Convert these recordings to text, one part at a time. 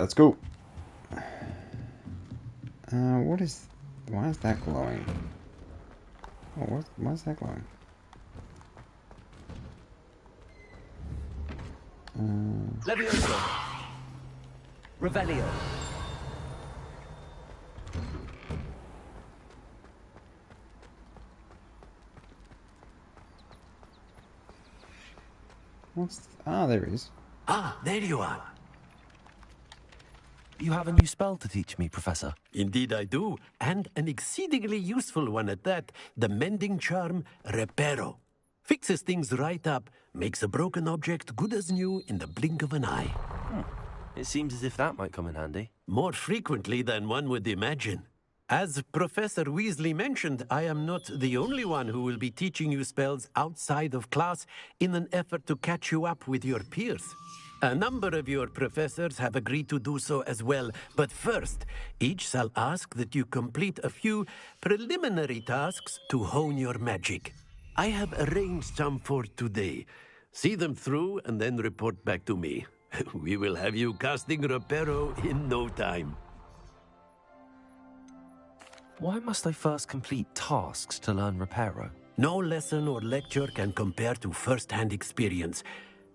Let's go. What is... Why is that glowing? Oh, why is that glowing? Levioso. Revelio. Ah, there he is. Ah, there you are. You have a new spell to teach me, Professor. Indeed I do, and an exceedingly useful one at that. The mending charm, Reparo. Fixes things right up, makes a broken object good as new in the blink of an eye. It seems as if that might come in handy. More frequently than one would imagine. As Professor Weasley mentioned, I am not the only one who will be teaching you spells outside of class in an effort to catch you up with your peers. A number of your professors have agreed to do so as well, but first, each shall ask that you complete a few preliminary tasks to hone your magic. I have arranged some for today. See them through and then report back to me. We will have you casting Reparo in no time. Why must I first complete tasks to learn Reparo? No lesson or lecture can compare to first-hand experience,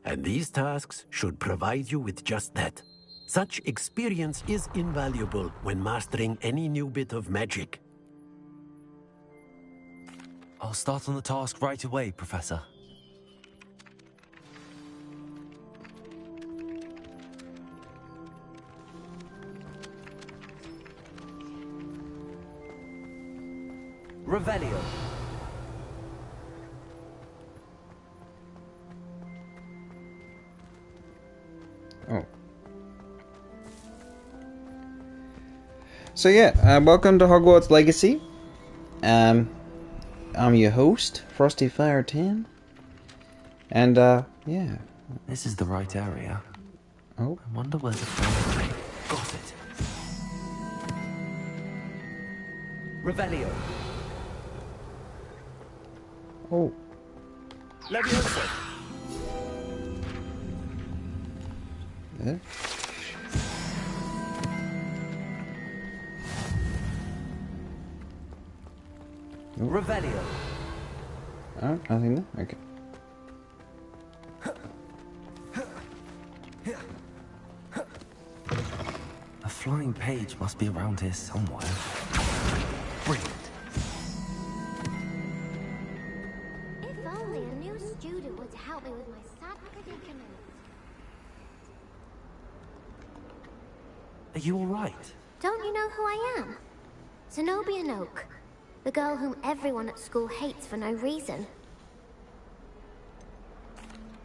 and these tasks should provide you with just that. Such experience is invaluable when mastering any new bit of magic. I'll start on the task right away, Professor. Revelio. Oh. So yeah, welcome to Hogwarts Legacy. I'm your host, Frosty Fire 10. And yeah. This is the right area. Oh. I wonder where the phone... Got it. Revelio. Oh. Levioso. There. Revelio. Oh, nothing there? Okay. A flying page must be around here somewhere. Brilliant. If only a new student were to help me with my sad predicament. Are you all right? Don't you know who I am? Zenobia Noak. The girl whom everyone at school hates for no reason.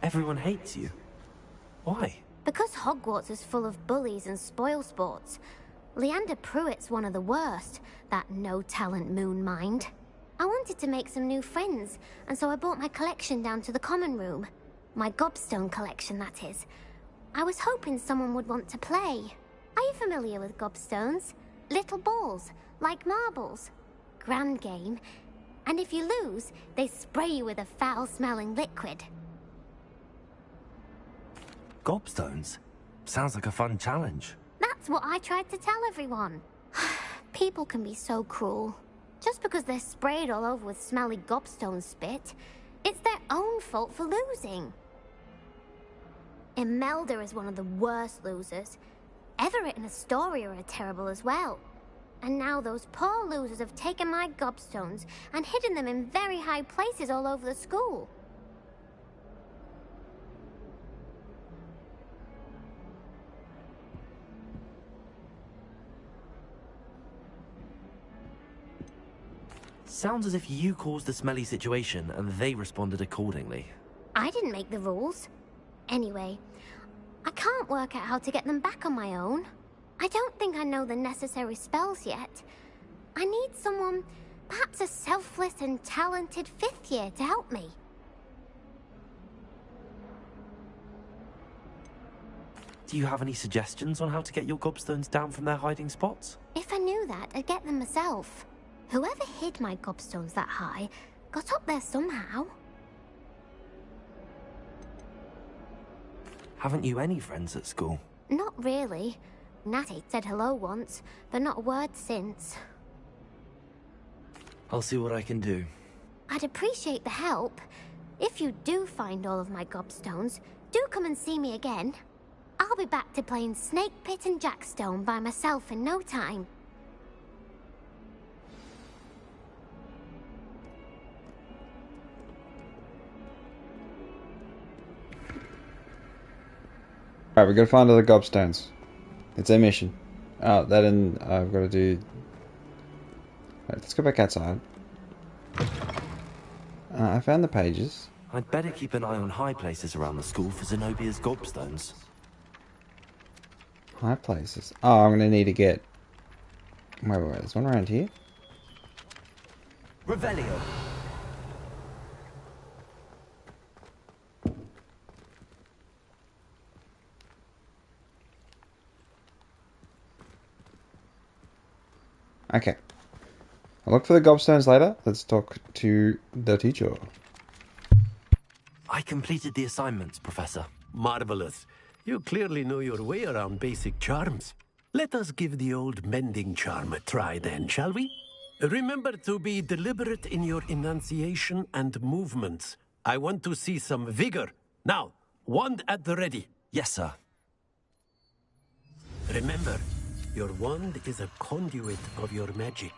Everyone hates you. Why? Because Hogwarts is full of bullies and spoilsports. Leander Pruitt's one of the worst, that no-talent moon mind. I wanted to make some new friends, and so I brought my collection down to the common room. My gobstone collection, that is. I was hoping someone would want to play. Are you familiar with gobstones? Little balls, like marbles. Grand game. And if you lose, they spray you with a foul-smelling liquid. Gobstones? Sounds like a fun challenge. That's what I tried to tell everyone. People can be so cruel. Just because they're sprayed all over with smelly gobstone spit, it's their own fault for losing. Imelda is one of the worst losers. Everett and Astoria are terrible as well. And now those poor losers have taken my gobstones and hidden them in very high places all over the school. Sounds as if you caused the smelly situation and they responded accordingly. I didn't make the rules. Anyway, I can't work out how to get them back on my own. I don't think I know the necessary spells yet. I need someone, perhaps a selfless and talented fifth year to help me. Do you have any suggestions on how to get your gobstones down from their hiding spots? If I knew that, I'd get them myself. Whoever hid my gobstones that high got up there somehow. Haven't you any friends at school? Not really. Natty said hello once, but not a word since. I'll see what I can do. I'd appreciate the help. If you do find all of my gobstones, do come and see me again. I'll be back to playing Snake Pit and Jackstone by myself in no time. Alright, we've got to find all the gobstones. It's a mission. Oh, that and I've got to do... Right, let's go back outside. I found the pages. I'd better keep an eye on high places around the school for Zenobia's gobstones. High places. Oh, I'm going to need to get... Wait, there's one around here? Revelio. Okay. I'll look for the gobstones later. Let's talk to the teacher. I completed the assignments, Professor. Marvelous. You clearly know your way around basic charms. Let us give the old mending charm a try then, shall we? Remember to be deliberate in your enunciation and movements. I want to see some vigor. Now, wand at the ready. Yes, sir. Remember, your wand is a conduit of your magic.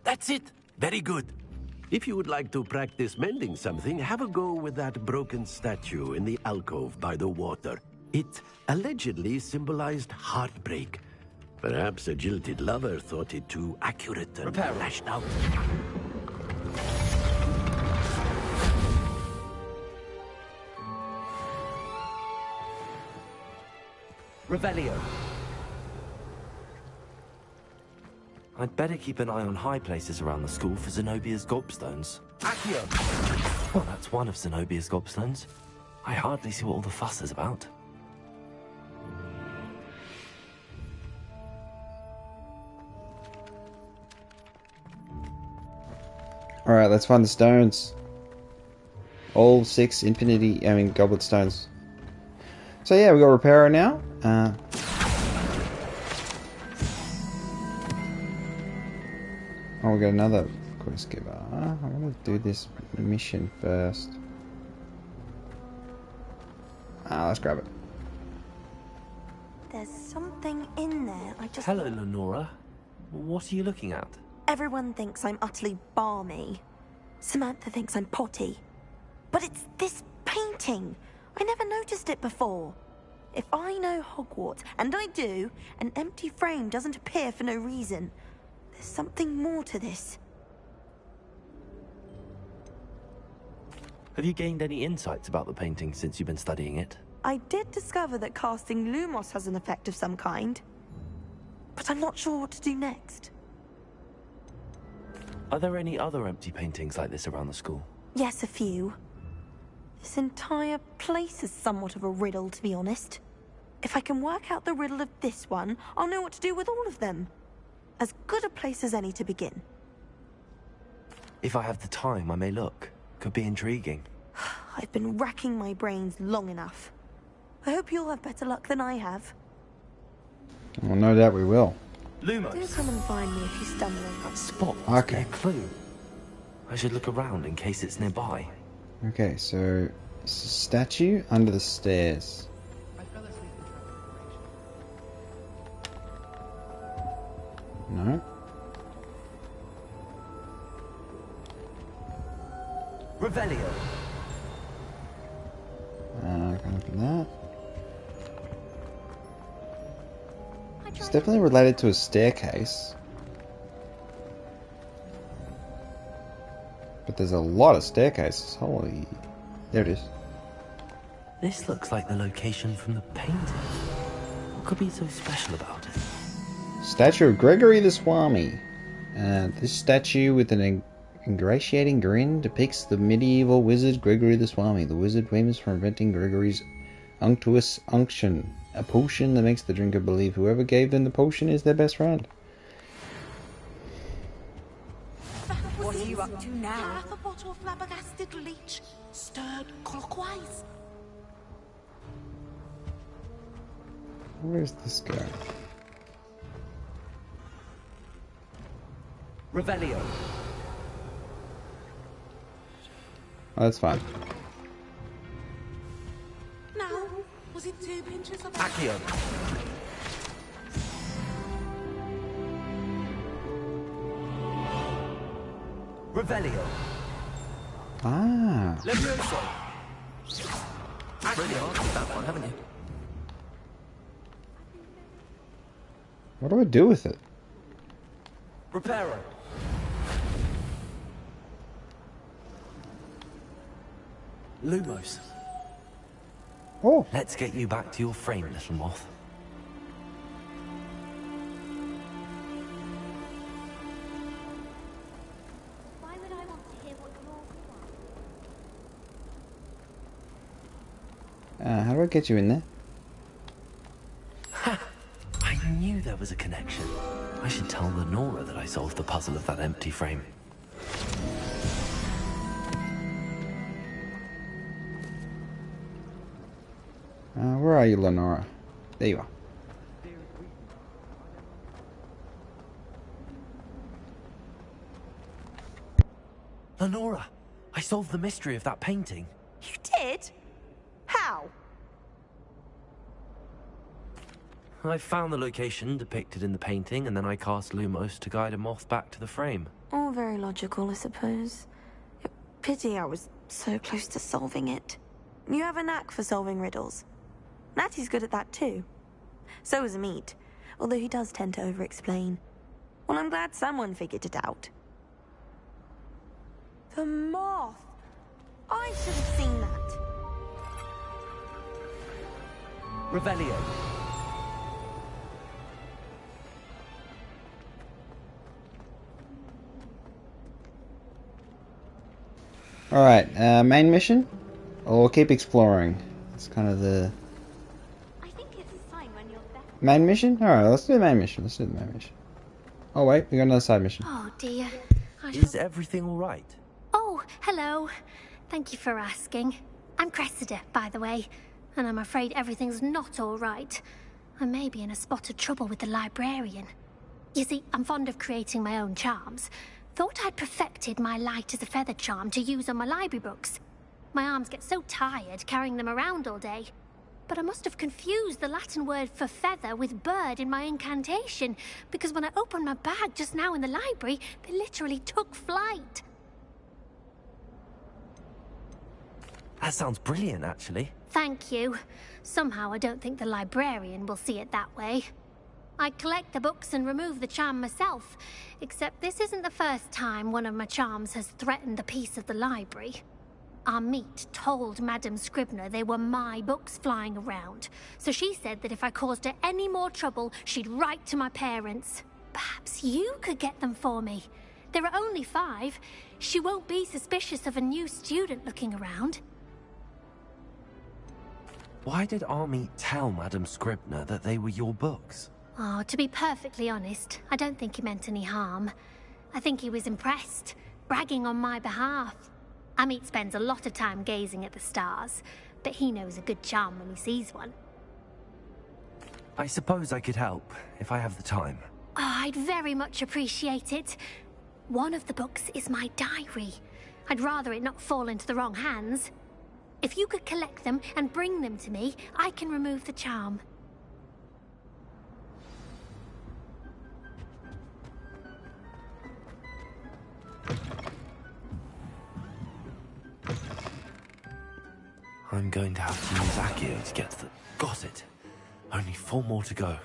That's it. Very good. If you would like to practice mending something, have a go with that broken statue in the alcove by the water. It allegedly symbolized heartbreak. Perhaps a jilted lover thought it too accurate and lashed out. Revelio. I'd better keep an eye on high places around the school for Zenobia's gobstones. Accio. Well, that's one of Zenobia's gobstones. I hardly see what all the fuss is about. Alright, let's find the stones. All 6 goblet stones. So yeah, we got Repairer now. Oh, we got another quest giver. I'm gonna do this mission first. Let's grab it. There's something in there. I just... Hello, Lenora. What are you looking at? Everyone thinks I'm utterly balmy. Samantha thinks I'm potty. But it's this painting. I never noticed it before. If I know Hogwarts, and I do, an empty frame doesn't appear for no reason. There's something more to this. Have you gained any insights about the painting since you've been studying it? I did discover that casting Lumos has an effect of some kind. But I'm not sure what to do next. Are there any other empty paintings like this around the school? Yes, a few. This entire place is somewhat of a riddle, to be honest. If I can work out the riddle of this one, I'll know what to do with all of them. As good a place as any to begin. If I have the time, I may look. Could be intriguing. I've been racking my brains long enough. I hope you'll have better luck than I have. Well, no doubt we will. Do Lumos. come and find me if you're stumbling. That spot must be Okay. a clue. I should look around in case it's nearby. Okay, so statue under the stairs. No. Revelio. Can't open that. It's definitely related to a staircase. But there's a lot of staircases. Holy... There it is. This looks like the location from the painting. What could be so special about it? Statue of Gregory the Swami. This statue with an ingratiating grin depicts the medieval wizard Gregory the Swami, the wizard famous for inventing Gregory's unctuous unction, a potion that makes the drinker believe whoever gave them the potion is their best friend. What are you up to now? Half a bottle of flabbergasted leech, stirred clockwise. Where's this guy? Revelio. Oh, that's fine. No, was it 2 pinches of Accio. Revelio. Ah. Levioso. Really answered that one, haven't you? What do I do with it? Reparo. Lumos. Oh. Let's get you back to your frame, little moth. Why would I want to hear what you're How do I get you in there? I knew there was a connection. I should tell Lenora that I solved the puzzle of that empty frame. Where are you, Lenora? There you are. Lenora, I solved the mystery of that painting. You did? How? I found the location depicted in the painting, and then I cast Lumos to guide a moth back to the frame. All very logical, I suppose. Pity I was so close to solving it. You have a knack for solving riddles. Natty's good at that too. So is Amit, although he does tend to over-explain. Well, I'm glad someone figured it out. The moth! I should have seen that. Revelio. Alright, main mission? Or keep exploring? It's kind of the... I think it's a sign when you're better. Main mission? Alright, let's do the main mission. Let's do the main mission. Oh wait, we got another side mission. Oh dear. Is everything all right? Oh, hello. Thank you for asking. I'm Cressida, by the way, and I'm afraid everything's not all right. I may be in a spot of trouble with the librarian. You see, I'm fond of creating my own charms. Thought I'd perfected my light as a feather charm to use on my library books. My arms get so tired carrying them around all day. But I must have confused the Latin word for feather with bird in my incantation, because when I opened my bag just now in the library, they literally took flight. That sounds brilliant, actually. Thank you. Somehow I don't think the librarian will see it that way. I collect the books and remove the charm myself, except this isn't the first time one of my charms has threatened the peace of the library. Amit told Madame Scribner they were my books flying around, so she said that if I caused her any more trouble, she'd write to my parents. Perhaps you could get them for me. There are only 5. She won't be suspicious of a new student looking around. Why did Army tell Madame Scribner that they were your books? Oh, to be perfectly honest, I don't think he meant any harm. I think he was impressed, bragging on my behalf. Amit spends a lot of time gazing at the stars, but he knows a good charm when he sees one. I suppose I could help, if I have the time. Oh, I'd very much appreciate it. One of the books is my diary. I'd rather it not fall into the wrong hands. If you could collect them and bring them to me, I can remove the charm. I'm going to have to use Accio to get to the... Got it. Only 4 more to go.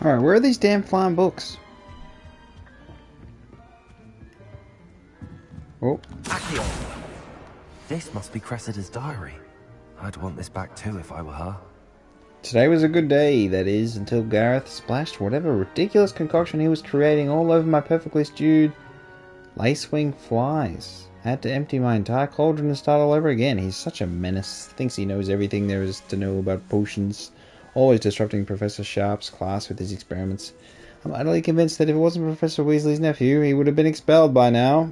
Alright, where are these damn flying books? Oh, Accio! This must be Cressida's diary. I'd want this back too if I were her. today was a good day, that is, until Gareth splashed whatever ridiculous concoction he was creating all over my perfectly stewed lacewing flies. I had to empty my entire cauldron and start all over again. He's such a menace. Thinks he knows everything there is to know about potions. Always disrupting Professor Sharp's class with his experiments. I'm utterly convinced that if it wasn't Professor Weasley's nephew, he would have been expelled by now.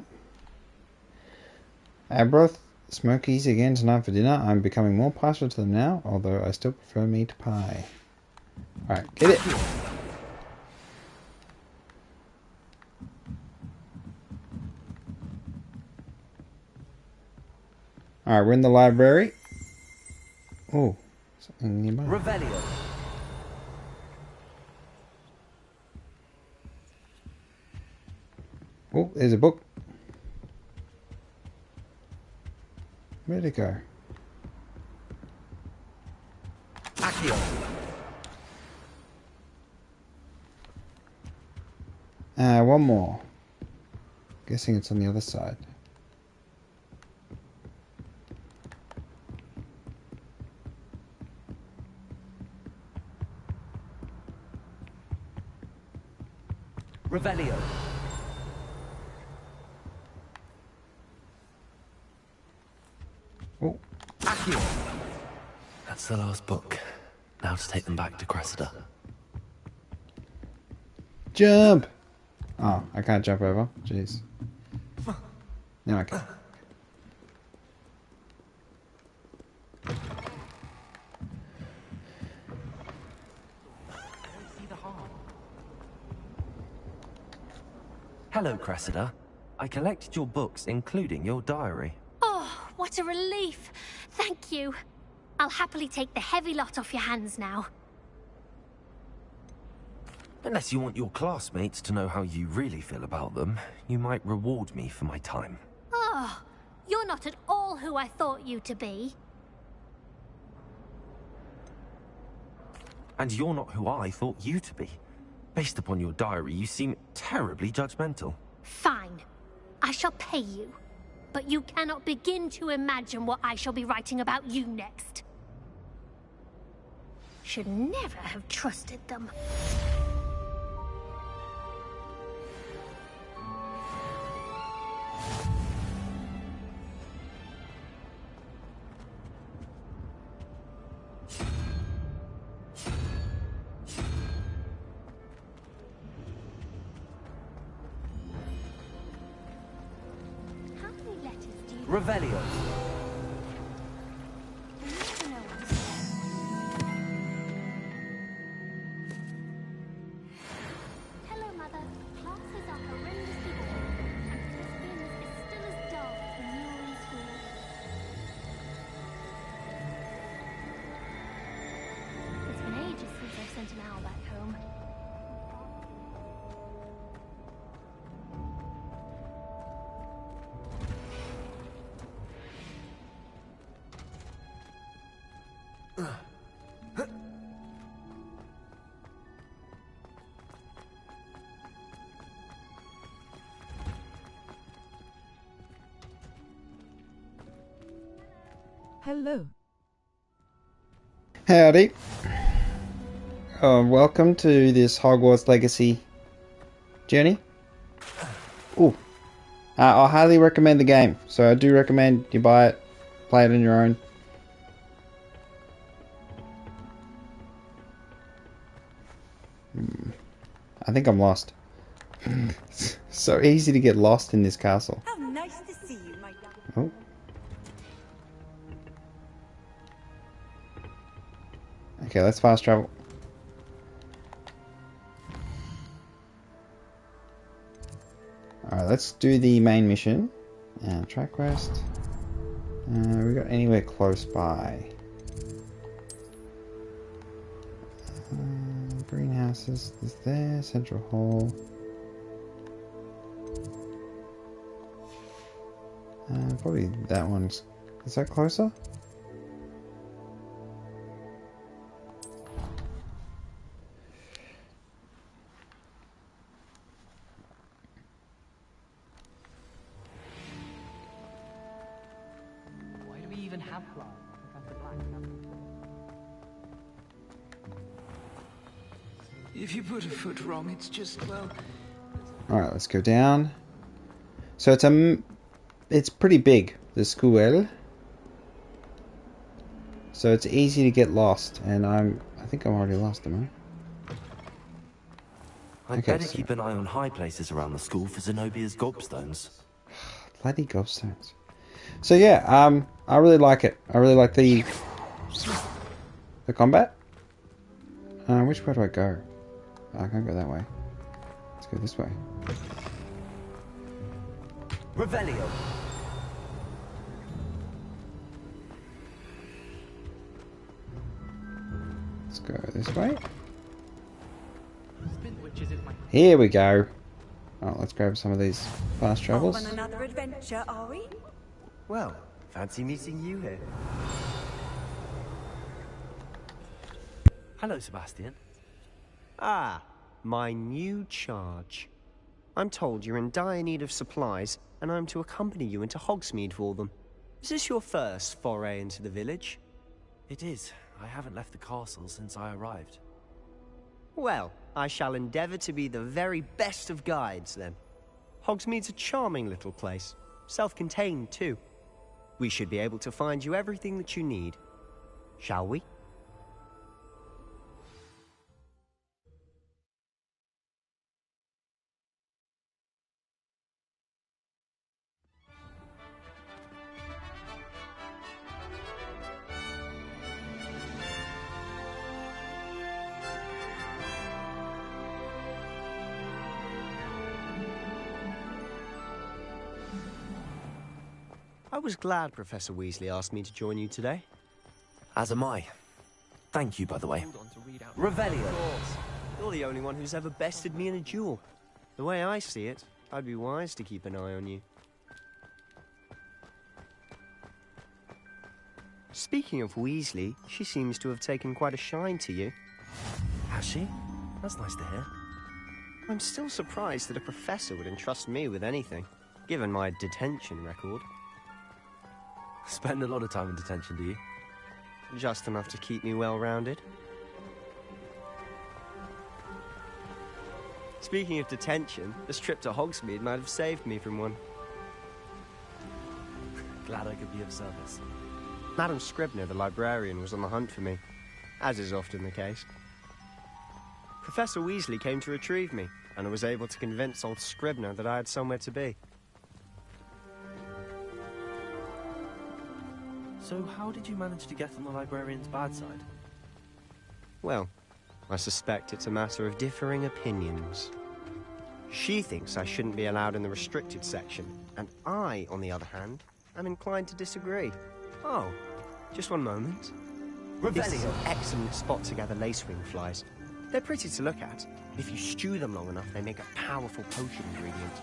Abroth, smokies again tonight for dinner. I'm becoming more partial to them now, although I still prefer meat pie. Alright, get it! Alright, we're in the library. Oh, something nearby. Revelio. Oh, there's a book. Where'd it go? Accio. One more. Guessing it's on the other side. Revelio. Oh, Accio. That's the last book. Now to take them back to Cressida. jump! Oh, I can't jump over. Jeez. Now I can. Hello, Cressida. I collected your books, including your diary. Oh, what a relief. Thank you. I'll happily take the heavy lot off your hands now. Unless you want your classmates to know how you really feel about them, you might reward me for my time. Oh, you're not at all who I thought you to be. And you're not who I thought you to be. Based upon your diary, you seem terribly judgmental. Fine. I shall pay you. But you cannot begin to imagine what I shall be writing about you next. Should never have trusted them. How many letters do you Revelio. Hello, Mother. Classes are horrendously boring, and Miss Binns is still as dull when you're in school. It's been ages since I've sent an owl back home. Hello. Howdy. Welcome to this Hogwarts Legacy journey. Ooh. I highly recommend the game, so I do recommend you buy it, play it on your own. I think I'm lost. So easy to get lost in this castle. How nice to see you, my young. Oh. Okay, let's fast travel. Alright, let's do the main mission. Track rest. We got anywhere close by? Greenhouses is there. Central Hall. Probably that one's... Is that closer? If you put a foot wrong, it's just, well... Alright, let's go down. So it's pretty big, the school. So it's easy to get lost, and I think I'm already lost, am I? I'd better keep an eye on high places around the school for Zenobia's gobstones. Bloody gobstones. So yeah, I really like it. I really like the combat. Which way do I go? Oh, I can't go that way. Let's go this way. Revelio. Let's go this way. Here we go. Oh, let's grab some of these fast travels. Off on another adventure, are we? Well, fancy meeting you here. Hello, Sebastian. Ah, my new charge. I'm told you're in dire need of supplies, and I'm to accompany you into Hogsmeade for them. Is this your first foray into the village? It is. I haven't left the castle since I arrived. Well, I shall endeavour to be the very best of guides, then. Hogsmeade's a charming little place. Self-contained, too. We should be able to find you everything that you need. Shall we? I was glad Professor Weasley asked me to join you today. As am I. Thank you, by the way. Revelio. You're the only one who's ever bested me in a duel. The way I see it, I'd be wise to keep an eye on you. Speaking of Weasley, she seems to have taken quite a shine to you. Has she? That's nice to hear. I'm still surprised that a professor would entrust me with anything, given my detention record. Spend a lot of time in detention, do you? Just enough to keep me well-rounded. Speaking of detention, this trip to Hogsmeade might have saved me from one. Glad I could be of service. Madam Scribner, the librarian, was on the hunt for me, as is often the case. Professor Weasley came to retrieve me, and I was able to convince old Scribner that I had somewhere to be. So how did you manage to get on the librarian's bad side? Well, I suspect it's a matter of differing opinions. She thinks I shouldn't be allowed in the restricted section, and I, on the other hand, am inclined to disagree. Oh, just one moment. This is an excellent spot to gather lacewing flies. They're pretty to look at. If you stew them long enough, they make a powerful potion ingredient.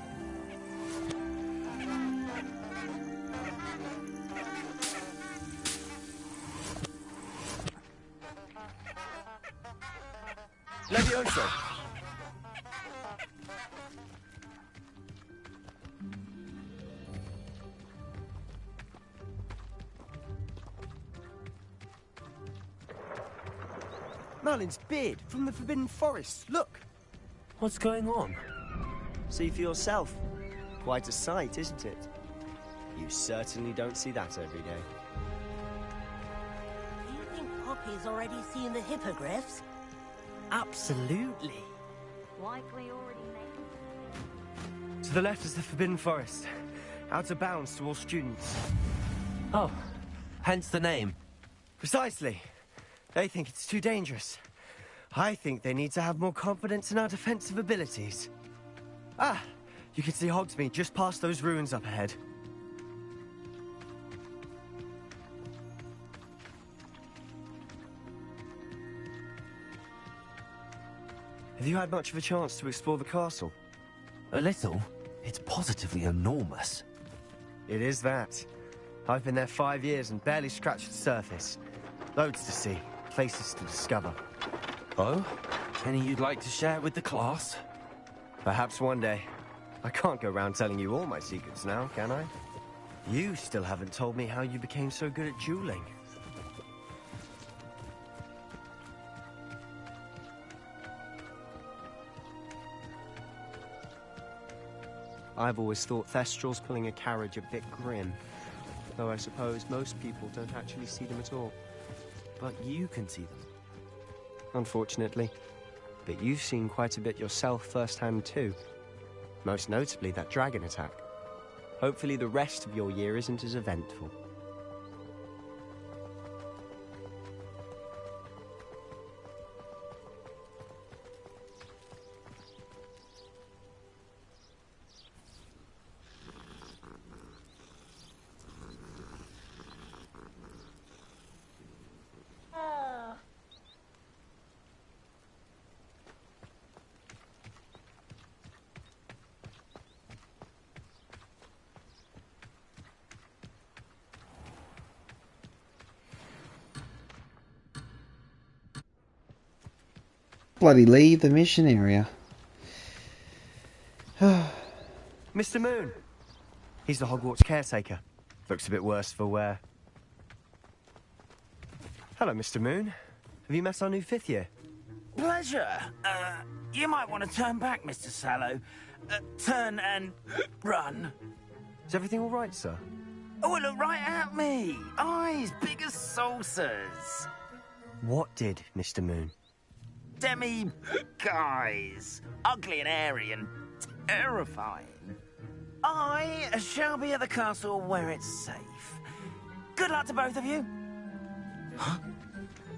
Levioso. Merlin's beard from the Forbidden Forest. Look! What's going on? See for yourself. Quite a sight, isn't it? You certainly don't see that every day. Do you think Poppy's already seen the hippogriffs? Absolutely. Likely already made. To the left is the Forbidden Forest. Out of bounds to all students. Oh, hence the name. Precisely. They think it's too dangerous. I think they need to have more confidence in our defensive abilities. Ah, you can see Hogsmeade just past those ruins up ahead. Have you had much of a chance to explore the castle? A little. It's positively enormous. It is that. I've been there 5 years and barely scratched the surface. Loads to see, places to discover. Oh? Any you'd like to share with the class? Perhaps one day. I can't go round telling you all my secrets now, can I? You still haven't told me how you became so good at dueling. I've always thought Thestrals pulling a carriage a bit grim, though I suppose most people don't actually see them at all. But you can see them. Unfortunately. But you've seen quite a bit yourself firsthand too. Most notably that dragon attack. Hopefully the rest of your year isn't as eventful. Bloody leave the mission area. Mr. Moon! He's the Hogwarts caretaker. Looks a bit worse for wear. Hello, Mr. Moon. Have you met our new 5th year? Pleasure. You might want to turn back, Mr. Sallow. Turn and run. Is everything all right, sir? Oh, look right at me. Eyes big as saucers. What did, Mr. Moon? Demi-guys. Ugly and airy and terrifying. I shall be at the castle where it's safe. Good luck to both of you. Huh?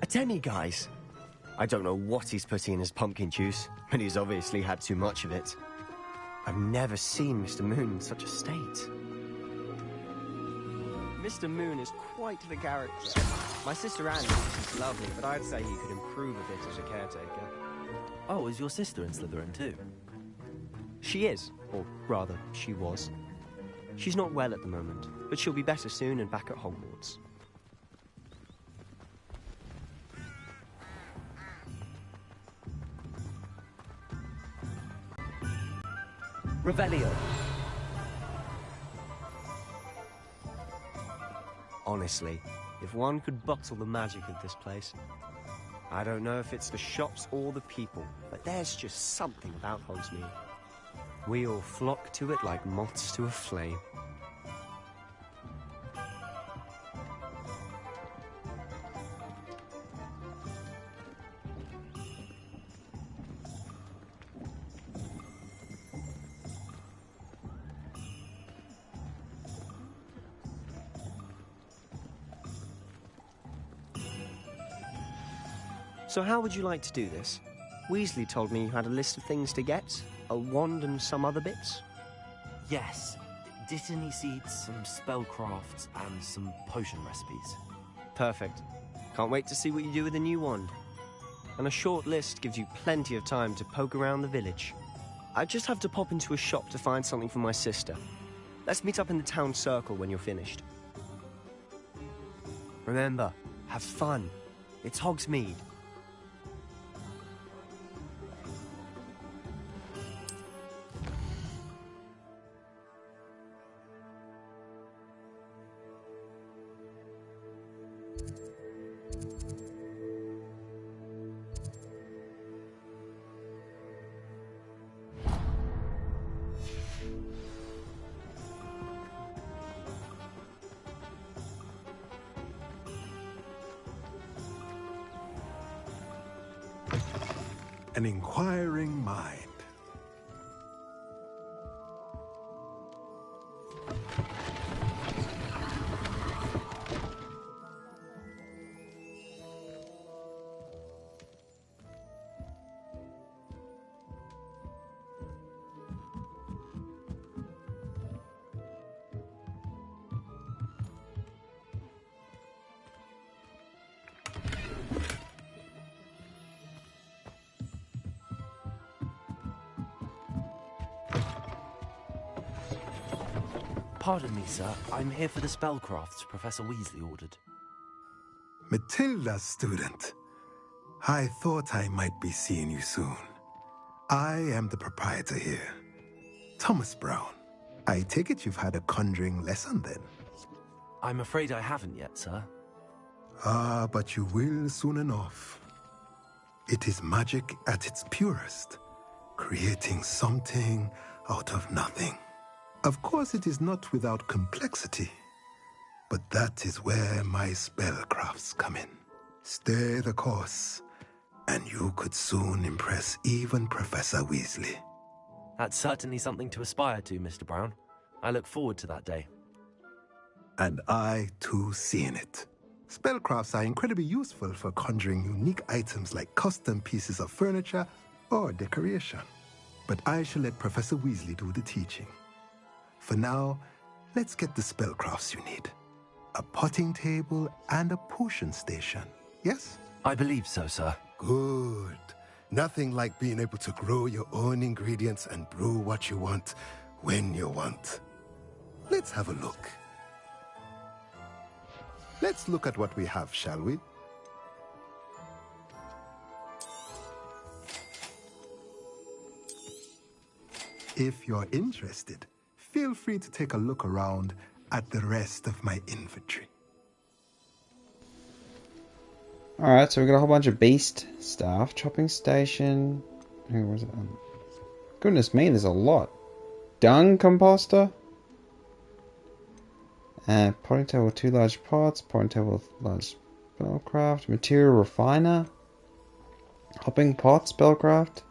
A demi-guise? I don't know what he's putting in his pumpkin juice, but he's obviously had too much of it. I've never seen Mr. Moon in such a state. Mr. Moon is quite the character. My sister Anne is lovely, but I'd say he could improve a bit as a caretaker. Oh, is your sister in Slytherin too? She is, or rather, she was. She's not well at the moment, but she'll be better soon and back at Hogwarts. Revelio. Honestly, if one could bottle the magic of this place. I don't know if it's the shops or the people, but there's just something about Hogsmeade. We all flock to it like moths to a flame. So how would you like to do this? Weasley told me you had a list of things to get, a wand and some other bits. Yes. Didn't he seed some spellcrafts and some potion recipes? Perfect. Can't wait to see what you do with the new wand. And a short list gives you plenty of time to poke around the village. I just have to pop into a shop to find something for my sister. Let's meet up in the town circle when you're finished. Remember, have fun. It's Hogsmeade. An inquiring mind. Pardon me, sir. I'm here for the spellcrafts Professor Weasley ordered. Matilda's student. I thought I might be seeing you soon. I am the proprietor here, Thomas Brown. I take it you've had a conjuring lesson then? I'm afraid I haven't yet, sir. Ah, but you will soon enough. It is magic at its purest, creating something out of nothing. Of course, it is not without complexity, but that is where my spellcrafts come in. Stay the course, and you could soon impress even Professor Weasley. That's certainly something to aspire to, Mr. Brown. I look forward to that day. And I, too, see in it. Spellcrafts are incredibly useful for conjuring unique items like custom pieces of furniture or decoration. But I shall let Professor Weasley do the teaching. For now, let's get the spellcrafts you need. A potting table and a potion station, yes? I believe so, sir. Good. Nothing like being able to grow your own ingredients and brew what you want when you want. Let's have a look. Let's look at what we have, shall we? If you're interested, feel free to take a look around at the rest of my inventory. Alright, so we got a whole bunch of beast stuff. Chopping station. Who was it? Goodness me, there's a lot. Dung composter. Potting table with 2 large pots. Potting table with large spellcraft. Material refiner. Hopping pot spellcraft.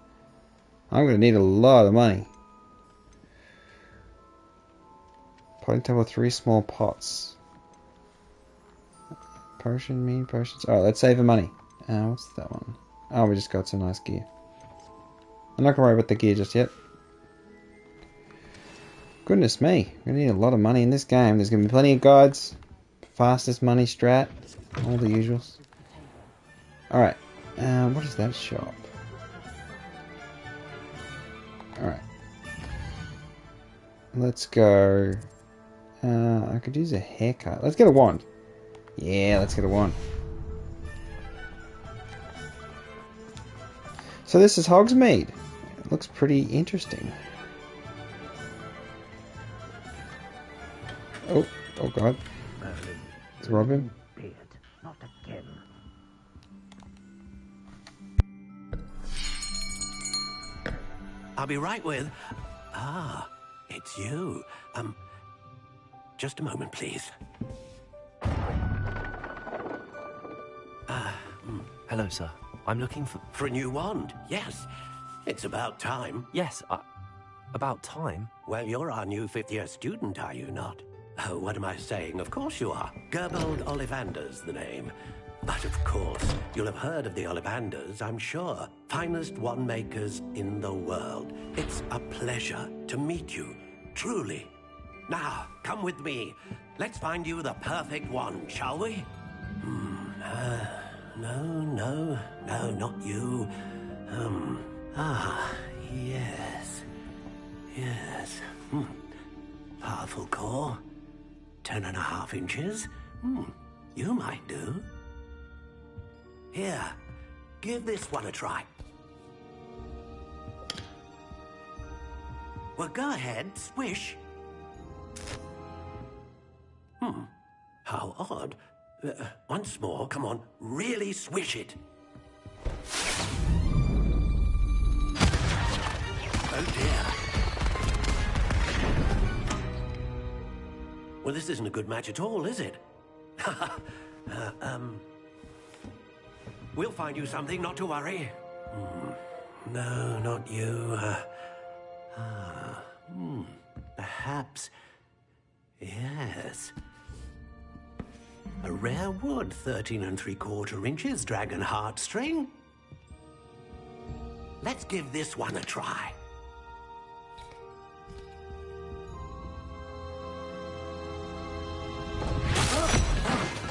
I'm going to need a lot of money. Potting table with 3 small pots. Potion, mini potions. Alright, let's save the money. What's that one? Oh, we just got some nice gear. I'm not going to worry about the gear just yet. Goodness me, we're going to need a lot of money in this game. There's going to be plenty of guides. Fastest money strat. All the usuals. Alright, what is that shop? Alright. Let's go. I could use a haircut. Let's get a wand. Yeah, let's get a wand. So this is Hogsmeade. It looks pretty interesting. Oh god. Let's rob him. Not again. I'll be right with... Ah, it's you. Just a moment, please. Hello, sir. I'm looking for... For a new wand, yes. It's about time. Yes, about time? Well, you're our new 5th-year student, are you not? Oh, what am I saying? Of course you are. Gerbold Ollivander's the name. But of course, you'll have heard of the Ollivanders, I'm sure. Finest wand makers in the world. It's a pleasure to meet you, truly. Now, come with me. Let's find you the perfect wand, shall we? No, not you. Yes. Powerful core. 10.5 inches. You might do. Here, give this one a try. Well, go ahead, swish. How odd. Once more, come on, really swish it. Oh dear. Well, this isn't a good match at all, is it? We'll find you something, not to worry. No, not you. Perhaps... Yes. A rare wood, 13 3/4 inches, dragon heartstring. Let's give this one a try.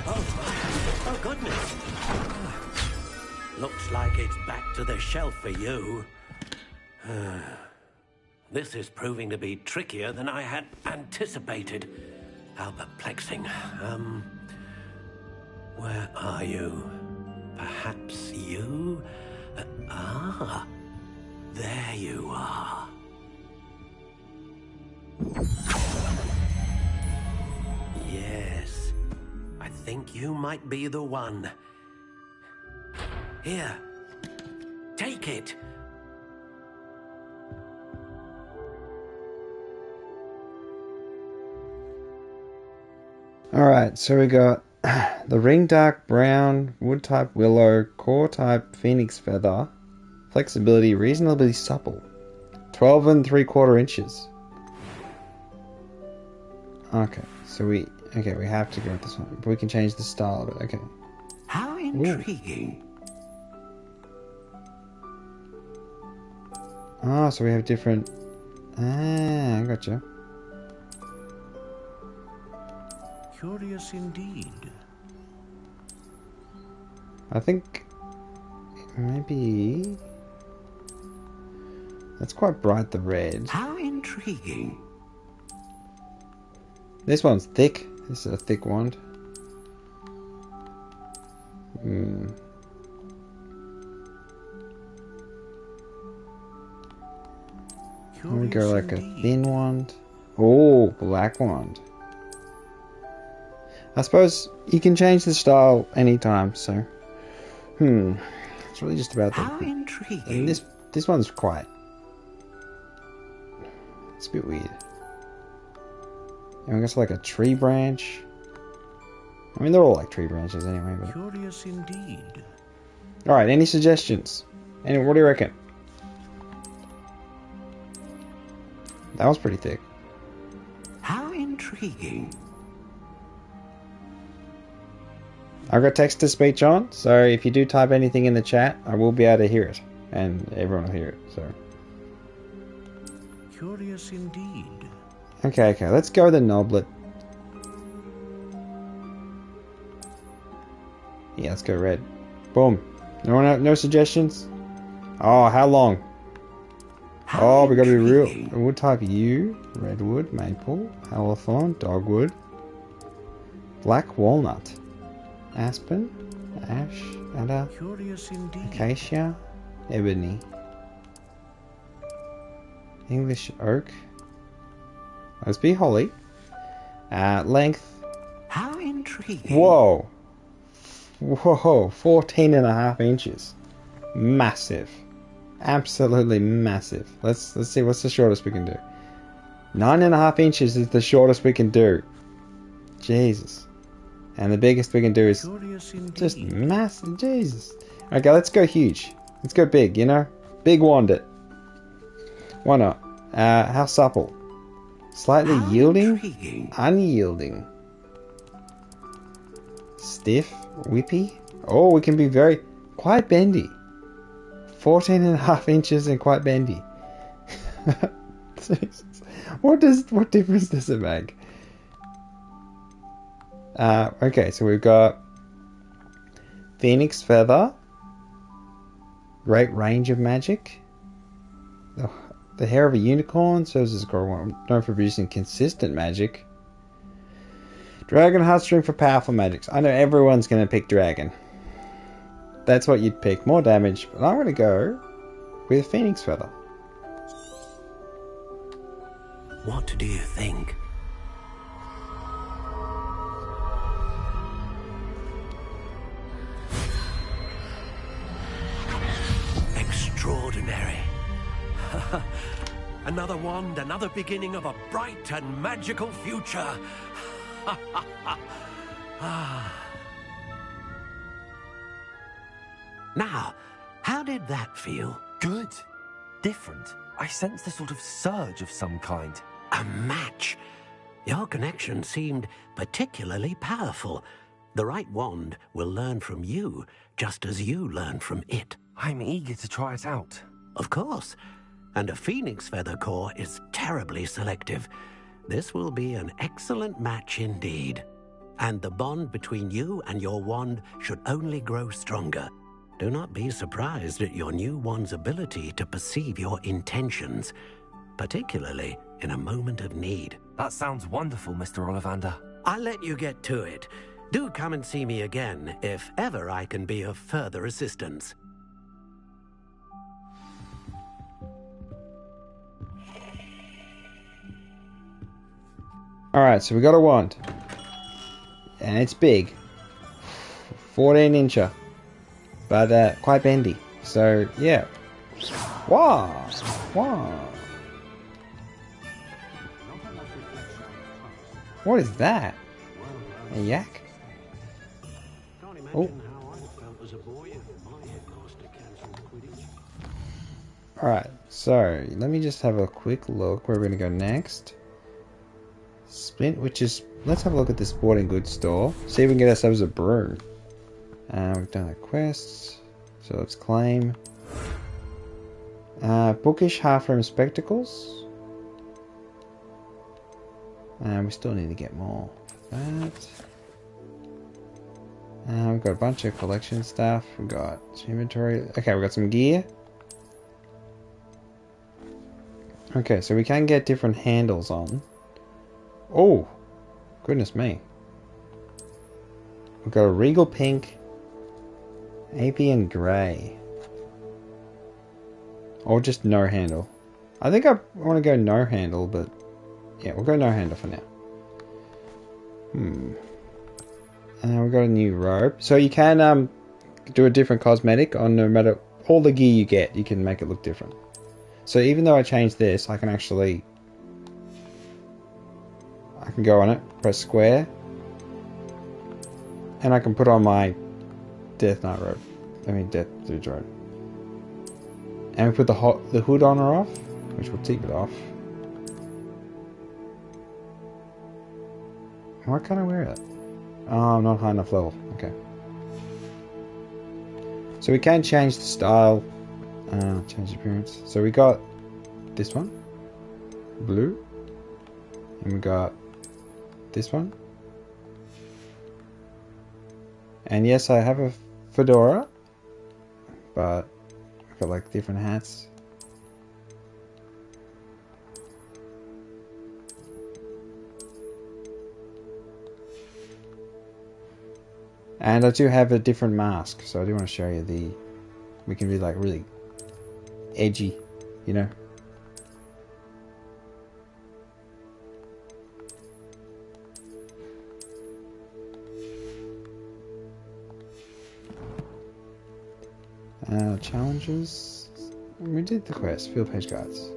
Oh goodness. Looks like it's back to the shelf for you. This is proving to be trickier than I had anticipated. How perplexing. Where are you? Perhaps you? There you are. think you might be the one. Here, take it. Alright, so we got the ring dark brown, wood type willow, core type phoenix feather, flexibility reasonably supple, 12 and 3/4 inches. Okay, so we have to go with this one. But we can change the style of it, okay. How intriguing. Oh, so we have different... Ah, I gotcha. Curious indeed. I think... maybe... That's quite bright, the red. How intriguing. This one's thick. This is a thick wand. We go like a thin wand. Oh, black wand. I suppose you can change the style anytime, so... It's really just about How the... intriguing. And this one's quite... It's a bit weird. And I guess like a tree branch. I mean, they're all like tree branches anyway, but... Curious indeed. Alright, any suggestions? What do you reckon? That was pretty thick. How intriguing. I've got text-to-speech on, so if you do type anything in the chat, I will be able to hear it. And everyone will hear it, so... Curious indeed. Okay, let's go with the knoblet. Yeah, let's go red. Boom. No suggestions? Oh, how long? Oh, we gotta be real. Wood type U, redwood, maple, hawthorn, dogwood, black walnut, aspen, ash, adder, acacia, ebony, English oak. Let's be holly. Length. How intriguing. Whoa. 14.5 inches. Massive. Absolutely massive. Let's see what's the shortest we can do. 9.5 inches is the shortest we can do. Jesus. And the biggest we can do is just massive. Jesus. Okay, let's go huge. Let's go big, you know? Big wand it. Why not? How supple? Slightly yielding? Unyielding. Stiff? Whippy? Oh, we can be very... quite bendy. 14.5 inches and quite bendy. What difference does it make? Okay, so we've got Phoenix Feather, great range of magic. The hair of a unicorn serves as a core one, known for producing consistent magic. Dragon Heartstring for powerful magics. I know everyone's going to pick Dragon. That's what you'd pick. More damage. But I'm going to go with Phoenix Feather. What do you think? Extraordinary. Another wand, another beginning of a bright and magical future. Now, how did that feel? Good. Different. I sensed a sort of surge of some kind. A match. Your connection seemed particularly powerful. The right wand will learn from you, just as you learn from it. I'm eager to try it out. Of course. And a phoenix feather core is terribly selective. This will be an excellent match indeed. And the bond between you and your wand should only grow stronger. Do not be surprised at your new wand's ability to perceive your intentions, particularly in a moment of need. That sounds wonderful, Mr. Ollivander. I'll let you get to it. Do come and see me again if ever I can be of further assistance. Alright, so we got a wand. And it's big. 14-incher. But quite bendy. So, yeah. Wow! Wow! What is that? A yak? Oh. Alright, so let me just have a quick look where we're going to go next. Splint, which is... Let's have a look at the sporting goods store. See if we can get ourselves a broom. We've done the quests. So let's claim. Bookish half-rim spectacles. We still need to get more for that. We've got a bunch of collection stuff. We've got inventory. Okay, we've got some gear. Okay, so we can get different handles on. Oh, goodness me. We've got a regal pink, apian grey. Or just no handle. I think I want to go no handle, but yeah, we'll go no handle for now. We've got a new robe. So you can do a different cosmetic on no matter all the gear you get. You can make it look different. So even though I changed this, I can actually... I can go on it, press square, and I can put on my Death Knight robe. I mean Death Dude's robe. And we put the hood on or off, which will take it off. Why can't I wear it? Oh, I'm not high enough level. Okay. So we can change the style. Change the appearance. So we got this one, blue, and we got this one. And yes, I have a fedora, but I've got like different hats. And I do have a different mask, so I do want to show you the... We can be like really edgy, you know. Challenges. We did the quest. Field page guides.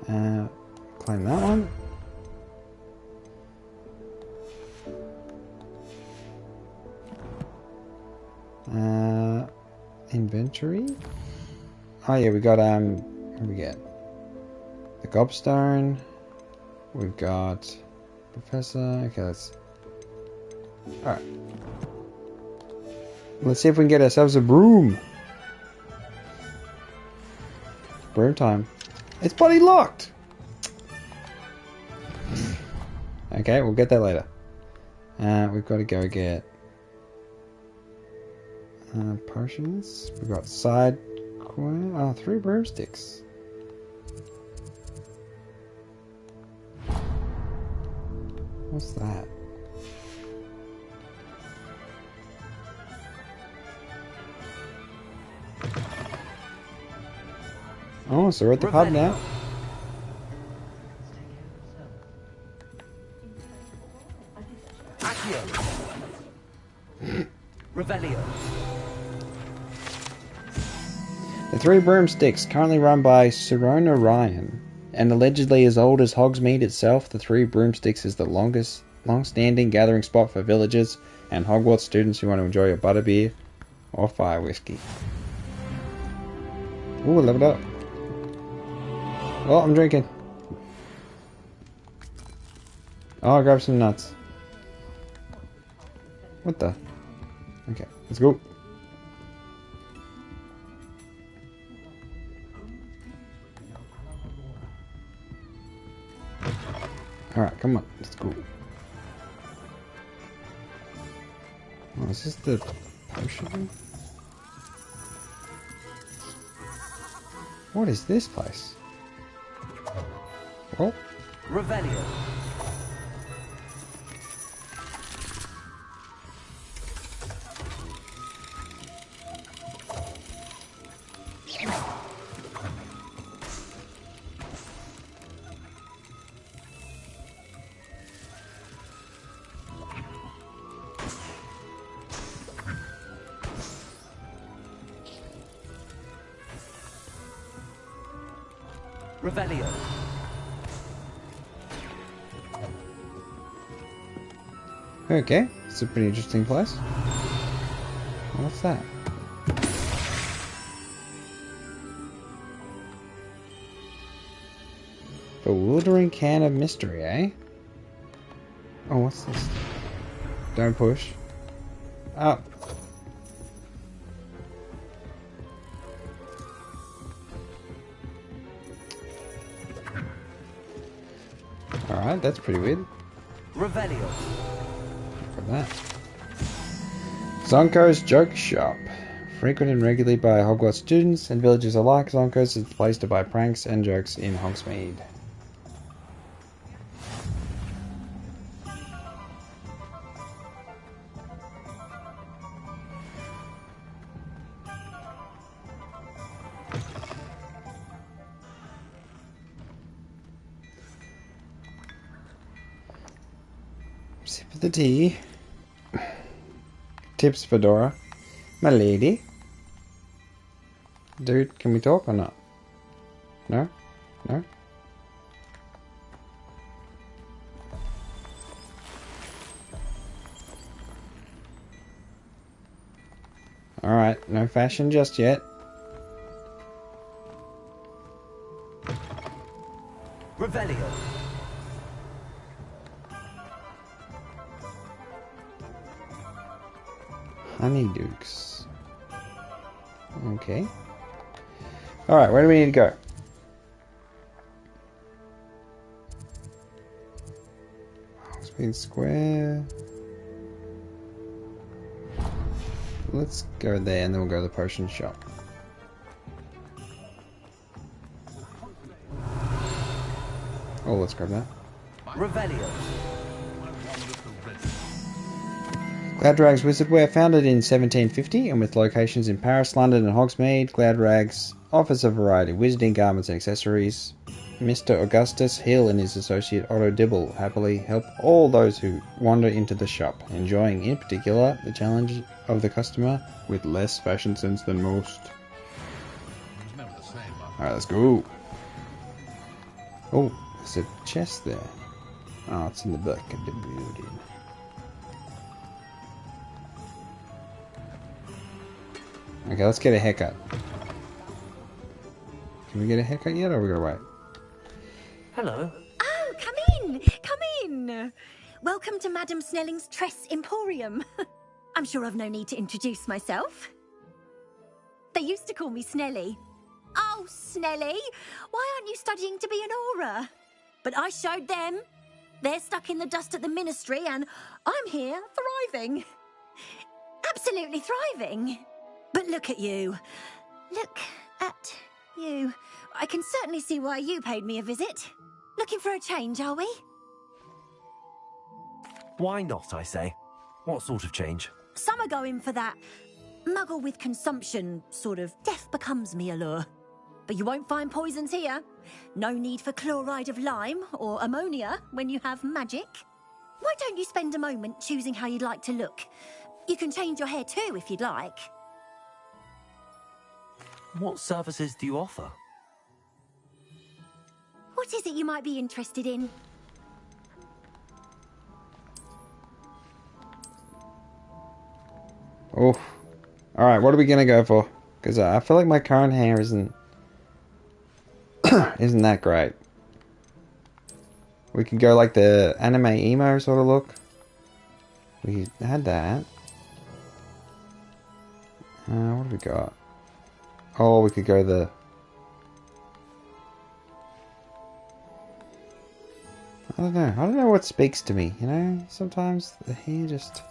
Claim that one. Inventory. Oh yeah, we got what do we get? The gobstone. We've got Professor. Okay, let's... Alright. Let's see if we can get ourselves a broom. Broom time. It's bloody locked! Okay, we'll get that later. We've got to go get potions. We've got side quest. Oh, 3 broomsticks. What's that? Oh, so we're at the pub now. Revelio. The 3 broomsticks, currently run by Sirona Ryan, and allegedly as old as Hogsmeade itself, the 3 broomsticks is the long-standing gathering spot for villagers and Hogwarts students who want to enjoy a butterbeer or fire whiskey. Ooh, leveled up. Oh, I'm drinking. Oh, I'll grab some nuts. What the? Okay, let's go. Alright, come on, let's go. Oh, is this the potion? What is this place? Oh. Revelio. Revelio. Okay, it's a pretty interesting place. What's that? Bewildering can of mystery, eh? Oh, what's this? Don't push. Up. Alright, that's pretty weird. Revelio. Look at that. Zonko's Joke Shop. Frequented regularly by Hogwarts students and villagers alike, Zonko's is the place to buy pranks and jokes in Hogsmeade. Sip of the tea. Tips for Dora. My lady. Dude, can we talk or not? No? No? Alright, no fashion just yet. Revelio. Honeydukes. Okay. Alright, where do we need to go? Hogsmeade Square. Let's go there and then we'll go to the potion shop. Oh, let's grab that. Revelio. Gladrag's Wizardwear, founded in 1750 and with locations in Paris, London and Hogsmeade, Gladrag's offers a variety of wizarding garments and accessories. Mr. Augustus Hill and his associate Otto Dibble happily help all those who wander into the shop, enjoying in particular the challenge of the customer with less fashion sense than most. Alright, let's go. Oh, there's a chest there. Oh, it's in the back of the building. Okay, let's get a haircut. Can we get a haircut yet, or are we gonna wait? Hello. Oh, come in! Come in! Welcome to Madame Snelling's Tress Emporium. I'm sure I've no need to introduce myself. They used to call me Snelly. Oh, Snelly! Why aren't you studying to be an aura? But I showed them. They're stuck in the dust at the ministry, and I'm here thriving. Absolutely thriving. But look at you. Look at you. I can certainly see why you paid me a visit. Looking for a change, are we? Why not, I say? What sort of change? Some are going for that muggle with consumption, sort of death becomes me allure. But you won't find poisons here. No need for chloride of lime or ammonia when you have magic. Why don't you spend a moment choosing how you'd like to look? You can change your hair too if you'd like. What services do you offer? What is it you might be interested in? Oh. Alright, what are we gonna go for? Because I feel like my current hair isn't isn't that great. We could go like the anime emo sort of look. We had that. What have we got? Oh, we could go the... I don't know. I don't know what speaks to me, you know? Sometimes the hair just...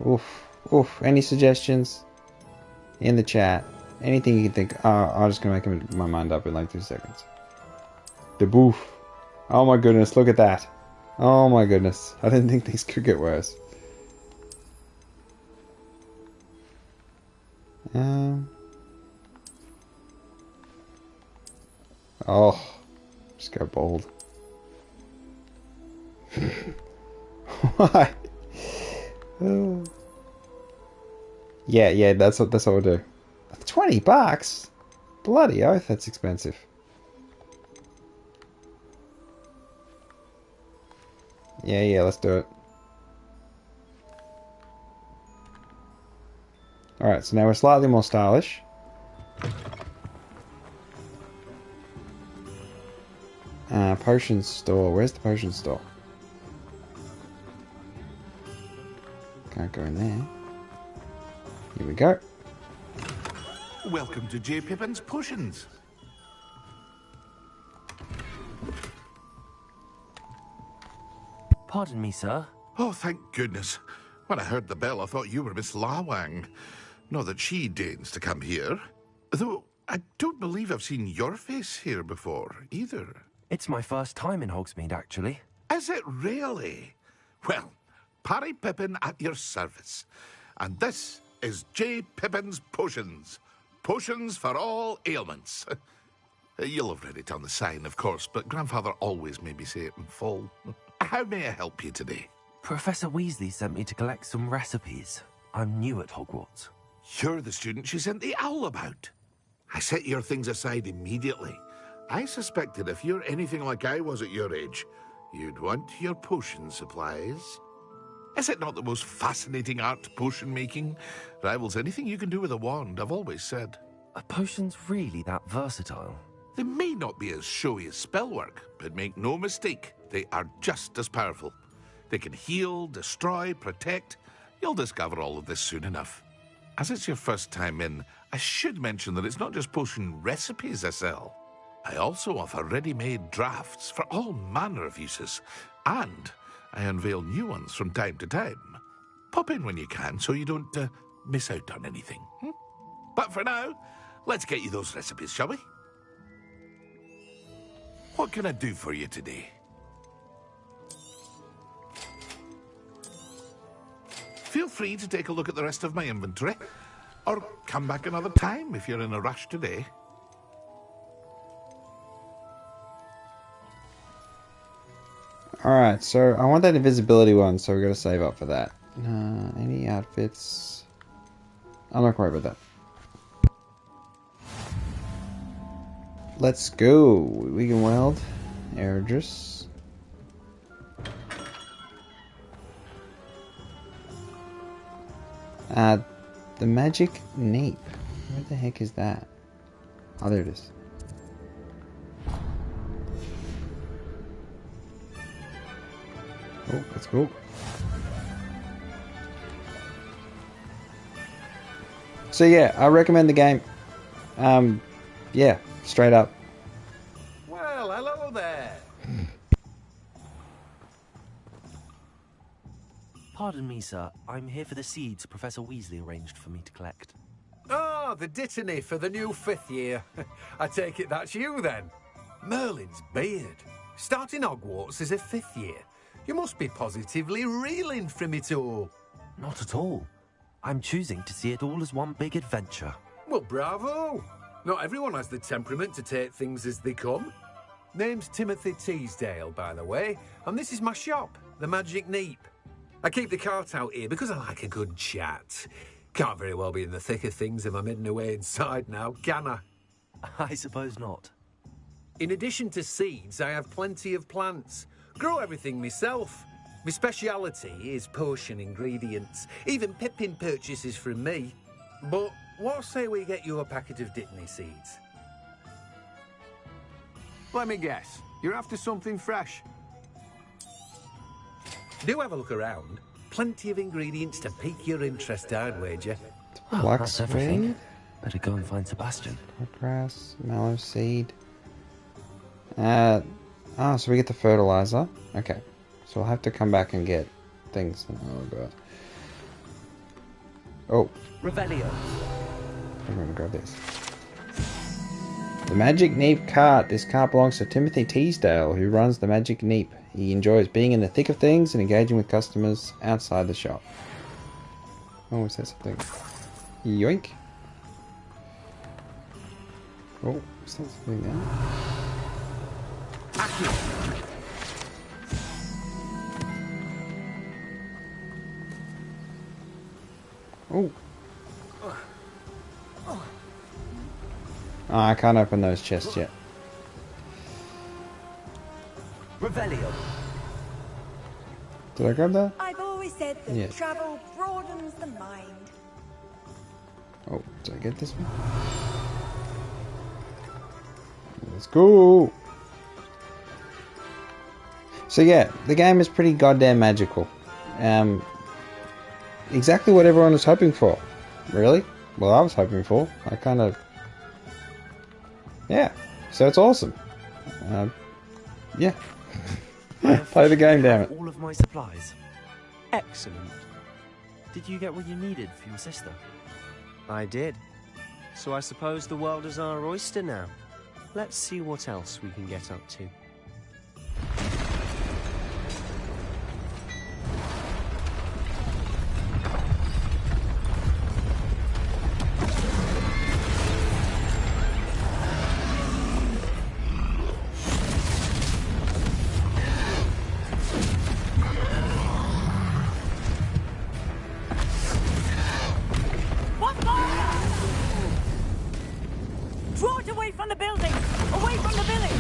Oof. Oof. Any suggestions? In the chat. Anything you can think. Oh, I'm just going to make my mind up in like 2 seconds. The boof. Oh my goodness, look at that. Oh my goodness. I didn't think things could get worse. Oh. Just go bald. Why? Yeah, that's what we'll do. $20? Bloody oath, that's expensive. Yeah, let's do it. Alright, so now we're slightly more stylish. Potion store. Where's the potion store? Can't go in there. Here we go. Welcome to J. Pippin's Potions. Pardon me, sir. Oh, thank goodness. When I heard the bell, I thought you were Miss Lawang. Not that she deigns to come here. Though, I don't believe I've seen your face here before, either. It's my first time in Hogsmeade, actually. Is it really? Well, Parry Pippin at your service. And this is J. Pippin's Potions. Potions for all ailments. You'll have read it on the sign, of course, but Grandfather always made me say it in full. How may I help you today? Professor Weasley sent me to collect some recipes. I'm new at Hogwarts. You're the student she sent the owl about. I set your things aside immediately. I suspected if you're anything like I was at your age, you'd want your potion supplies. Is it not the most fascinating art, potion making? Rivals anything you can do with a wand, I've always said. Are potions really that versatile? They may not be as showy as spellwork, but make no mistake, they are just as powerful. They can heal, destroy, protect. You'll discover all of this soon enough. As it's your first time in, I should mention that it's not just potion recipes I sell. I also offer ready-made drafts for all manner of uses, and I unveil new ones from time to time. Pop in when you can so you don't miss out on anything. But for now, let's get you those recipes, shall we? What can I do for you today? Feel free to take a look at the rest of my inventory, or come back another time if you're in a rush today. Alright, so I want that invisibility one, so we gotta save up for that. Any outfits? I'm not quite with that. Let's go. We can weld. Airdress. The magic nape. Where the heck is that? Oh, there it is. Oh, let's go. So yeah, I recommend the game. Yeah, straight up. Well, hello there. Pardon me, sir. I'm here for the seeds Professor Weasley arranged for me to collect. Oh, the dittany for the new 5th year. I take it that's you, then. Merlin's beard. Starting Hogwarts as a 5th year. You must be positively reeling from it all. Not at all. I'm choosing to see it all as one big adventure. Well, bravo. Not everyone has the temperament to take things as they come. Name's Timothy Teasdale, by the way, and this is my shop, the Magic Neep. I keep the cart out here because I like a good chat. Can't very well be in the thick of things if I'm hidden away inside now, can I? I suppose not. In addition to seeds, I have plenty of plants. Grow everything myself. My speciality is potion ingredients. Even Pippin purchases from me. But what say we get you a packet of Dittany seeds? Let me guess. You're after something fresh. Do have a look around. Plenty of ingredients to pique your interest, I'd wager. Oh, that's everything. Better go and find Sebastian. Grass, mallow seed. So we get the fertilizer. Okay. So we'll have to come back and get things. Oh god. Oh. Revelio. I'm gonna grab this. The Magic Neep cart. This cart belongs to Timothy Teasdale, who runs the Magic Neep. He enjoys being in the thick of things and engaging with customers outside the shop. Oh, is that something? Yoink. Oh, is that something there? Oh. Oh, I can't open those chests yet. Revelio. Did I grab that? I've always said that Yeah. travel broadens the mind. Oh, did I get this one? Let's go! So yeah, the game is pretty goddamn magical. Exactly what everyone was hoping for. Really? Well, I was hoping for. I kind of... Yeah. So it's awesome. Yeah. Play the game, damn it. All of my supplies. Excellent. Did you get what you needed for your sister? I did. So I suppose the world is our oyster now. Let's see what else we can get up to. Draw it away from the building! Away from the village!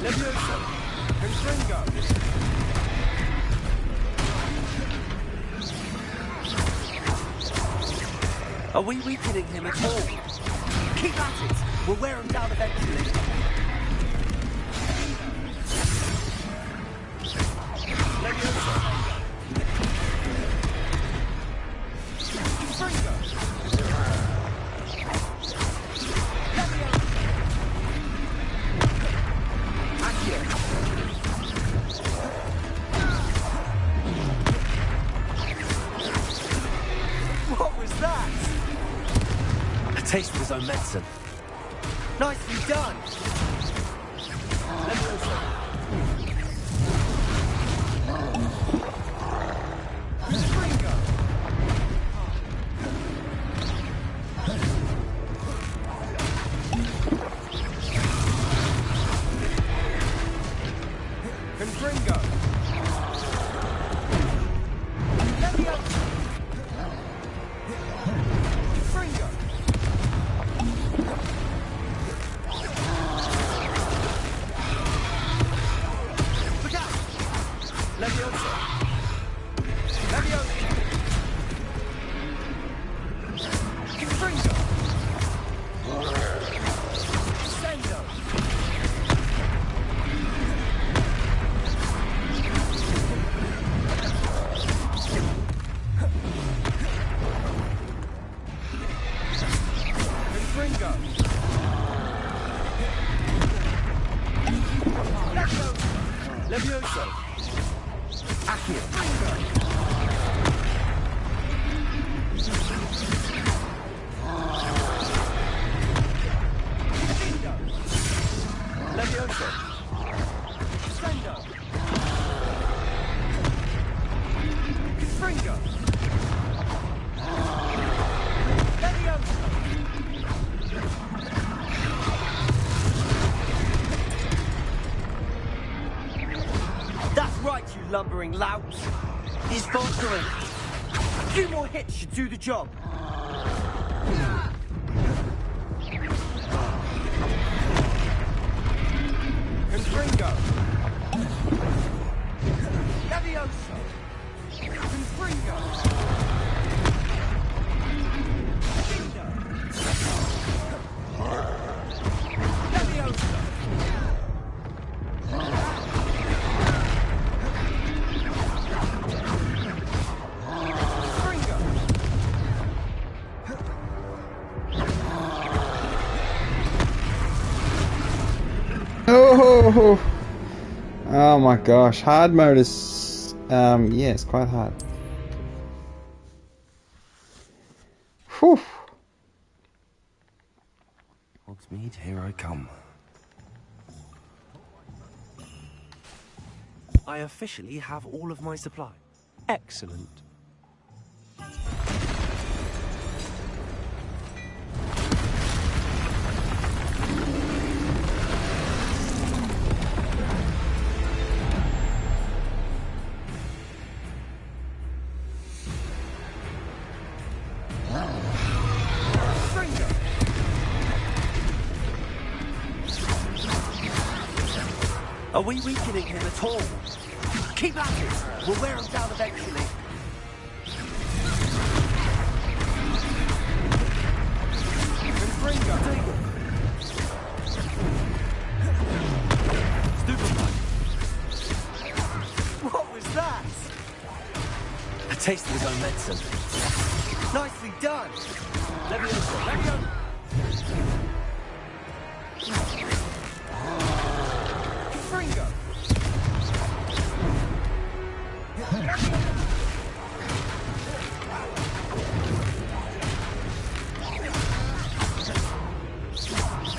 Leviosa! Confringo! Are we weakening him at all? Keep at it! We'll wear him down eventually. What was that? A taste of his own medicine. Nicely done! Confringo! Confringo! Look out! Leviosa! Leviosa! Confringo! Sendo! Confringo! Leviosa! Accio! Leviosa! Sendo! Confringo! Leviosa! That's right, you lumbering louts! He's faltering. A few more hits should do the job. Confringo! Leviosa! Confringo! Leviosa! Oh my gosh, hard mode is yeah, it's quite hard. Whew. Hogsmeade, here I come. I officially have all of my supply. Excellent. Are we weakening him at all? Keep at it! We'll wear him down eventually. What was that? A taste of his own medicine. Nicely done. Leviosa, Leviosa! Fringo.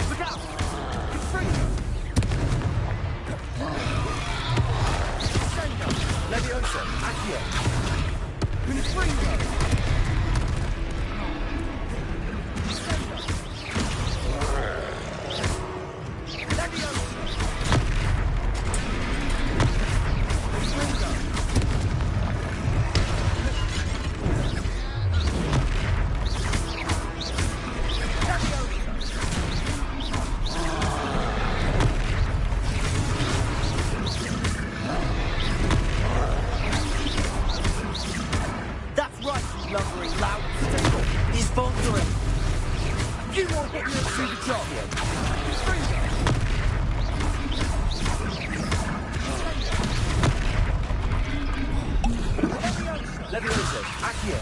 Look out! Leviosa. Accio. Fringo. That's right, you lumbering loud stickle. He's bouldering. You won't get me up through the job. Leviosa, Accio.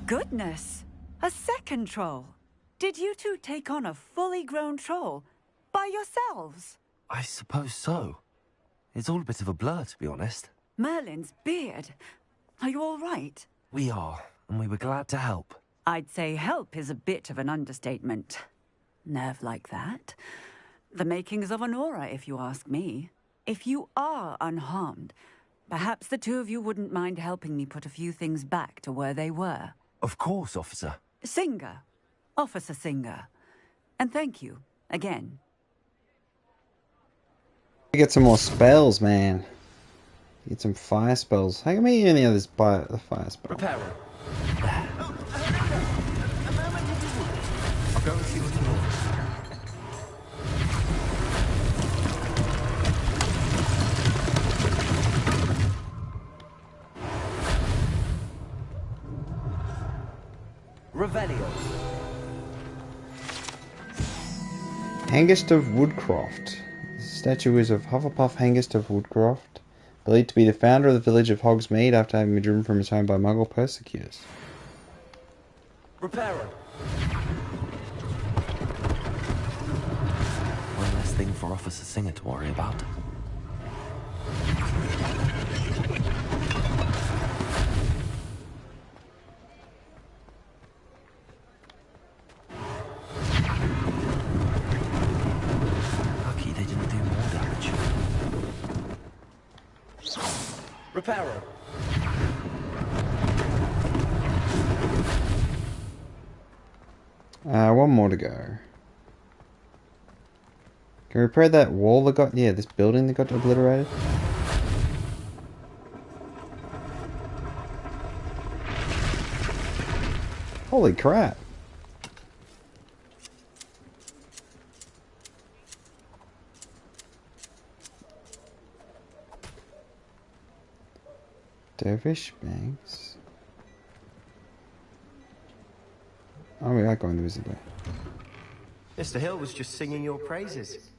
Goodness! A second troll! Did you two take on a fully grown troll? By yourselves? I suppose so. It's all a bit of a blur, to be honest. Merlin's beard. Are you all right? We are, and we were glad to help. I'd say help is a bit of an understatement. Nerve like that. The makings of an aura, if you ask me. If you are unharmed, perhaps the two of you wouldn't mind helping me put a few things back to where they were. Of course, officer. Singer. Officer Singer. And thank you, again. Get some more spells, man. Get some fire spells. How come any of this by the fire spell? Prepare. I'll go and see what you want. Revelio. Hangest of Woodcroft. The statue is of Hufflepuff Hangest of Woodcroft, believed to be the founder of the village of Hogsmeade after having been driven from his home by Muggle persecutors. Reparo. One less thing for Officer Singer to worry about. Lucky they didn't do more damage. Reparo. One more to go. Can we repair that wall that got... yeah, this building that got obliterated? Holy crap. Dervish Banks. Oh, we are going the wizard way. Mr. Hill was just singing your praises.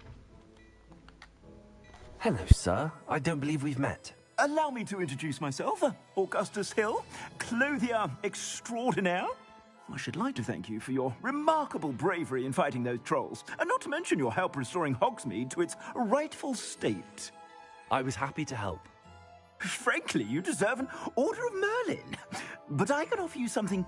Hello, sir. I don't believe we've met. Allow me to introduce myself, Augustus Hill, clothier extraordinaire. I should like to thank you for your remarkable bravery in fighting those trolls, and not to mention your help restoring Hogsmeade to its rightful state. I was happy to help. Frankly, you deserve an Order of Merlin. But I can offer you something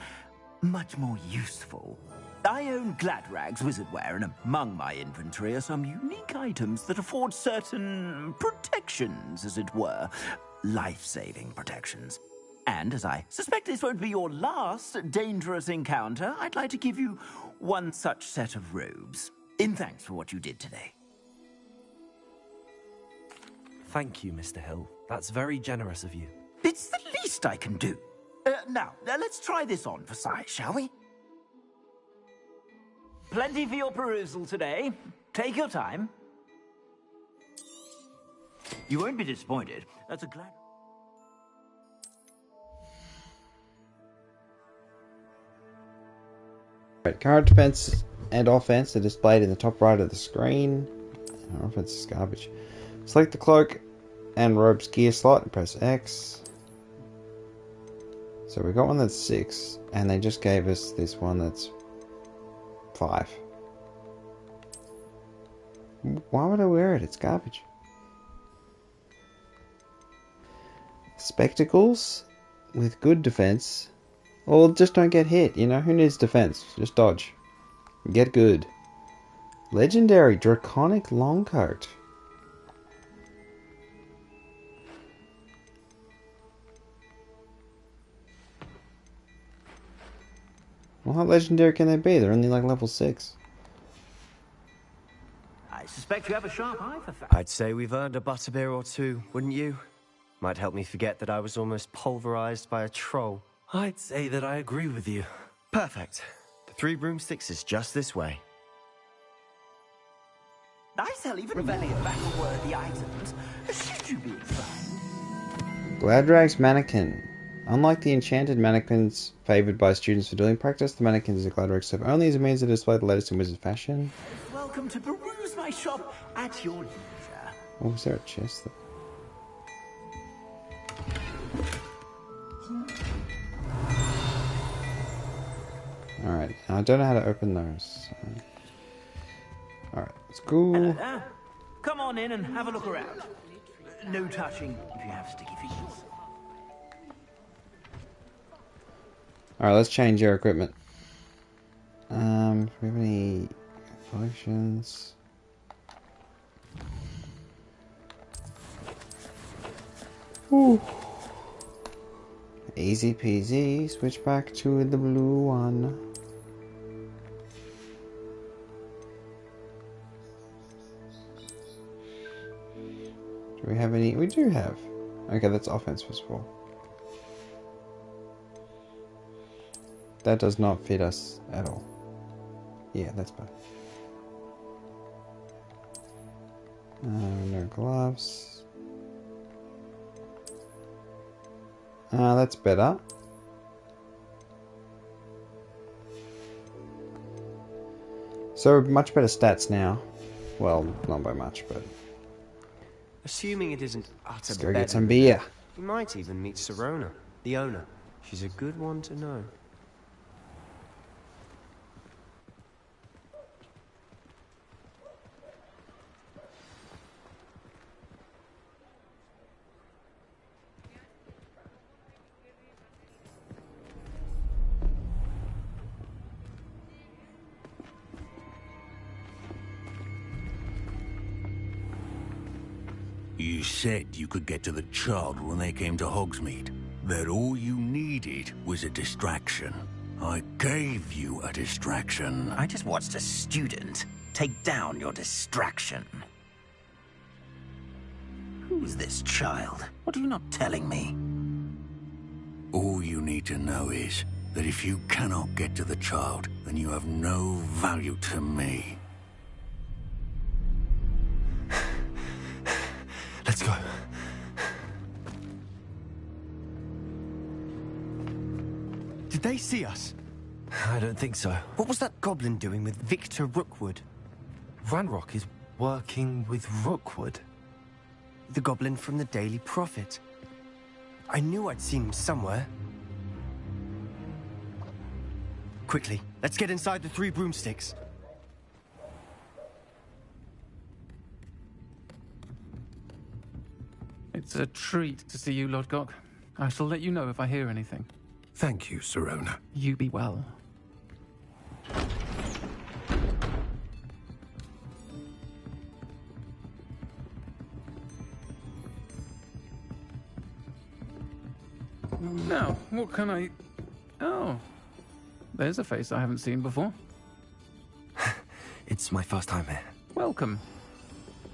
much more useful. I own Gladrag's wizardware, and among my inventory are some unique items that afford certain protections, as it were. Life-saving protections. And as I suspect this won't be your last dangerous encounter, I'd like to give you one such set of robes, in thanks for what you did today. Thank you, Mr. Hill. That's very generous of you. It's the least I can do. Now, let's try this on for size, shall we? Plenty for your perusal today. Take your time. You won't be disappointed. That's a glad... Right, card defense and offense are displayed in the top right of the screen. Offense is garbage. Select the cloak and robe's gear slot and press X. So we got one that's 6, and they just gave us this one that's 5. Why would I wear it? It's garbage. Spectacles with good defense. Well, just don't get hit, you know? Who needs defense? Just dodge. Get good. Legendary Draconic Longcoat. Well, how legendary can they be? They're only like level 6. I suspect you have a sharp eye for facts. I'd say we've earned a butterbeer or two, wouldn't you? Might help me forget that I was almost pulverized by a troll. I'd say that I agree with you. Perfect. The 3 broomsticks is just this way. I sell even more battle-worthy items. Should you be inclined? Gladrag's Mannequin. Unlike the enchanted mannequins favoured by students for dueling practice, the mannequins at Gladrag serve only as a means to display the latest in wizard fashion. Welcome to peruse my shop at your leisure. Oh, was there a chest there? Alright, I don't know how to open those. So. Alright, let's go. Hello there. Come on in and have a look around. No touching if you have sticky fingers. Alright, let's change your equipment. Do we have any potions? Ooh. Easy peasy, switch back to the blue one. Do we have any? We do have. Okay, that's offense plus 4. That does not fit us at all. Yeah, that's better. No gloves. That's better. So much better stats now. Well, not by much, but... Assuming it isn't utter Let's go get some beer. You might even meet Serona, the owner. She's a good one to know. You said you could get to the child when they came to Hogsmeade. That all you needed was a distraction. I gave you a distraction. I just watched a student take down your distraction. Who's this child? What are you not telling me? All you need to know is that if you cannot get to the child, then you have no value to me. Let's go. Did they see us? I don't think so. What was that goblin doing with Victor Rookwood? Ranrock is working with Rookwood. The goblin from the Daily Prophet. I knew I'd seen him somewhere. Quickly, let's get inside the 3 broomsticks. It's a treat to see you, Lodgok. I shall let you know if I hear anything. Thank you, Sirona. You be well. Now, what can I... Oh, there's a face I haven't seen before. It's my first time here. Welcome.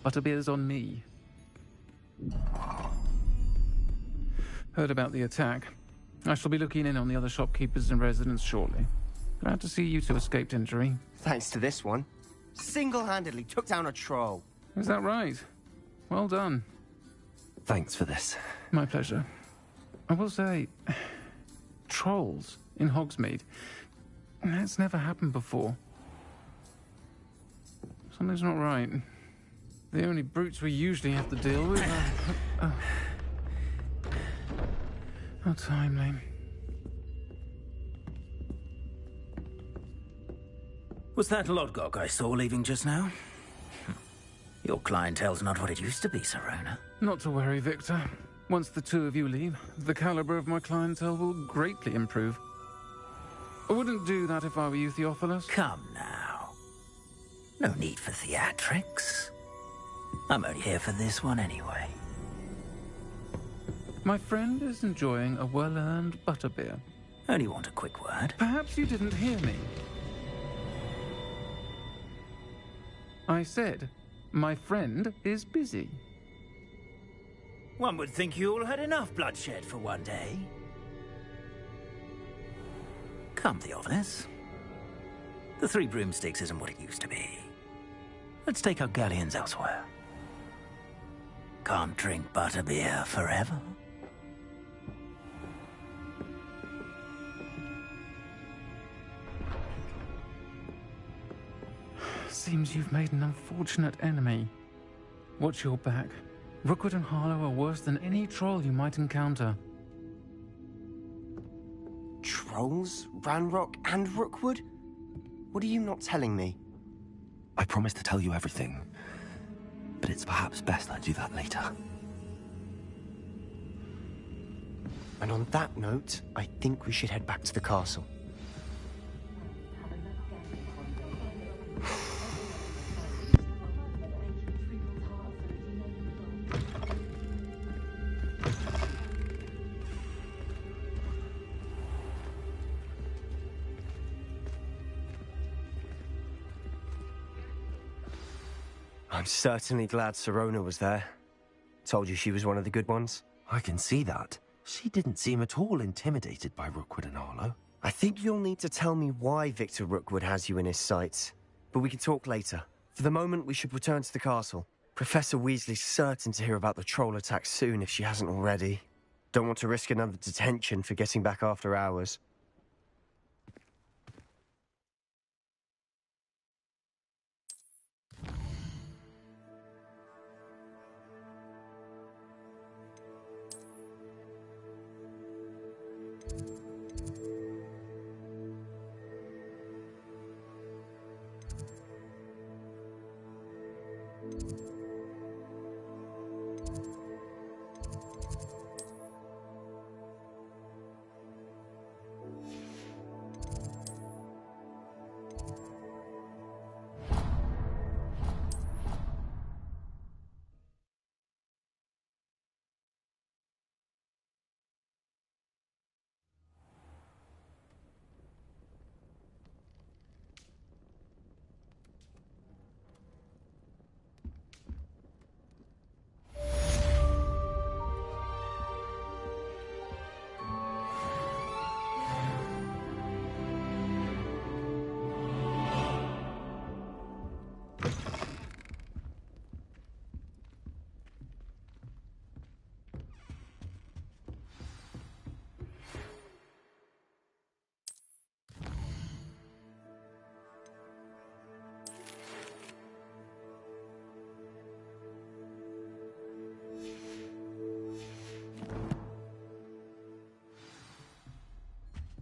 Butterbeer's on me. Heard about the attack. I shall be looking in on the other shopkeepers and residents shortly. Glad to see you two escaped injury. Thanks to this one. Single-handedly took down a troll. Is that right? Well done. Thanks for this. My pleasure. I will say, trolls in Hogsmeade. That's never happened before. Something's not right. The only brutes we usually have to deal with are... How timely. Was that Lodgok I saw leaving just now? Your clientele's not what it used to be, Sirona. Not to worry, Victor. Once the two of you leave, the caliber of my clientele will greatly improve. I wouldn't do that if I were you, Theophilus. Come now. No need for theatrics. I'm only here for this one anyway. My friend is enjoying a well-earned butterbeer. Only want a quick word. Perhaps you didn't hear me. I said, my friend is busy. One would think you all had enough bloodshed for one day. Come, Theophilus. The Three Broomsticks isn't what it used to be. Let's take our galleons elsewhere. Can't drink butterbeer forever. Seems you've made an unfortunate enemy. Watch your back. Rookwood and Harlow are worse than any troll you might encounter. Trolls? Ranrock and Rookwood? What are you not telling me? I promised to tell you everything, but it's perhaps best I do that later. And on that note, I think we should head back to the castle. I'm certainly glad Sirona was there. Told you she was one of the good ones. I can see that. She didn't seem at all intimidated by Rookwood and Harlow. I think you'll need to tell me why Victor Rookwood has you in his sights. But we can talk later. For the moment, we should return to the castle. Professor Weasley's certain to hear about the troll attack soon if she hasn't already. Don't want to risk another detention for getting back after hours.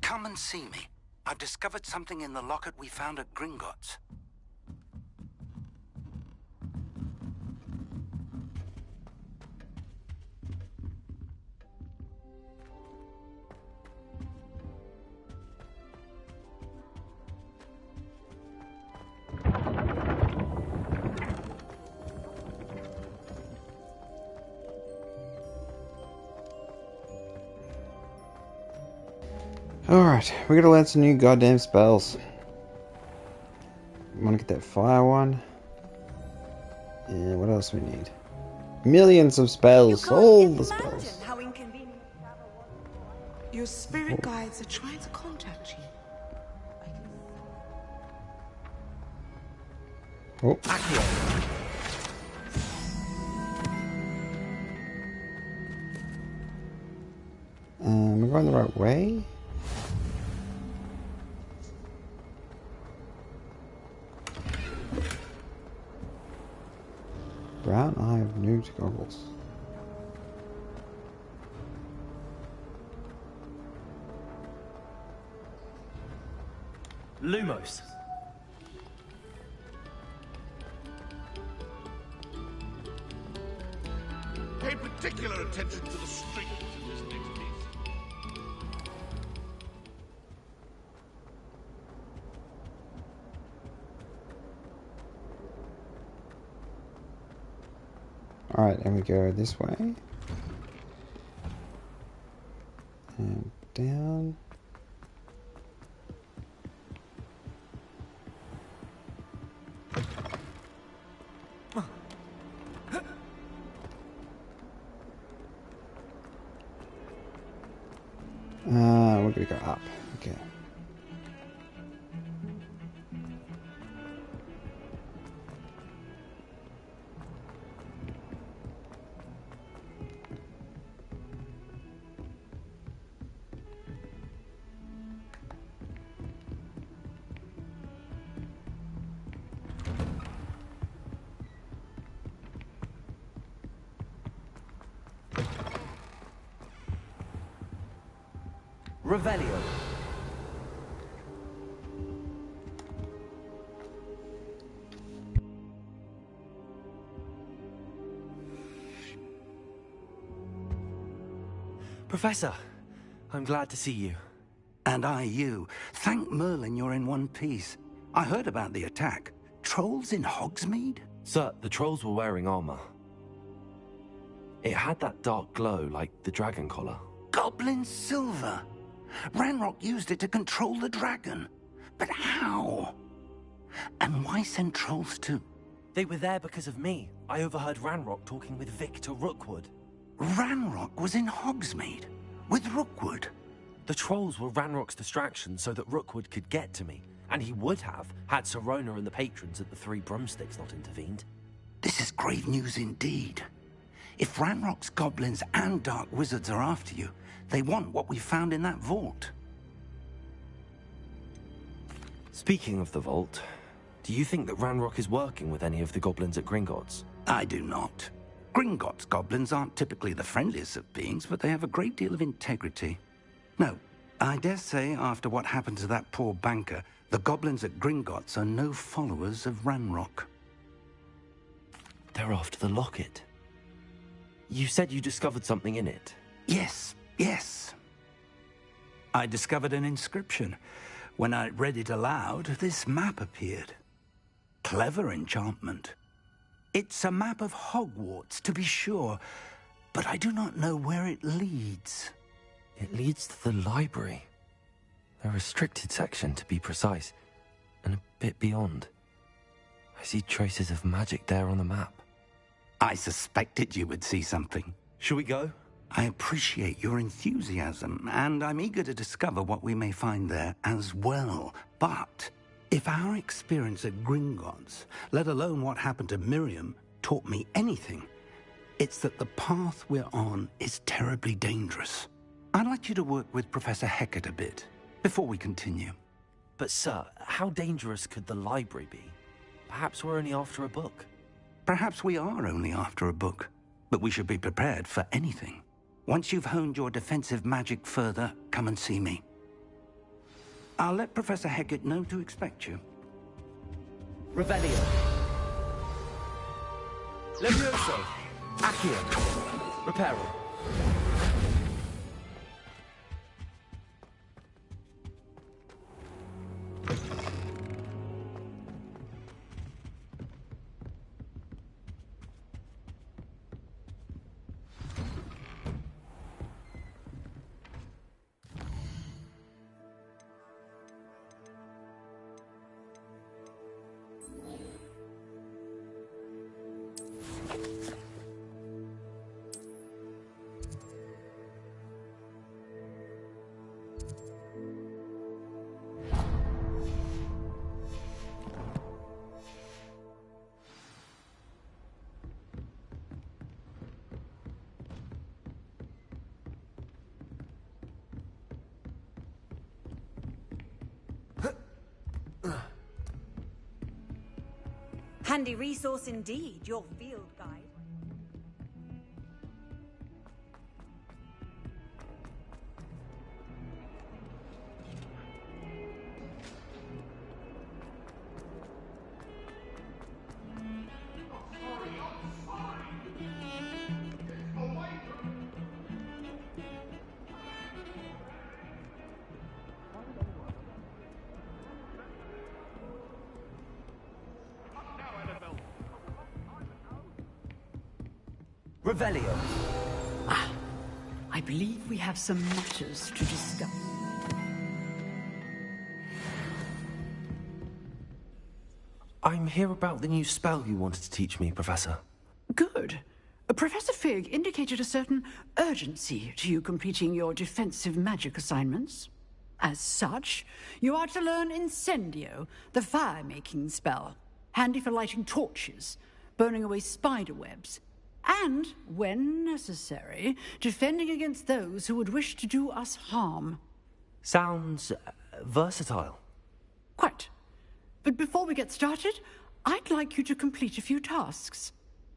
Come and see me. I've discovered something in the locket we found at Gringotts. Alright, we gotta learn some new goddamn spells. I wanna get that fire one. And what else we need? Millions of spells, all the spells. How inconvenient. Your spirit guides are trying to contact you. Oh. We're going the right way? Brown eye of new goggles. Lumos. Pay particular attention to the strings in this next piece. Alright, and we go this way. And down. We're gonna go up. Okay. Revelio. Professor, I'm glad to see you. And I you. Thank Merlin you're in one piece. I heard about the attack. Trolls in Hogsmeade? Sir, the trolls were wearing armor. It had that dark glow like the dragon collar. Goblin silver. Ranrock used it to control the dragon. But how? And why send trolls too? They were there because of me. I overheard Ranrock talking with Victor Rookwood. Ranrock was in Hogsmeade with Rookwood. The trolls were Ranrock's distraction so that Rookwood could get to me. And he would have, had Sirona and the patrons at the Three Broomsticks not intervened. This is grave news indeed. If Ranrock's goblins and dark wizards are after you, they want what we found in that vault. Speaking of the vault, do you think that Ranrock is working with any of the goblins at Gringotts? I do not. Gringotts goblins aren't typically the friendliest of beings, but they have a great deal of integrity. No, I dare say after what happened to that poor banker, the goblins at Gringotts are no followers of Ranrock. They're after the locket. You said you discovered something in it. Yes. I discovered an inscription. When I read it aloud, this map appeared. Clever enchantment. It's a map of Hogwarts, to be sure, but I do not know where it leads. It leads to the library. A restricted section, to be precise, and a bit beyond. I see traces of magic there on the map. I suspected you would see something. Shall we go? I appreciate your enthusiasm, and I'm eager to discover what we may find there as well. But if our experience at Gringotts, let alone what happened to Miriam, taught me anything, it's that the path we're on is terribly dangerous. I'd like you to work with Professor Hecat a bit before we continue. But sir, how dangerous could the library be? Perhaps we're only after a book. Perhaps we are only after a book, but we should be prepared for anything. Once you've honed your defensive magic further, come and see me. I'll let Professor Hecat know to expect you. Revelio. Levioso. Accio. Reparo. Handy resource indeed, your field guide. Revelio. I believe we have some matters to discuss. I'm here about the new spell you wanted to teach me, Professor. Good. Professor Fig indicated a certain urgency to you completing your defensive magic assignments. As such, you are to learn Incendio, the fire-making spell, handy for lighting torches, burning away spider webs, and, when necessary, defending against those who would wish to do us harm. Sounds versatile. Quite. But before we get started, I'd like you to complete a few tasks.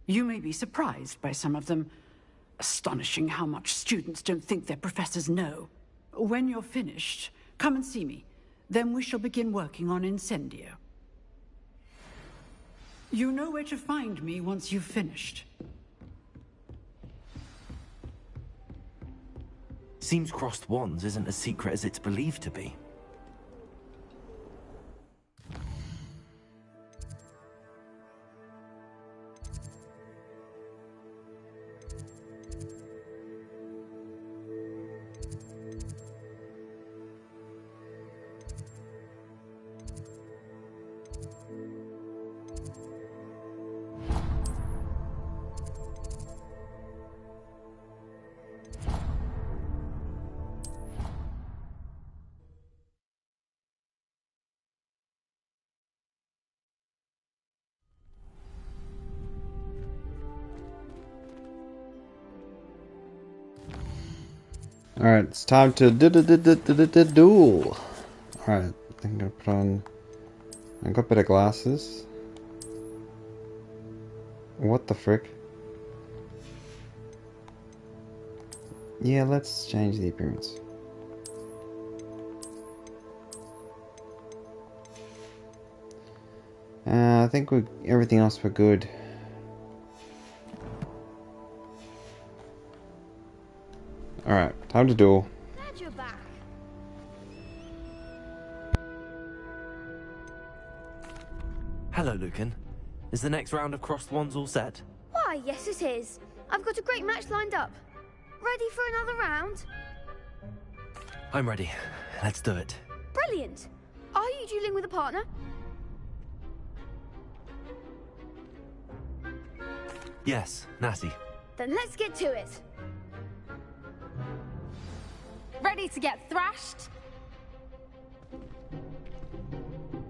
You may be surprised by some of them. Astonishing how much students don't think their professors know. When you're finished, come and see me. Then we shall begin working on Incendio. You know where to find me once you've finished. Seems crossed wands isn't as secret as it's believed to be. Alright, it's time to duel. Alright, I think I'm gonna put on... I've got a bit of glasses. What the frick? Yeah, let's change the appearance. I think everything else we're good. Alright, time to duel. Glad you're back. Hello, Lucan. Is the next round of crossed wands all set? Why, yes it is. I've got a great match lined up. Ready for another round? I'm ready. Let's do it. Brilliant. Are you dueling with a partner? Yes, Natty. Then let's get to it. Ready to get thrashed?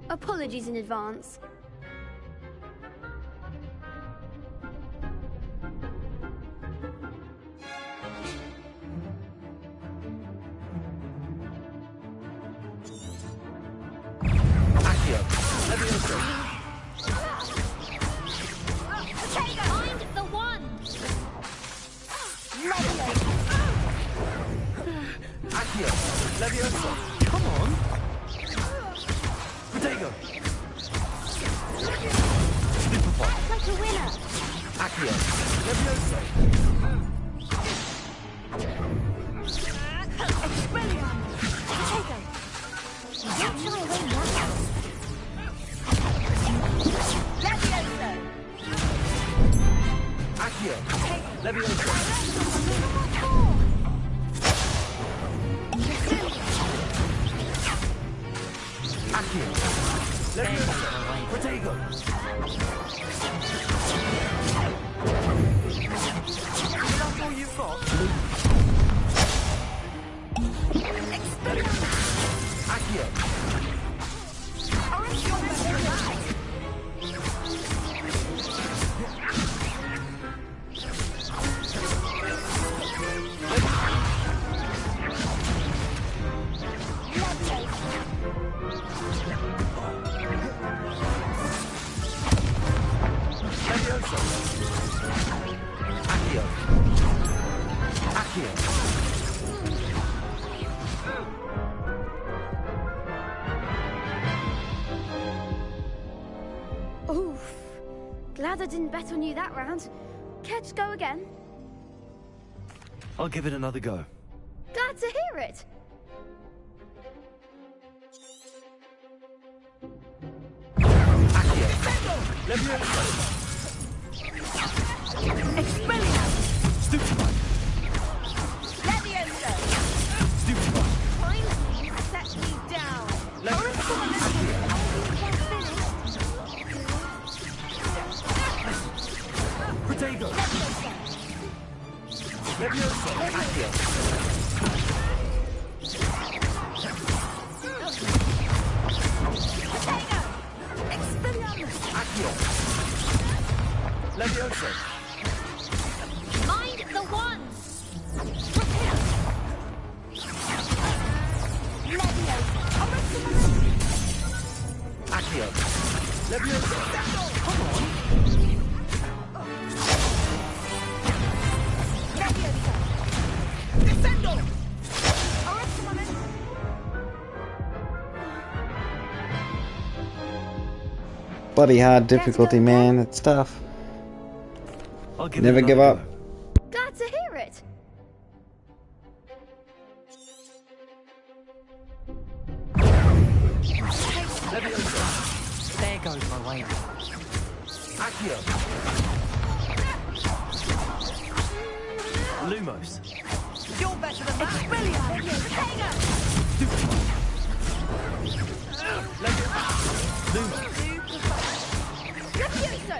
Apologies in advance. Find the one. Accio. Levioso. Come on. Protego. Superpop. Like a winner. Accio. Levioso. Expelliarmus. Protego. Don't shy away now. Levioso. Accio. Levioso. Accio. Levioso. Protego. That's all you've got? Accio. Levioso. Accio. Accio. Oof. Glad I didn't bet on you that round. Care to go again? I'll give it another go. Glad to hear it. Accio. Levioso. Expelliarmus! Stupefy. Levioso! Stupefy. Finally, set me down. Levioso. Protego. Levioso. Accio. Expelliarmus! Accio. Levioso. Mind the wands. Accio. Levioso. Come on. Descendo! Bloody hard difficulty, man. It's tough. I'll give Never it give another up. Glad to hear it. Levioso. There goes my way. Accio. Lumos. You're better than that! Expelliarmus! Lumos. Levioso.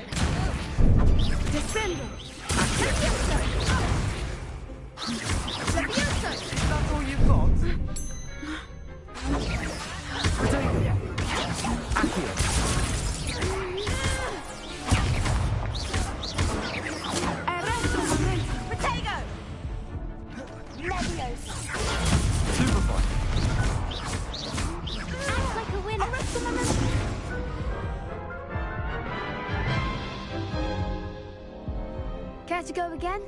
Descendo! Levioso. Levioso. Is that all you've got? Protego. Accio. Protego! Levioso! Stupefy. Act like a winner. Care to go again?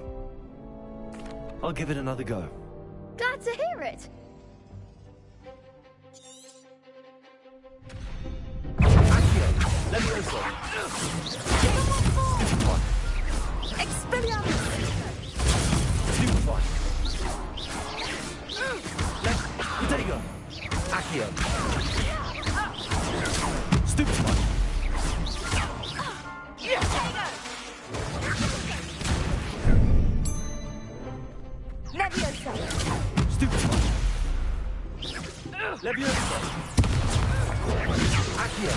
I'll give it another go. Glad to hear it. Accio. Levioso. Stupefy. Expelliarmus! Stupefy. Protego. Accio. Stupefy. Levioso! Stupefy. Levioso. Accio.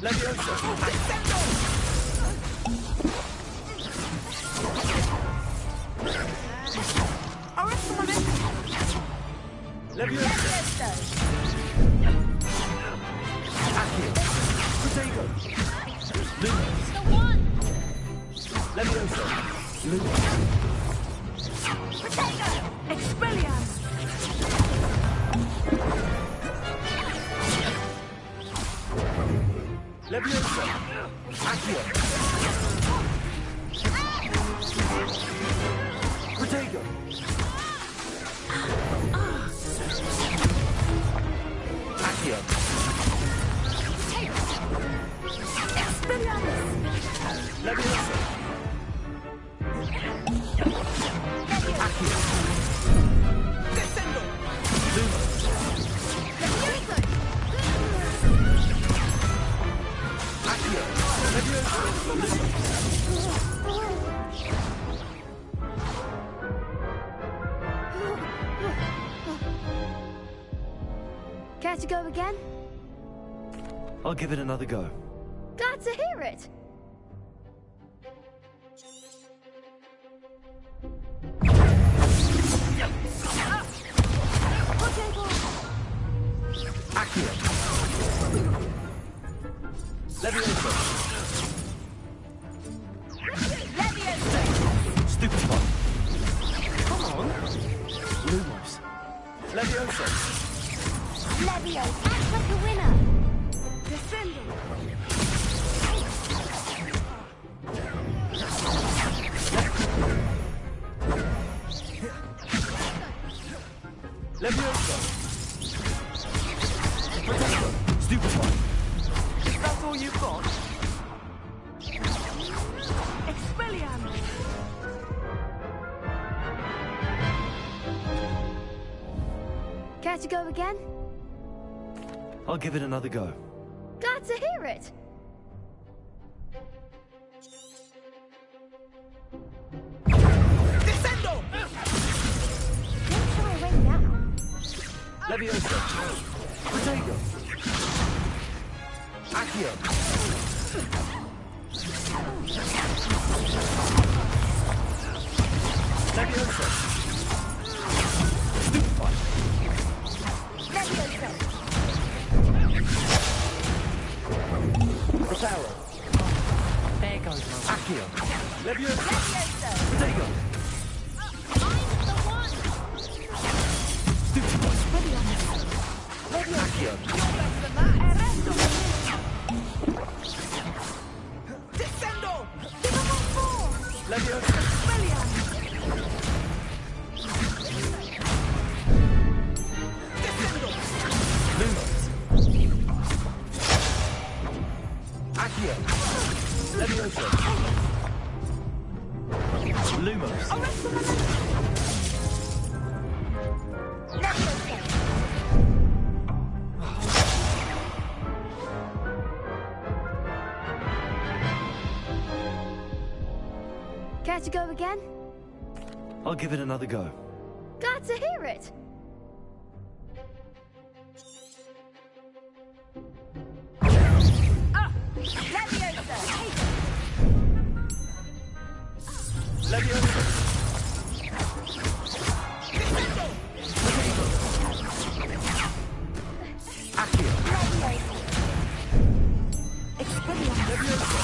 Levioso. Levioso. Accio. Protego. Lumos. The one. Levioso. Lumos. Protego! Expelliarmus! Levioso. Accio. Protego. Accio. Expelliarmus! Levioso. Accio. Descendo! Lumos. Accio. Levioso. Care to go again? I'll give it another go. Glad to hear it. Accio. Levioso. Stupefy. Come on. Lumos. Levioso. Levio, act like a winner. Descending. Levioso. Potato. Stupefy. Is that all you've got? Expelliarmus. Care to go again? I'll give it another go. Glad to hear it. Descendo! Don't try away now. Levioso. Potato. Accio. Levioso. Stupefy. Levioso. Reparo. There goes my Accio. Levioso. Levioso. Potato. Stupefy. Accio. Descendo. Give him a four. Levioso. Descendo. Lumos. Accio. Levioso. Lumos. Care to go again? I'll give it another go. Glad to hear it. Leviosa. Levioso. Accio. Levioso.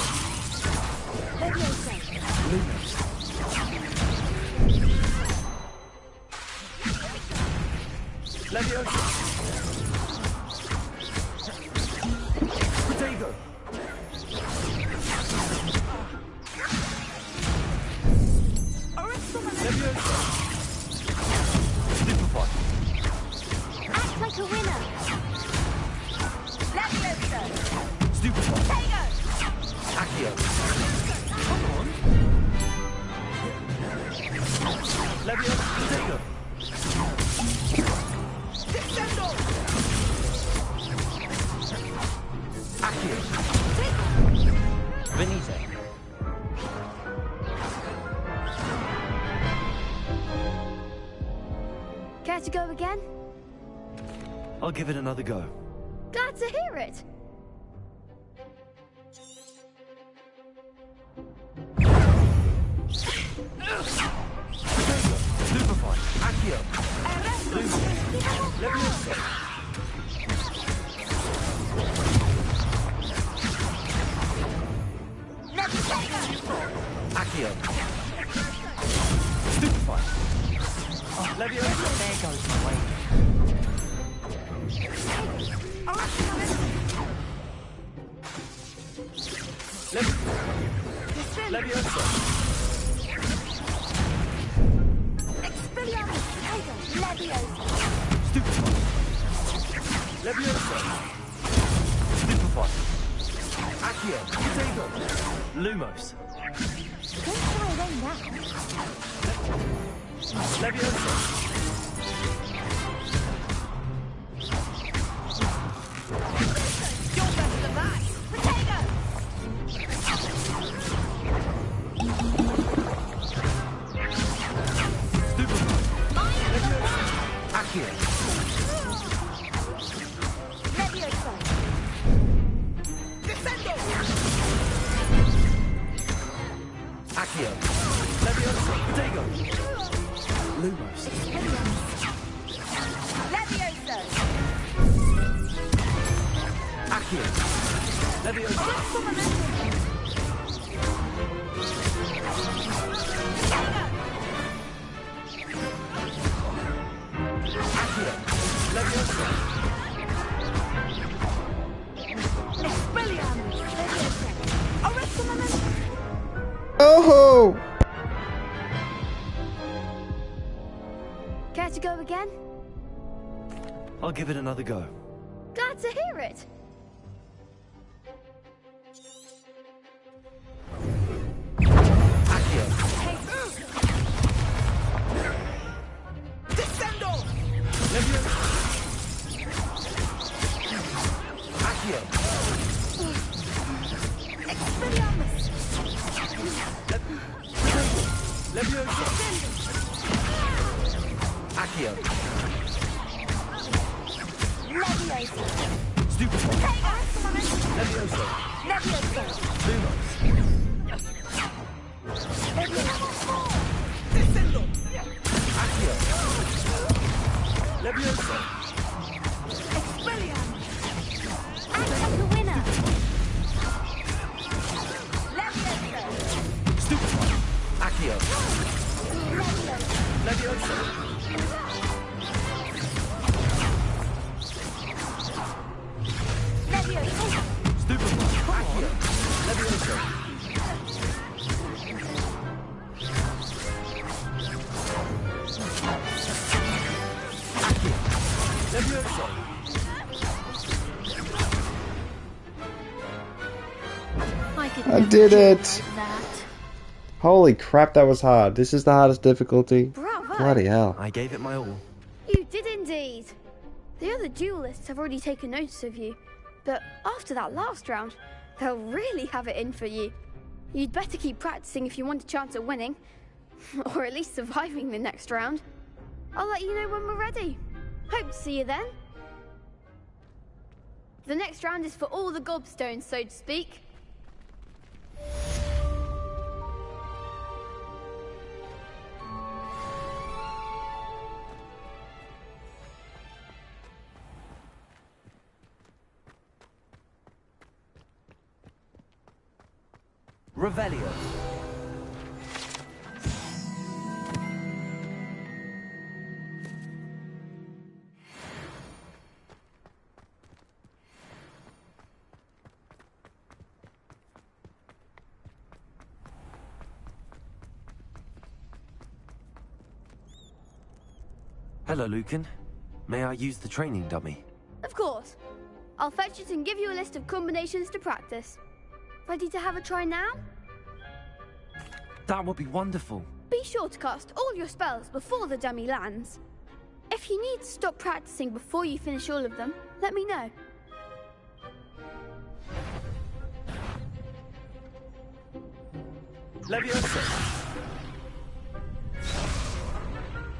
Leviosa. Lumos. Levioso. Potato. Levioso. Stupefy. Act like a winner. Leviosa. Stupefy. Potato. Accio. Come on. Levioso. Potato. Descendo. Accio. Venite. Care to go again? I'll give it another go. Glad to hear it. Stupefy. Accio. Lumos. Levioso. Accio. Stupefy. Levioso. There goes my way. Levioso. Expelliarmus. Potato. Leviosa. Stupefy. Levioso. Stupefy. Accio. Potato. Lumos. Don't try away now. Levioso. You're better than that. Potato. Stupefy. Levioso. Accio. Levioso! Accio. Levioso. Oh! Care to go again? I'll give it another go. Glad to hear it. Descendo! Accio. Expelliarmus! Levioso. Accio. Levioso! Stupefy. Levioso. Levioso! Lumos. Descendo! Accio. Levioso. Expelliarmus! Attack the winner! Levioso! Stupefy. Accio. Levioso. Levioso! Stupefy. Accio. Levioso. Accio. Levioso. I did it! That. Holy crap, that was hard. This is the hardest difficulty. Bravo! Bloody hell. I gave it my all. You did indeed. The other duelists have already taken notice of you, but after that last round, they'll really have it in for you. You'd better keep practicing if you want a chance at winning, or at least surviving the next round. I'll let you know when we're ready. Hope to see you then. The next round is for all the gobstones, so to speak. Revelio. Hello, Lucan. May I use the training dummy? Of course. I'll fetch it and give you a list of combinations to practice. Ready to have a try now? That would be wonderful. Be sure to cast all your spells before the dummy lands. If you need to stop practicing before you finish all of them, let me know. Levioso.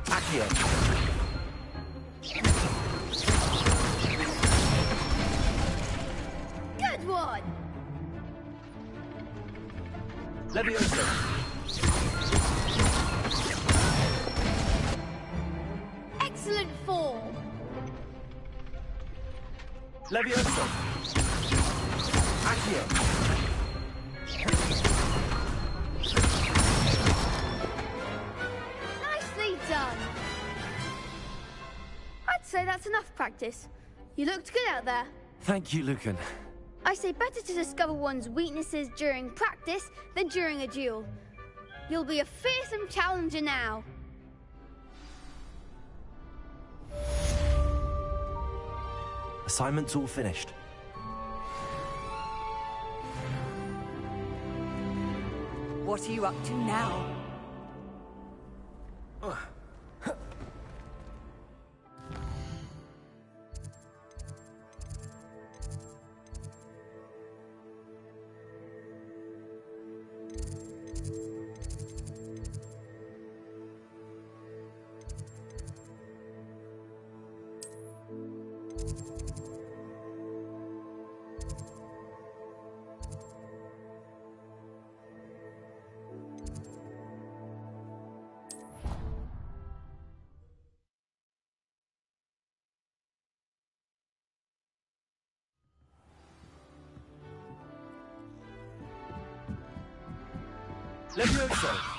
Accio. Good one! Levioso. Excellent form! Levioso. Accio. Nicely done! I'd say that's enough practice. You looked good out there. Thank you, Lucan. I say better to discover one's weaknesses during practice than during a duel. You'll be a fearsome challenger now. Assignment's all finished. What are you up to now? Levioso!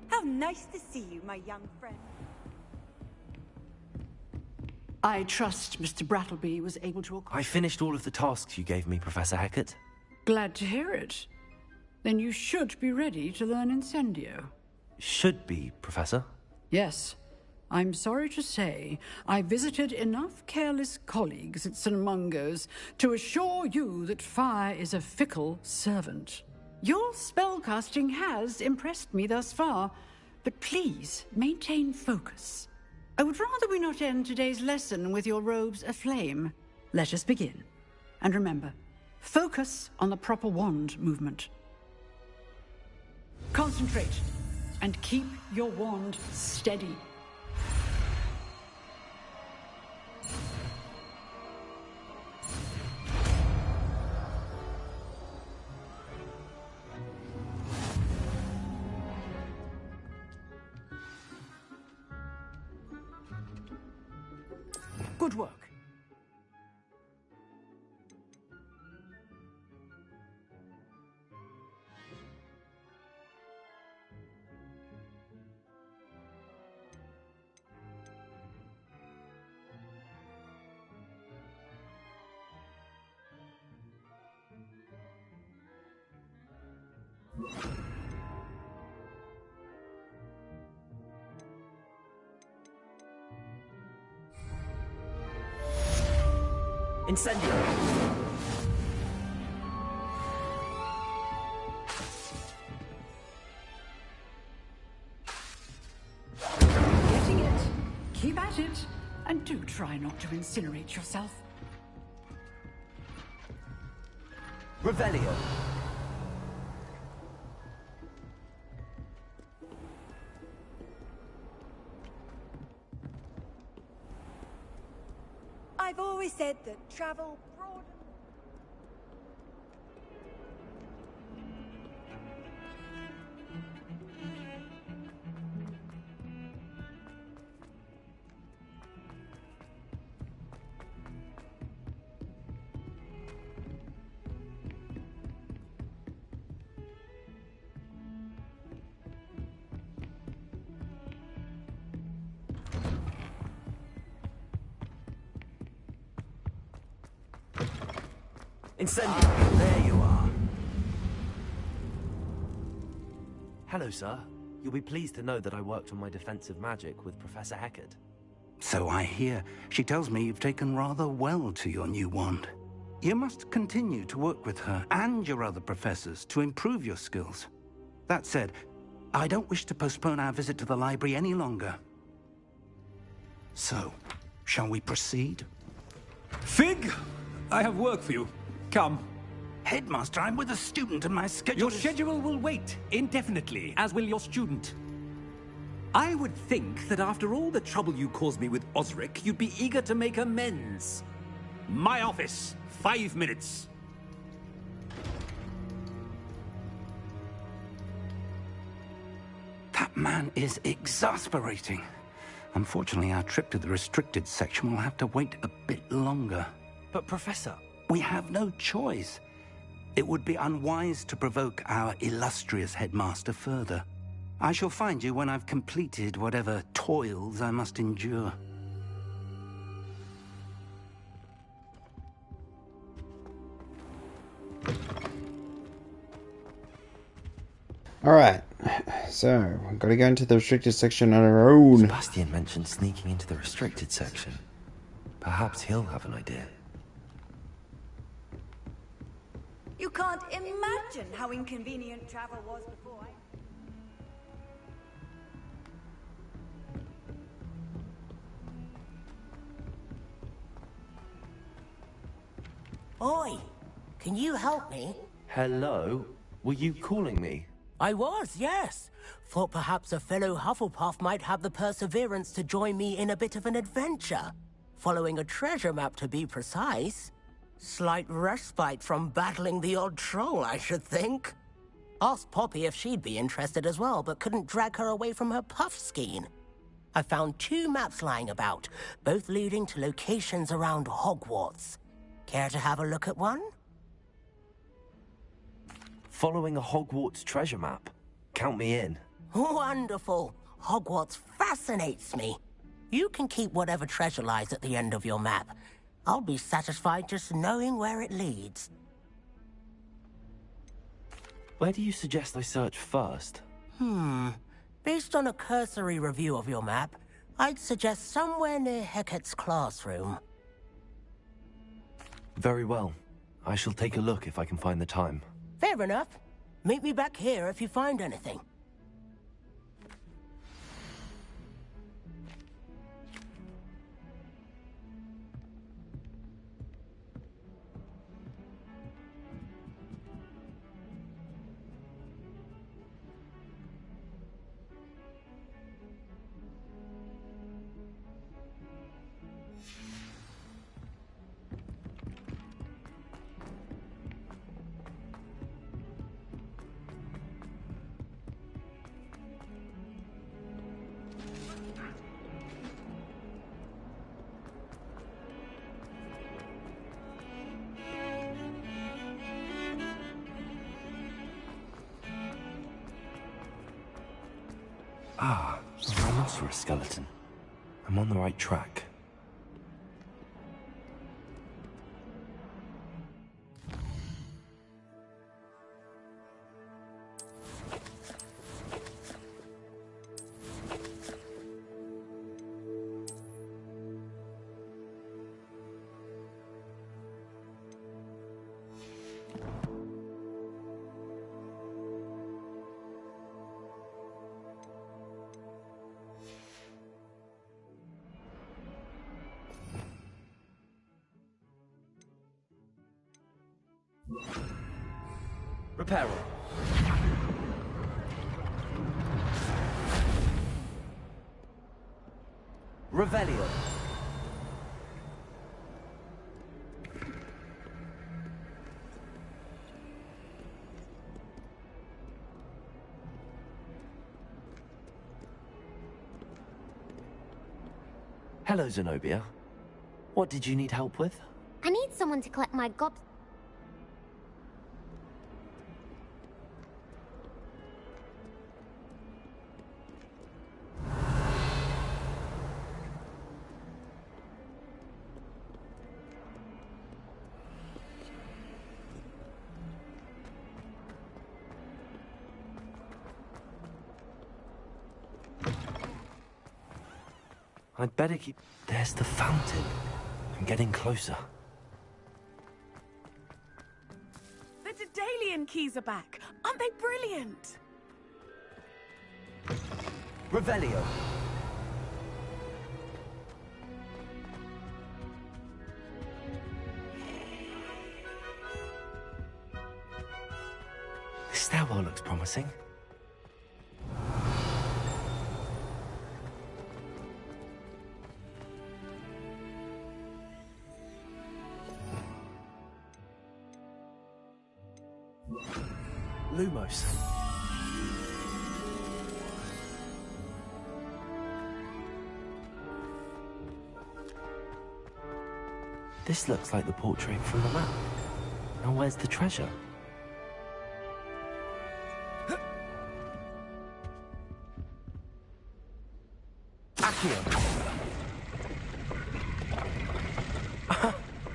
How nice to see you, my young friend. I trust Mr. Brattleby was able to I finished all of the tasks you gave me, Professor Hackett. Glad to hear it. Then you should be ready to learn Incendio. Should be, Professor. Yes. I'm sorry to say, I visited enough careless colleagues at St. Mungo's to assure you that fire is a fickle servant. Your spellcasting has impressed me thus far, but please maintain focus. I would rather we not end today's lesson with your robes aflame. Let us begin. And remember, focus on the proper wand movement. Concentrate, and keep your wand steady. Good work. Incendio! Getting it. Keep at it. And do try not to incinerate yourself. Revelio. I've always said that travel broad. Incendio! There you are. Hello, sir. You'll be pleased to know that I worked on my defensive magic with Professor Hackett. So I hear. She tells me you've taken rather well to your new wand. You must continue to work with her and your other professors to improve your skills. That said, I don't wish to postpone our visit to the library any longer. So, shall we proceed? Fig! I have work for you. Come. Headmaster, I'm with a student and my schedule Your schedule will wait indefinitely, as will your student. I would think that after all the trouble you caused me with Osric, you'd be eager to make amends. My office, 5 minutes. That man is exasperating. Unfortunately, our trip to the restricted section will have to wait a bit longer. But, Professor... We have no choice. It would be unwise to provoke our illustrious headmaster further. I shall find you when I've completed whatever toils I must endure. Alright, so we've got to go into the restricted section on our own. Sebastian mentioned sneaking into the restricted section. Perhaps he'll have an idea. You can't imagine how inconvenient travel was before Oi, can you help me? Hello? Were you calling me? I was, yes. Thought perhaps a fellow Hufflepuff might have the perseverance to join me in a bit of an adventure. Following a treasure map, to be precise. Slight respite from battling the odd troll, I should think. Asked Poppy if she'd be interested as well, but couldn't drag her away from her puff skein. I found 2 maps lying about, both leading to locations around Hogwarts. Care to have a look at one? Following a Hogwarts treasure map. Count me in. Wonderful. Hogwarts fascinates me. You can keep whatever treasure lies at the end of your map. I'll be satisfied just knowing where it leads. Where do you suggest I search first? Based on a cursory review of your map, I'd suggest somewhere near Hecate's classroom. Very well. I shall take a look if I can find the time. Fair enough. Meet me back here if you find anything. Ah, a rhinoceros skeleton. I'm on the right track. Reparo. Revelio. Hello, Zenobia. What did you need help with? I need someone to collect my gob... I'd better keep... There's the fountain. I'm getting closer. The Daedalian keys are back. Aren't they brilliant? Revelio. This stairwell looks promising. Lumos. This looks like the portrait from the map. Now where's the treasure?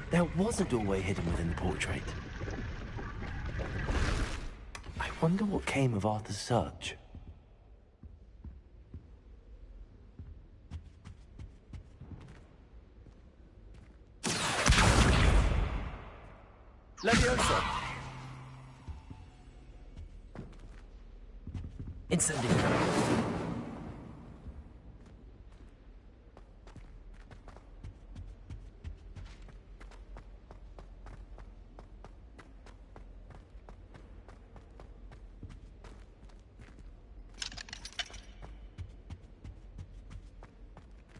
There was a doorway hidden within the portrait. I wonder what came of Arthur's search. Leviosa. Incendio.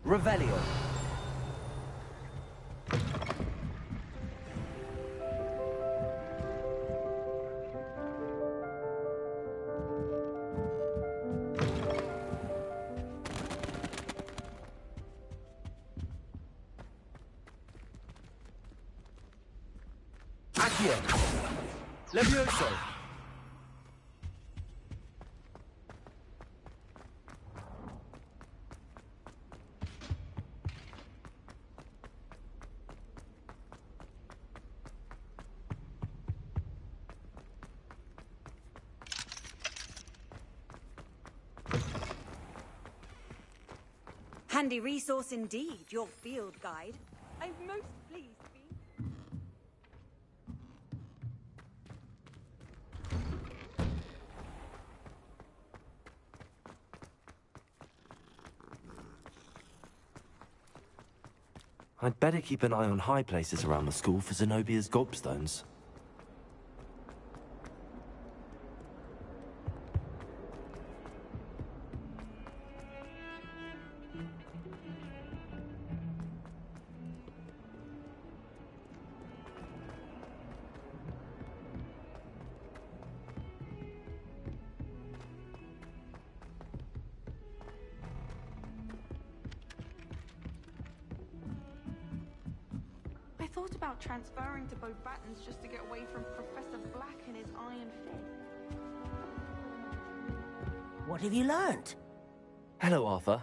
Revelio. Accio. Levioso. Handy resource indeed, your field guide. I'm most pleased to be... I'd better keep an eye on high places around the school for Zenobia's gobstones. I thought about transferring to Beauxbatons just to get away from Professor Black and his iron fist. What have you learnt? Hello, Arthur.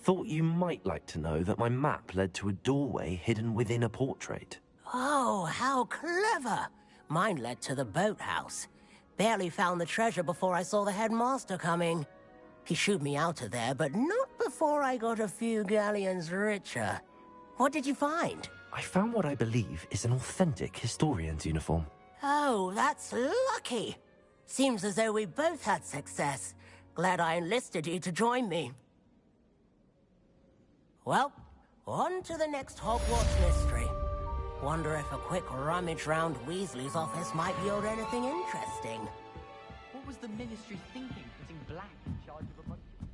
Thought you might like to know that my map led to a doorway hidden within a portrait. Oh, how clever! Mine led to the boathouse. Barely found the treasure before I saw the headmaster coming. He shooed me out of there, but not before I got a few galleons richer. What did you find? I found what I believe is an authentic historian's uniform. Oh, that's lucky. Seems as though we both had success. Glad I enlisted you to join me. Well, on to the next Hogwarts mystery. Wonder if a quick rummage round Weasley's office might yield anything interesting. What was the Ministry thinking, putting Black in charge of a bunch of children?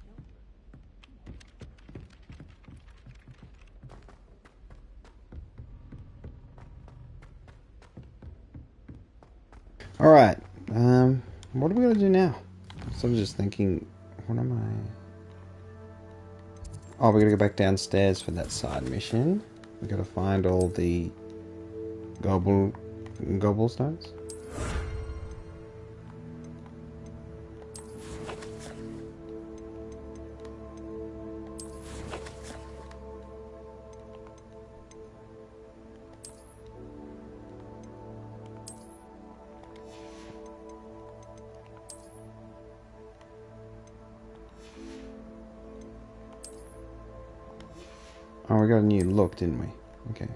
Alright, what are we going to do now? So I'm just thinking, what am I... Oh, we're going to go back downstairs for that side mission. We've got to find all the gobblestones. Oh, we got a new look, didn't we? Okay.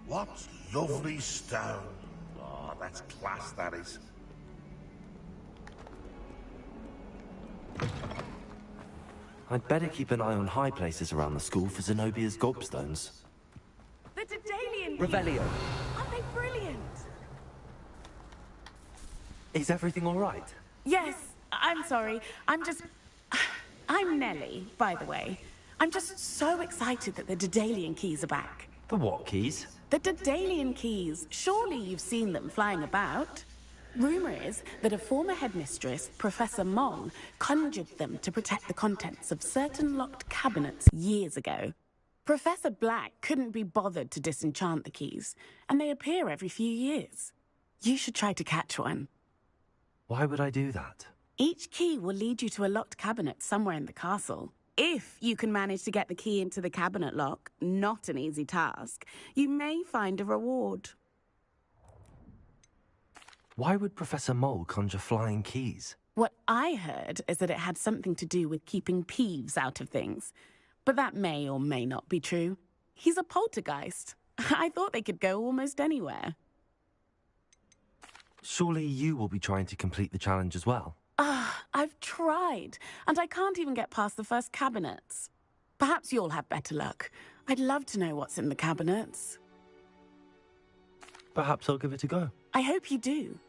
What lovely stone. Oh, that's class, that is. I'd better keep an eye on high places around the school for Zenobia's gobstones. The Daedalian Revelio. Aren't they brilliant? Is everything all right? Yes, I'm sorry. I'm Nellie, by the way. I'm just so excited that the Daedalian keys are back. The what keys? The Daedalian keys. Surely you've seen them flying about. Rumor is that a former headmistress, Professor Mong, conjured them to protect the contents of certain locked cabinets years ago. Professor Black couldn't be bothered to disenchant the keys, and they appear every few years. You should try to catch one. Why would I do that? Each key will lead you to a locked cabinet somewhere in the castle. If you can manage to get the key into the cabinet lock, not an easy task, you may find a reward. Why would Professor Mole conjure flying keys? What I heard is that it had something to do with keeping Peeves out of things. But that may or may not be true. He's a poltergeist. I thought they could go almost anywhere. Surely you will be trying to complete the challenge as well? I've tried, and I can't even get past the first cabinets. Perhaps you'll have better luck. I'd love to know what's in the cabinets. Perhaps I'll give it a go. I hope you do.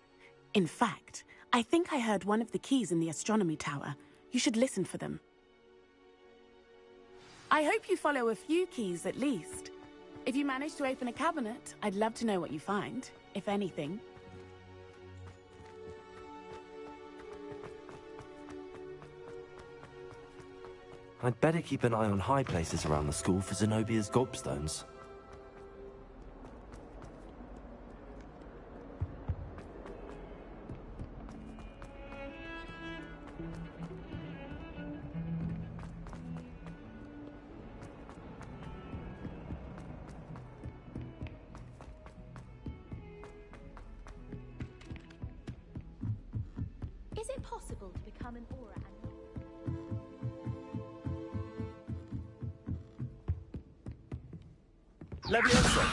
In fact, I think I heard one of the keys in the astronomy tower. You should listen for them. I hope you follow a few keys at least. If you manage to open a cabinet, I'd love to know what you find, if anything. I'd better keep an eye on high places around the school for Zenobia's gobstones. Is it possible to become an aura and... Leviosa!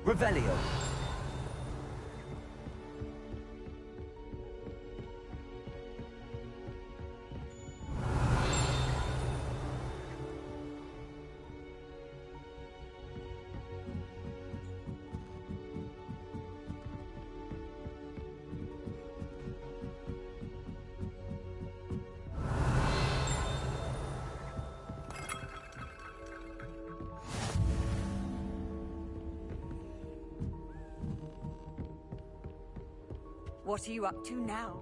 Revelio. What are you up to now?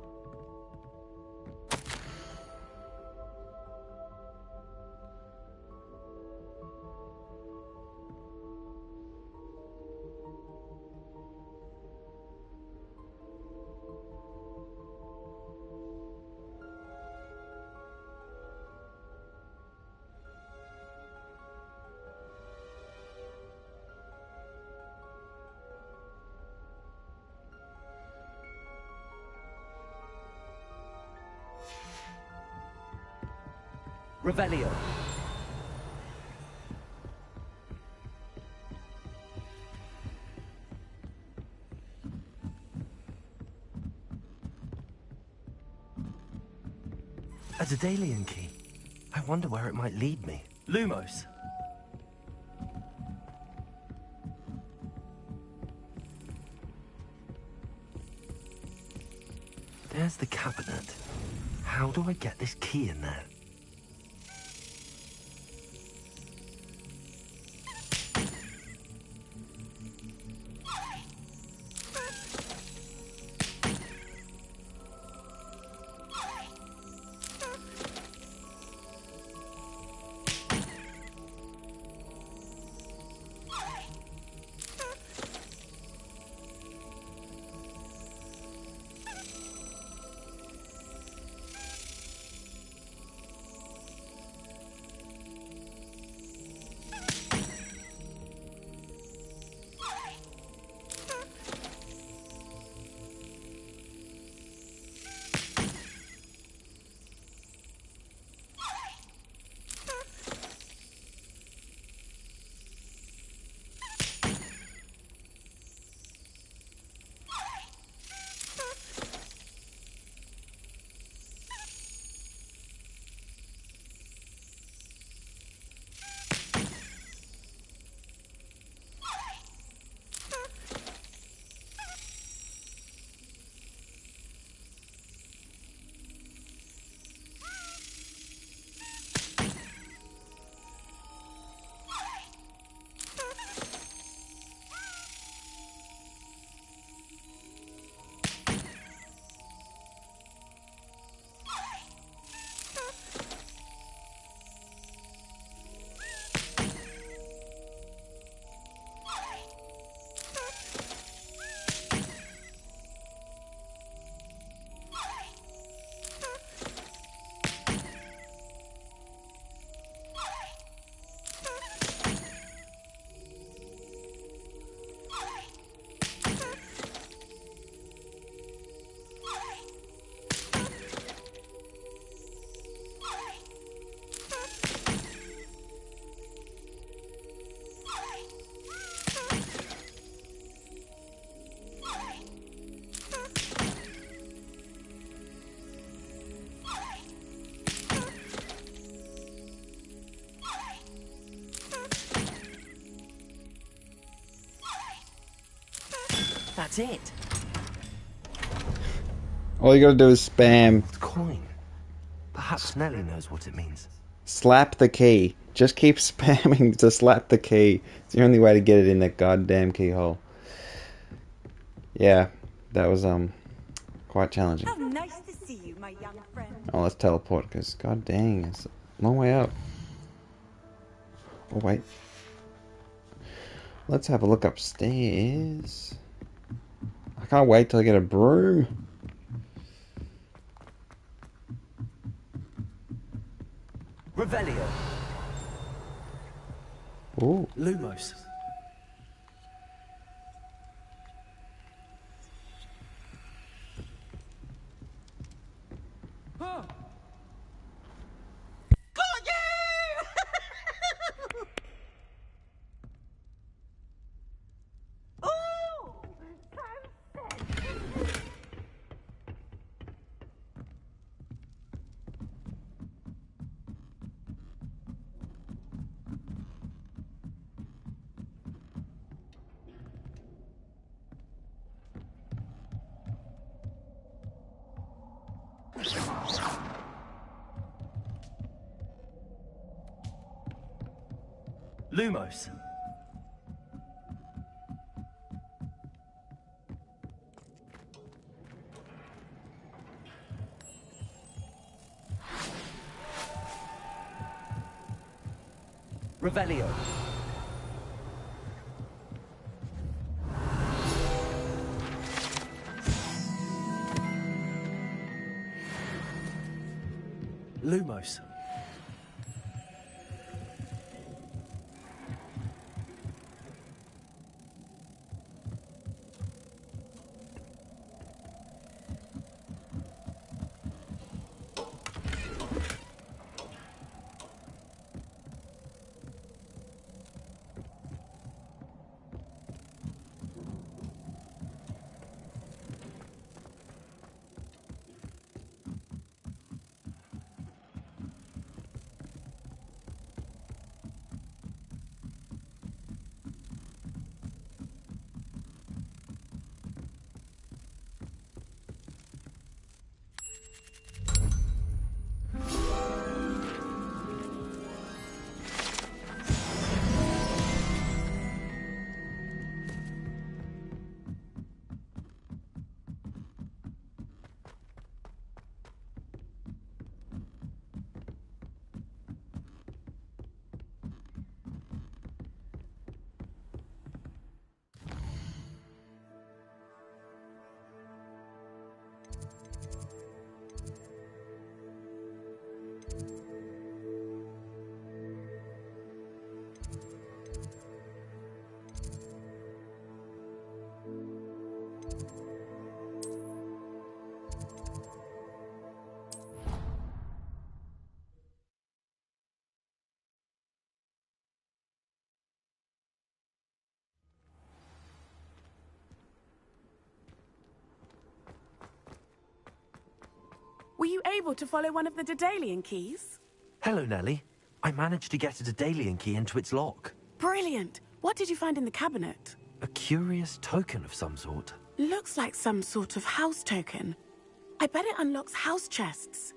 Revelio. A Daedalian key. I wonder where it might lead me. Lumos. There's the cabinet. How do I get this key in there? That's it. All you gotta do is spam. Coin. Perhaps Nellie knows what it means. Slap the key. Just keep spamming to slap the key. It's the only way to get it in that goddamn keyhole. Yeah, that was quite challenging. How nice to see you, my young friend. Oh, let's teleport, because god dang, it's a long way up. Oh, wait. Let's have a look upstairs. I can't wait till I get a broom. Revelio. Ooh. Lumos. Lumos. Revelio. Lumos. Were you able to follow one of the Daedalian keys? Hello, Nellie. I managed to get a Daedalian key into its lock. Brilliant. What did you find in the cabinet? A curious token of some sort. Looks like some sort of house token. I bet it unlocks house chests.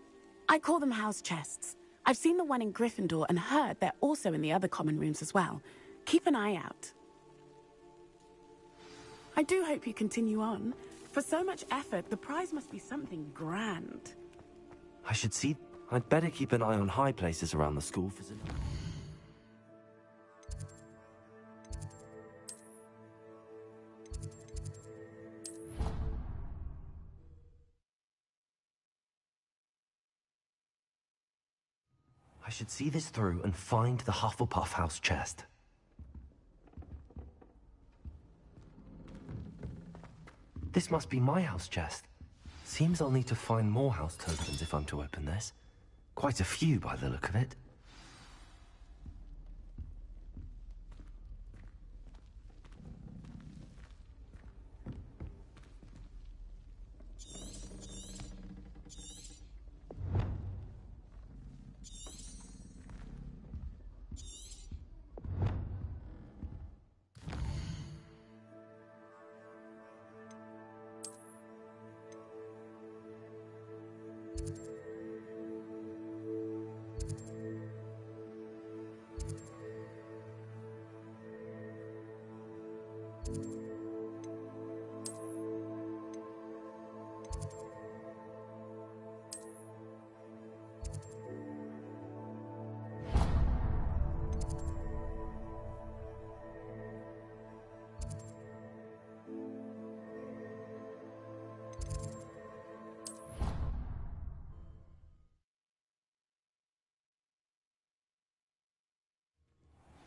I call them house chests. I've seen the one in Gryffindor and heard they're also in the other common rooms as well. Keep an eye out. I do hope you continue on. For so much effort, the prize must be something grand. I should see... I'd better keep an eye on high places around the school for... I should see this through and find the Hufflepuff house chest. This must be my house chest. Seems I'll need to find more house tokens if I'm to open this. Quite a few by the look of it.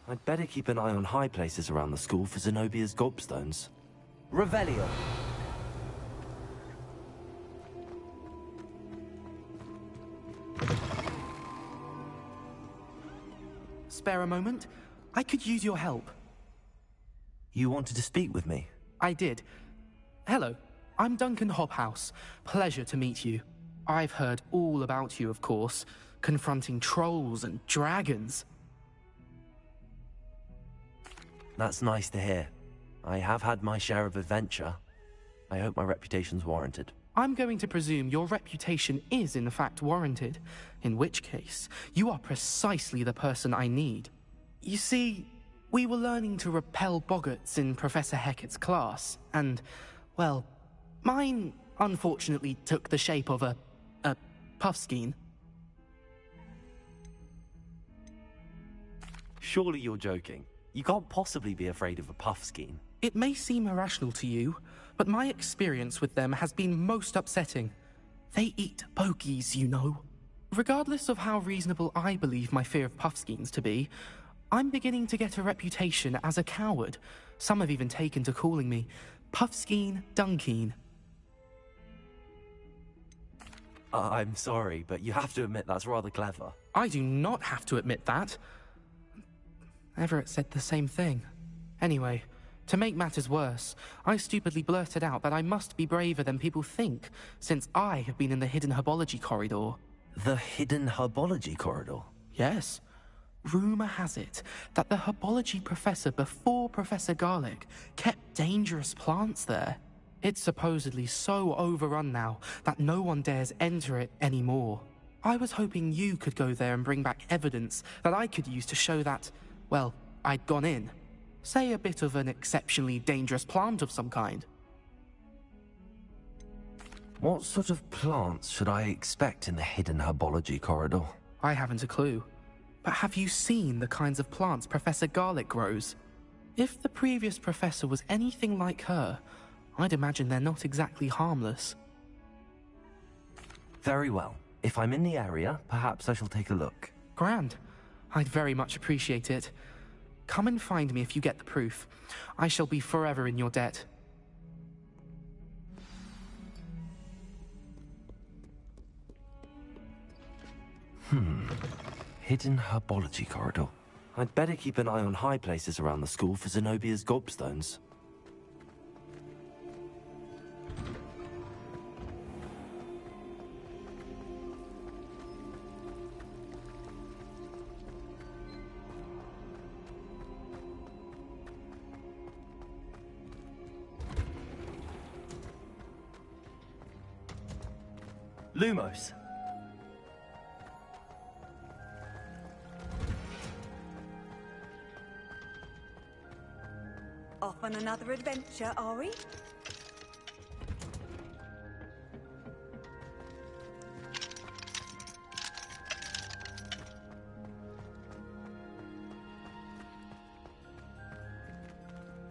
I'd better keep an eye on high places around the school for Zenobia's gobstones. Revelio. Spare a moment? I could use your help. You wanted to speak with me? I did. Hello, I'm Duncan Hobhouse. Pleasure to meet you. I've heard all about you, of course, confronting trolls and dragons. That's nice to hear. I have had my share of adventure. I hope my reputation's warranted. I'm going to presume your reputation is in fact warranted, in which case, you are precisely the person I need. You see, we were learning to repel boggarts in Professor Hecat's class, and, well, mine unfortunately took the shape of a puffskein. Surely you're joking. You can't possibly be afraid of a puffskein. It may seem irrational to you, but my experience with them has been most upsetting. They eat bogies, you know. Regardless of how reasonable I believe my fear of puffskeins to be, I'm beginning to get a reputation as a coward. Some have even taken to calling me Puffskein Dunkeen. I'm sorry, but you have to admit that's rather clever. I do not have to admit that. Everett said the same thing. Anyway, to make matters worse, I stupidly blurted out that I must be braver than people think, since I have been in the hidden herbology corridor. The hidden herbology corridor? Yes. Rumor has it that the herbology professor before Professor Garlic kept dangerous plants there. It's supposedly so overrun now that no one dares enter it anymore. I was hoping you could go there and bring back evidence that I could use to show that, well, I'd gone in. Say a bit of an exceptionally dangerous plant of some kind. What sort of plants should I expect in the hidden herbology corridor? I haven't a clue. But have you seen the kinds of plants Professor Garlic grows? If the previous professor was anything like her, I'd imagine they're not exactly harmless. Very well. If I'm in the area, perhaps I shall take a look. Grand. I'd very much appreciate it. Come and find me if you get the proof. I shall be forever in your debt. Hidden herbology corridor. I'd better keep an eye on high places around the school for Zenobia's gobstones. Lumos. Off on another adventure, are we?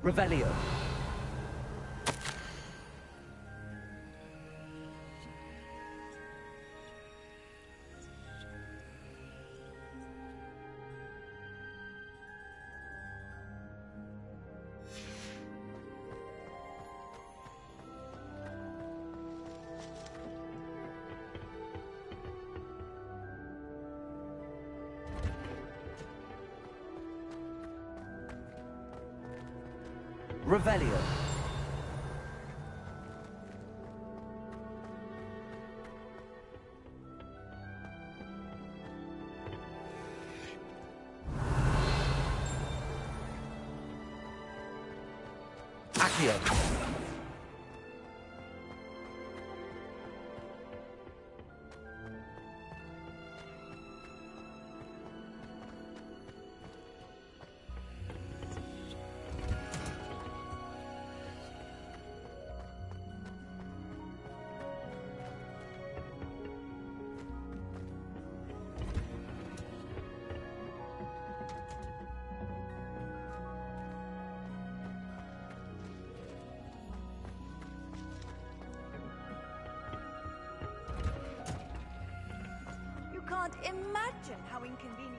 Revelio. Revelio. Accio. inconvenient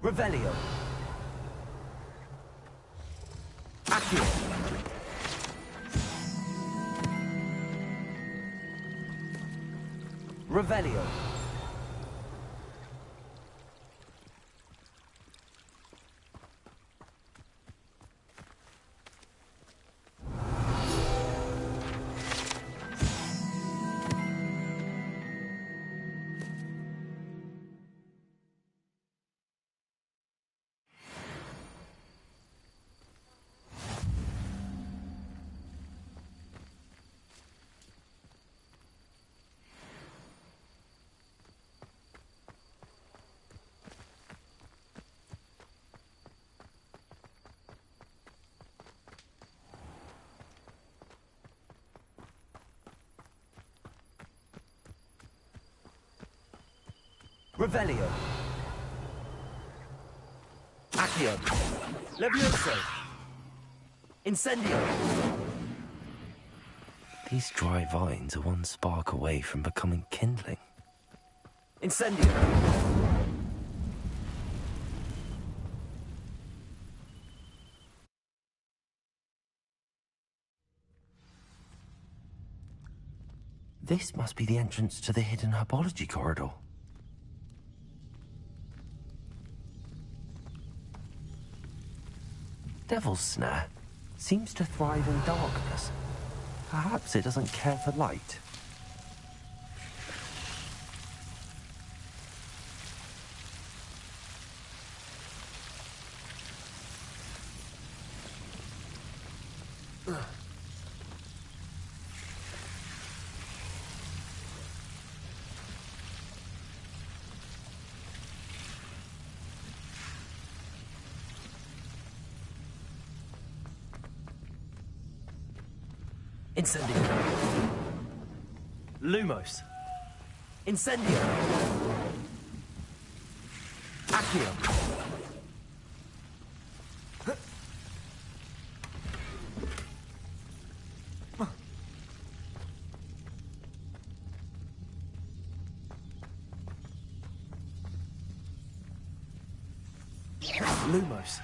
Revelio. Accio. Revelio. Revelio. Accio. Levioso. Incendio. These dry vines are one spark away from becoming kindling. Incendio. This must be the entrance to the hidden herbology corridor. Devil's Snare seems to thrive in darkness. Perhaps it doesn't care for light. Incendio. Lumos. Incendio. Accio. Lumos.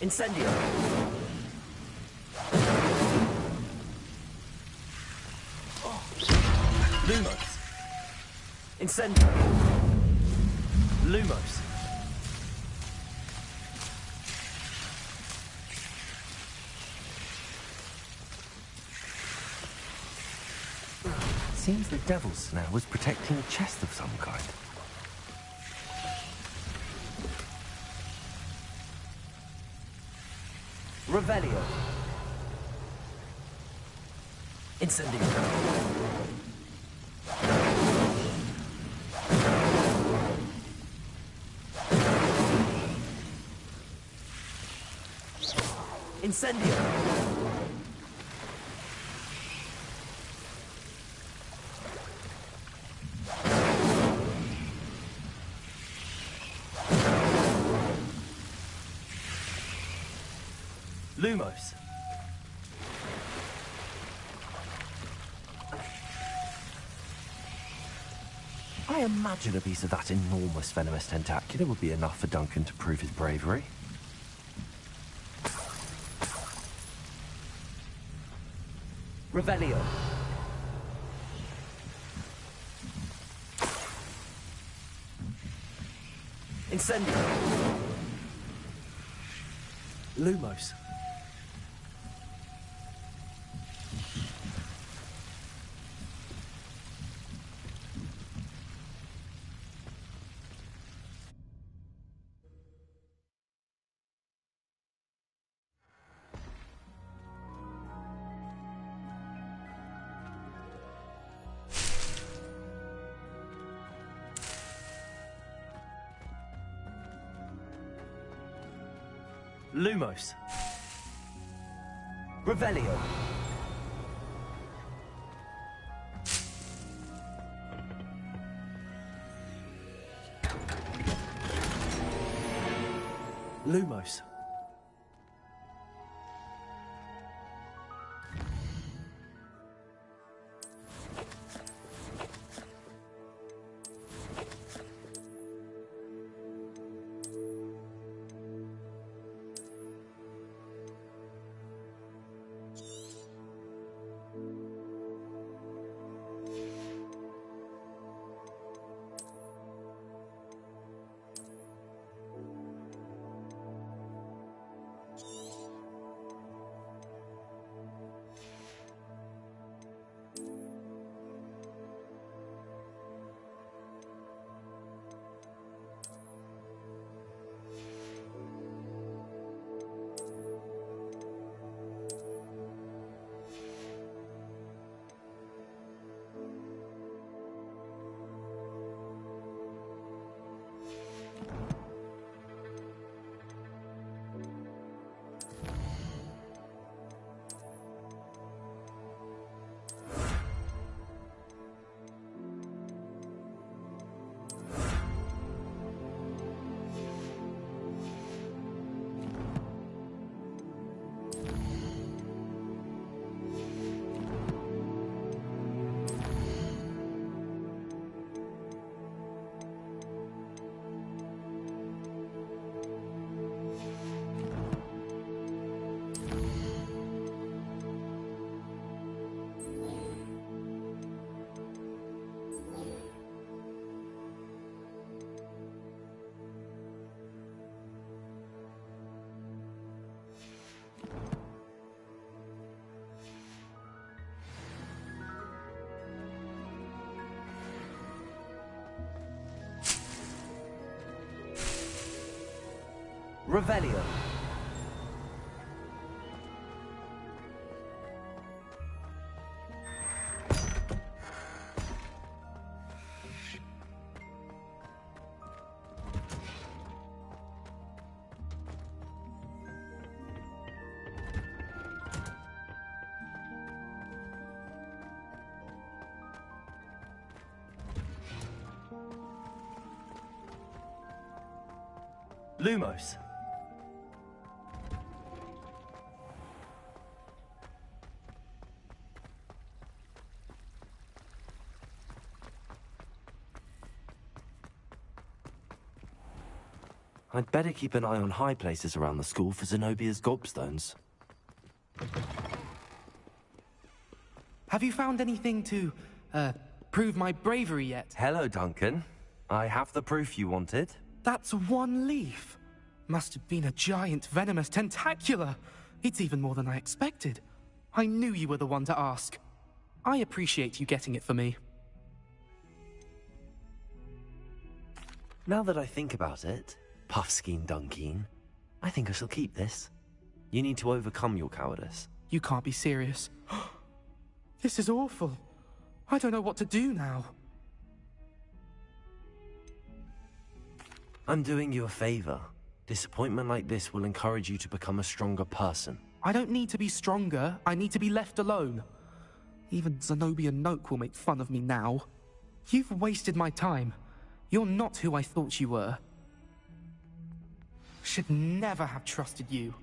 Incendio. Lumos. Incendio. Lumos. Seems the Devil's Snare was protecting a chest of some kind. Revelio. Incendio. Incendio. Lumos. I imagine a piece of that enormous venomous tentacula would be enough for Duncan to prove his bravery. Revelio. Incendio. Lumos. Lumos. Revelio. Lumos. Revelio. Lumos. I'd better keep an eye on high places around the school for Zenobia's gobstones. Have you found anything to, prove my bravery yet? Hello, Duncan. I have the proof you wanted. That's one leaf. Must have been a giant venomous tentacula. It's even more than I expected. I knew you were the one to ask. I appreciate you getting it for me. Now that I think about it, Puffskein Dunkeen, I think I shall keep this. You need to overcome your cowardice. You can't be serious. This is awful. I don't know what to do now. I'm doing you a favor. Disappointment like this will encourage you to become a stronger person. I don't need to be stronger. I need to be left alone. Even Zenobia Noak will make fun of me now. You've wasted my time. You're not who I thought you were. Should never have trusted you.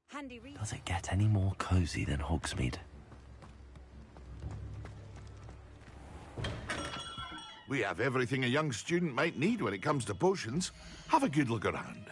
Handy read. Does it get any more cozy than Hogsmeade? We have everything a young student might need when it comes to potions. Have a good look around.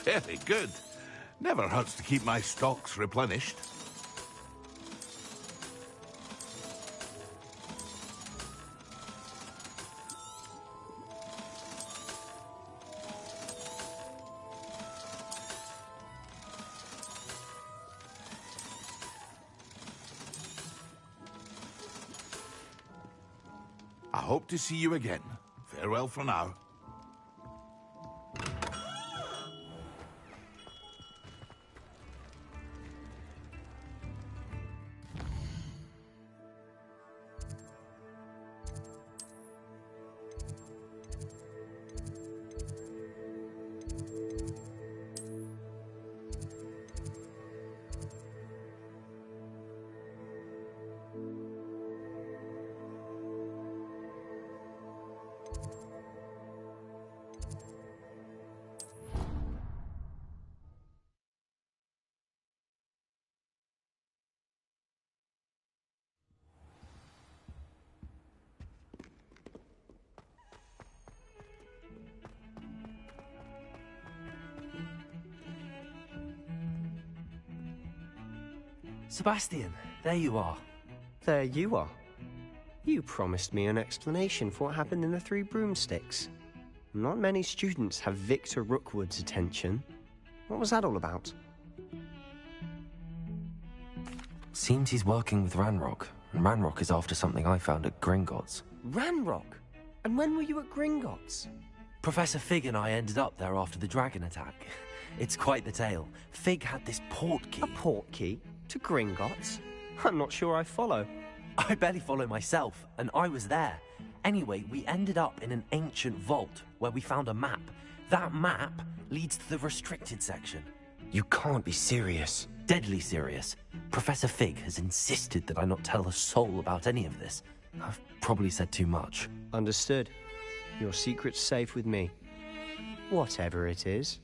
Very good. Never hurts to keep my stocks replenished. I hope to see you again. Farewell for now. Sebastian, there you are. There you are. You promised me an explanation for what happened in the Three Broomsticks. Not many students have Victor Rookwood's attention. What was that all about? Seems he's working with Ranrock, and Ranrock is after something I found at Gringotts. Ranrock? And when were you at Gringotts? Professor Fig and I ended up there after the dragon attack. It's quite the tale. Fig had this port key. A port key? To Gringotts? I'm not sure I follow. I barely follow myself, and I was there. Anyway, we ended up in an ancient vault where we found a map. That map leads to the restricted section. You can't be serious. Deadly serious. Professor Fig has insisted that I not tell a soul about any of this. I've probably said too much. Understood. Your secret's safe with me. Whatever it is.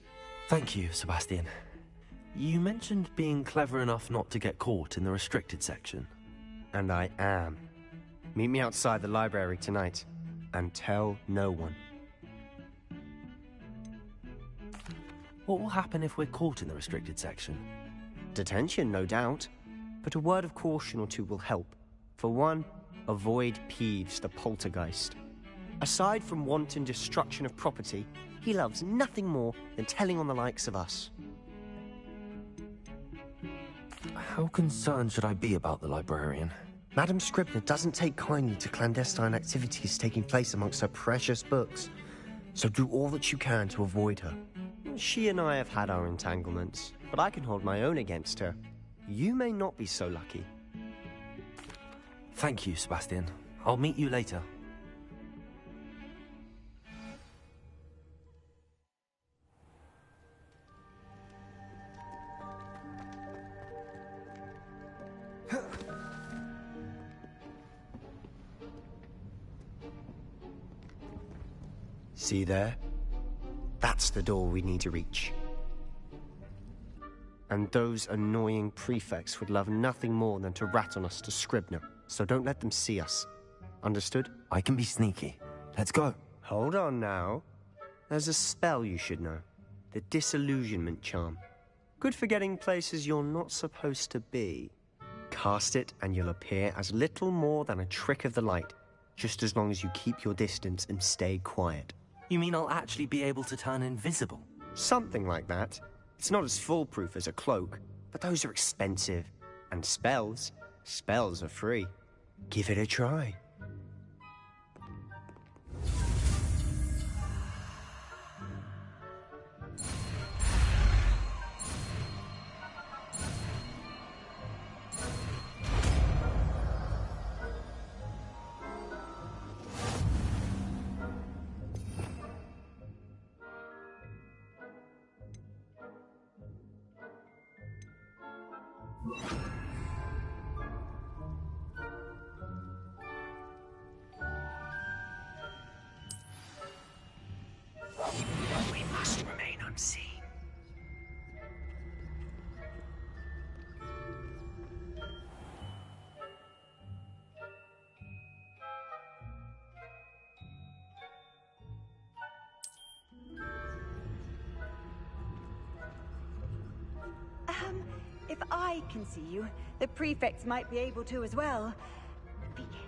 Thank you, Sebastian. You mentioned being clever enough not to get caught in the restricted section. And I am. Meet me outside the library tonight, and tell no one. What will happen if we're caught in the restricted section? Detention, no doubt. But a word of caution or two will help. For one, avoid Peeves, the poltergeist. Aside from wanton destruction of property, he loves nothing more than telling on the likes of us. How concerned should I be about the librarian? Madame Scribner doesn't take kindly to clandestine activities taking place amongst her precious books, so do all that you can to avoid her. She and I have had our entanglements, but I can hold my own against her. You may not be so lucky. Thank you, Sebastian. I'll meet you later. See there? That's the door we need to reach. And those annoying prefects would love nothing more than to rat on us to Scribner, so don't let them see us. Understood? I can be sneaky. Let's go. Hold on now. There's a spell you should know. The Disillusionment Charm. Good for getting places you're not supposed to be. Cast it and you'll appear as little more than a trick of the light, just as long as you keep your distance and stay quiet. You mean I'll actually be able to turn invisible? Something like that. It's not as foolproof as a cloak, but those are expensive. And spells are free. Give it a try. We must remain unseen. If I can see you, the prefects might be able to as well. Be careful.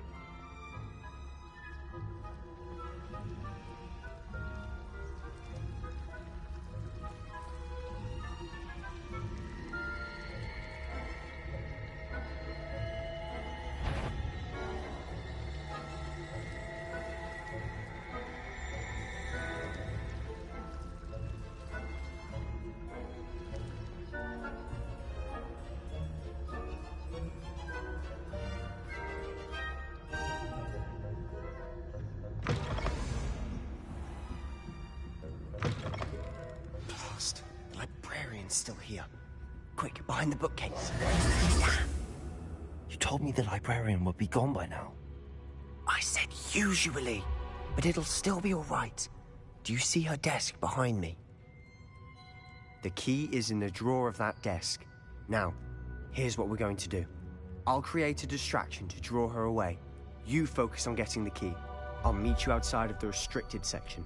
Blast. The librarian's still here. Quick, behind the bookcase. You told me the librarian would be gone by now. I said usually, but it'll still be all right. Do you see her desk behind me? The key is in the drawer of that desk. Now, here's what we're going to do. I'll create a distraction to draw her away. You focus on getting the key. I'll meet you outside of the restricted section.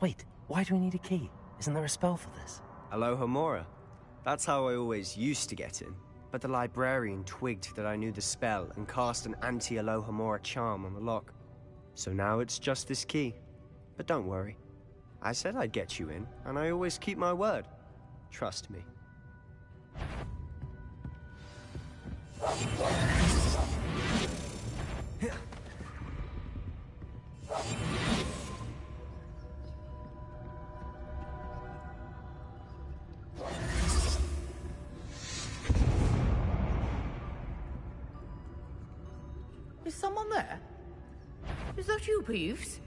Wait, why do we need a key? Isn't there a spell for this? Alohomora. That's how I always used to get in. But the librarian twigged that I knew the spell and cast an anti-Alohomora charm on the lock. So now it's just this key. But don't worry. I said I'd get you in, and I always keep my word. Trust me. Is someone there? Is that you, Peeves?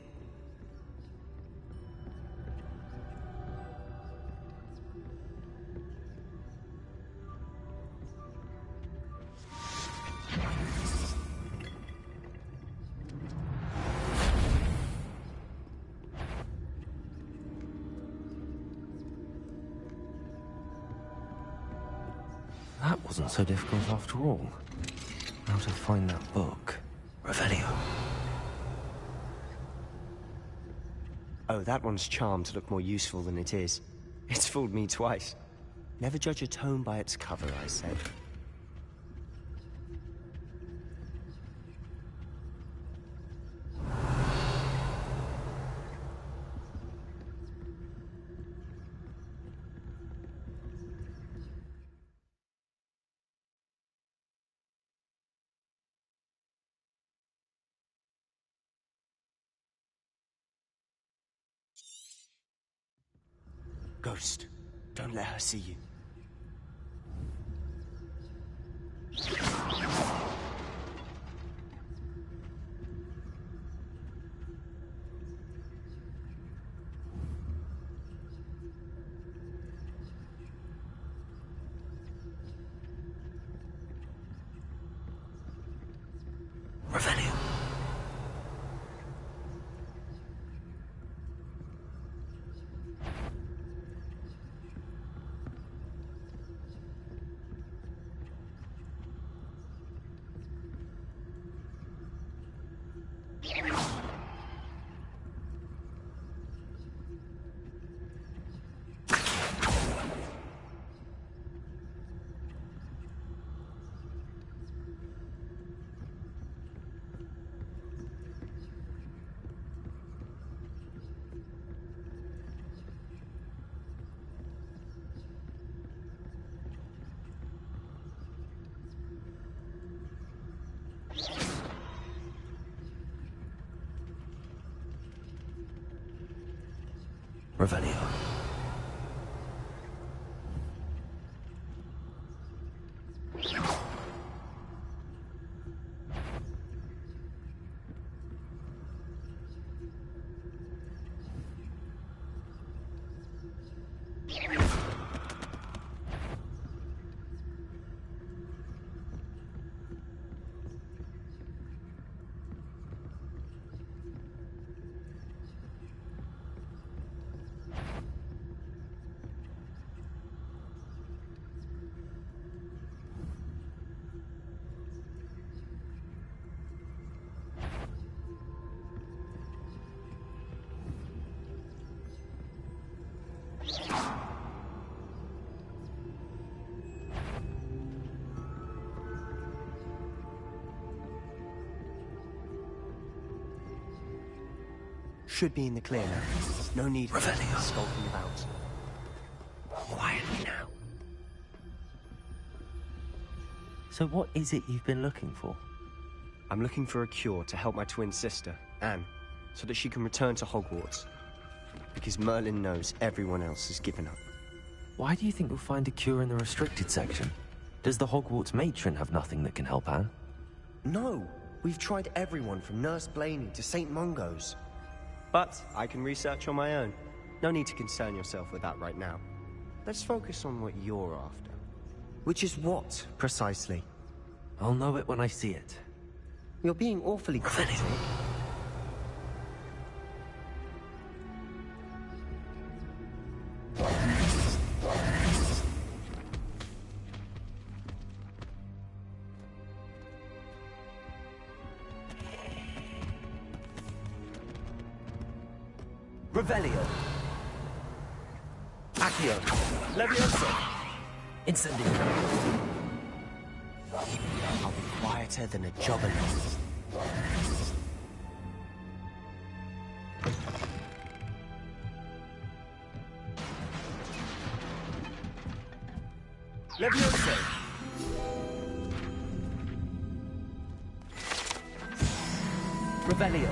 That wasn't so difficult after all. How to find that book? Revelio. Oh, that one's charmed to look more useful than it is. It's fooled me twice. Never judge a tome by its cover, I said. Ghost, don't let her see you. Revelio. Revelio. should be in the clear now. No need for skulking about. Quietly now. So what is it you've been looking for? I'm looking for a cure to help my twin sister, Anne, so that she can return to Hogwarts. Because Merlin knows everyone else has given up. Why do you think you'll find a cure in the restricted section? Does the Hogwarts matron have nothing that can help Anne? No! We've tried everyone from Nurse Blaney to St. Mungo's. But I can research on my own. No need to concern yourself with that right now. Let's focus on what you're after. Which is what, precisely? I'll know it when I see it. You're being awfully cryptic. Revelio. Accio. Levioso. Incendio. I'll be quieter than a juggernaut. Levioso. Revelio.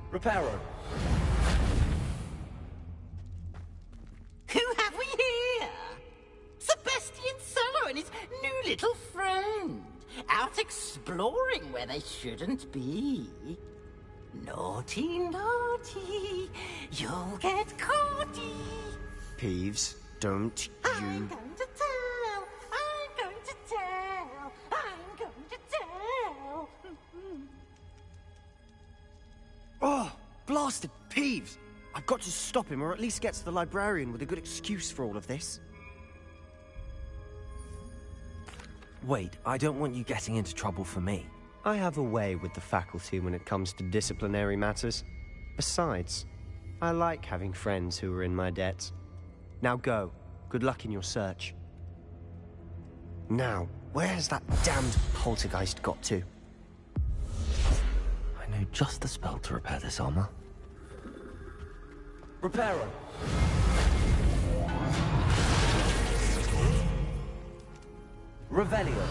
Reparo. Who have we here? Sebastian Solo and his new little friend. Out exploring where they shouldn't be. Naughty, naughty. You'll get caughty. Peeves, don't I'm going to tell. I'm going to tell. I'm going to tell. Oh, blasted Peeves! I've got to stop him, or at least get to the librarian with a good excuse for all of this. Wait, I don't want you getting into trouble for me. I have a way with the faculty when it comes to disciplinary matters. Besides, I like having friends who are in my debt. Now go. Good luck in your search. Now, where has that damned poltergeist got to? I know just the spell to repair this armor. Reparo. Revelio.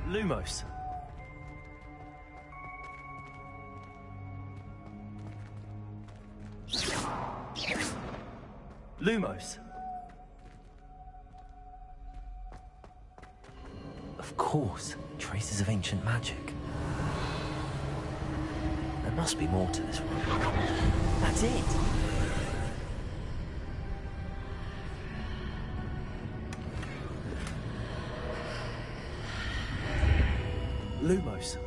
Lumos. Lumos. Of course, traces of ancient magic. There must be more to this one. That's it! Lumos.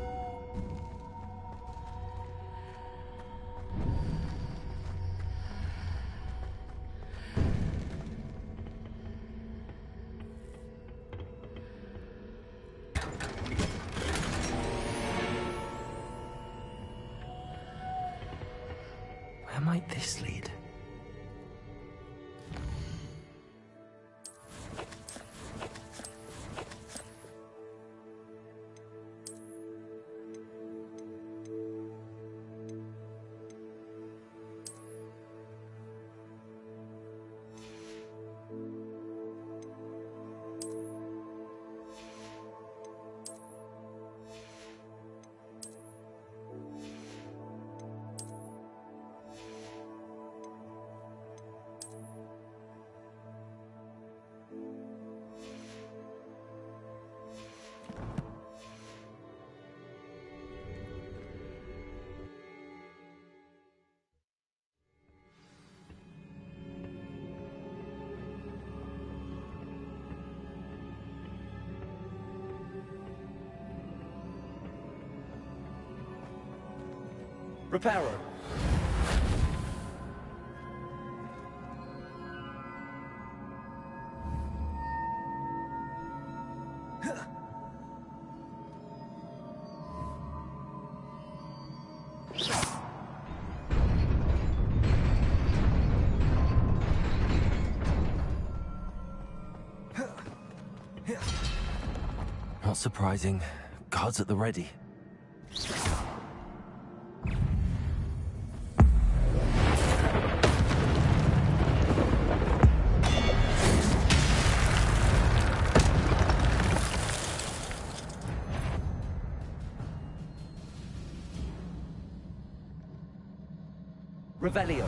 Where might this lead? Reparo. Not surprising. Guards at the ready. Revelio.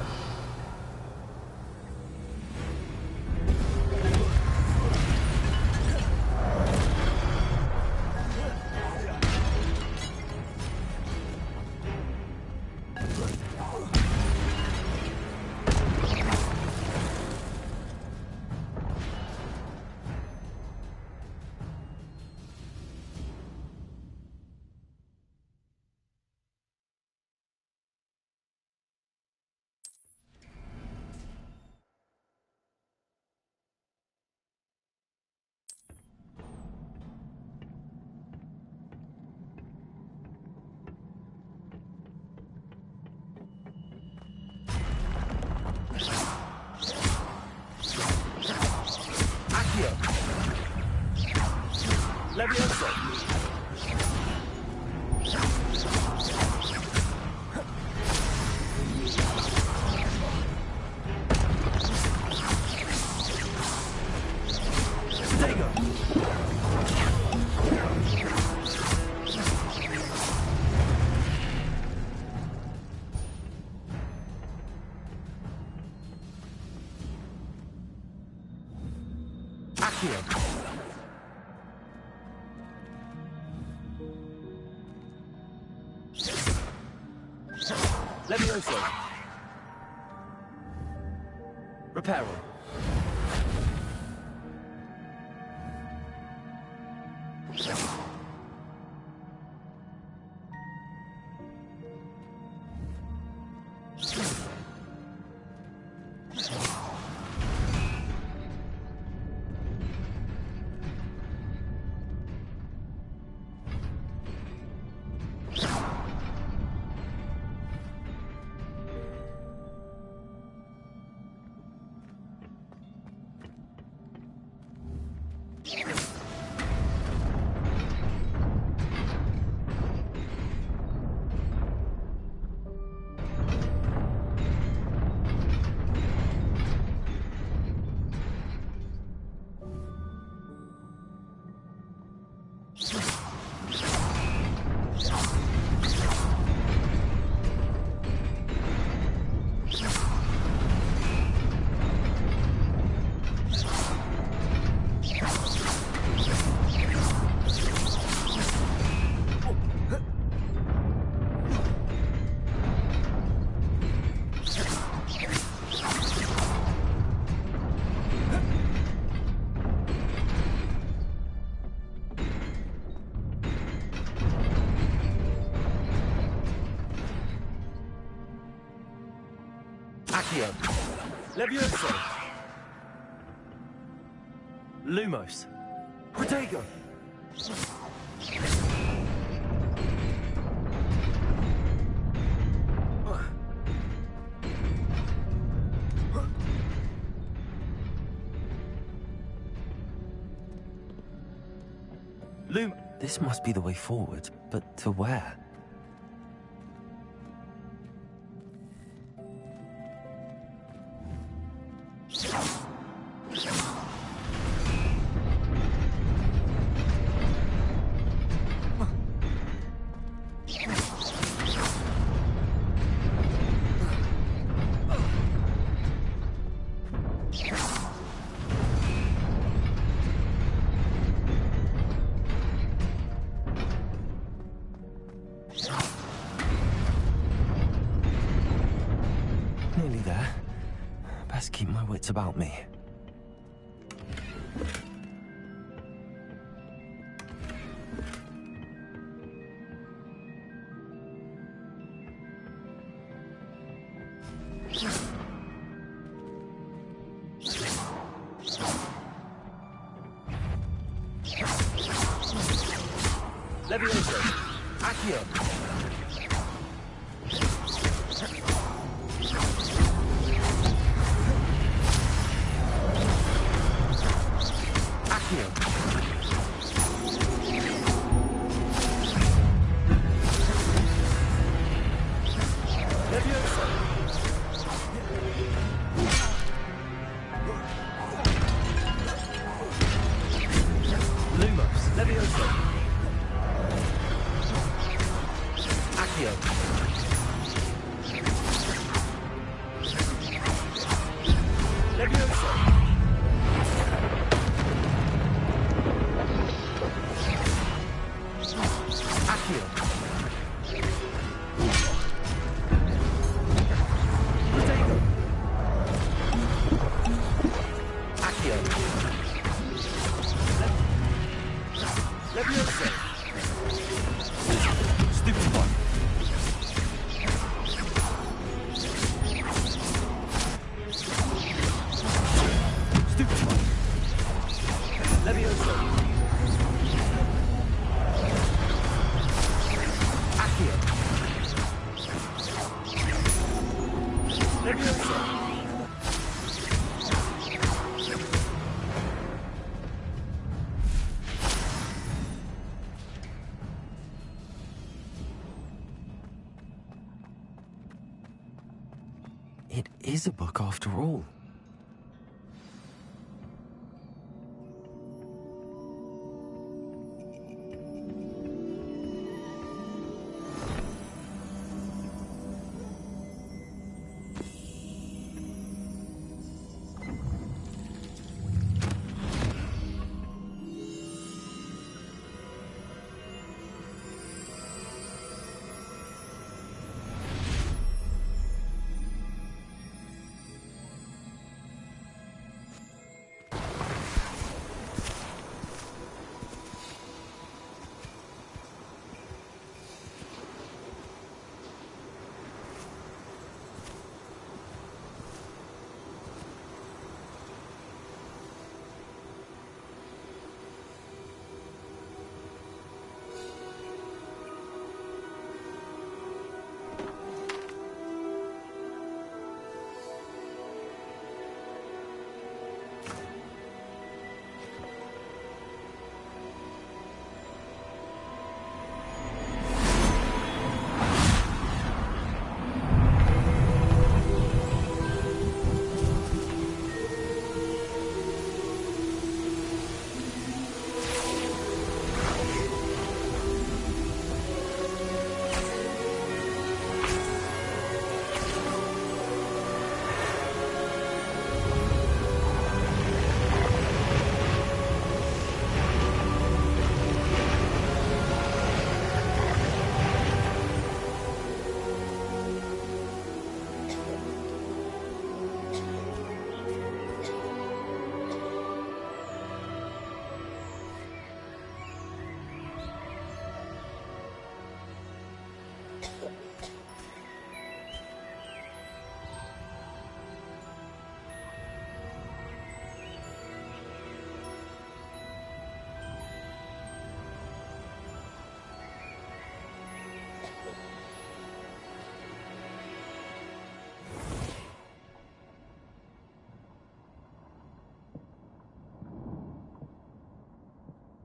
Levioso. Levioso. Reparo. Accio. Levioso. Lumos. Protego. This must be the way forward, but to where? Nearly there. Best keep my wits about me. Levioso. Accio. Accio. Levioso. Lumos. Levioso. Accio. Levioso. Accio. Protego. Accio. Levioso. Stupid one. Stupid one. Levioso. Accio. Levioso. It is a book after all.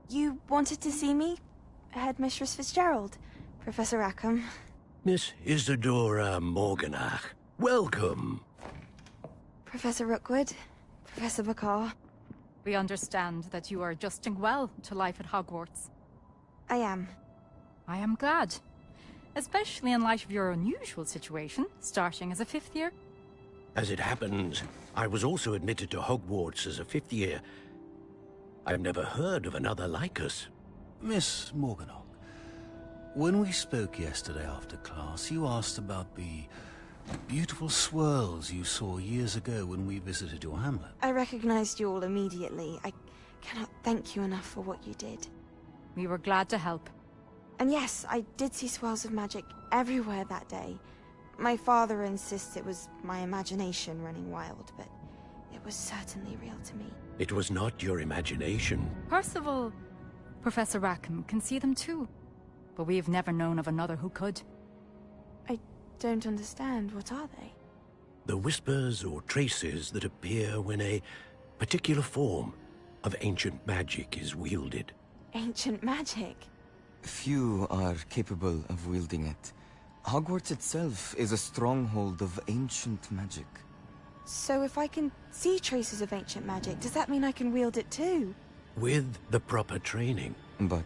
You wanted to see me? Headmistress Fitzgerald, Professor Rackham. Miss Isadora Morganach, welcome. Professor Rookwood, Professor Bakar. We understand that you are adjusting well to life at Hogwarts. I am. I am glad. Especially in light of your unusual situation, starting as a 5th year. As it happens, I was also admitted to Hogwarts as a 5th year. I've never heard of another like us. Miss Morganach, when we spoke yesterday after class, you asked about the beautiful swirls you saw years ago when we visited your hamlet. I recognized you all immediately. I cannot thank you enough for what you did. We were glad to help. And yes, I did see swirls of magic everywhere that day. My father insists it was my imagination running wild, but it was certainly real to me. It was not your imagination. Percival, Professor Rackham can see them too. But we have never known of another who could. I don't understand. What are they? The whispers or traces that appear when a particular form of ancient magic is wielded. Ancient magic? Few are capable of wielding it. Hogwarts itself is a stronghold of ancient magic. So if I can see traces of ancient magic, does that mean I can wield it too? With the proper training. But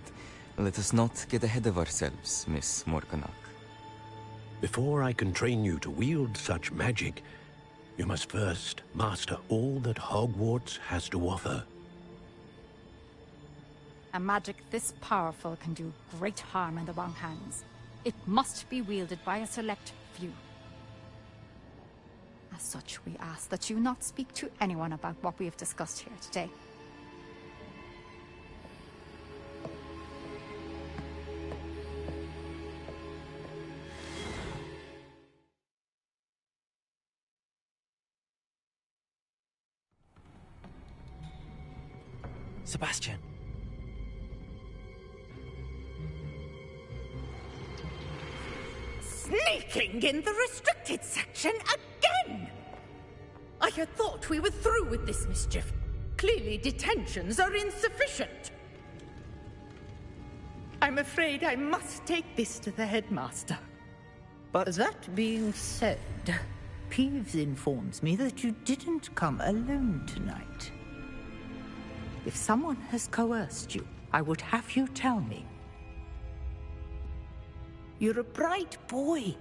let us not get ahead of ourselves, Miss Morganach. Before I can train you to wield such magic, you must first master all that Hogwarts has to offer. A magic this powerful can do great harm in the wrong hands. It must be wielded by a select few. As such, we ask that you not speak to anyone about what we have discussed here today. Sebastian. Sneaking in the restricted section again! I had thought we were through with this mischief. Clearly detentions are insufficient. I'm afraid I must take this to the headmaster. But that being said, Peeves informs me that you didn't come alone tonight. If someone has coerced you, I would have you tell me. You're a bright boy.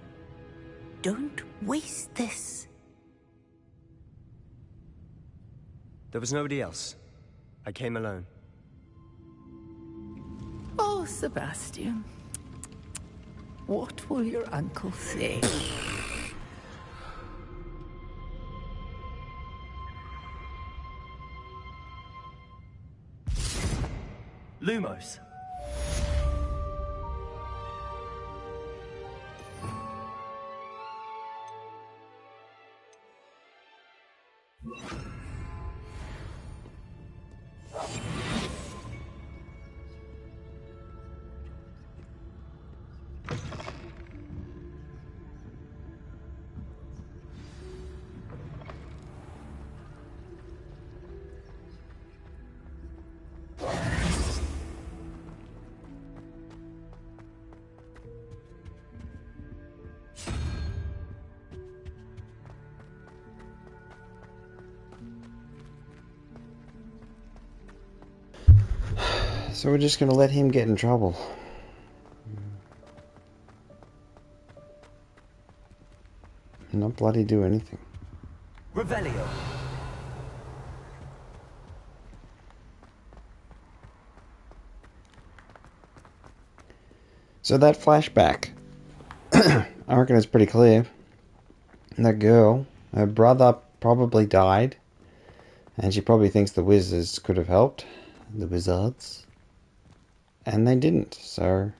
Don't waste this. There was nobody else. I came alone. Oh, Sebastian. What will your uncle say? Lumos. So we're just going to let him get in trouble. Not bloody do anything. Revelio. So that flashback, I reckon it's pretty clear. That girl, her brother probably died, and she probably thinks the wizards could have helped. The wizards. And they didn't, so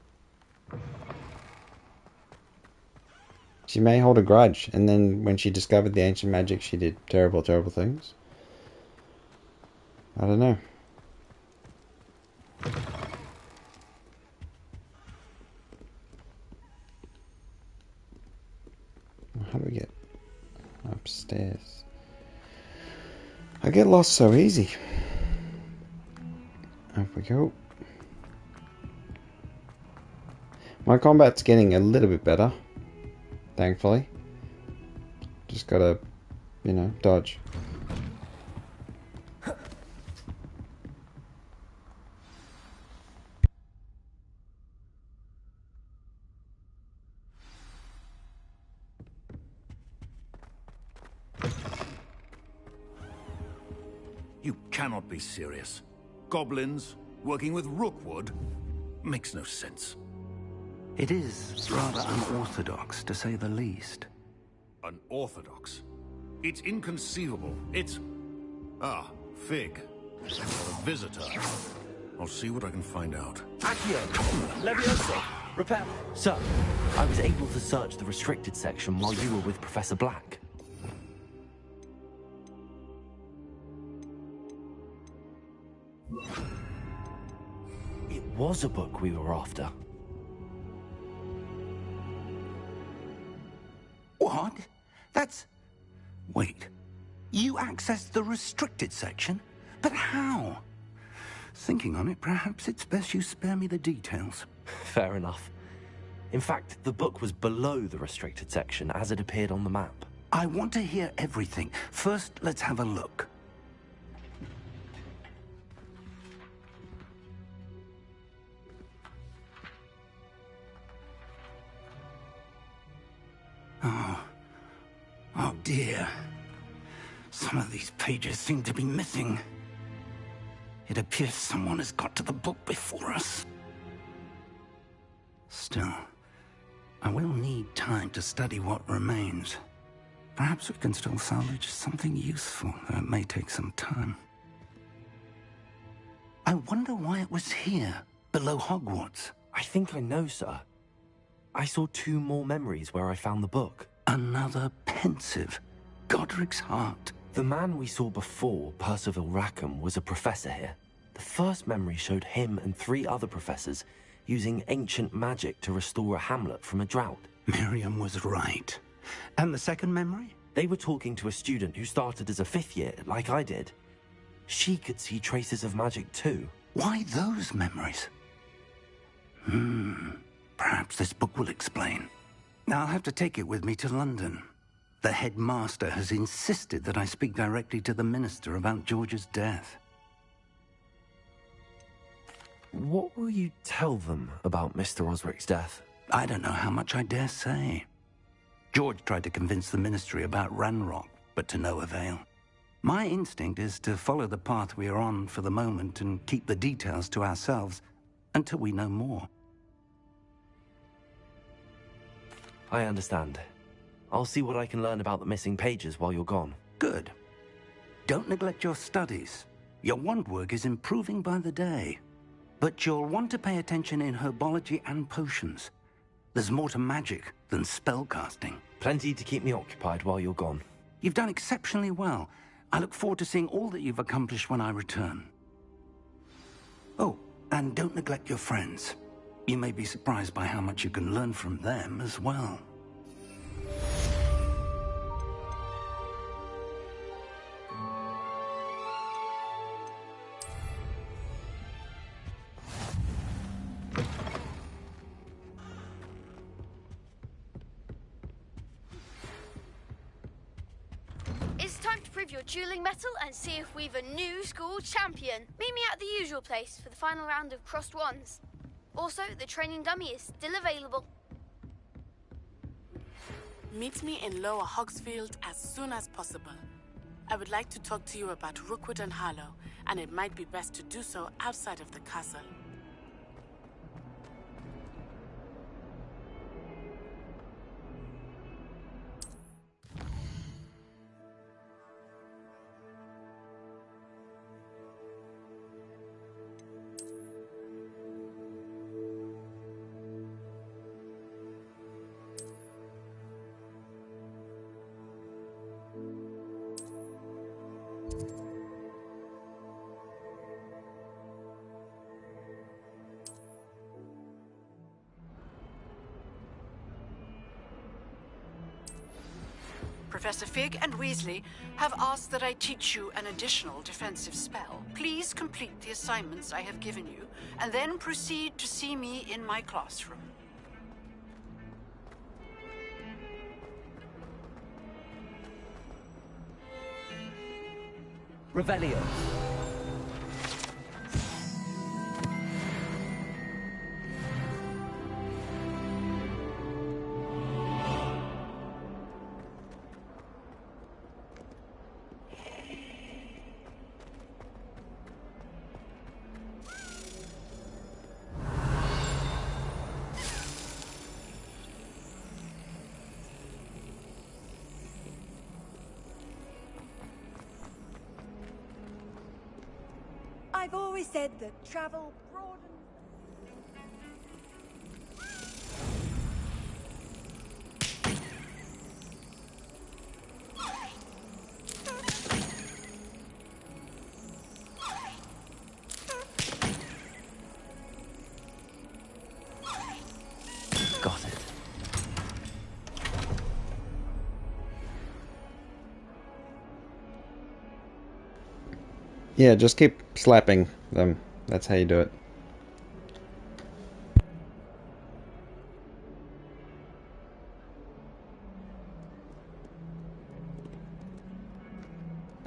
she may hold a grudge, and then when she discovered the ancient magic, she did terrible, terrible things. I don't know. How do we get upstairs? I get lost so easy. Up we go. My combat's getting a little bit better, thankfully. Just gotta, you know, dodge. You cannot be serious. Goblins working with Rookwood makes no sense. It is rather unorthodox, to say the least. Unorthodox? It's inconceivable. It's... Ah, Fig. A visitor. I'll see what I can find out. Accio. Levioso. Repair. Sir, I was able to search the restricted section while you were with Professor Black. It was a book we were after. What? That's... Wait. You accessed the restricted section? But how? Thinking on it, perhaps it's best you spare me the details. Fair enough. In fact, the book was below the restricted section as it appeared on the map. I want to hear everything. First, let's have a look. Oh dear. Some of these pages seem to be missing. It appears someone has got to the book before us. Still, I will need time to study what remains. Perhaps we can still salvage something useful, though it may take some time. I wonder why it was here, below Hogwarts. I think I know, sir. I saw 2 more memories where I found the book. Another pensive. Godric's heart. The man we saw before, Percival Rackham, was a professor here. The first memory showed him and 3 other professors using ancient magic to restore a hamlet from a drought. Miriam was right. And the second memory? They were talking to a student who started as a 5th year, like I did. She could see traces of magic too. Why those memories? Perhaps this book will explain. Now I'll have to take it with me to London. The headmaster has insisted that I speak directly to the minister about George's death. What will you tell them about Mr. Osric's death? I don't know how much I dare say. George tried to convince the ministry about Ranrock, but to no avail. My instinct is to follow the path we are on for the moment and keep the details to ourselves until we know more. I understand. I'll see what I can learn about the missing pages while you're gone. Good. Don't neglect your studies. Your wand work is improving by the day. But you'll want to pay attention in herbology and potions. There's more to magic than spellcasting. Plenty to keep me occupied while you're gone. You've done exceptionally well. I look forward to seeing all that you've accomplished when I return. Oh, and don't neglect your friends. You may be surprised by how much you can learn from them as well. It's time to prove your dueling mettle and see if we've a new school champion. Meet me at the usual place for the final round of crossed wands. Also, the training dummy is still available. Meet me in Lower Hogsfield as soon as possible. I would like to talk to you about Rookwood and Harlow, and it might be best to do so outside of the castle. Professor Fig and Weasley have asked that I teach you an additional defensive spell. Please complete the assignments I have given you, and then proceed to see me in my classroom. Revelio. I've always said that travel broadens... Yeah, just keep slapping them. That's how you do it.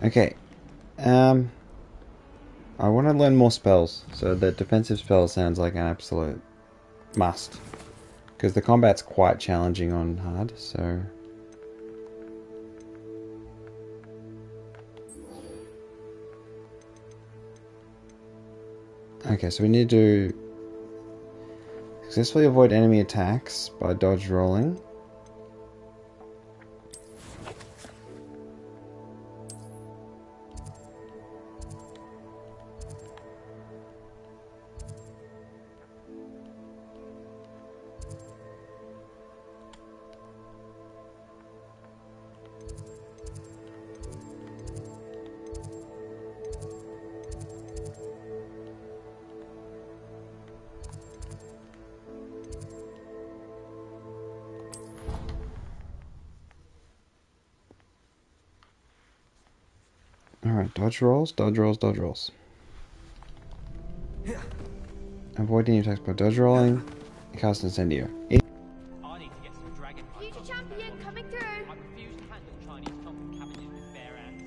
Okay. I want to learn more spells, so the defensive spell sounds like an absolute must. Because the combat's quite challenging on hard, so... Okay, so we need to successfully avoid enemy attacks by dodge rolling. Alright, dodge rolls, dodge rolls, dodge rolls. Avoid any attacks by dodge rolling. Cast Incendio. I need to get some dragon. Future champion coming through. I refuse to handle Chinese pumpkin cabbages with bare hands.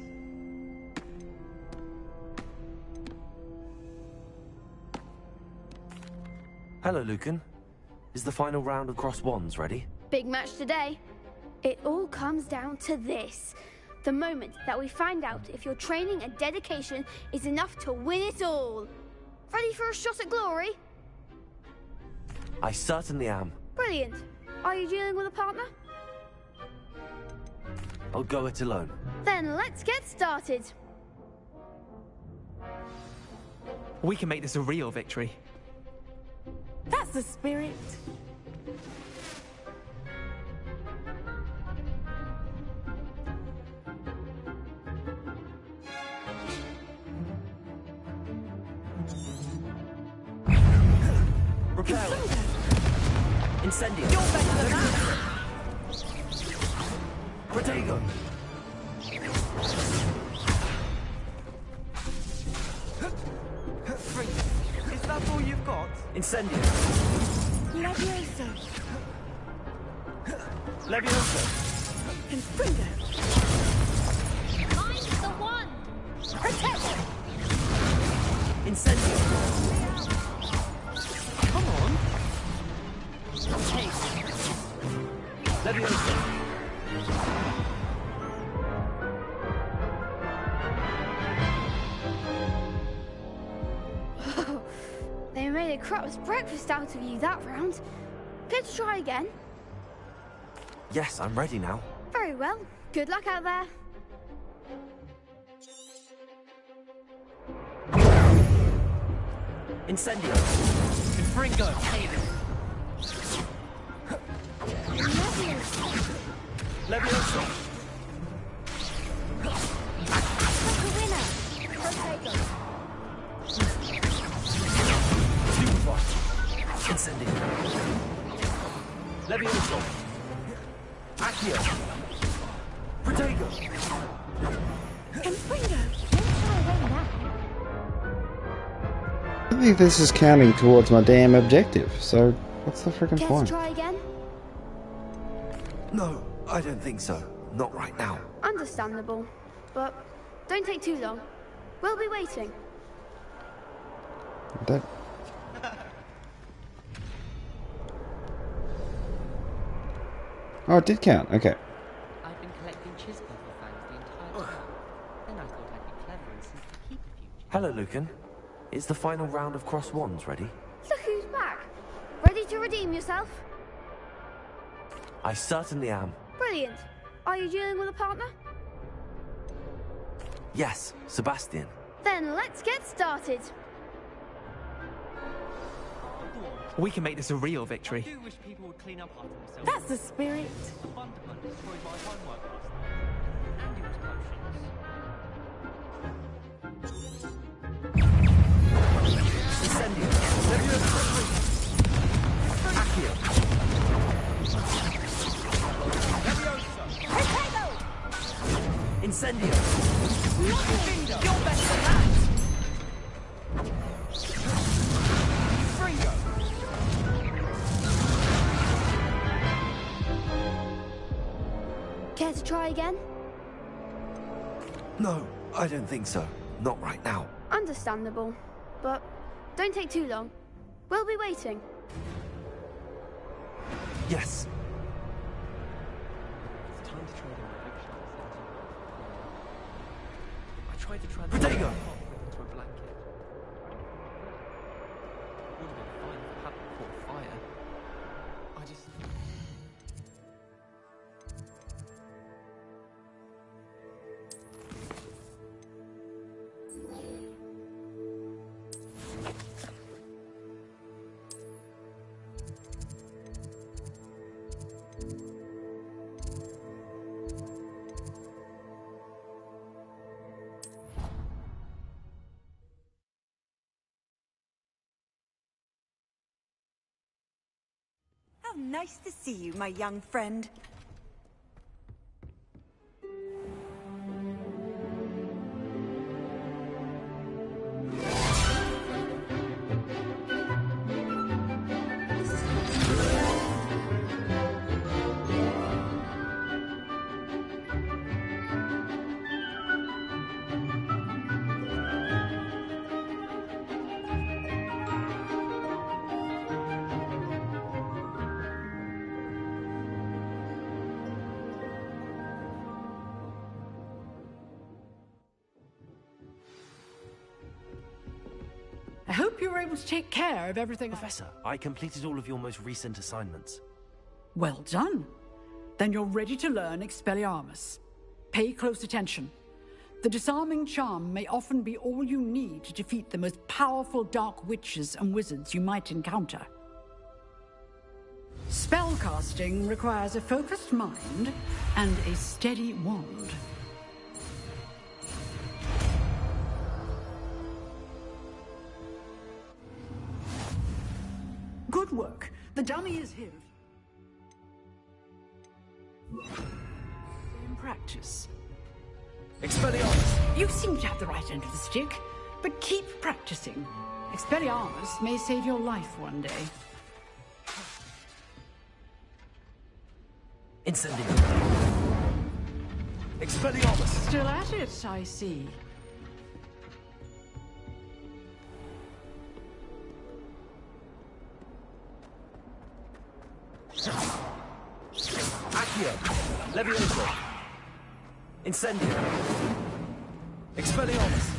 Hello, Lucan. Is the final round of Cross Wands ready? Big match today. It all comes down to this. The moment that we find out if your training and dedication is enough to win it all. Ready for a shot at glory? I certainly am. Brilliant. Are you dealing with a partner? I'll go it alone. Then let's get started. We can make this a real victory. That's the spirit. Repair. Incendio. You're better than that. Protego. Is that all you've got? Incendio. Levioso. Levioso. Confringo. I'm the one. Protego. Incendio. Come on. Levioso. They made a crap's breakfast out of you that round. Care to try again? Yes, I'm ready now. Very well. Good luck out there. Incendio. Confringo. Levioso. The winner. Protego. Stupefy. Incendio. Levioso. Accio. Protego. Confringo. I think this is counting towards my damn objective, so what's the freaking Care to point? try again? No, I don't think so. Not right now. Understandable. But don't take too long. We'll be waiting. That... Oh, it did count. Okay. I've been collecting chispa for fans the entire time. Then I thought I'd be clever and simply keep a few. Hello, Lucan. Is the final round of Cross Wands ready? Look who's back. Ready to redeem yourself? I certainly am. Brilliant. Are you dealing with a partner? Yes, Sebastian. Then let's get started. We can make this a real victory. I do wish people would clean up after themselves. That's the spirit. The Thunderbird destroyed my homework last night. And it was potions. Incendio. Levioso. Accio. Protego. Incendio. You're better than that. again? No, I don't think so. Not right now. Understandable. But don't take too long. We'll be waiting. Yes. It's time to trade in my picture. I tried to transfer Protego! into a blanket. Would have been fine if it hadn't caught fire. I just... How nice to see you, my young friend. I hope you were able to take care of everything. Professor, I completed all of your most recent assignments. Well done. Then you're ready to learn Expelliarmus. Pay close attention. The disarming charm may often be all you need to defeat the most powerful dark witches and wizards you might encounter. Spellcasting requires a focused mind and a steady wand. Good work. The dummy is here. In practice. Expelliarmus! You seem to have the right end of the stick, but keep practicing. Expelliarmus may save your life one day. Incendio. Expelliarmus! Still at it, I see. Accio! Levioso! Incendio! Expelliarmus!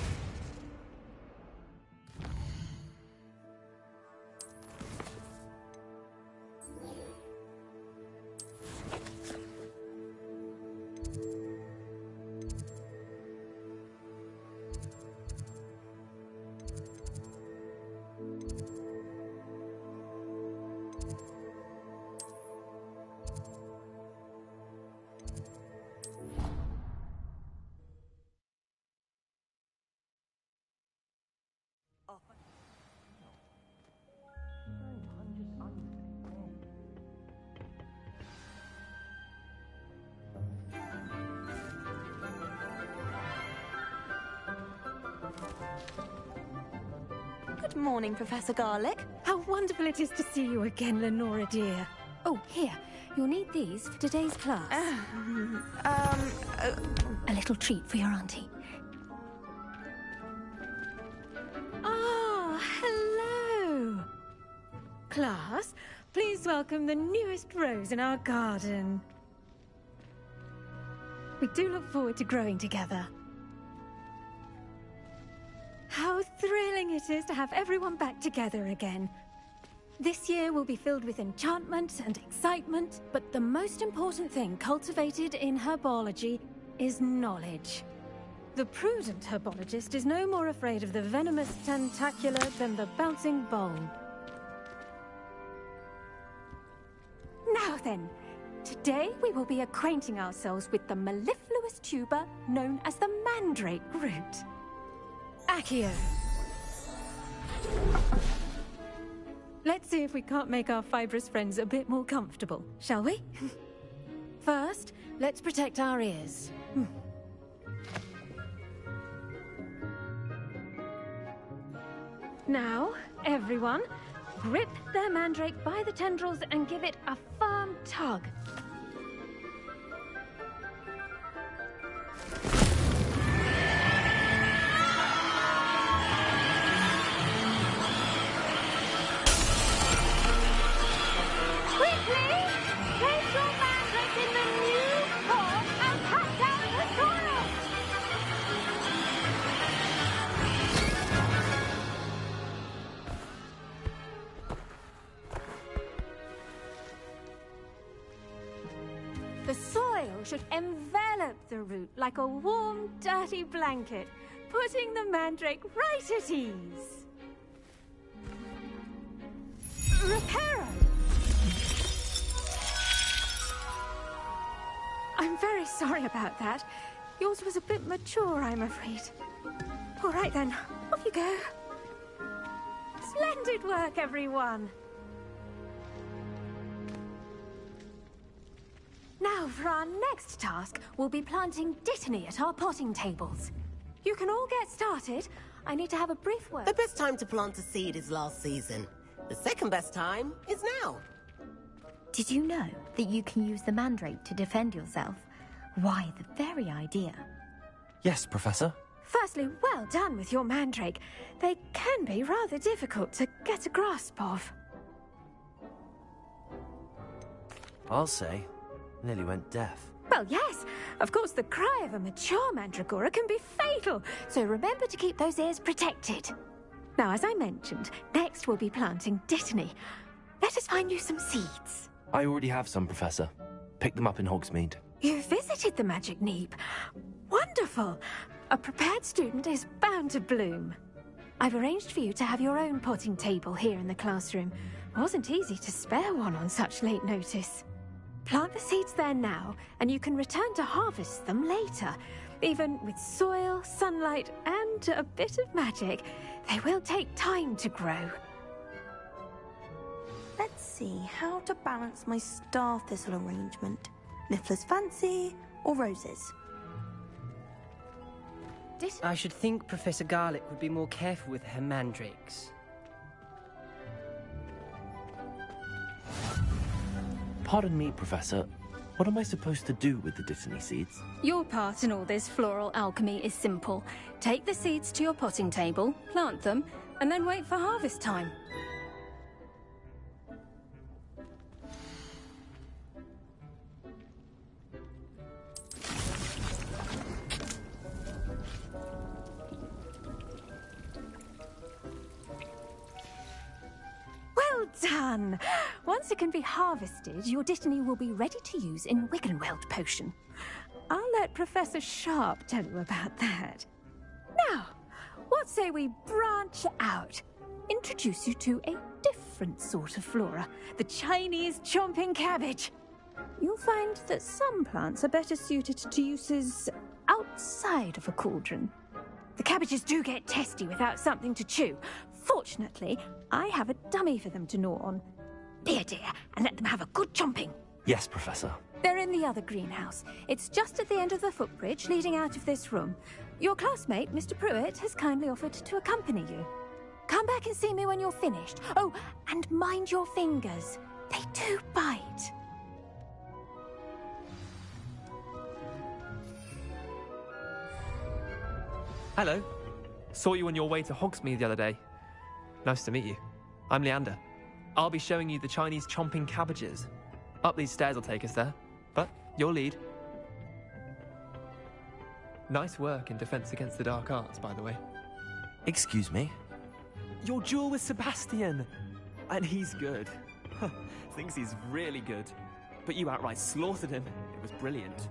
Good morning, Professor Garlick. How wonderful it is to see you again, Lenora dear. Oh, here. You'll need these for today's class. A little treat for your auntie. Ah, hello. Class, please welcome the newest rose in our garden. We do look forward to growing together. How thrilling it is to have everyone back together again. This year will be filled with enchantment and excitement, but the most important thing cultivated in herbology is knowledge. The prudent herbologist is no more afraid of the venomous tentacula than the bouncing bulb. Now then, today we will be acquainting ourselves with the mellifluous tuber known as the mandrake root. Accio. Let's see if we can't make our fibrous friends a bit more comfortable, shall we? First, let's protect our ears. Now, everyone, grip their mandrake by the tendrils and give it a firm tug. should envelop the root like a warm, dirty blanket, putting the mandrake right at ease. Reparo! I'm very sorry about that. Yours was a bit mature, I'm afraid. All right then, off you go. Splendid work, everyone. Now, for our next task, we'll be planting Dittany at our potting tables. You can all get started. I need to have a brief word. The best time to plant a seed is last season. The second best time is now. Did you know that you can use the mandrake to defend yourself? Why, the very idea. Yes, Professor. Firstly, well done with your mandrake. They can be rather difficult to get a grasp of. I'll say, nearly went deaf. Well, yes. Of course, the cry of a mature mandragora can be fatal, so remember to keep those ears protected. Now, as I mentioned, next we'll be planting Dittany. Let us find you some seeds. I already have some, Professor. Picked them up in Hogsmeade. You visited the Magic Neep. Wonderful. A prepared student is bound to bloom. I've arranged for you to have your own potting table here in the classroom. Wasn't easy to spare one on such late notice. Plant the seeds there now, and you can return to harvest them later. Even with soil, sunlight, and a bit of magic, they will take time to grow. Let's see how to balance my star thistle arrangement. Niffler's fancy or roses? I should think Professor Garlick would be more careful with her mandrakes. Pardon me, Professor. What am I supposed to do with the Dittany seeds? Your part in all this floral alchemy is simple. Take the seeds to your potting table, plant them, and then wait for harvest time. Well done! Once it can be harvested, your Dittany will be ready to use in Wiggenweld potion. I'll let Professor Sharp tell you about that. Now, what say we branch out? Introduce you to a different sort of flora, the Chinese chomping cabbage. You'll find that some plants are better suited to uses outside of a cauldron. The cabbages do get testy without something to chew. Fortunately, I have a dummy for them to gnaw on. Be a dear and let them have a good chomping. Yes, Professor. They're in the other greenhouse. It's just at the end of the footbridge leading out of this room. Your classmate, Mr. Pruitt, has kindly offered to accompany you. Come back and see me when you're finished. Oh, and mind your fingers. They do bite. Hello. Saw you on your way to Hogsmeade the other day. Nice to meet you. I'm Leander. I'll be showing you the Chinese chomping cabbages. Up these stairs will take us there, but you'll lead. Nice work in Defense Against the Dark Arts, by the way. Excuse me? Your duel with Sebastian! And he's good. Thinks he's really good. But you outright slaughtered him. It was brilliant.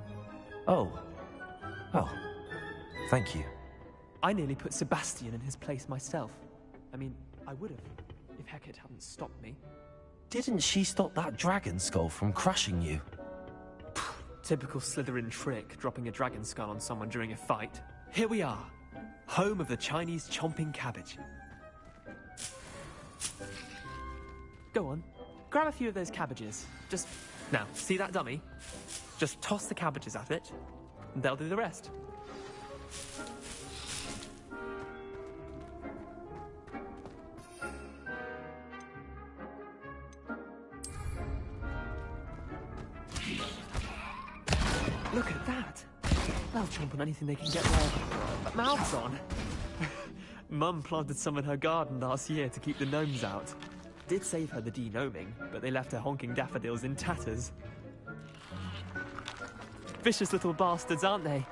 Oh. Thank you. I nearly put Sebastian in his place myself. I mean, I would have, if Hecate hadn't stopped me. Didn't she stop that dragon skull from crushing you? Typical Slytherin trick, dropping a dragon skull on someone during a fight. Here we are, home of the Chinese chomping cabbage. Go on, grab a few of those cabbages. Now, see that dummy? Just toss the cabbages at it, and they'll do the rest. Look at that! They'll chomp on anything they can get their mouths on. Mum planted some in her garden last year to keep the gnomes out. Did save her the de-gnoming, but they left her honking daffodils in tatters. Vicious little bastards, aren't they?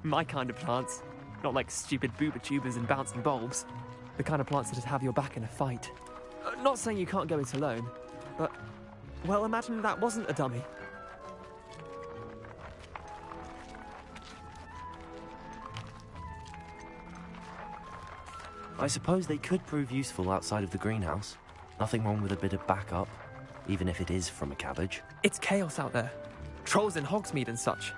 My kind of plants. Not like stupid booba tubers and bouncing bulbs. The kind of plants that'd have your back in a fight. Not saying you can't go it alone, but... well, imagine that wasn't a dummy. I suppose they could prove useful outside of the greenhouse. Nothing wrong with a bit of backup, even if it is from a cabbage. It's chaos out there. Trolls in Hogsmeade and such.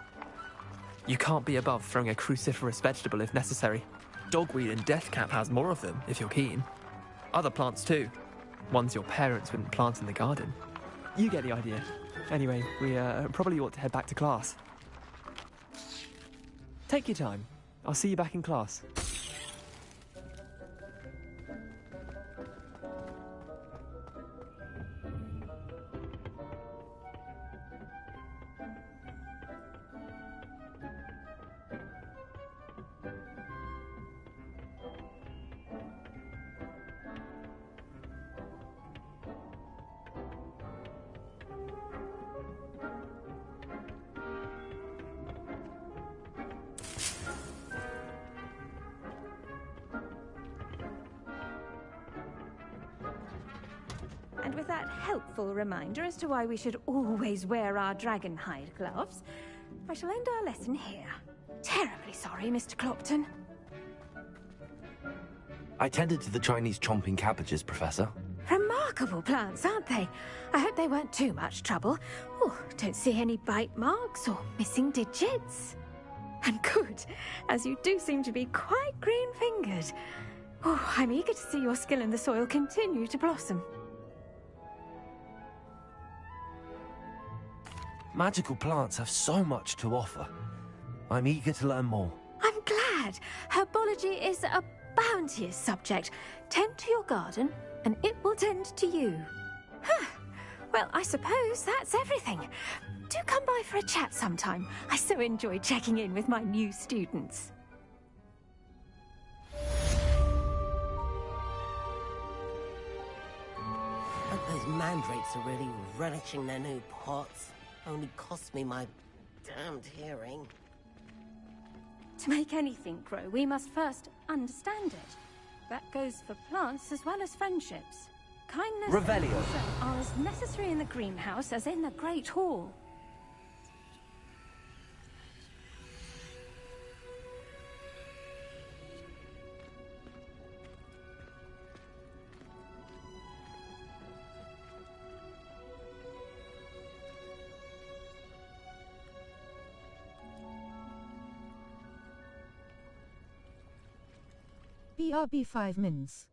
You can't be above throwing a cruciferous vegetable if necessary. Dogweed and deathcap has more of them, if you're keen. Other plants too. Ones your parents wouldn't plant in the garden. You get the idea. Anyway, we probably ought to head back to class. Take your time. I'll see you back in class. And with that helpful reminder as to why we should always wear our dragon hide gloves, I shall end our lesson here. Terribly sorry, Mr. Clopton. I tended to the Chinese chomping cabbages, Professor. Remarkable plants, aren't they? I hope they weren't too much trouble. Oh, don't see any bite marks or missing digits. And good, as you do seem to be quite green-fingered. Oh, I'm eager to see your skill in the soil continue to blossom. Magical plants have so much to offer. I'm eager to learn more. I'm glad. Herbology is a bounteous subject. Tend to your garden, and it will tend to you. Huh. Well, I suppose that's everything. Do come by for a chat sometime. I so enjoy checking in with my new students. But those mandrakes are really relishing their new pots. Only cost me my damned hearing. To make anything grow, we must first understand it. That goes for plants as well as friendships. Kindness and Revelio concern are as necessary in the greenhouse as in the Great Hall. BRB 5 mins.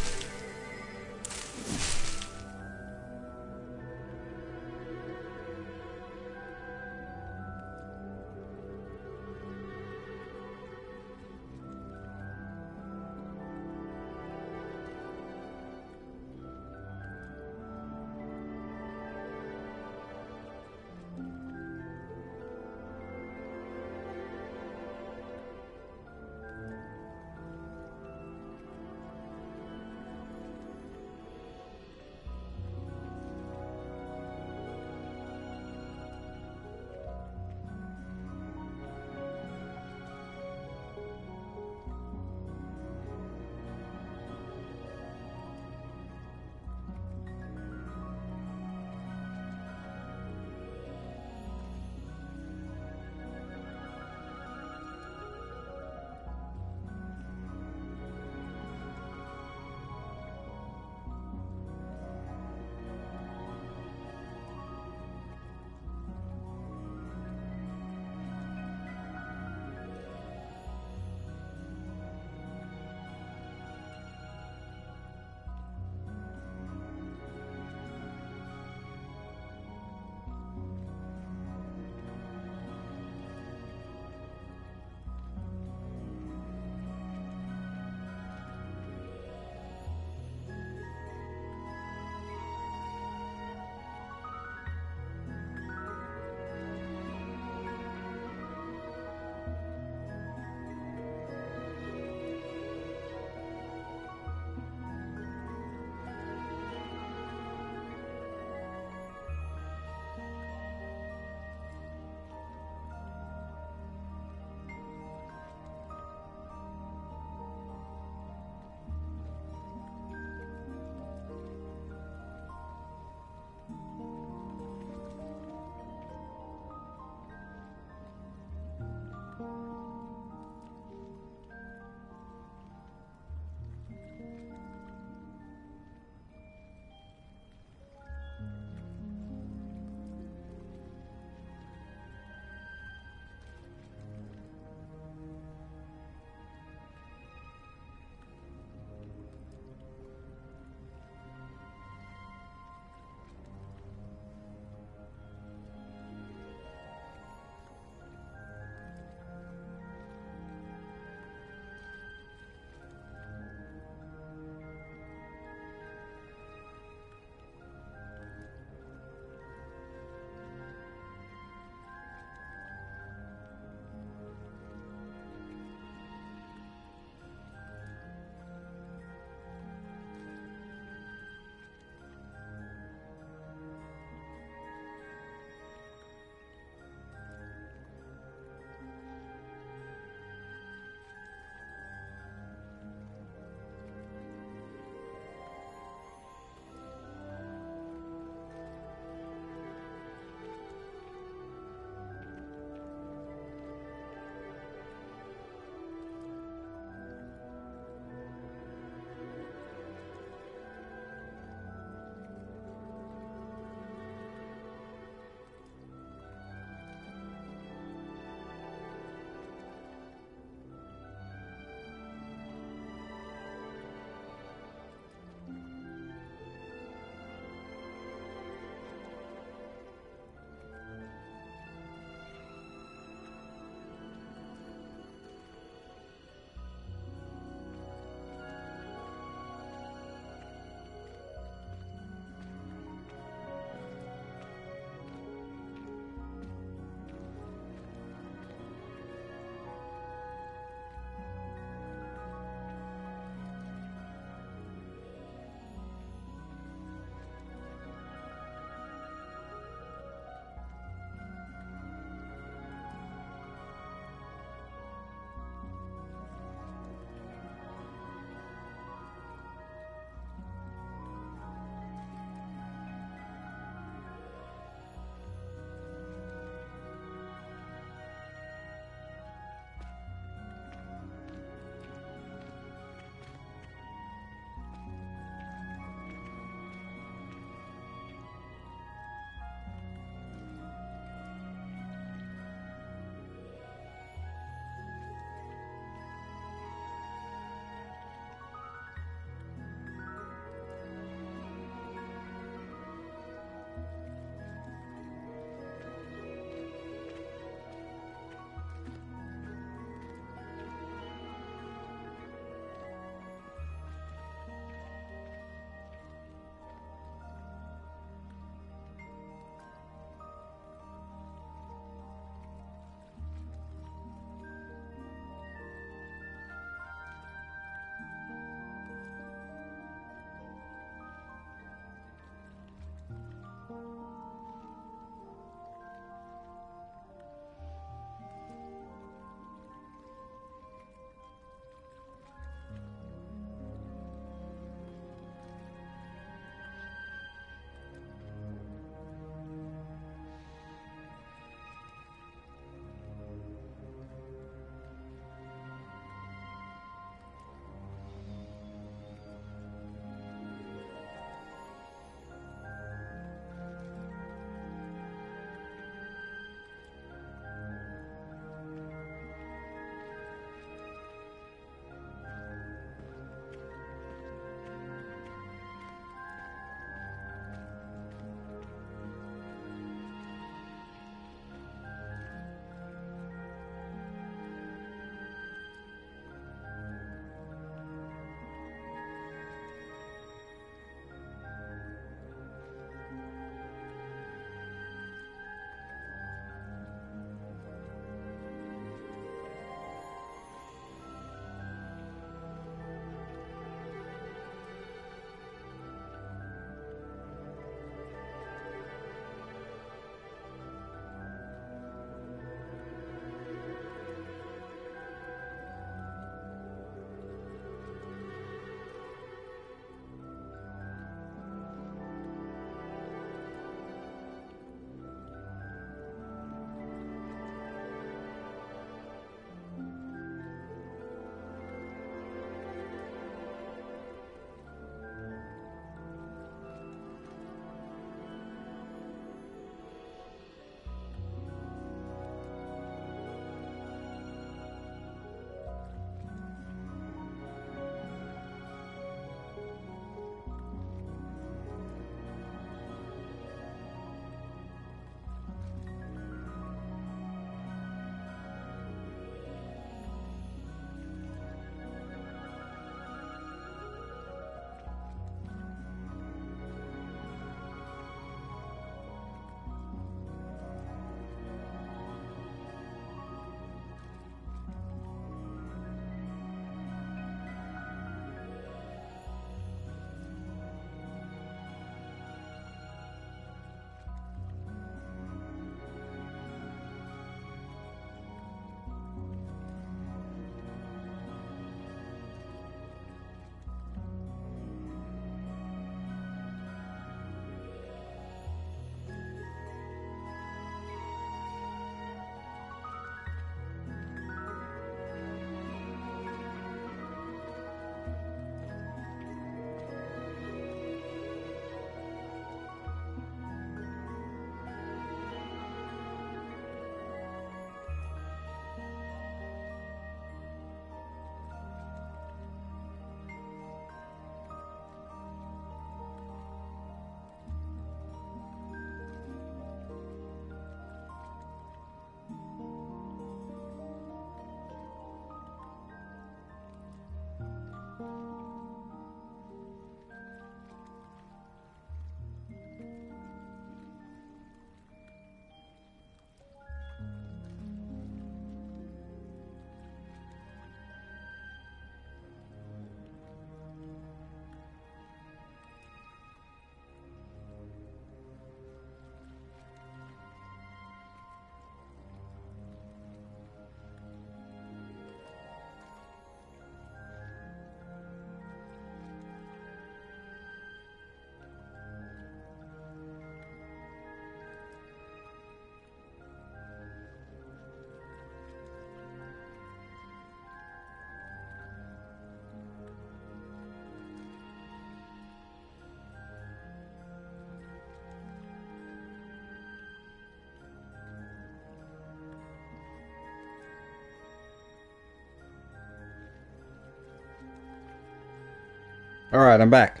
Alright, I'm back.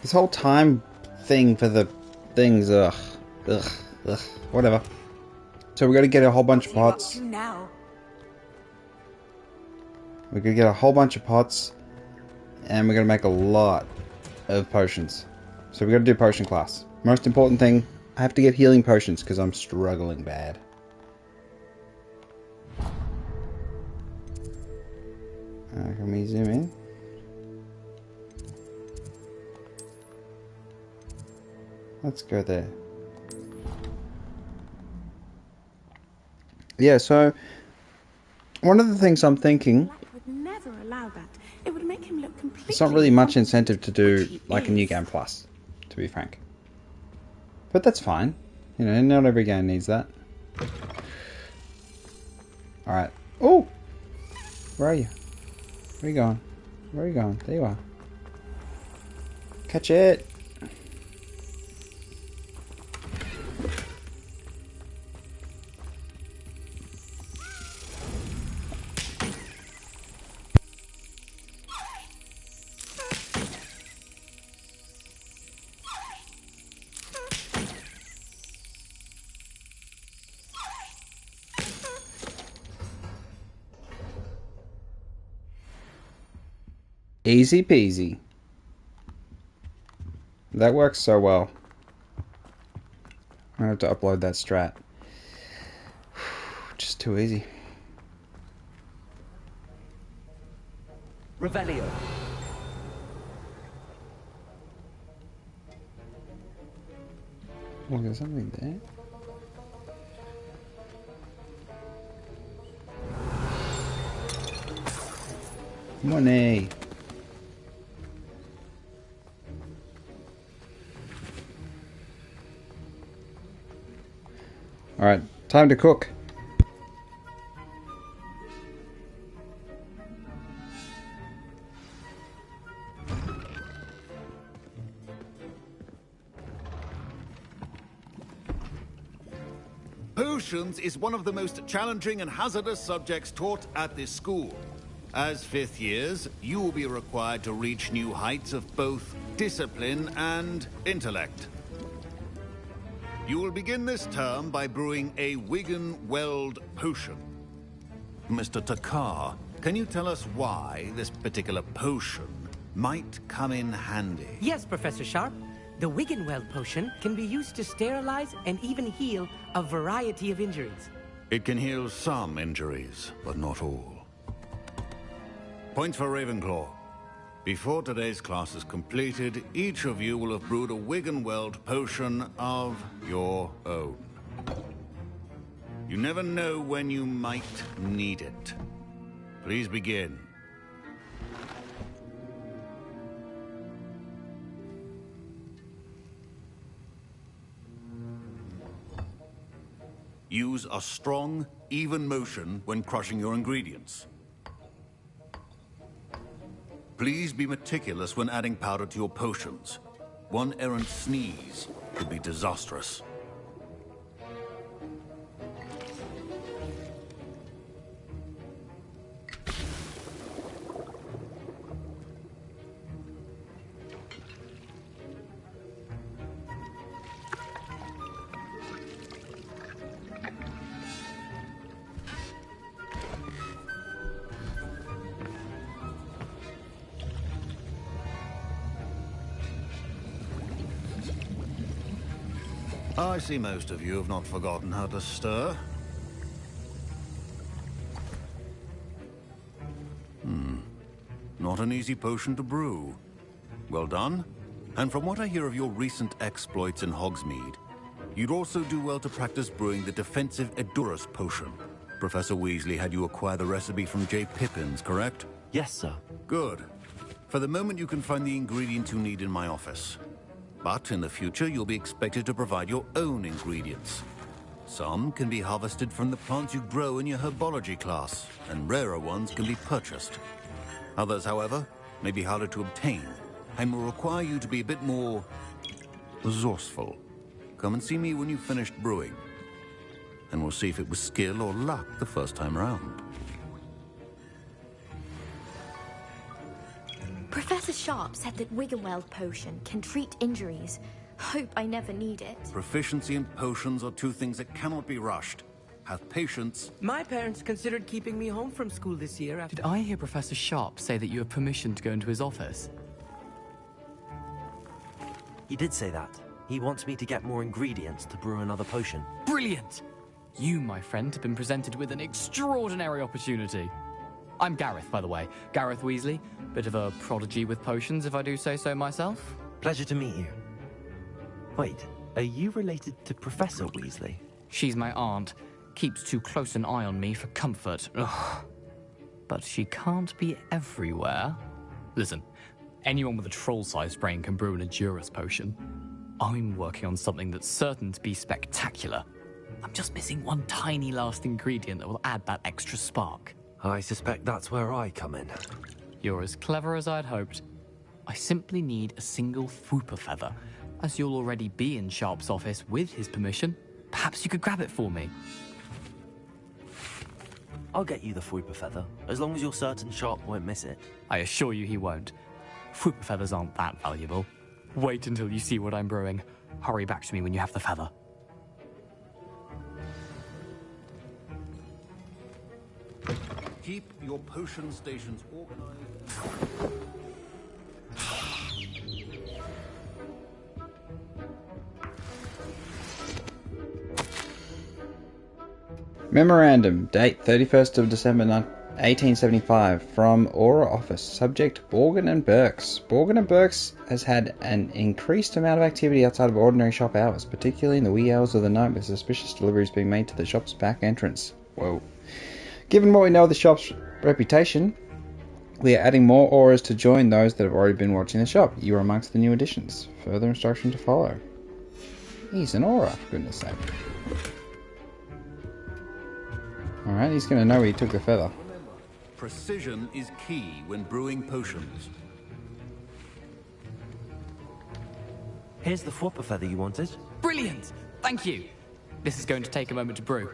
This whole time thing for the things, ugh, whatever. So we gotta get a whole bunch of pots. Now? We're gonna get a whole bunch of pots, and we're gonna make a lot of potions. So we gotta do potion class. Most important thing, I have to get healing potions because I'm struggling bad. Can we zoom in? Let's go there. Yeah, so one of the things I'm thinking, Black would never allow that. It would make him look completely... there's not really much incentive to do like a new game plus, to be frank. But that's fine. You know, not every game needs that. Alright. Oh! Where are you? Where are you going? Where are you going? There you are. Catch it! Easy peasy. That works so well. I have to upload that strat. Just too easy. Revelio. Oh, there's something there. Money. Alright, time to cook. Potions is one of the most challenging and hazardous subjects taught at this school. As fifth years, you will be required to reach new heights of both discipline and intellect. You will begin this term by brewing a Wigan-Weld potion. Mr. Takar, can you tell us why this particular potion might come in handy? Yes, Professor Sharp. The Wigan-Weld potion can be used to sterilize and even heal a variety of injuries. It can heal some injuries, but not all. Points for Ravenclaw. Before today's class is completed, each of you will have brewed a Wigan-Weld potion of your own. You never know when you might need it. Please begin. Use a strong, even motion when crushing your ingredients. Please be meticulous when adding powder to your potions. One errant sneeze could be disastrous. I see most of you have not forgotten how to stir. Not an easy potion to brew. Well done. And from what I hear of your recent exploits in Hogsmeade, you'd also do well to practice brewing the defensive Edurus potion. Professor Weasley had you acquire the recipe from J. Pippins, correct? Yes, sir. Good. For the moment, you can find the ingredients you need in my office. But in the future, you'll be expected to provide your own ingredients. Some can be harvested from the plants you grow in your herbology class, and rarer ones can be purchased. Others, however, may be harder to obtain, and will require you to be a bit more resourceful. Come and see me when you've finished brewing, and we'll see if it was skill or luck the first time around. Professor Sharp said that Wiggenweld potion can treat injuries. Hope I never need it. Proficiency and potions are two things that cannot be rushed. Have patience. My parents considered keeping me home from school this year after... Did I hear Professor Sharp say that you have permission to go into his office? He did say that. He wants me to get more ingredients to brew another potion. Brilliant! You, my friend, have been presented with an extraordinary opportunity. I'm Gareth, by the way. Gareth Weasley. Bit of a prodigy with potions, if I do say so myself. Pleasure to meet you. Wait, are you related to Professor Weasley? She's my aunt. Keeps too close an eye on me for comfort. Ugh. But she can't be everywhere. Listen, anyone with a troll-sized brain can brew an Edurus potion. I'm working on something that's certain to be spectacular. I'm just missing one tiny last ingredient that will add that extra spark. I suspect that's where I come in. You're as clever as I'd hoped. I simply need a single Fwooper feather. As you'll already be in Sharp's office with his permission, perhaps you could grab it for me. I'll get you the Fwooper feather, as long as you're certain Sharp won't miss it. I assure you he won't. Fwooper feathers aren't that valuable. Wait until you see what I'm brewing. Hurry back to me when you have the feather. Keep your potion stations organized. Memorandum, date 31st of December 1875, from Aura Office, subject Borgin and Burks. Borgin and Burks has had an increased amount of activity outside of ordinary shop hours, particularly in the wee hours of the night with suspicious deliveries being made to the shop's back entrance. Whoa. Given what we know of the shop's reputation, we are adding more auras to join those that have already been watching the shop. You are amongst the new additions. Further instruction to follow. He's an aura, for goodness sake. Alright, he's going to know he took the feather. Remember, precision is key when brewing potions. Here's the Fwooper feather you wanted. Brilliant! Thank you! This is going to take a moment to brew.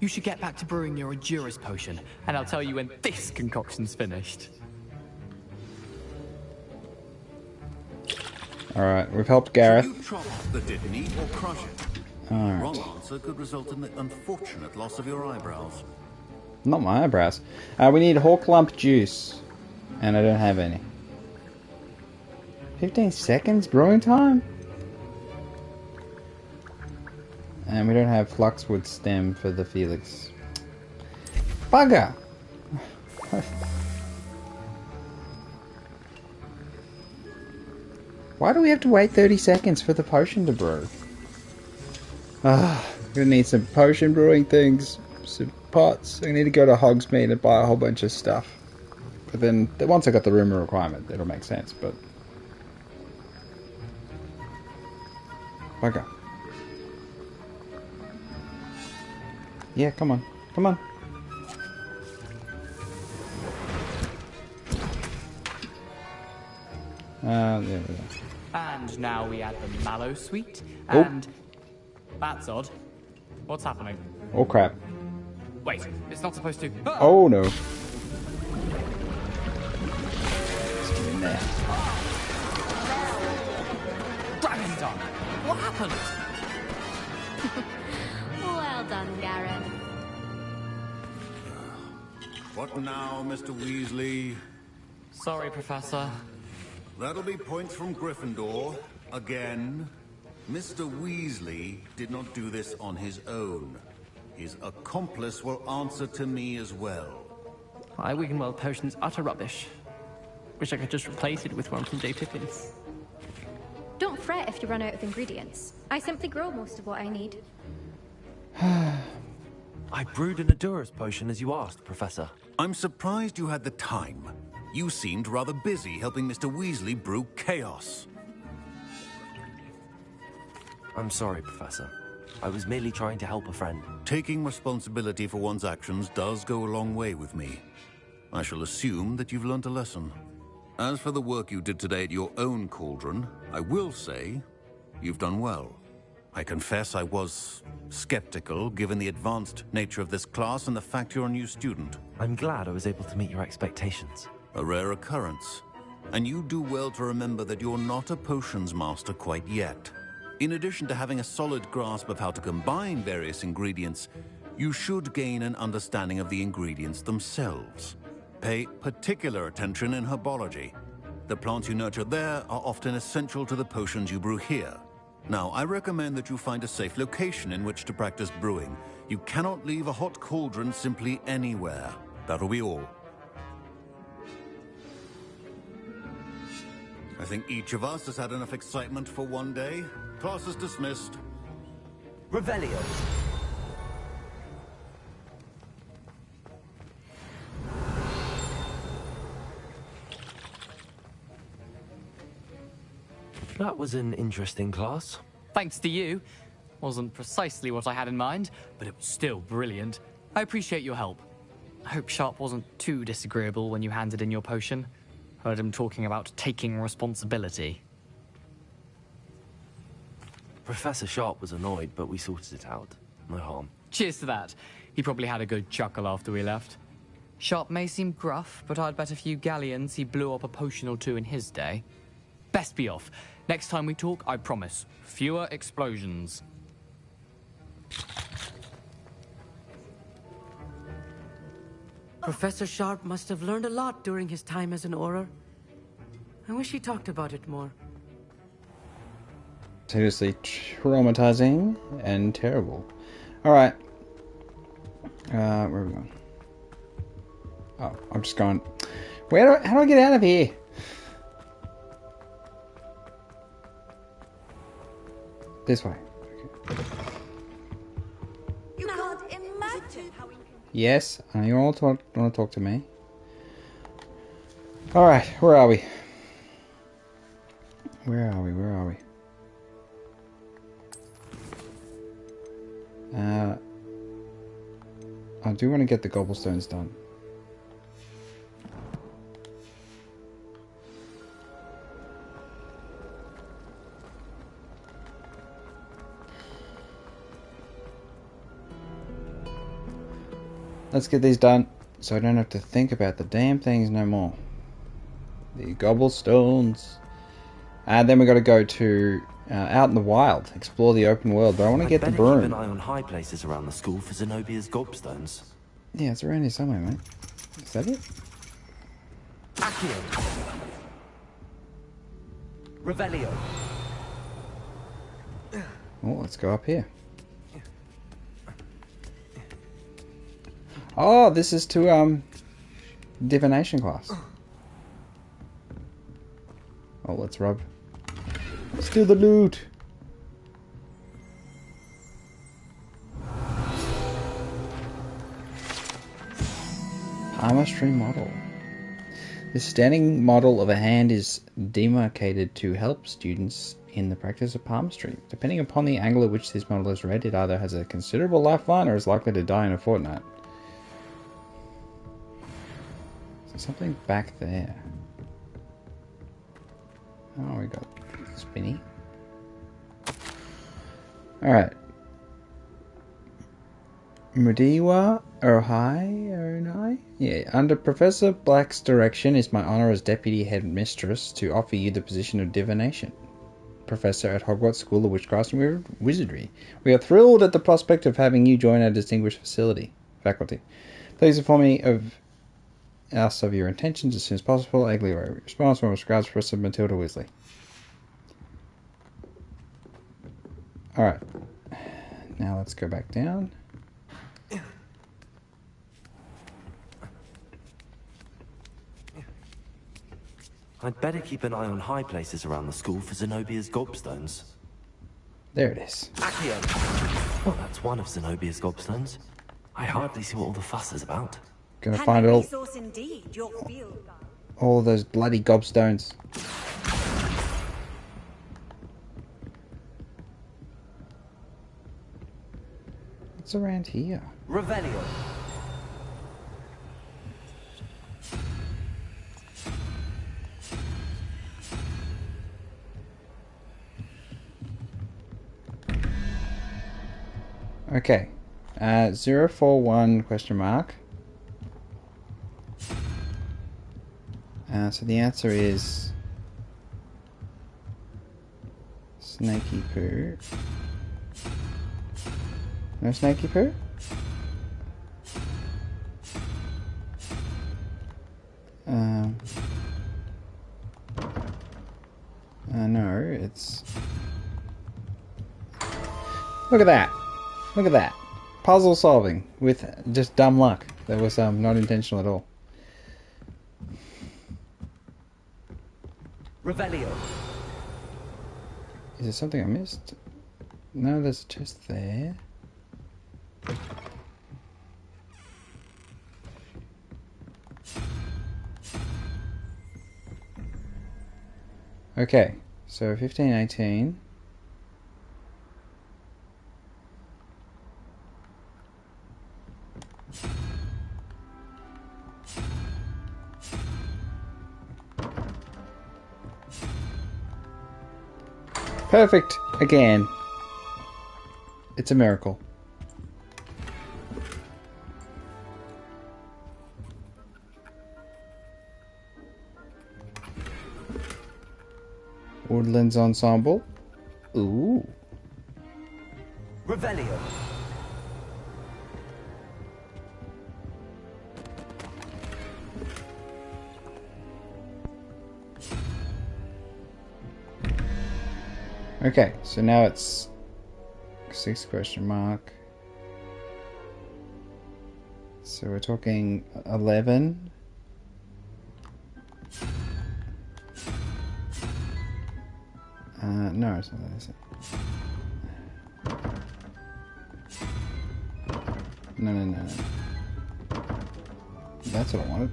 You should get back to brewing your Edurus potion, and I'll tell you when this concoction's finished. Alright, we've helped Gareth. Should you chop the didn't or crush it? Alright. The wrong answer could result in the unfortunate loss of your eyebrows. Not my eyebrows. We need Hawk Lump juice. And I don't have any. 15 seconds brewing time? And we don't have Fluxwood stem for the Felix. Bugger! Why do we have to wait 30 seconds for the potion to brew? Gonna need some potion brewing things, some pots. I need to go to Hogsmeade and buy a whole bunch of stuff. But then, once I got the rumor requirement, it'll make sense, but... Bugger. Yeah, come on. Come on. There we go. And now we add the mallow sweet, and... That's odd. What's happening? Oh crap. Wait, it's not supposed to... Oh no. Let's get in there. Dragon Dunk! What happened? Well done, Gareth. What now, Mr. Weasley? Sorry, Professor. That'll be points from Gryffindor. Again. Mr. Weasley did not do this on his own. His accomplice will answer to me as well. My Wiggenweld potion's utter rubbish. Wish I could just replace it with one from J. Pippin's. Don't fret if you run out of ingredients. I simply grow most of what I need. I brewed an Edurus potion as you asked, Professor. I'm surprised you had the time. You seemed rather busy helping Mr. Weasley brew chaos. I'm sorry, Professor. I was merely trying to help a friend. Taking responsibility for one's actions does go a long way with me. I shall assume that you've learnt a lesson. As for the work you did today at your own cauldron, I will say you've done well. I confess I was skeptical, given the advanced nature of this class and the fact you're a new student. I'm glad I was able to meet your expectations. A rare occurrence. And you do well to remember that you're not a potions master quite yet. In addition to having a solid grasp of how to combine various ingredients, you should gain an understanding of the ingredients themselves. Pay particular attention in herbology. The plants you nurture there are often essential to the potions you brew here. Now, I recommend that you find a safe location in which to practice brewing. You cannot leave a hot cauldron simply anywhere. That'll be all. I think each of us has had enough excitement for one day. Class is dismissed. Revelio. That was an interesting class. Thanks to you. Wasn't precisely what I had in mind, but it was still brilliant. I appreciate your help. I hope Sharp wasn't too disagreeable when you handed in your potion. Heard him talking about taking responsibility. Professor Sharp was annoyed, but we sorted it out. No harm. Cheers to that. He probably had a good chuckle after we left. Sharp may seem gruff, but I'd bet a few galleons he blew up a potion or two in his day. Best be off. Next time we talk, I promise, fewer explosions. Professor Sharp must have learned a lot during his time as an Auror. I wish he talked about it more. Seriously traumatizing and terrible. Alright. Where are we going? Oh, I'm just going. How do I get out of here? This way. Okay. You can't imagine how Yes, you all want to talk to me. Alright, where are we? Where are we? Where are we? I do want to get the gobblestones done. Let's get these done so I don't have to think about the damn things no more. The gobblestones. And then we got to go to out in the wild, explore the open world. But I want to get the broom. Keep an eye on high places around the school for Zenobia's gobstones. Yeah, it's around here somewhere, mate. Is that it? Accio. Revelio. Oh, let's go up here. Oh, this is to divination class. Oh, let's rub. Steal the loot. Palmistry model. The standing model of a hand is demarcated to help students in the practice of palmistry. Depending upon the angle at which this model is read, it either has a considerable lifeline or is likely to die in a fortnight. There's something back there. Oh, we got spinny. Alright. Mudiwa Ohai? Yeah, under Professor Black's direction, it's my honor as Deputy Headmistress to offer you the position of Divination Professor at Hogwarts School of Witchcraft and Wizardry. We are thrilled at the prospect of having you join our distinguished faculty. Please inform me of your intentions as soon as possible. Eggly responsible regards, Professor Matilda Weasley. Alright. Now let's go back down. I'd better keep an eye on high places around the school for Zenobia's gobstones. There it is. Accio. Well, that's one of Zenobia's gobstones. I hardly see what all the fuss is about. Gonna find all indeed, your field guide. all those bloody gobstones. What's around here? Revelio. Okay. 041 question mark. So the answer is snaky poo. No snaky poo? No, it's... Look at that! Look at that! Puzzle solving with just dumb luck. That was not intentional at all. Revelio. Is there something I missed? No, there's a chest there. Okay, so 15, 18. Perfect! Again. It's a miracle. Woodlands Ensemble. Ooh. Revelio. Okay, so now it's 6 question mark. So we're talking 11. No, it's not that, is it? No. That's what I wanted.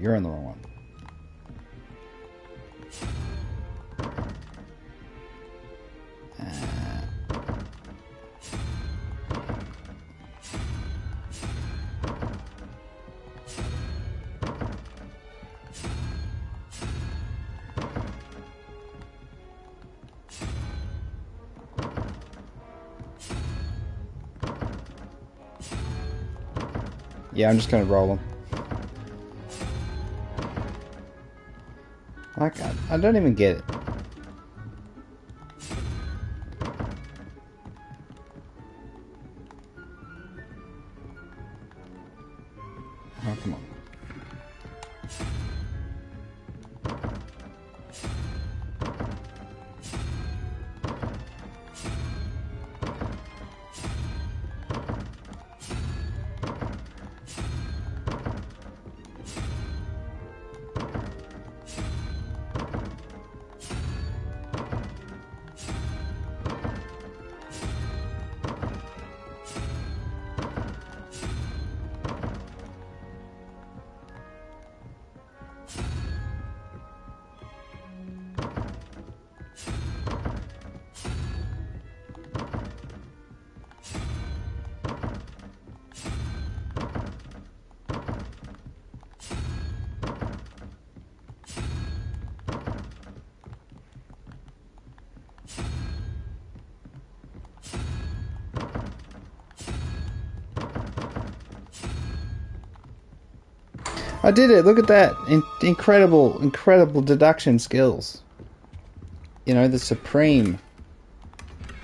You're on the wrong one. Yeah, I'm just gonna roll them. Like, I don't even get it. Oh, come on. I did it! Look at that! Incredible deduction skills. You know, the supreme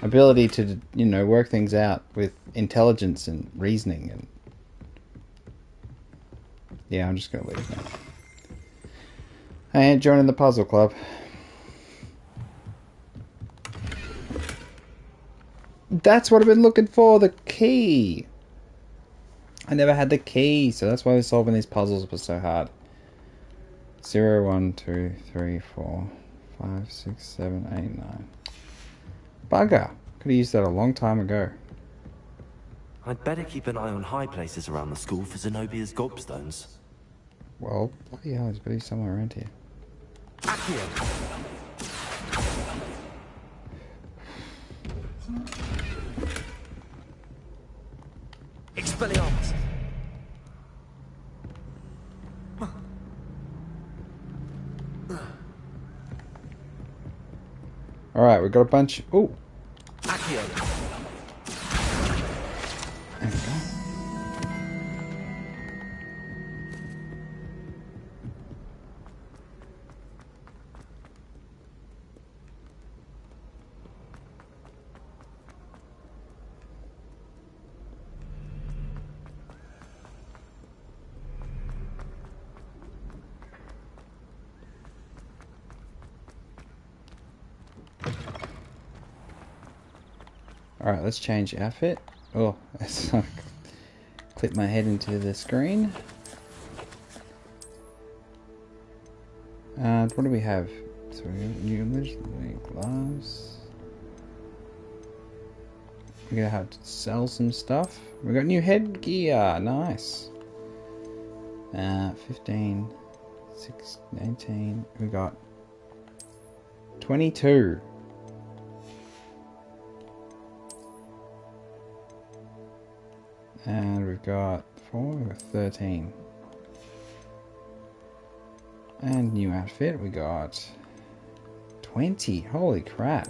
ability to, you know, work things out with intelligence and reasoning. And yeah, I'm just gonna leave now. I ain't joining the puzzle club. That's what I've been looking for, the key! I never had the key, so that's why solving these puzzles was so hard. 0, 1, 2, 3, 4, 5, 6, 7, 8, 9. Bugger! Could have used that a long time ago. I'd better keep an eye on high places around the school for Zenobia's gobstones. Well, bloody hell, there's better somewhere around here. Accio. Expelliarmus. Alright, we've got a bunch. Oh! Accio. There we go. Alright, let's change outfit. Oh, that's clip my head into the screen. And what do we have? So we got new gloves. We're gonna have to sell some stuff. We got new headgear, nice. 15, 16, 18. We got 22. And we've got 4, we've got 13. And new outfit, we got 20. Holy crap.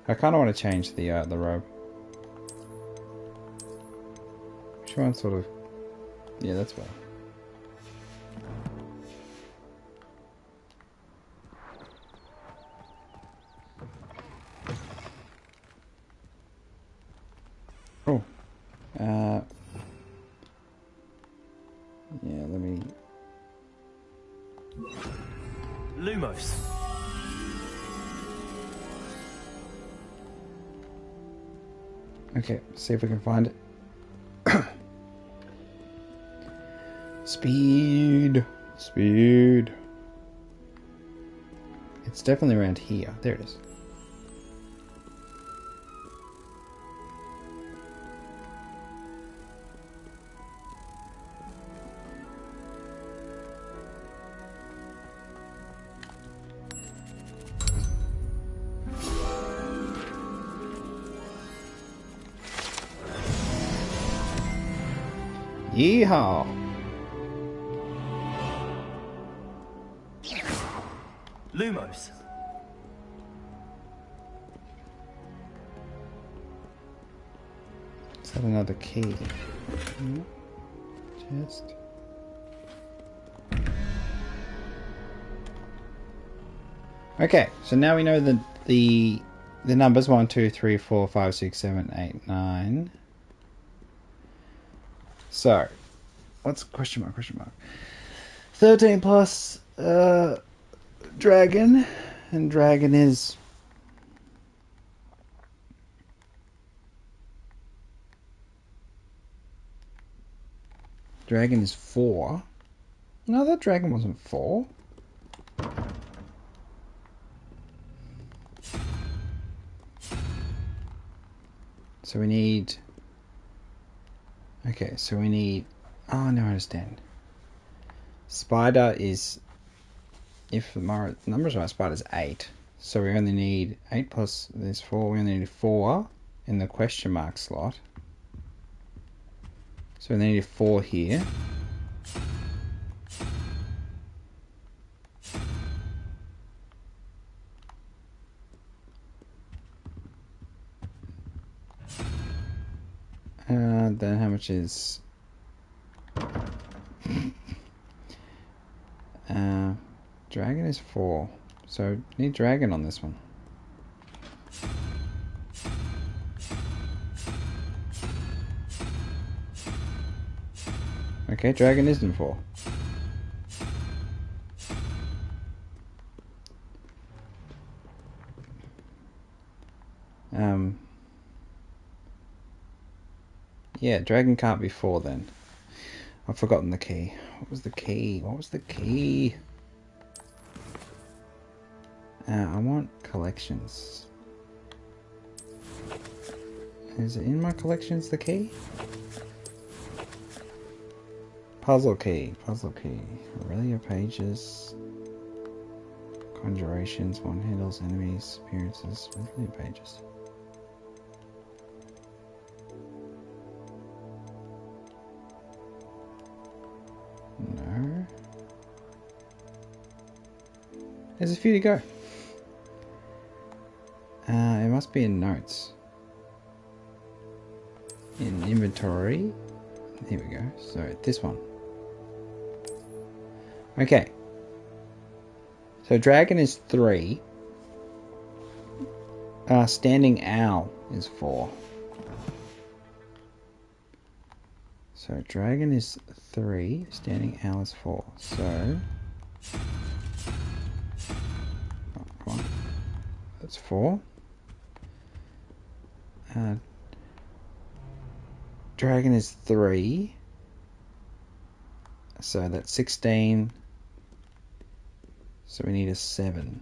I kind of want to change the robe. Which one sort of... Yeah, that's better. Oh. Yeah, let me... Lumos. Okay, see if we can find it. Speed. Speed. It's definitely around here. There it is. Yeehaw! Lumos. Is that another key? Chest. Okay, so now we know the numbers 1, 2, 3, 4, 5, 6, 7, 8, 9. So, what's question mark? Question mark. 13 plus dragon, and dragon is dragon is 4. No, that dragon wasn't 4. So we need... Okay, so we need... Oh, no, I understand. Spider is... If my numbers are right, spider's 8. So we only need 8 plus there's 4. We only need 4 in the question mark slot. So we need 4 here. Then how much is... dragon is 4. So need dragon on this one. Okay, dragon isn't 4. Yeah, dragon can't be 4 then. I've forgotten the key. What was the key? What was the key? I want collections. Is it in my collections, the key? Puzzle key. Puzzle key. Aurelia pages. Conjurations. One handles enemies. Appearances. Aurelia pages. No. There's a few to go. It must be in notes. In inventory. Here we go. So this one. Okay. So dragon is 3. Standing owl is 4. So dragon is 3. Standing owl is 4. So... oh, come on. That's 4. Dragon is 3. So that's 16. So we need a 7.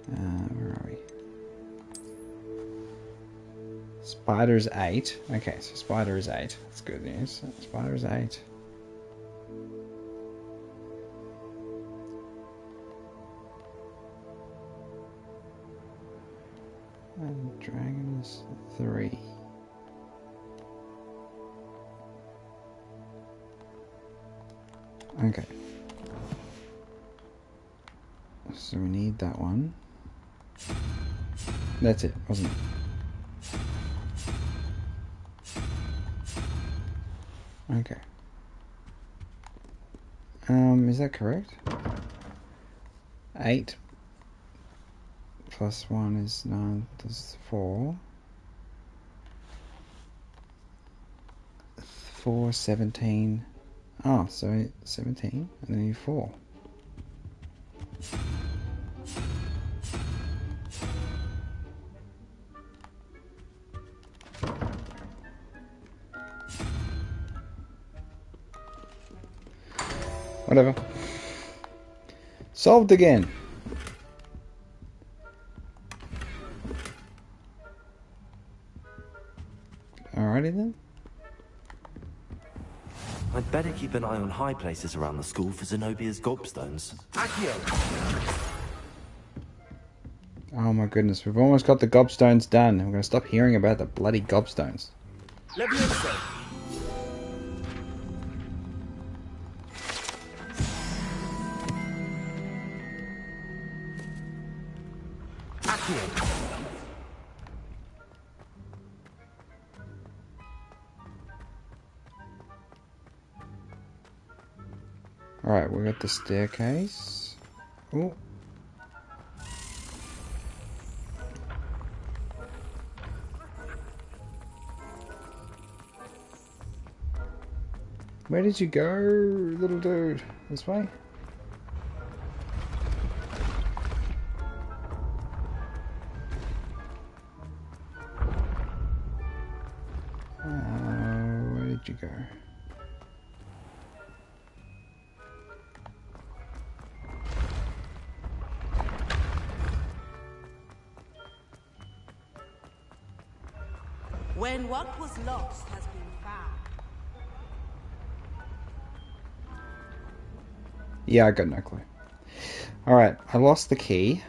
Where are we? Spider's 8. Okay, so spider is 8. That's good news. Spider is 8. And dragon is 3. Okay. So we need that one. That's it, wasn't it? Okay. Is that correct? 8 plus 1 is 9, that's 4. 4, 17. Oh, so 17, and then you 4. Whatever. Solved again. Alrighty then. I'd better keep an eye on high places around the school for Zenobia's gobstones. Oh my goodness, we've almost got the gobstones done. I'm going to stop hearing about the bloody gobstones. Alright, we got the staircase. Oh. Where did you go, little dude? This way? Where did you go? When what was lost has been found. Yeah, I got no clue. Alright, I lost the key.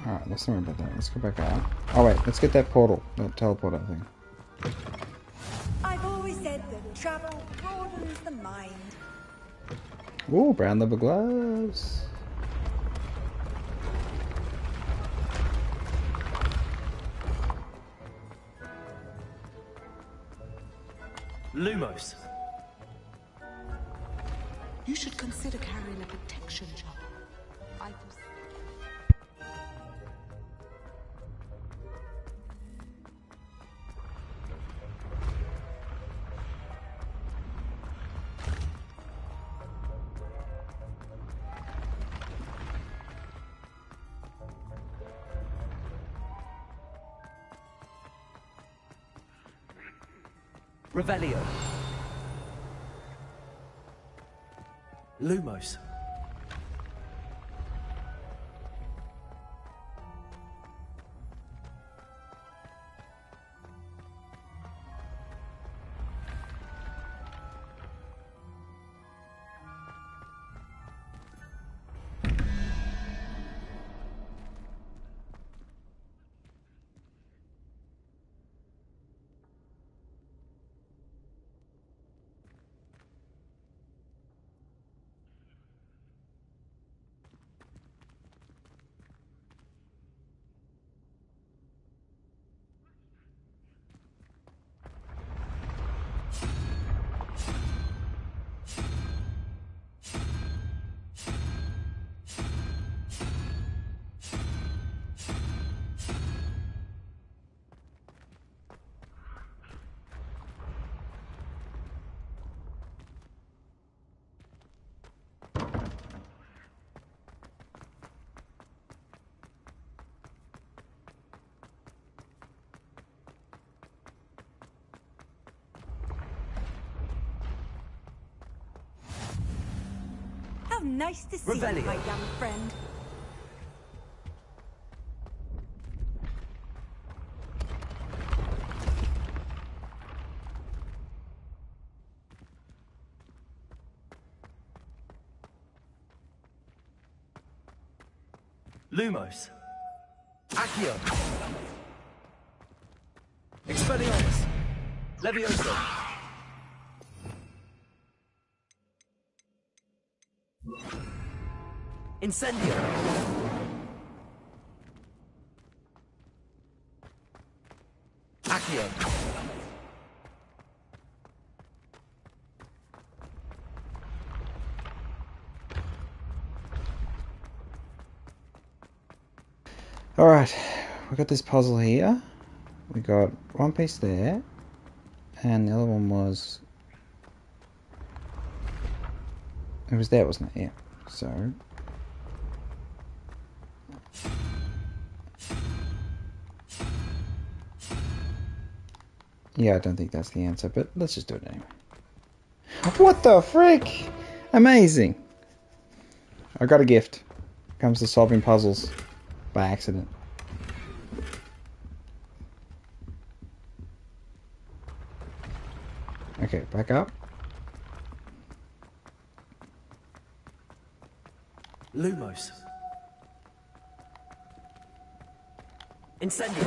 Alright, let's not worry about that. Let's go back out. Oh wait, let's get that portal. That teleporter thing. I've always said that travel broadens the mind. Ooh, brown leather gloves. Lumos. You should consider carrying a protection jar. I was... Revelio. Lumos. How nice to see you, my young friend. Lumos. Accio. Expelliarmus. Levioso. Incendio. Accio. Alright, we got this puzzle here. We got one piece there. And the other one was... It was there, wasn't it? Yeah. So... Yeah, I don't think that's the answer, but let's just do it anyway. What the frick? Amazing! I got a gift. Comes to solving puzzles by accident. Okay, back up. Lumos. Incendio.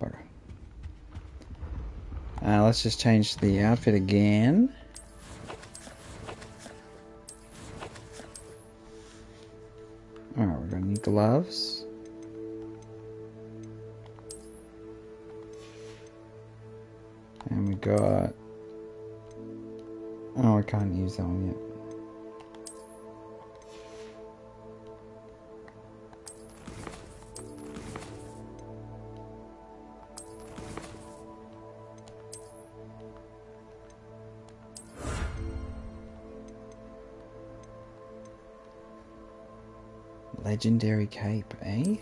Bugger. Let's just change the outfit again. Alright, we're gonna need gloves. And we got... Oh, I can't use that one yet. Legendary cape, eh?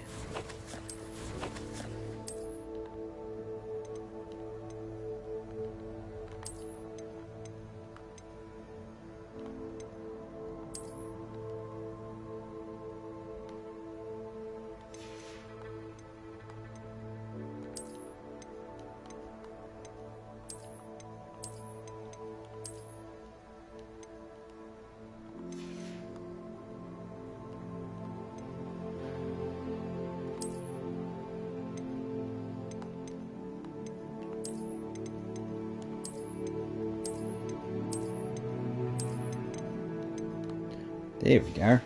There we go.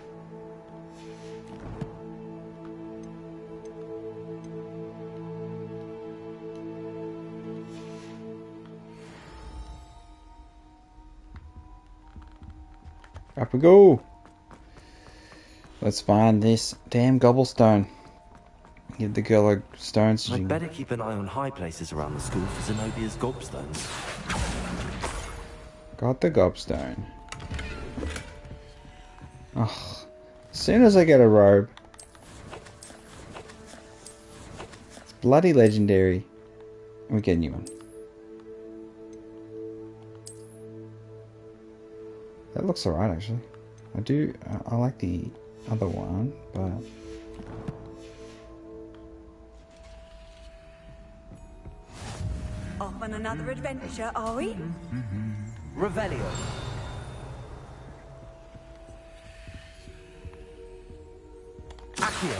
Up we go. Let's find this damn gobblestone. Give the girl a stone so I'd better keep an eye on high places around the school for Zenobia's gobstones. Got the gobstone. Oh, as soon as I get a robe, it's bloody legendary. And we get a new one. That looks alright actually. I like the other one, but Off on another adventure, are we? Revelio. Accio.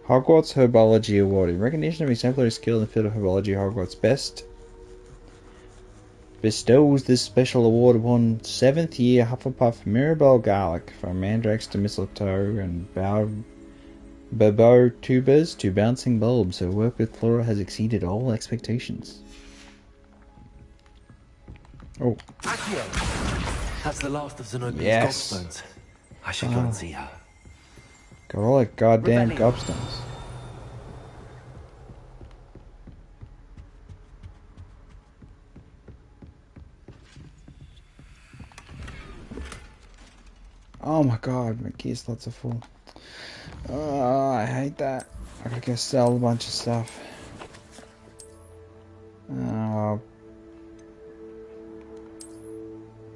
Hogwarts Herbology Award. In recognition of exemplary skill in the field of herbology, Hogwarts best bestows this special award upon 7th year Hufflepuff Mirabelle Garlic, from mandrakes to mistletoe and bobo tubers to bouncing bulbs. Her work with flora has exceeded all expectations. Oh. Accio. That's the last of Zenobia's gobstones. I should go and see her. Got all that goddamn gobstones. Oh my god, my gear slots are full. Oh, I hate that. I gotta go sell a bunch of stuff.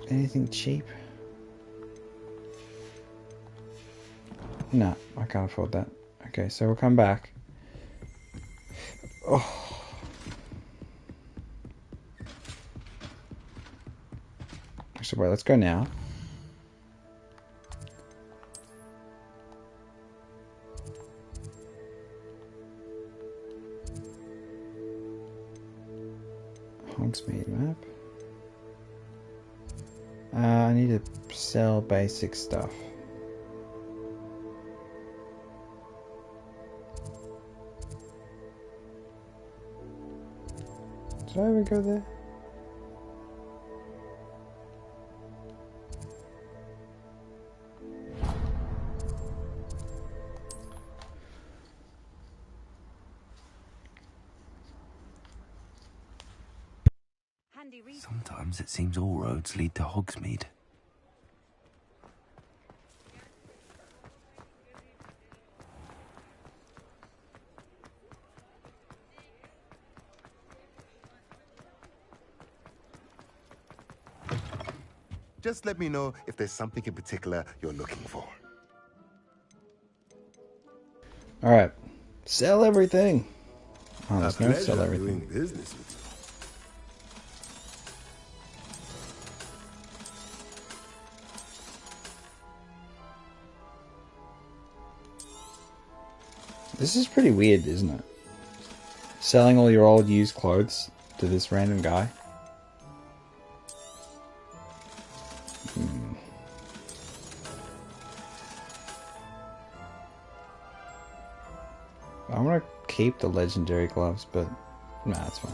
Anything cheap? No, I can't afford that. Okay, so we'll come back. Oh. Actually, wait, let's go now. Hogsmeade map. I need to sell basic stuff. Did I ever go there? Sometimes it seems all roads lead to Hogsmeade. Just let me know if there's something in particular you're looking for. Alright. Sell everything. Oh, there's no pleasure sell everything. doing business with you. This is pretty weird, isn't it? Selling all your old used clothes to this random guy. I want to keep the legendary gloves, but nah, it's fine.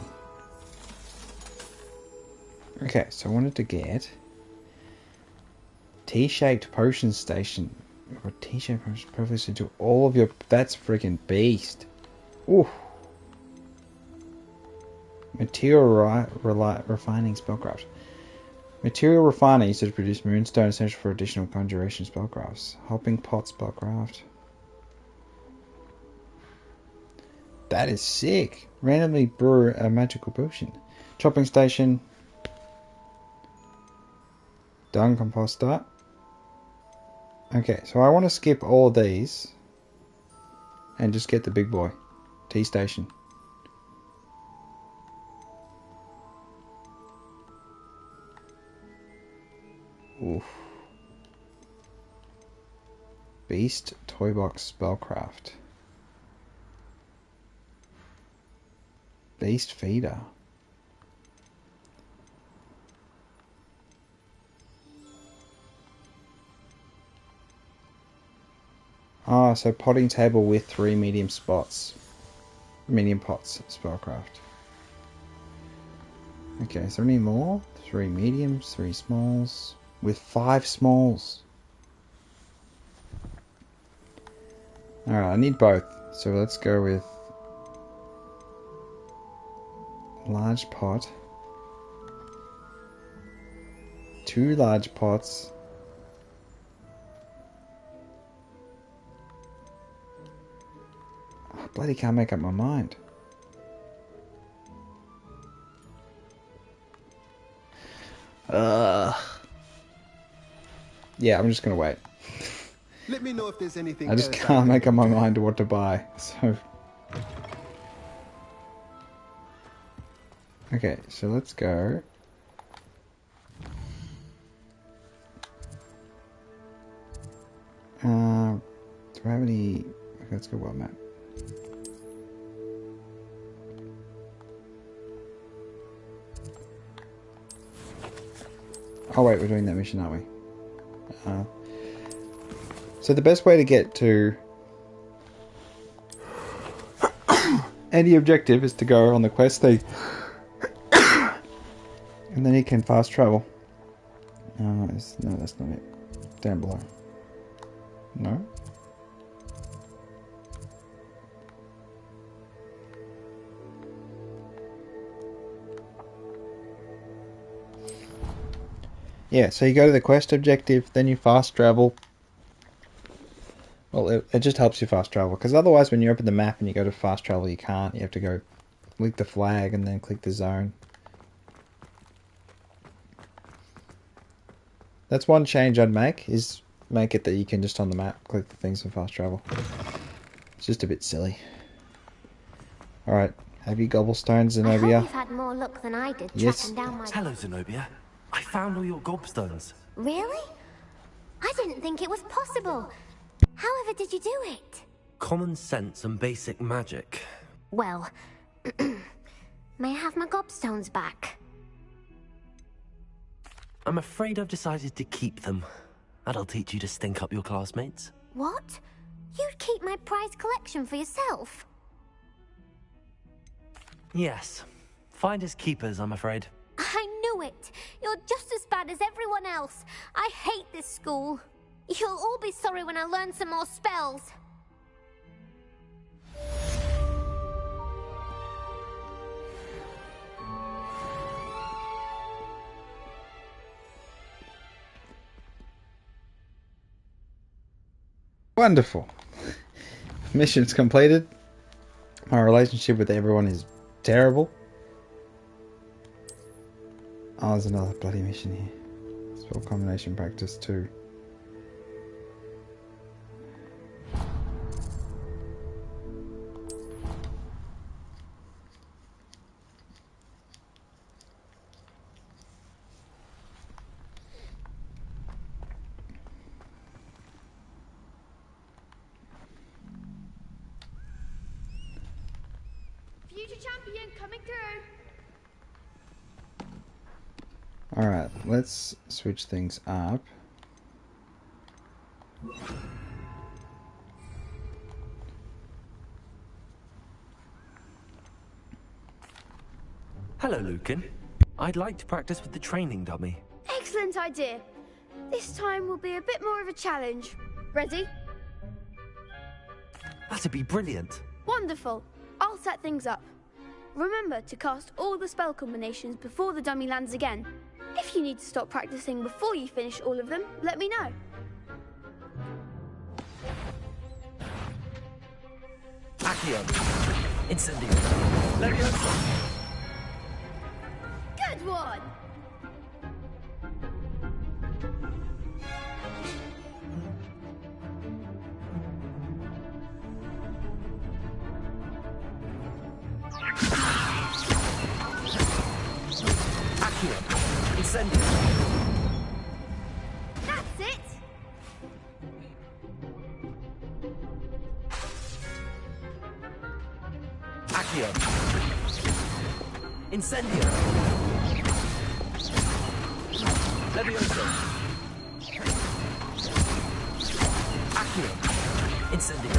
Okay, so I wanted to get T-shaped potion station. Or T-shaped potion privilege to all of your. That's freaking beast. Ooh. Material refining spellcraft. Material refining used to produce moonstone essential for additional conjuration spellcrafts. Hopping pot spellcraft. That is sick. Randomly brew a magical potion. Chopping station. Dung composter. Okay, so I want to skip all of these and just get the big boy. Tea station. Oof. Beast toy box spellcraft. Beast feeder. Ah, so potting table with 3 medium spots. Medium pots spellcraft. Okay, is there any more? 3 mediums, 3 smalls. With 5 smalls. Alright, I need both. So let's go with large pot. 2 large pots. I bloody can't make up my mind. Yeah, I'm just gonna wait. Let me know if there's anything I just else can't make up my mind to what to buy. So okay, so let's go. Do I have any? Okay, let's go world map. Oh wait, we're doing that mission, aren't we? So the best way to get to any objective is to go on the quest thing. And then you can fast travel. No, that's not it. Down below. No? Yeah, so you go to the quest objective, then you fast travel. Well, it just helps you fast travel, because otherwise when you open the map and you go to fast travel, you can't. You have to go click the flag and then click the zone. That's one change I'd make, is make it that you can just on the map click the things for fast travel. It's just a bit silly. Alright, have you gobblestones, Zenobia? I hope you've had more luck than I did Yes. tracking down my... Hello, Zenobia. I found all your gobstones. Really? I didn't think it was possible. However did you do it? Common sense and basic magic. Well, may I have my gobstones back? I'm afraid I've decided to keep them. That'll teach you to stink up your classmates. What? You'd keep my prized collection for yourself? Yes. Finders keepers, I'm afraid. I knew it! You're just as bad as everyone else. I hate this school. You'll all be sorry when I learn some more spells. Wonderful. Mission's completed. My relationship with everyone is terrible. Oh, there's another bloody mission here. Spell combination practice 2. Future champion coming through. Alright, let's switch things up. Hello, Lucan. I'd like to practice with the training dummy. Excellent idea. This time will be a bit more of a challenge. Ready? That'd be brilliant. Wonderful. I'll set things up. Remember to cast all the spell combinations before the dummy lands again. If you need to stop practicing before you finish all of them, let me know. Accio. Incendio. Leviosa. Good one! Accio. Incendio. That's it! Accio. Incendio. Leviosa. Accio. Incendio.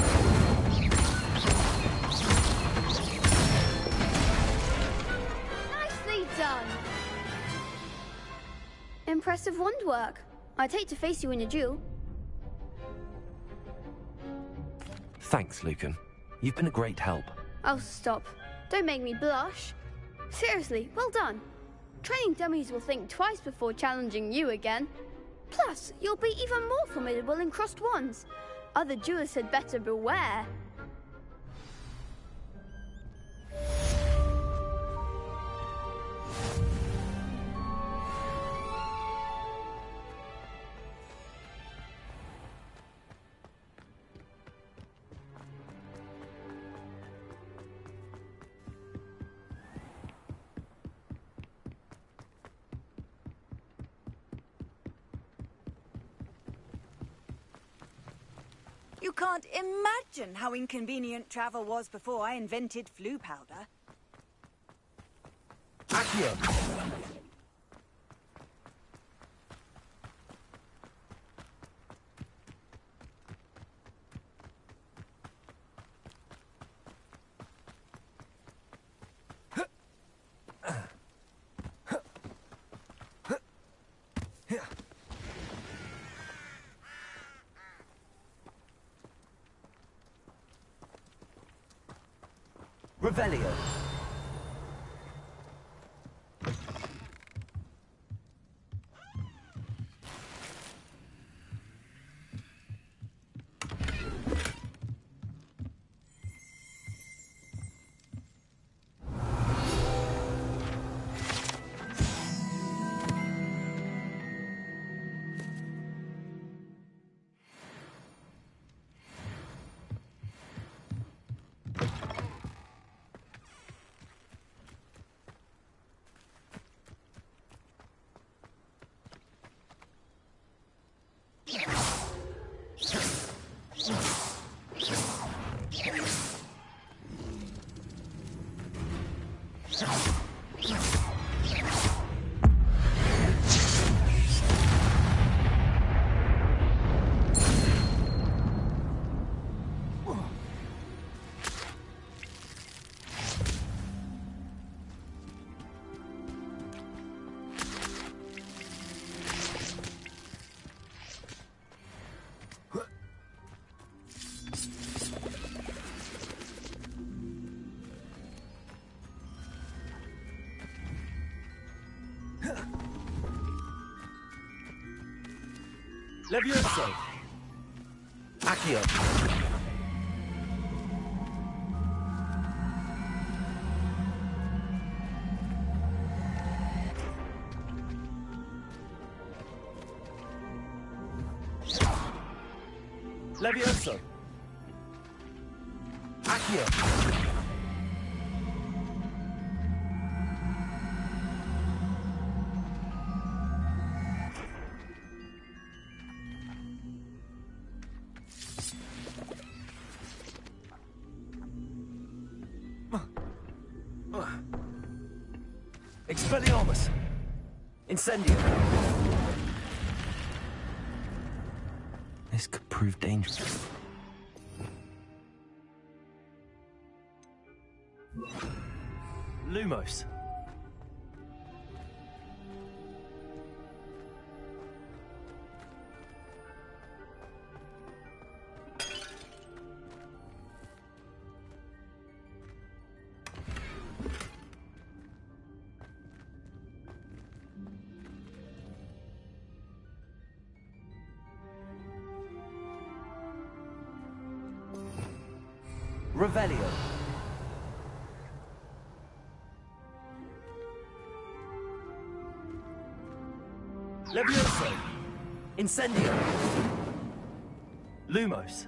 Nicely done! Impressive wand work. I'd hate to face you in a duel. Thanks, Lucan. You've been a great help. Oh, stop. Don't make me blush. Seriously, well done. Training dummies will think twice before challenging you again. Plus, you'll be even more formidable in crossed wands. Other duelists had better beware. You can't imagine how inconvenient travel was before I invented flu powder. Accio. Revelio. Levioso. Accio. Levioso. Accio. Expelliarmus! Incendio! This could prove dangerous. Lumos. Revelio. Levioso. Incendio. Lumos.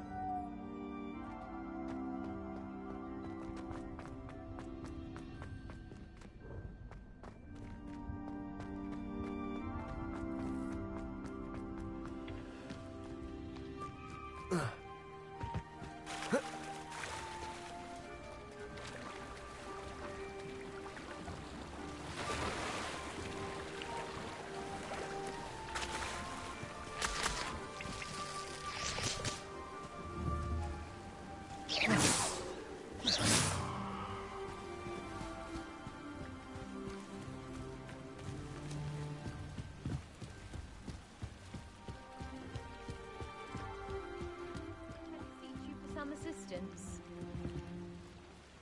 Some assistance.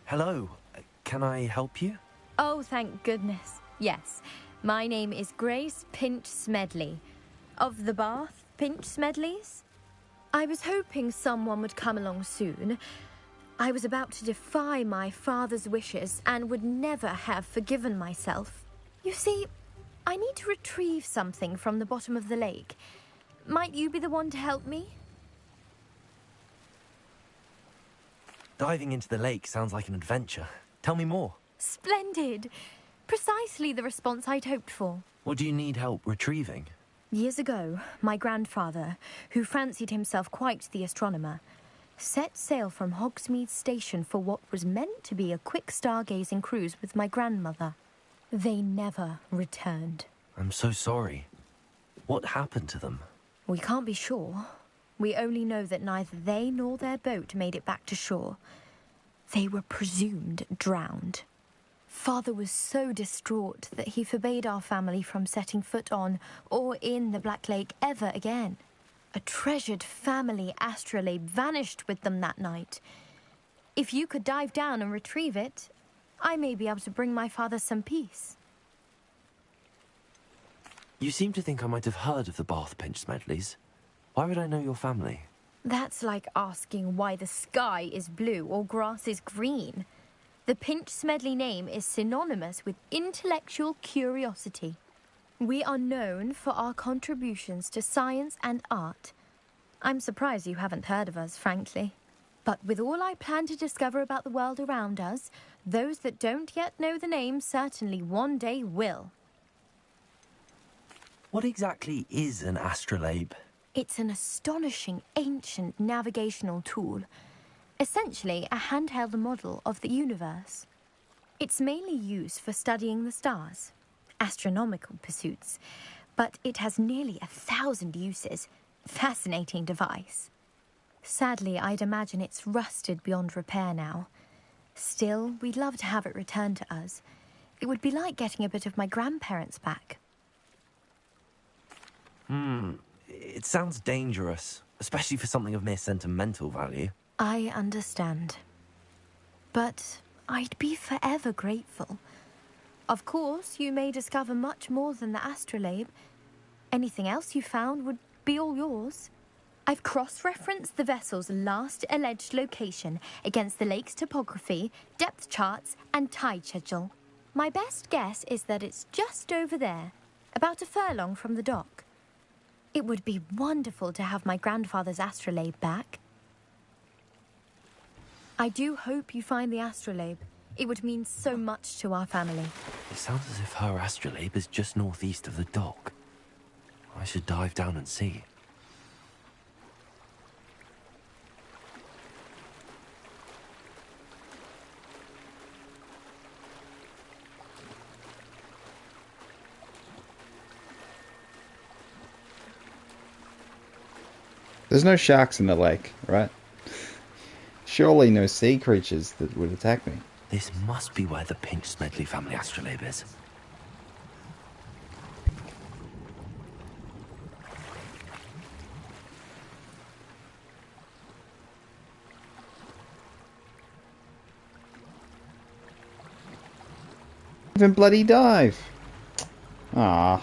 Hello, can I help you? Oh, thank goodness. Yes. My name is Grace Pinch Smedley. Of the Bath Pinch Smedleys? I was hoping someone would come along soon. I was about to defy my father's wishes and would never have forgiven myself. You see, I need to retrieve something from the bottom of the lake. Might you be the one to help me? Diving into the lake sounds like an adventure. Tell me more. Splendid! Precisely the response I'd hoped for. What do you need help retrieving? Years ago, my grandfather, who fancied himself quite the astronomer, set sail from Hogsmeade Station for what was meant to be a quick stargazing cruise with my grandmother. They never returned. I'm so sorry. What happened to them? We can't be sure. We only know that neither they nor their boat made it back to shore. They were presumed drowned. Father was so distraught that he forbade our family from setting foot on or in the Black Lake ever again. A treasured family astrolabe vanished with them that night. If you could dive down and retrieve it, I may be able to bring my father some peace. You seem to think I might have heard of the Bath Pinch Smedleys. Why would I know your family? That's like asking why the sky is blue or grass is green. The Pinch Smedley name is synonymous with intellectual curiosity. We are known for our contributions to science and art. I'm surprised you haven't heard of us, frankly. But with all I plan to discover about the world around us, those that don't yet know the name certainly one day will. What exactly is an astrolabe? It's an astonishing ancient navigational tool. Essentially, a handheld model of the universe. It's mainly used for studying the stars, astronomical pursuits, but it has nearly 1,000 uses. Fascinating device. Sadly, I'd imagine it's rusted beyond repair now. Still, we'd love to have it returned to us. It would be like getting a bit of my grandparents back. It sounds dangerous, especially for something of mere sentimental value. I understand. But I'd be forever grateful. Of course, you may discover much more than the astrolabe. Anything else you found would be all yours. I've cross-referenced the vessel's last alleged location against the lake's topography, depth charts, and tide schedule. My best guess is that it's just over there, about a furlong from the dock. It would be wonderful to have my grandfather's astrolabe back. I do hope you find the astrolabe. It would mean so much to our family. It sounds as if her astrolabe is just northeast of the dock. I should dive down and see. There's no sharks in the lake, right? Surely no sea creatures that would attack me. This must be where the Pinch Smedley family astrolabe is. Even bloody dive. Ah,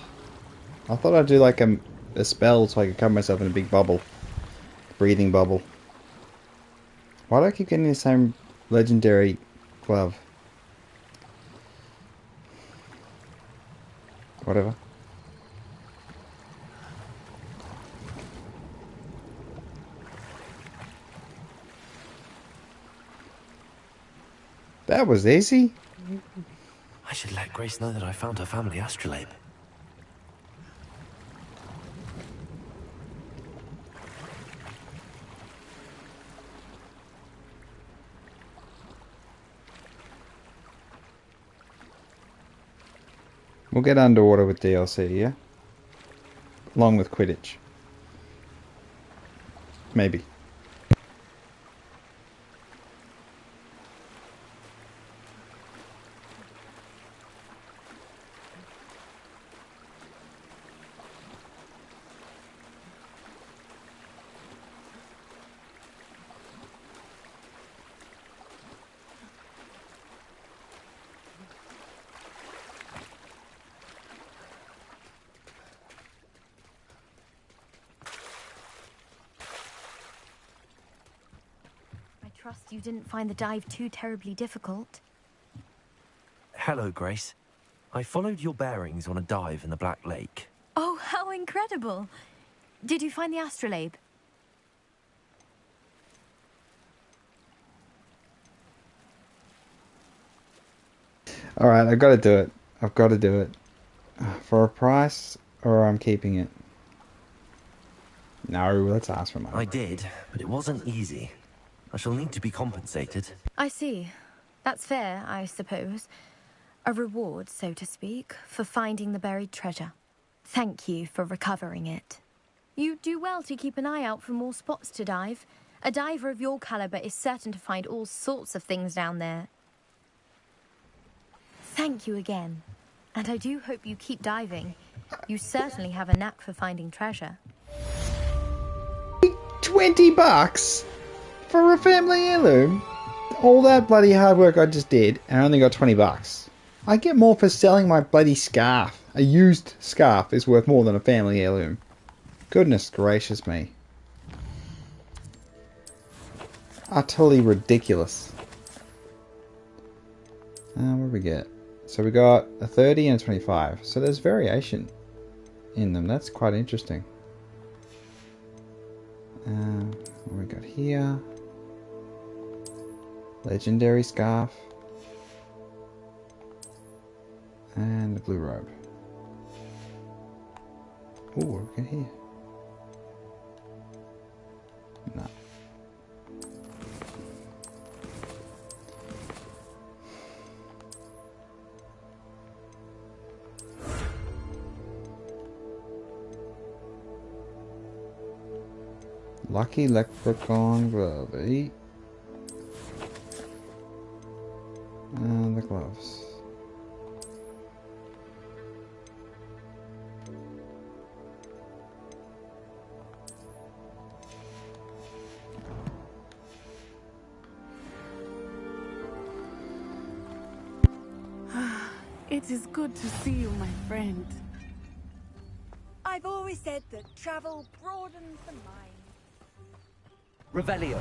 I thought I'd do like a spell so I could cover myself in a big bubble. Breathing bubble. Why do I keep getting the same legendary glove? Whatever. That was easy. I should let Grace know that I found her family astrolabe. We'll get underwater with DLC, yeah? Along with Quidditch. Maybe. Trust you didn't find the dive too terribly difficult. Hello, Grace. I followed your bearings on a dive in the Black Lake. Oh, how incredible! Did you find the astrolabe? Alright, I've got to do it. I've got to do it. For a price, or I'm keeping it? No, let's ask for money. I did, but it wasn't easy. I shall need to be compensated. I see. That's fair, I suppose. A reward, so to speak, for finding the buried treasure. Thank you for recovering it. You do well to keep an eye out for more spots to dive. A diver of your caliber is certain to find all sorts of things down there. Thank you again. And I do hope you keep diving. You certainly have a knack for finding treasure. $20 for a family heirloom? All that bloody hard work I just did, and I only got $20. I get more for selling my bloody scarf. A used scarf is worth more than a family heirloom. Goodness gracious me. Utterly ridiculous. What do we get? So we got a 30 and a 25. So there's variation in them. That's quite interesting. What we got here? Legendary scarf. And the blue robe. Ooh, what we got here? No. Lucky leprechaun glove, 8. And the gloves. It is good to see you, my friend. I've always said that travel broadens the mind. Revelio.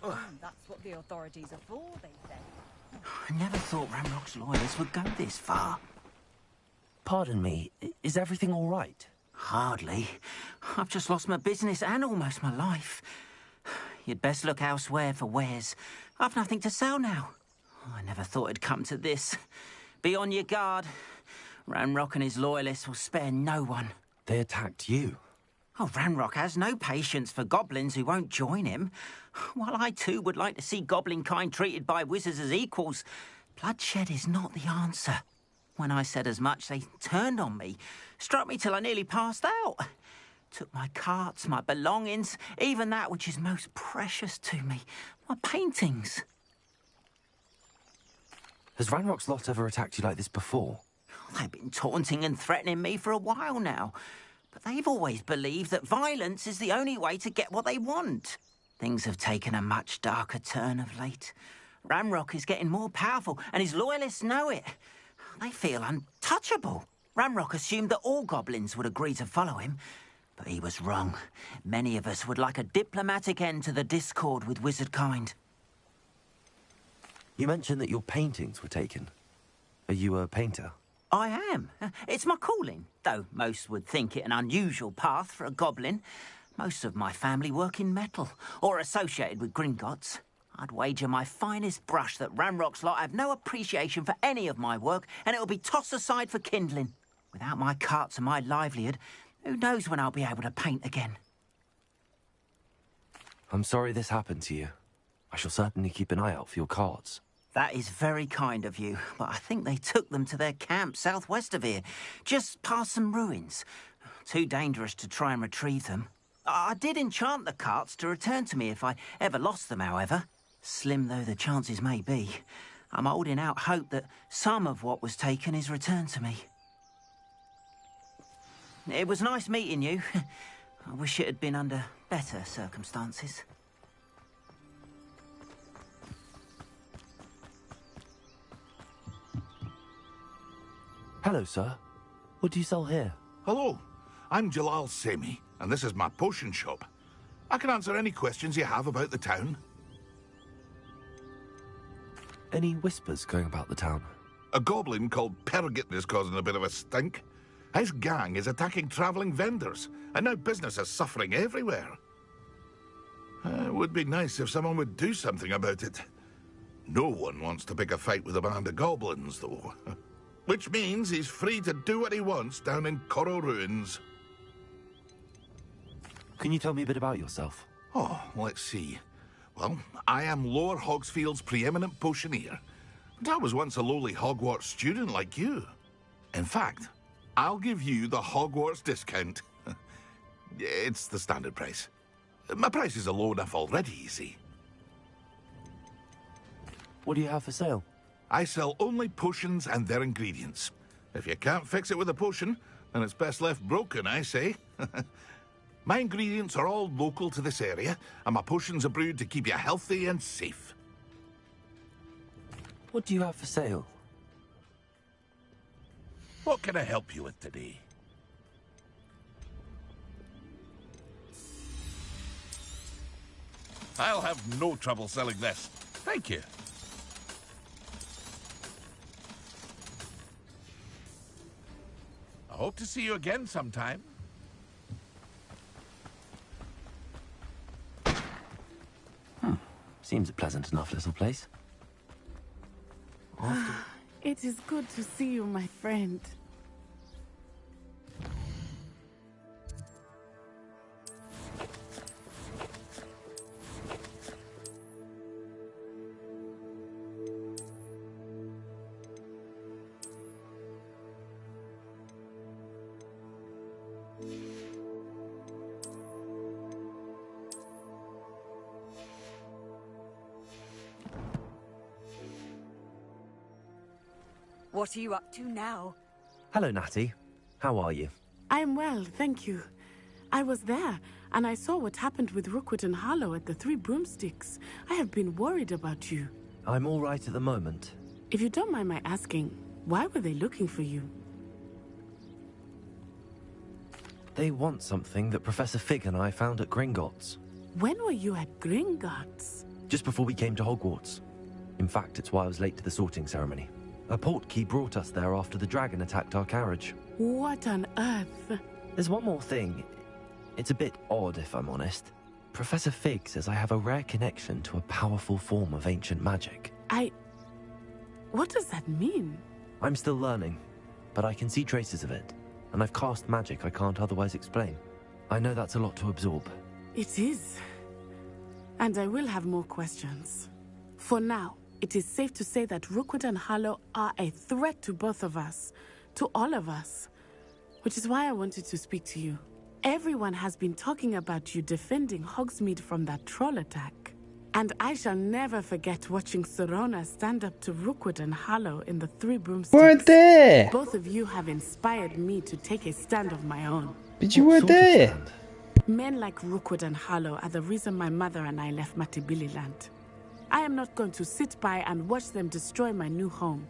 That's what the authorities are for, they say. I never thought Ramrock's loyalists would go this far. Pardon me, is everything all right? Hardly. I've just lost my business and almost my life. You'd best look elsewhere for wares. I've nothing to sell now. I never thought it'd come to this. Be on your guard. Ramrock and his loyalists will spare no one. They attacked you? Oh, Ramrock has no patience for goblins who won't join him. While I too would like to see goblin kind treated by wizards as equals, bloodshed is not the answer. When I said as much, they turned on me, struck me till I nearly passed out. Took my carts, my belongings, even that which is most precious to me, my paintings. Has Ranrock's lot ever attacked you like this before? They've been taunting and threatening me for a while now, but they've always believed that violence is the only way to get what they want. Things have taken a much darker turn of late. Ramrock is getting more powerful, and his loyalists know it. They feel untouchable. Ramrock assumed that all goblins would agree to follow him, but he was wrong. Many of us would like a diplomatic end to the discord with wizard kind. You mentioned that your paintings were taken. Are you a painter? I am. It's my calling, though most would think it an unusual path for a goblin. Most of my family work in metal, or associated with Gringotts. I'd wager my finest brush that Ramrock's lot have no appreciation for any of my work, and it'll be tossed aside for kindling. Without my carts and my livelihood, who knows when I'll be able to paint again? I'm sorry this happened to you. I shall certainly keep an eye out for your cards. That is very kind of you, but I think they took them to their camp southwest of here, just past some ruins. Too dangerous to try and retrieve them. I did enchant the carts to return to me if I ever lost them, however. Slim though the chances may be, I'm holding out hope that some of what was taken is returned to me. It was nice meeting you. I wish it had been under better circumstances. Hello, sir. What do you sell here? Hello, I'm Jalal Semi, and this is my potion shop. I can answer any questions you have about the town. Any whispers going about the town? A goblin called Pergit is causing a bit of a stink. His gang is attacking travelling vendors, and now business is suffering everywhere. It would be nice if someone would do something about it. No one wants to pick a fight with a band of goblins, though. Which means he's free to do what he wants down in Coral Ruins. Can you tell me a bit about yourself? Oh, let's see. Well, I am Lower Hogsfield's preeminent potioneer. And I was once a lowly Hogwarts student like you. In fact, I'll give you the Hogwarts discount. It's the standard price. My prices are low enough already, you see. What do you have for sale? I sell only potions and their ingredients. If you can't fix it with a potion, then it's best left broken, I say. My ingredients are all local to this area, and my potions are brewed to keep you healthy and safe. What do you have for sale? What can I help you with today? I'll have no trouble selling this. Thank you. I hope to see you again sometime. Seems a pleasant enough little place. It is good to see you, my friend. What are you up to now? Hello, Natty. How are you? I'm well, thank you. I was there, and I saw what happened with Rookwood and Harlow at the Three Broomsticks. I have been worried about you. I'm all right at the moment. If you don't mind my asking, why were they looking for you? They want something that Professor Fig and I found at Gringotts. When were you at Gringotts? Just before we came to Hogwarts. In fact, it's why I was late to the sorting ceremony. A portkey brought us there after the dragon attacked our carriage. What on earth? There's one more thing. It's a bit odd, if I'm honest. Professor Fig says I have a rare connection to a powerful form of ancient magic. What does that mean? I'm still learning, but I can see traces of it, and I've cast magic I can't otherwise explain. I know that's a lot to absorb. It is. And I will have more questions. For now, it is safe to say that Rookwood and Harlow are a threat to both of us, to all of us, which is why I wanted to speak to you. Everyone has been talking about you defending Hogsmeade from that troll attack. And I shall never forget watching Serona stand up to Rookwood and Harlow in the Three Broomsticks. Weren't there? Both of you have inspired me to take a stand of my own. But you weren't there. Men like Rookwood and Harlow are the reason my mother and I left Matabeleland. I am not going to sit by and watch them destroy my new home.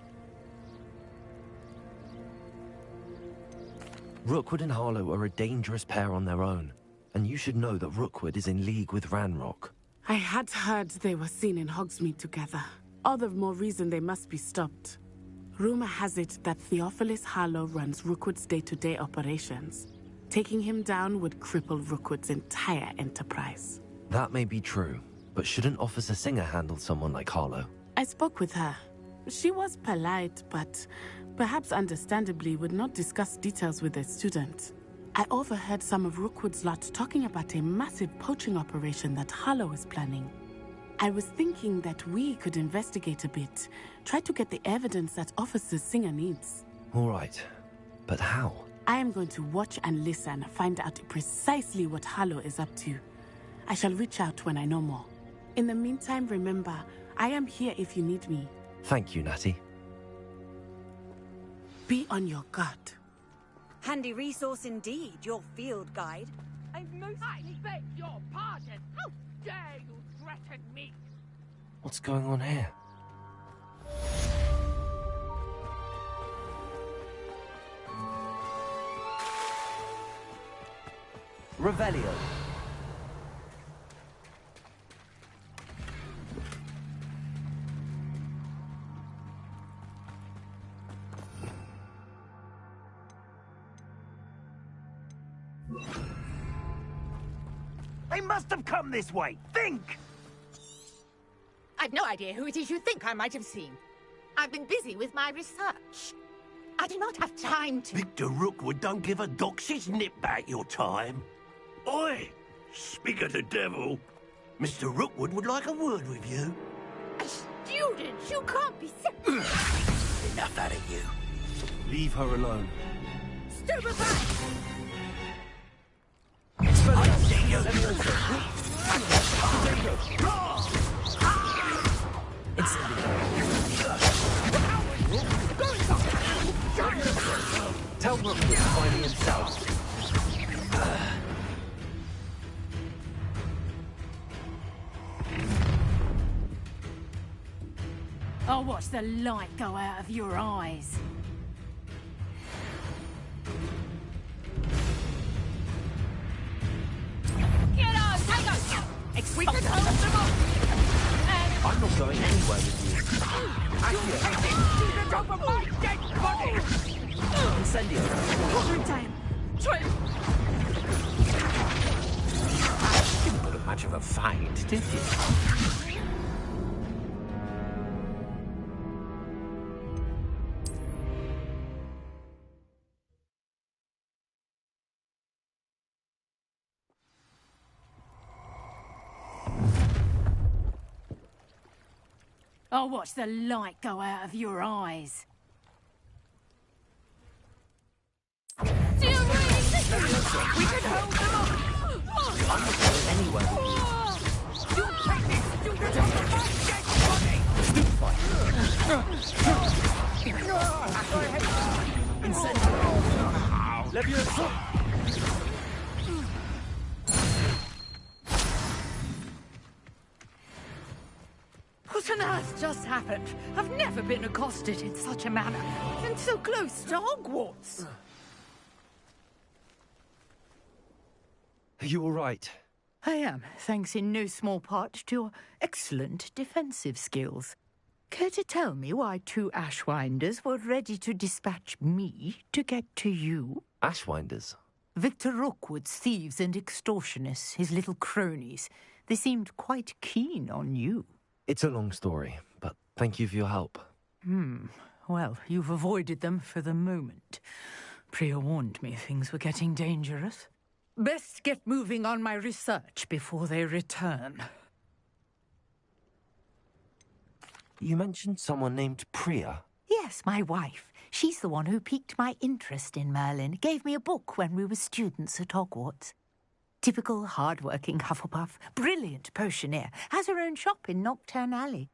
Rookwood and Harlow are a dangerous pair on their own, and you should know that Rookwood is in league with Ranrock. I had heard they were seen in Hogsmeade together. All the more reason they must be stopped. Rumor has it that Theophilus Harlow runs Rookwood's day-to-day operations. Taking him down would cripple Rookwood's entire enterprise. That may be true, but shouldn't Officer Singer handle someone like Harlow? I spoke with her. She was polite, but perhaps understandably would not discuss details with a student. I overheard some of Rookwood's lot talking about a massive poaching operation that Harlow is planning. I was thinking that we could investigate a bit, try to get the evidence that Officer Singer needs. All right, but how? I am going to watch and listen, find out precisely what Harlow is up to. I shall reach out when I know more. In the meantime, remember, I am here if you need me. Thank you, Natty. Be on your guard. Handy resource indeed, your field guide. I beg your pardon. How dare you threaten me? What's going on here? Revelio. They must have come this way. Think! I've no idea who it is you think I might have seen. I've been busy with my research. I do not have time to... Victor Rookwood don't give a doxy's nip back your time. Oi! Speak of the devil. Mr. Rookwood would like a word with you. A student? You can't be serious. Enough out of you. Leave her alone. Stupid back! I see you! Tell Rookwood to find me himself. I'll watch the light go out of your eyes. Get on, take us! We can hold them up! I'm not going anywhere with you. The top of my dead body! Incendio. Quarter time. Didn't put up much of a fight, did you? I'll watch the light go out of your eyes. Do you really think we can hold them up? I'm not going anywhere with you. You take this to the top of my dead body! Leviosa! What on earth just happened? I've never been accosted in such a manner, and so close to Hogwarts. Are you all right? I am, thanks in no small part to your excellent defensive skills. Care to tell me why 2 Ashwinders were ready to dispatch me to get to you? Ashwinders? Victor Rookwood's thieves and extortionists, his little cronies. They seemed quite keen on you. It's a long story, but thank you for your help. Well, you've avoided them for the moment. Priya warned me things were getting dangerous. Best get moving on my research before they return. You mentioned someone named Priya. Yes, my wife. She's the one who piqued my interest in Merlin. Gave me a book when we were students at Hogwarts. Typical hard-working Hufflepuff, brilliant potioneer, has her own shop in Nocturne Alley.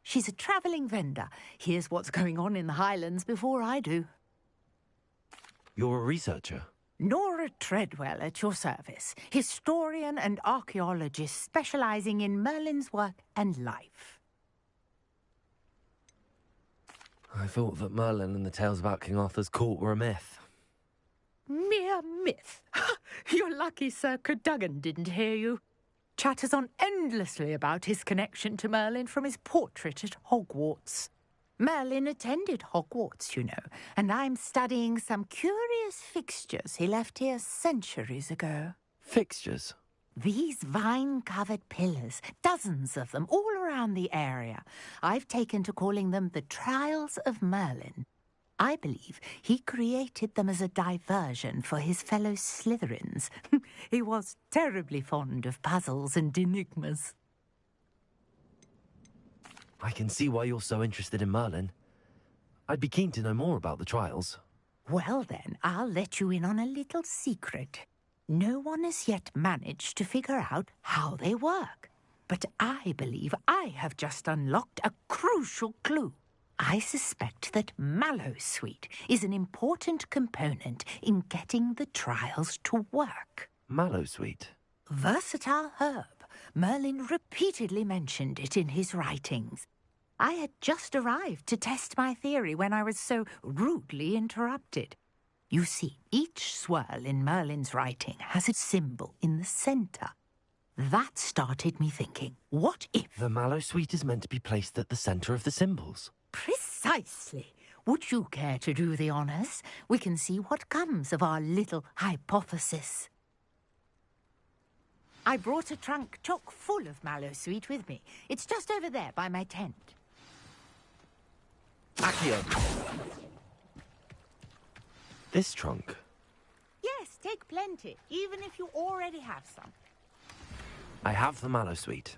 She's a travelling vendor. Hears what's going on in the Highlands before I do. You're a researcher? Nora Treadwell at your service, historian and archaeologist specialising in Merlin's work and life. I thought that Merlin and the tales about King Arthur's court were a myth. Mere myth. You're lucky Sir Cadogan didn't hear you. Chatters on endlessly about his connection to Merlin from his portrait at Hogwarts. Merlin attended Hogwarts, you know, and I'm studying some curious fixtures he left here centuries ago. Fixtures? These vine-covered pillars, dozens of them, all around the area. I've taken to calling them the Trials of Merlin. I believe he created them as a diversion for his fellow Slytherins. He was terribly fond of puzzles and enigmas. I can see why you're so interested in Merlin. I'd be keen to know more about the trials. Well then, I'll let you in on a little secret. No one has yet managed to figure out how they work. But I believe I have just unlocked a crucial clue. I suspect that Mallowsweet is an important component in getting the trials to work. Mallowsweet? Versatile herb. Merlin repeatedly mentioned it in his writings. I had just arrived to test my theory when I was so rudely interrupted. You see, each swirl in Merlin's writing has a symbol in the centre. That started me thinking, what if... The Mallowsweet is meant to be placed at the centre of the symbols. Precisely. Would you care to do the honours? We can see what comes of our little hypothesis. I brought a trunk chock full of Mallowsweet with me. It's just over there by my tent. Accio! This trunk? Yes, take plenty, even if you already have some. I have the Mallowsweet.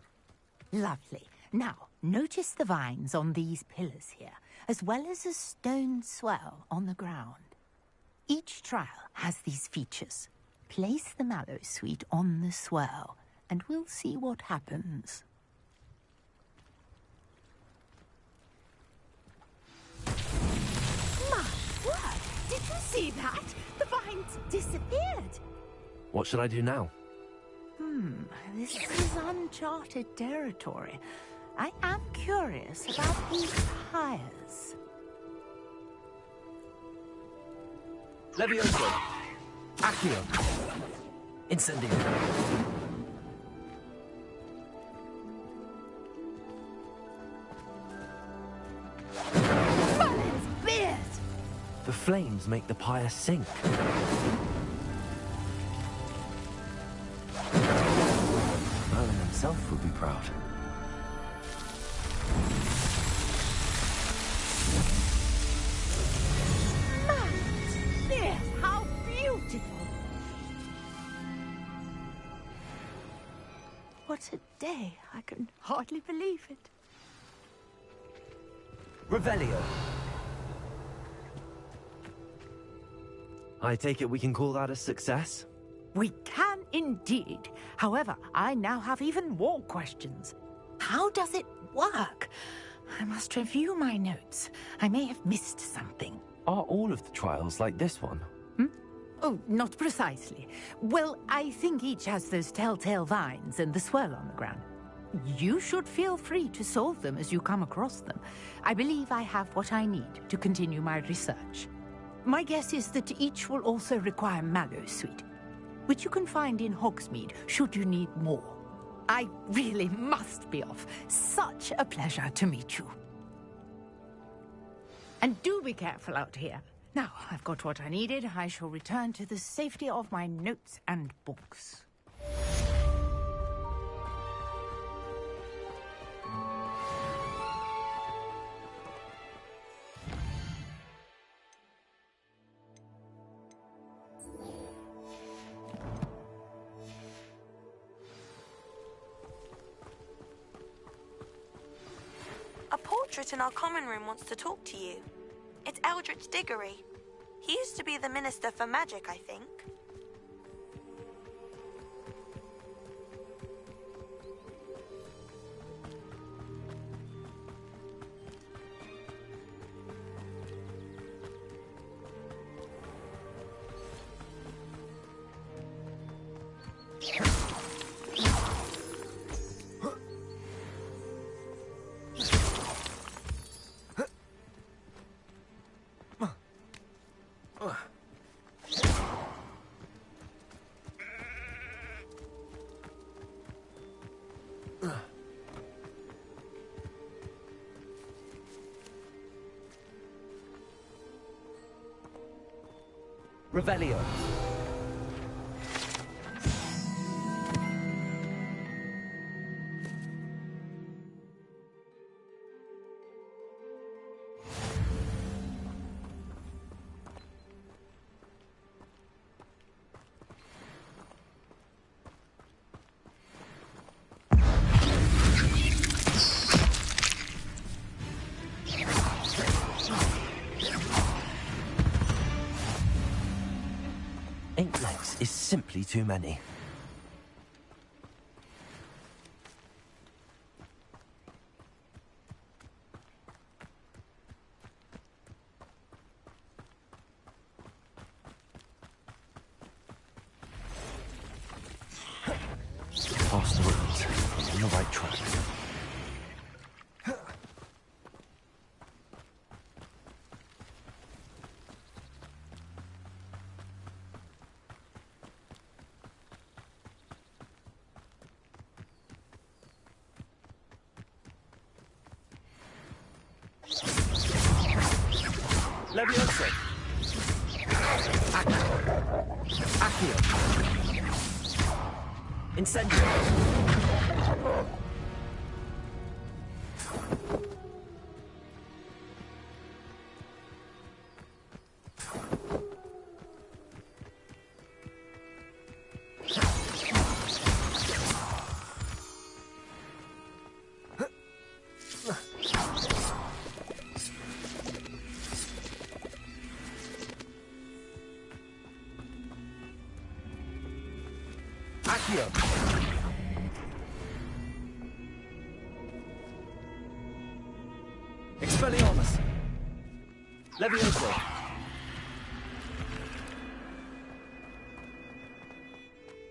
Lovely. Now, notice the vines on these pillars here, as well as a stone swell on the ground. Each trial has these features. Place the Mallowsweet on the swirl, and we'll see what happens. My word! Did you see that? The vines disappeared! What should I do now? This is uncharted territory. I am curious about these hires. Levioso! Accio! Incendio! Merlin's beard! The flames make the pyre sink. Merlin himself would be proud. Merlin's beard! How beautiful! What a day. I can hardly believe it. Revelio! I take it we can call that a success? We can indeed. However, I now have even more questions. How does it work? I must review my notes. I may have missed something. Are all of the trials like this one? Oh, not precisely. Well, I think each has those telltale vines and the swirl on the ground. You should feel free to solve them as you come across them. I believe I have what I need to continue my research. My guess is that each will also require mallow sweet, which you can find in Hogsmeade should you need more. I really must be off. Such a pleasure to meet you. And do be careful out here. Now, I've got what I needed. I shall return to the safety of my notes and books. A portrait in our common room wants to talk to you. It's Eldritch Diggory. He used to be the Minister for Magic, I think. Revelio. Inklets is simply too many. Past the roads, on the right track. Levioso. Accio. Incendio. Accio. Expelliarmus. Levioso.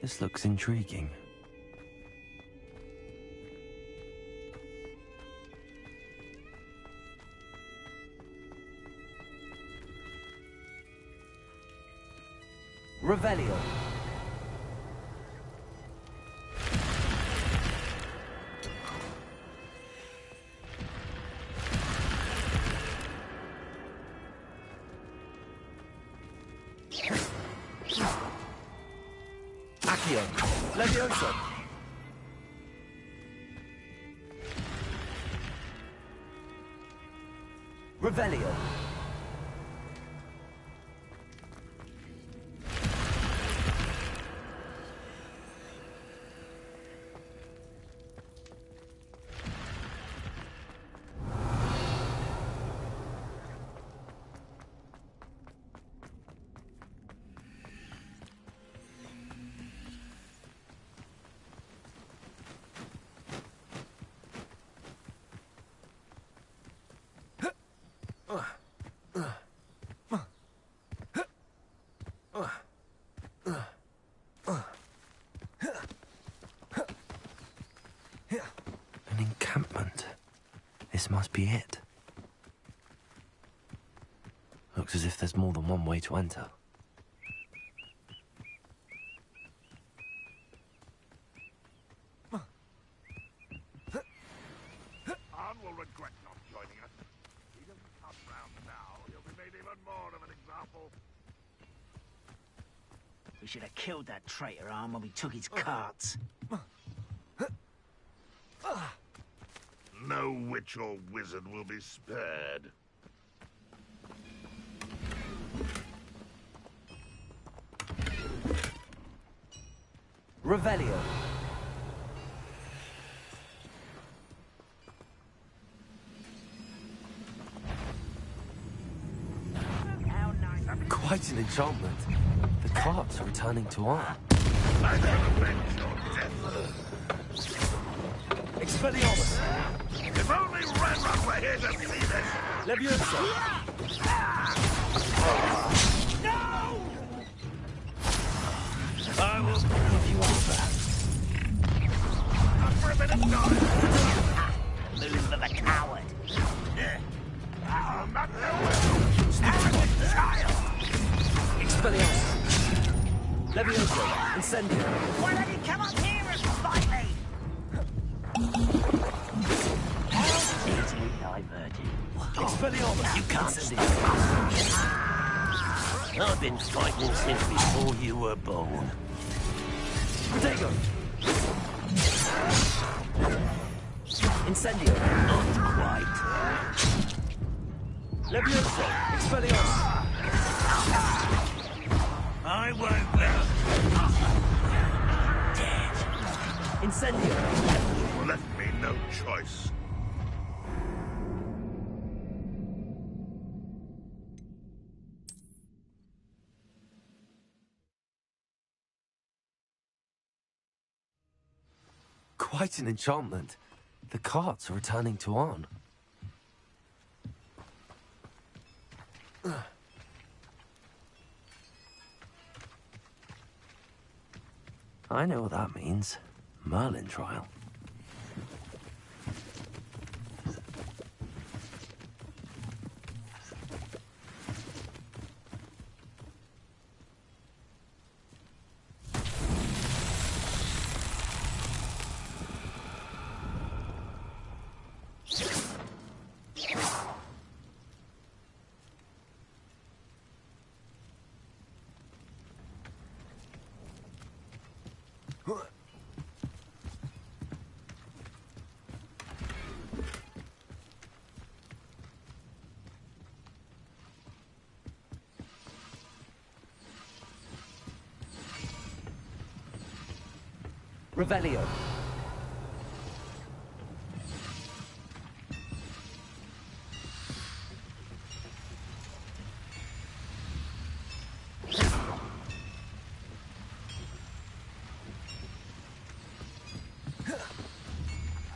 This looks intriguing. Revelio. Accio. Levioso. Revelio. An encampment. This must be it. Looks as if there's more than one way to enter. Anne will regret not joining us. If he doesn't come round now, he'll be made even more of an example. We should have killed that traitor Arm when we took his carts. No witch or wizard will be spared. Revelio. Quite an enchantment. The carts are returning to Arm. Expelliarmus. If only Renron were here to see this! Leviosa. No! I will give you over. Not for a minute, no. Move of a coward. I'll not do it! Arrogant child! Expelliarmus. Leviosa. Incendio. Why don't you come up here and fight me? Easily diverted. Expelliarmus. You can't stop. I've been fighting since before you were born. Protego. Incendio. Not quite. Leviosa. Expelliarmus. I won't let dead. Incendio. You left me no choice. Quite an enchantment. The carts are returning to Arn. I know what that means. Merlin trial. Revelio.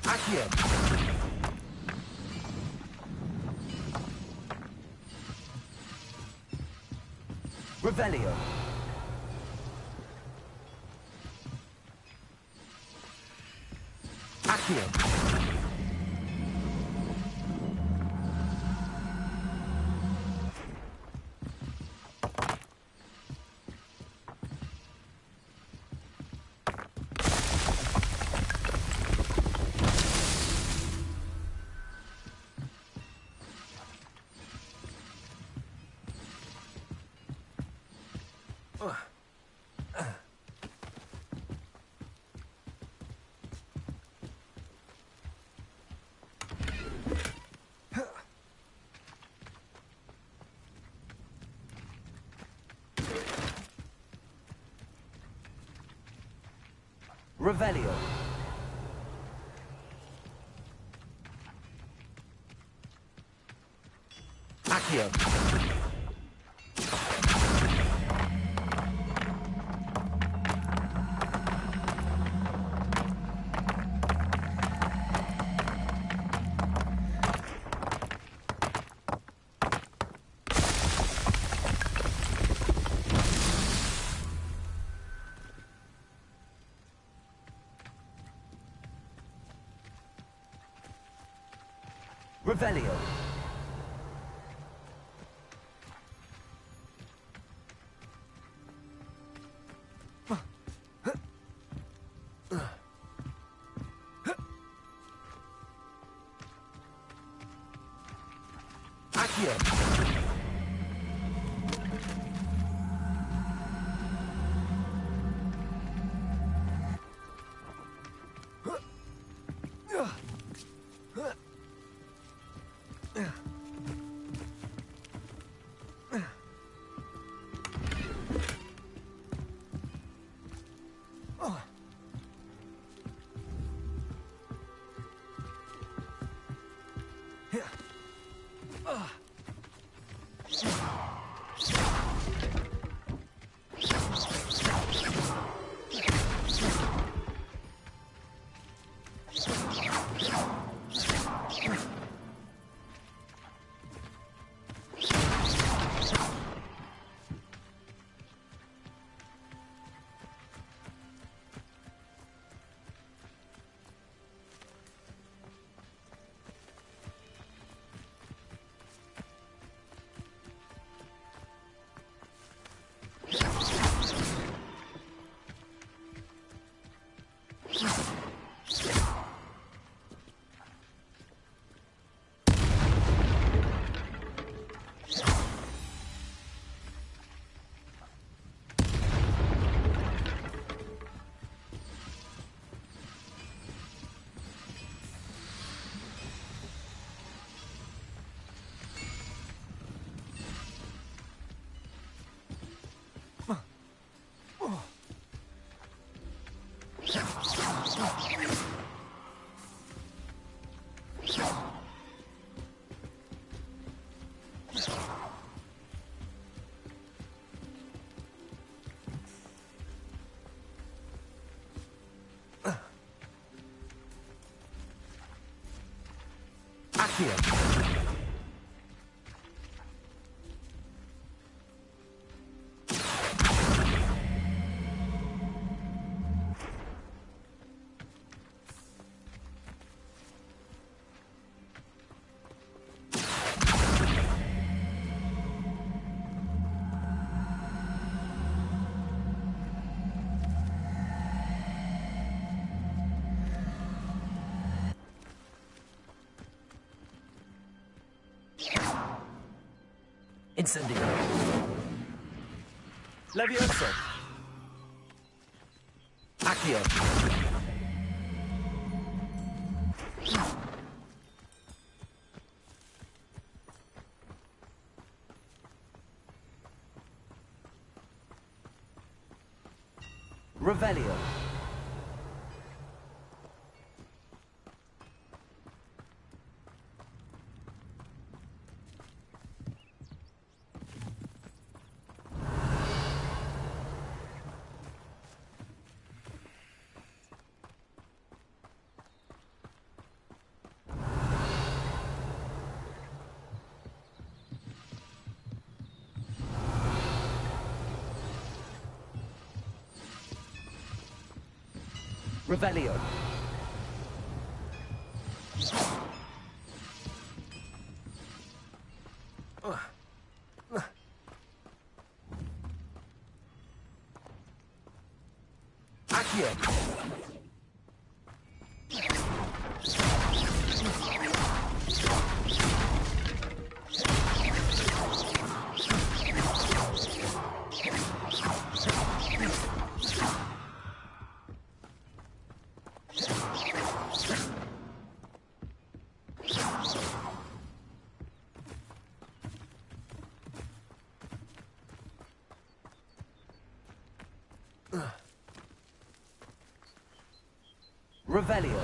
Accio. Revelio. Accio. Revelio. Accio. Revelio. Accio. Accio. Incendio. Levioso. Accio. Revelio. Revelio. Accio. Revelio.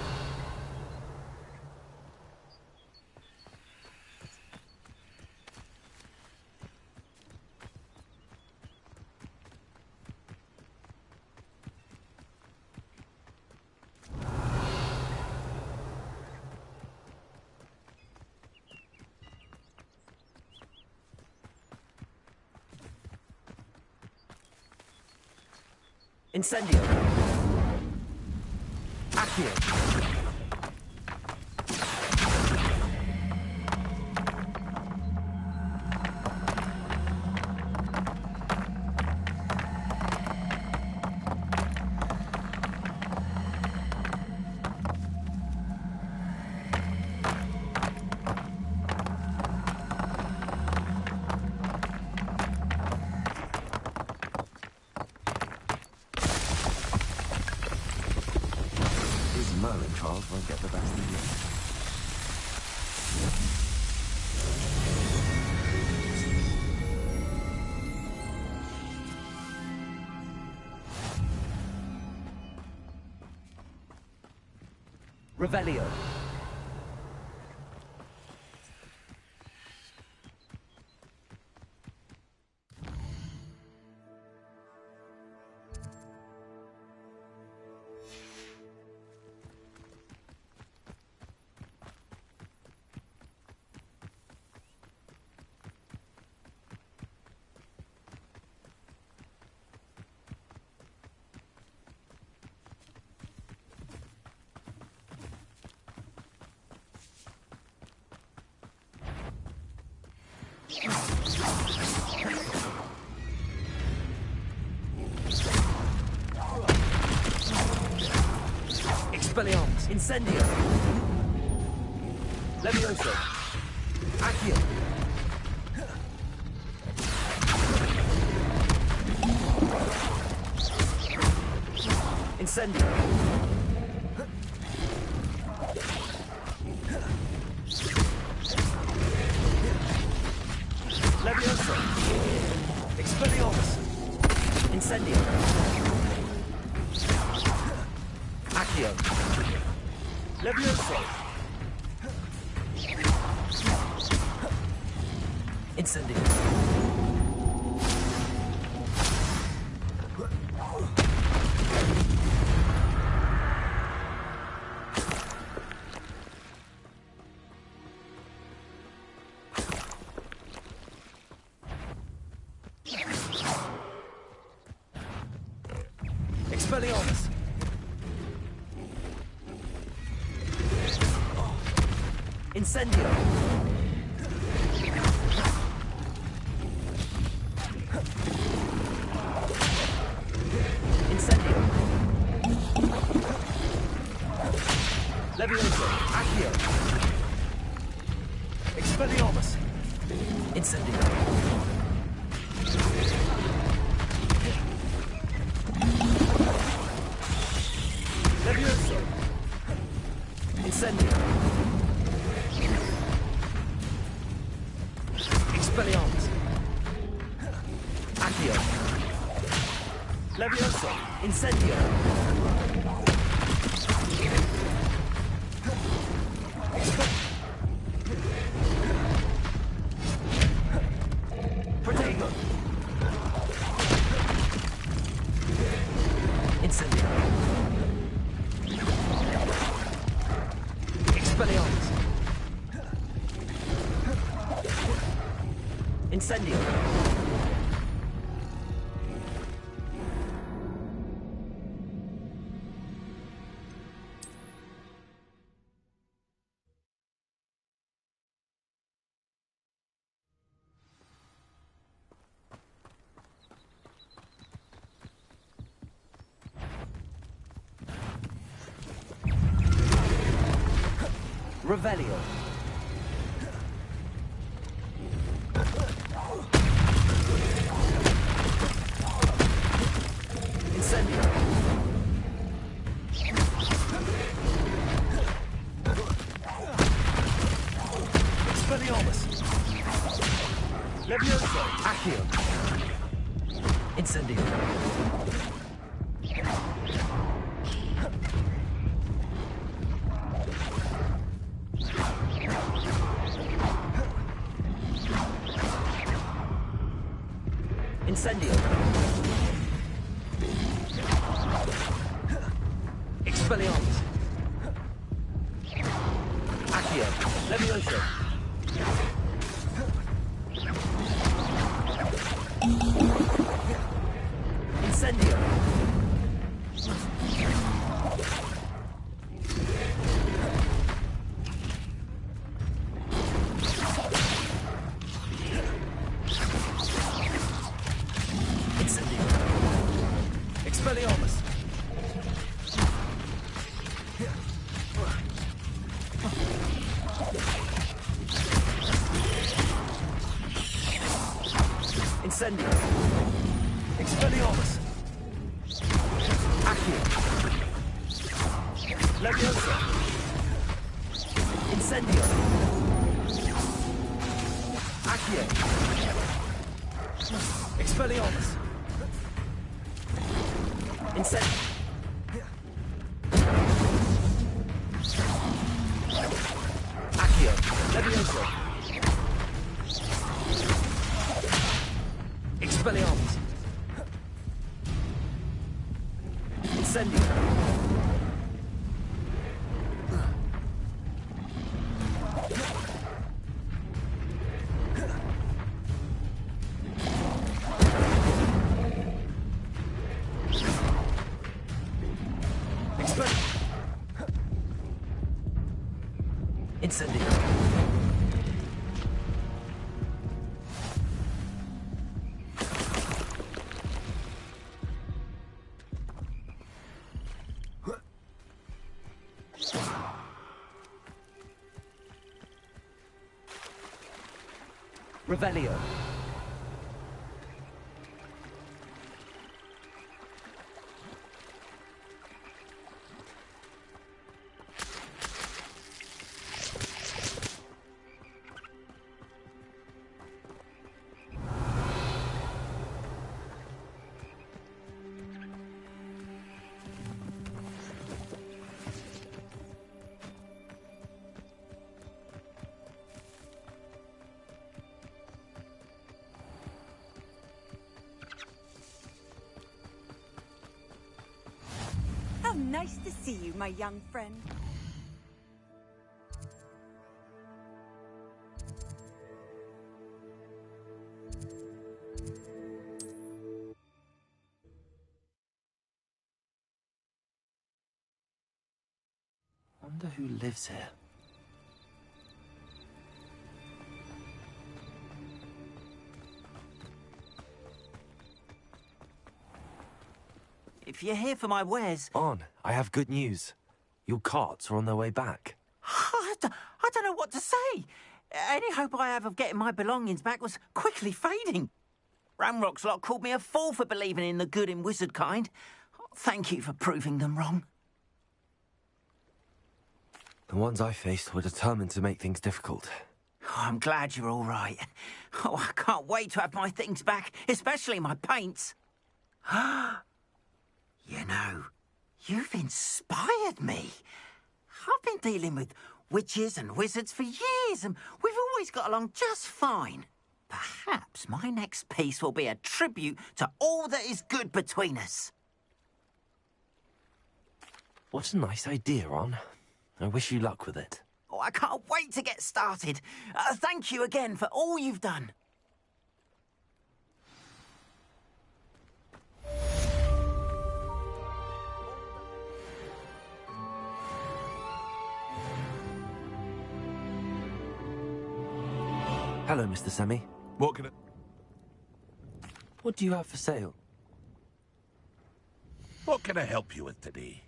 Incendio. Accio. won't get the best of you. Revelio. Expelliarmus. Incendio. Levioso. Accio. Incendio. Levioso. Expelliarmus. Incendio. Accio. Levioso. Incendio. Expelliarmus. Incendio. Incendio. Levioso. Accio. Expelliarmus. Incendio. Levioso. Incendio. Expelliarmus. Accio. Levioso. Incendio. Protego. Incendio. Expelliarmus. Incendio. Revelio. Incendio. Expelliarmus. Levioso. Accio. Incendio. Incendio. Expelliarmus. Accio. Levioso. Incendio. Incendio. Expelliarmus. Incendio. Expelliarmus. Accio. Levioso. Incendio! Accio! Expelliarmus! Incendio! Accio! Levioso! Expelliarmus! Incendio! Incendio! Revelio. How nice to see you, my young friend. Wonder who lives here. If you're here for my wares... On, I have good news. Your carts are on their way back. I don't know what to say. Any hope I have of getting my belongings back was quickly fading. Ramrock's lot called me a fool for believing in the good in wizard kind. Thank you for proving them wrong. The ones I faced were determined to make things difficult. Oh, I'm glad you're all right. Oh, I can't wait to have my things back, especially my paints. You know, you've inspired me. I've been dealing with witches and wizards for years, and we've always got along just fine. Perhaps my next piece will be a tribute to all that is good between us. What a nice idea, Ron. I wish you luck with it. Oh, I can't wait to get started. Thank you again for all you've done. Hello, Mr. Semi. What can I... What do you have for sale? What can I help you with today?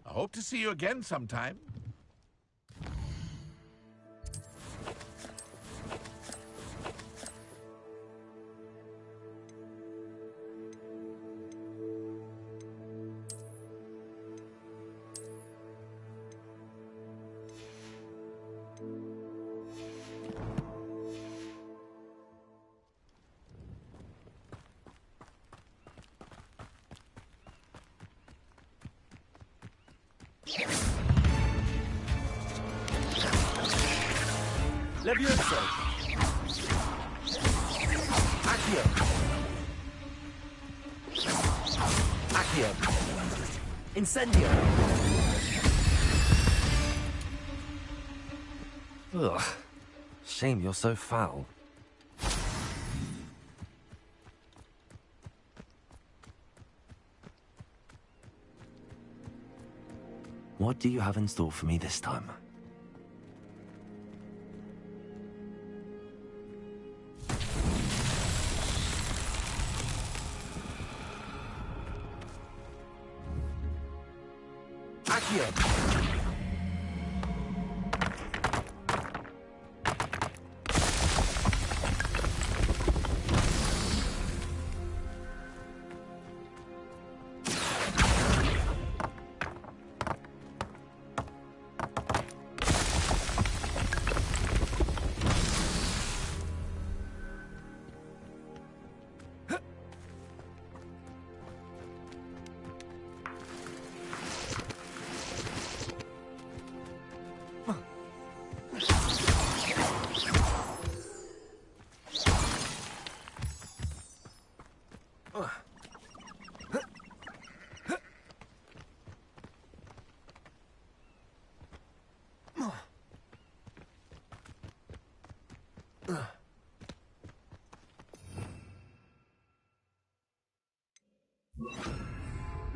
I hope to see you again sometime. Levioso! Accio! Accio! Incendio! Ugh. Shame you're so foul. What do you have in store for me this time? Accio!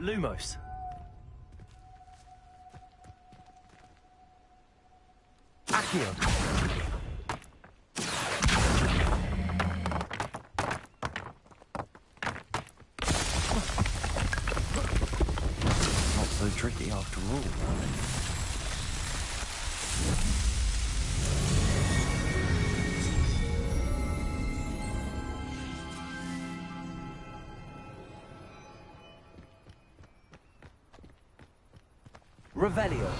Lumos. Accio. Not so tricky after all, Merlin. Revelio.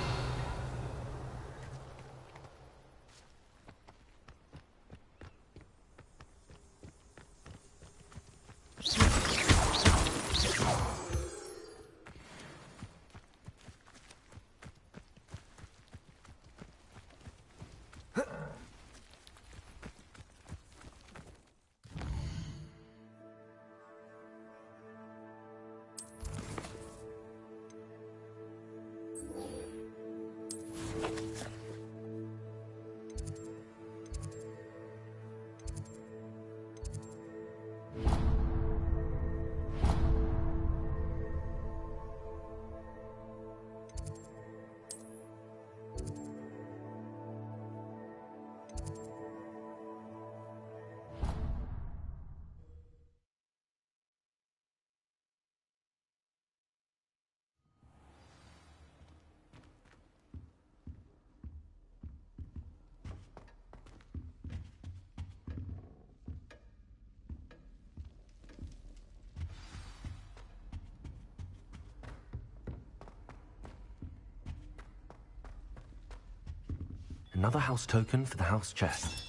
Another house token for the house chest.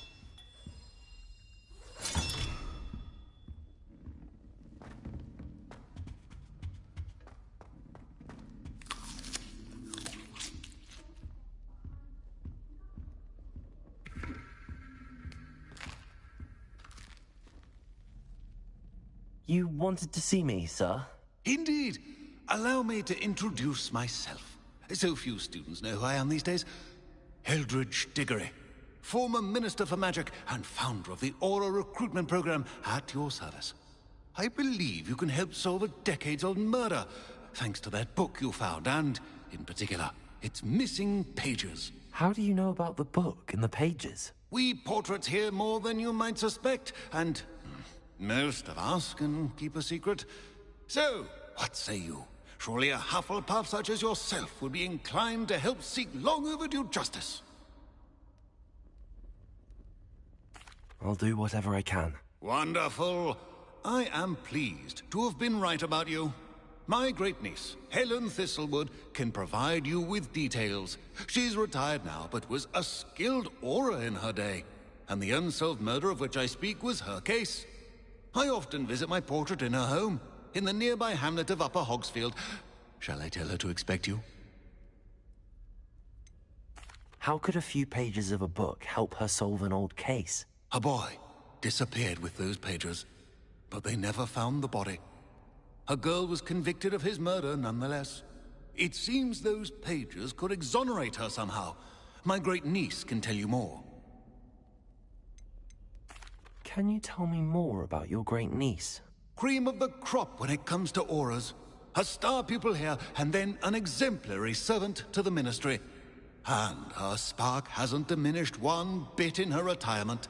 You wanted to see me, sir? Indeed. Allow me to introduce myself. So few students know who I am these days. Eldridge Diggory, former Minister for Magic and founder of the Aura recruitment program, at your service. I believe you can help solve a decades-old murder, thanks to that book you found, and, in particular, its missing pages. How do you know about the book and the pages? We portraits hear more than you might suspect, and most of us can keep a secret. So, what say you? Surely a Hufflepuff such as yourself would be inclined to help seek long overdue justice. I'll do whatever I can. Wonderful. I am pleased to have been right about you. My great-niece, Helen Thistlewood, can provide you with details. She's retired now, but was a skilled aura in her day. And the unsolved murder of which I speak was her case. I often visit my portrait in her home, in the nearby hamlet of Upper Hogsfield. Shall I tell her to expect you? How could a few pages of a book help her solve an old case? A boy disappeared with those pages, but they never found the body. A girl was convicted of his murder nonetheless. It seems those pages could exonerate her somehow. My great-niece can tell you more. Can you tell me more about your great-niece? Cream of the crop when it comes to auras. A star pupil here, and then an exemplary servant to the ministry. And her spark hasn't diminished one bit in her retirement.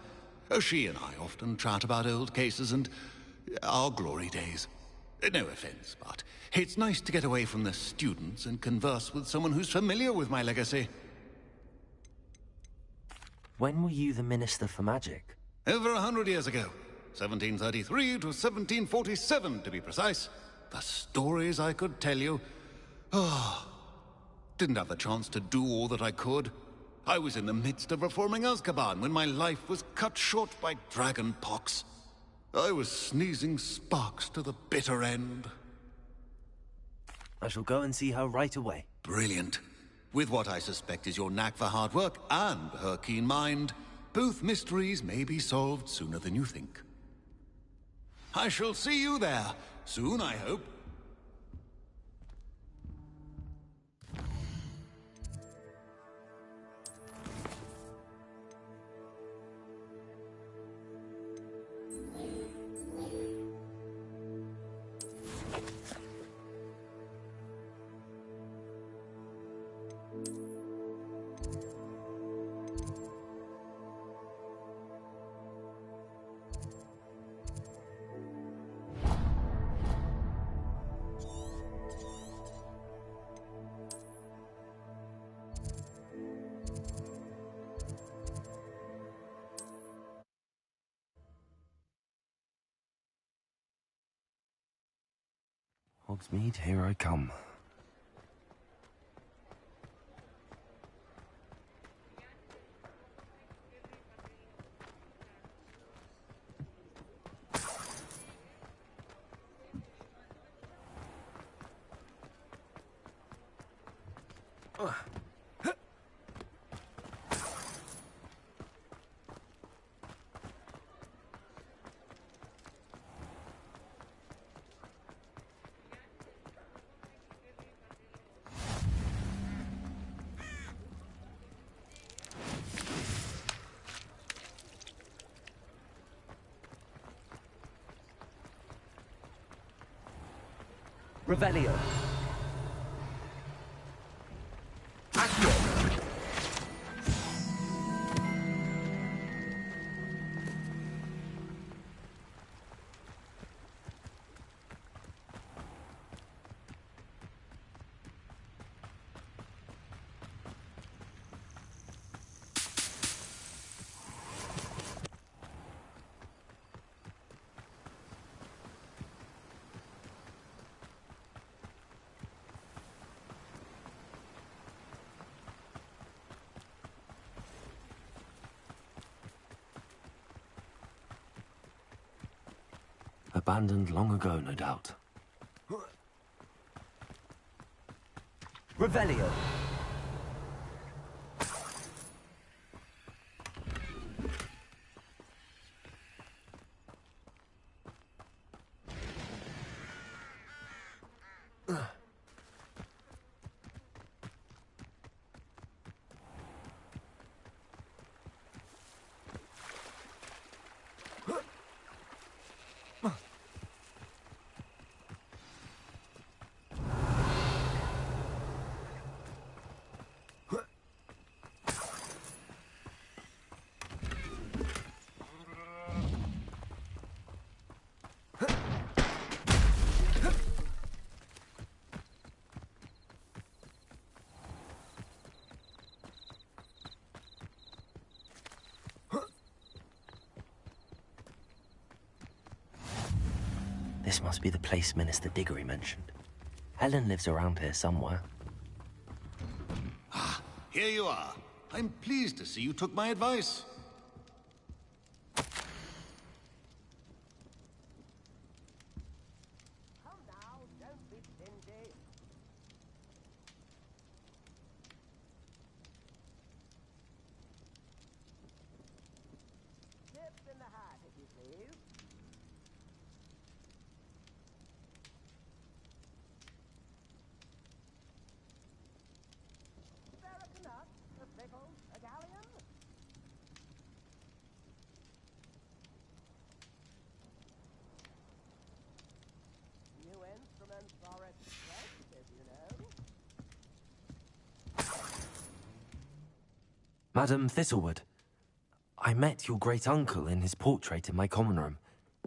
She and I often chat about old cases and our glory days. No offense, but It's nice to get away from the students and converse with someone who's familiar with my legacy. When were you the Minister for Magic? Over 100 years ago. 1733 to 1747, to be precise. The stories I could tell you. Oh, didn't have the chance to do all that I could. I was in the midst of reforming Azkaban when my life was cut short by dragon pox. I was sneezing sparks to the bitter end. I shall go and see her right away. Brilliant. With what I suspect is your knack for hard work and her keen mind, both mysteries may be solved sooner than you think. I shall see you there, soon I hope. Hogsmeade, here I come. Revelio. Accio. Abandoned long ago, no doubt. Revelio. This must be the place Minister Diggory mentioned. Helen lives around here somewhere. Ah, here you are. I'm pleased to see you took my advice. Madam Thistlewood, I met your great-uncle in his portrait in my common room.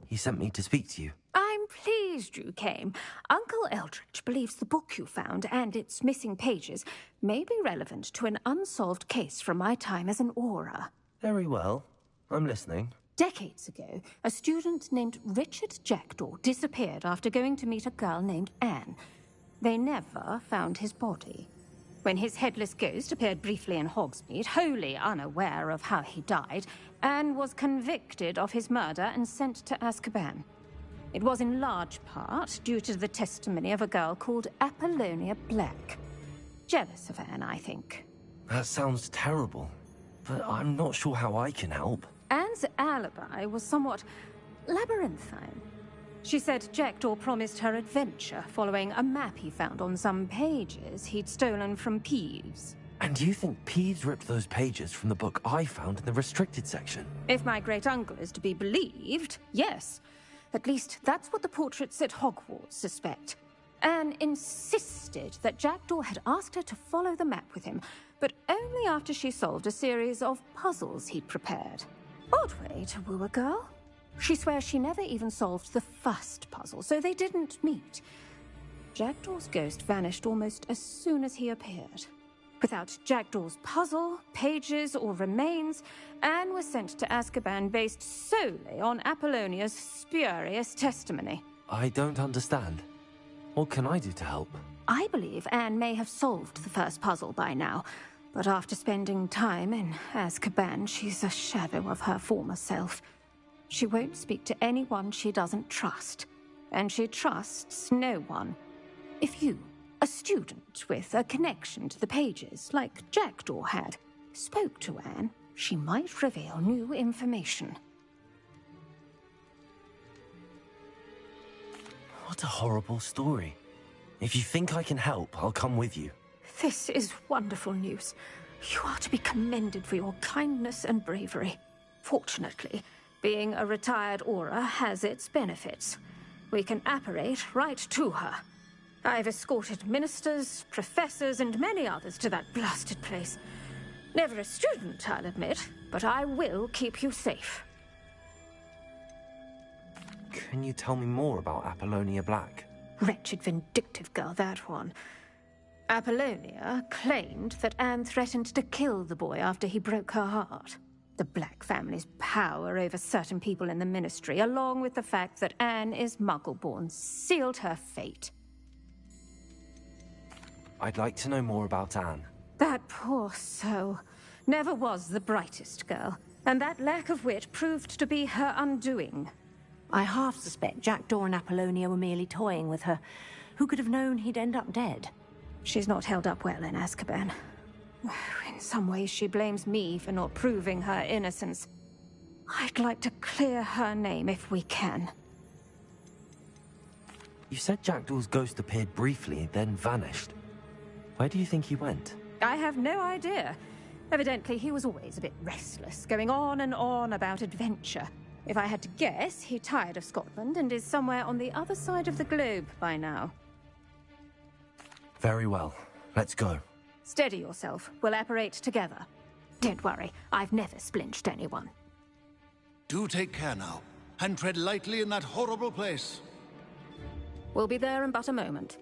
He sent me to speak to you. I'm pleased pleased you came. Uncle Eldritch believes the book you found and its missing pages may be relevant to an unsolved case from my time as an Auror. Very well. I'm listening. Decades ago, a student named Richard Jackdaw disappeared after going to meet a girl named Anne. They never found his body. When his headless ghost appeared briefly in Hogsmeade, wholly unaware of how he died, Anne was convicted of his murder and sent to Azkaban. It was in large part due to the testimony of a girl called Apollonia Black. Jealous of Anne, I think. That sounds terrible, but I'm not sure how I can help. Anne's alibi was somewhat labyrinthine. She said Jackdaw promised her adventure following a map he found on some pages he'd stolen from Peeves. And you think Peeves ripped those pages from the book I found in the restricted section? If my great-uncle is to be believed, yes. At least that's what the portraits at Hogwarts suspect. Anne insisted that Jackdaw had asked her to follow the map with him, but only after she solved a series of puzzles he'd prepared. Odd way to woo a girl. She swears she never even solved the first puzzle, so they didn't meet. Jackdaw's ghost vanished almost as soon as he appeared. Without Jackdaw's puzzle, pages, or remains, Anne was sent to Azkaban based solely on Apollonia's spurious testimony. I don't understand. What can I do to help? I believe Anne may have solved the first puzzle by now, but after spending time in Azkaban, she's a shadow of her former self. She won't speak to anyone she doesn't trust, and she trusts no one. If you, a student with a connection to the pages, like Jackdaw had, spoke to Anne, she might reveal new information. What a horrible story. If you think I can help, I'll come with you. This is wonderful news. You are to be commended for your kindness and bravery. Fortunately, being a retired Auror has its benefits. We can apparate right to her. I've escorted ministers, professors, and many others to that blasted place. Never a student, I'll admit, but I will keep you safe. Can you tell me more about Apollonia Black? Wretched, vindictive girl, that one. Apollonia claimed that Anne threatened to kill the boy after he broke her heart. The Black family's power over certain people in the Ministry, along with the fact that Anne is Muggle-born, sealed her fate. I'd like to know more about Anne. That poor soul never was the brightest girl, and that lack of wit proved to be her undoing. I half suspect Jackdaw and Apollonia were merely toying with her. Who could have known he'd end up dead? She's not held up well in Azkaban. In some ways, she blames me for not proving her innocence. I'd like to clear her name if we can. You said Jackdaw's ghost appeared briefly, then vanished. Where do you think he went? I have no idea. Evidently, he was always a bit restless, going on and on about adventure. If I had to guess, he tired of Scotland and is somewhere on the other side of the globe by now. Very well. Let's go. Steady yourself. We'll apparate together. Don't worry, I've never splinched anyone. Do take care now, and tread lightly in that horrible place. We'll be there in but a moment.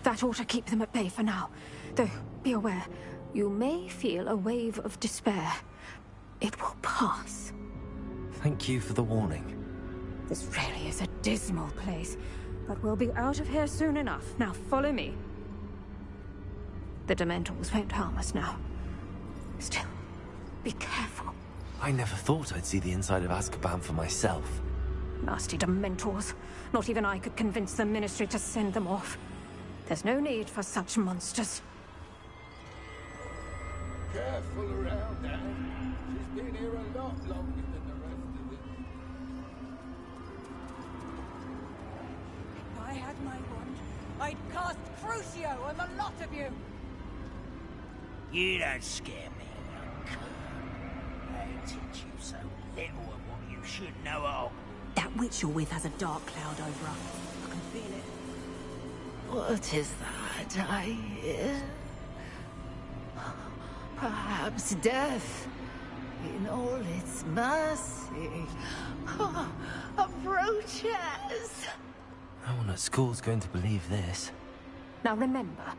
That ought to keep them at bay for now. Though, be aware, you may feel a wave of despair. It will pass. Thank you for the warning. This really is a dismal place, but we'll be out of here soon enough. Now, follow me. The Dementors won't harm us now. Still, be careful. I never thought I'd see the inside of Azkaban for myself. Nasty Dementors. Not even I could convince the Ministry to send them off. There's no need for such monsters. Careful around, Anne. She's been here a lot longer than the rest of us. If I had my wand, I'd cast Crucio on the lot of you! You don't scare me, young cur. I teach you so little of what you should know of. That witch you're with has a dark cloud over her. I can feel it. What is that I hear? Perhaps death, in all its mercy, approaches. No one at school's going to believe this. Now remember,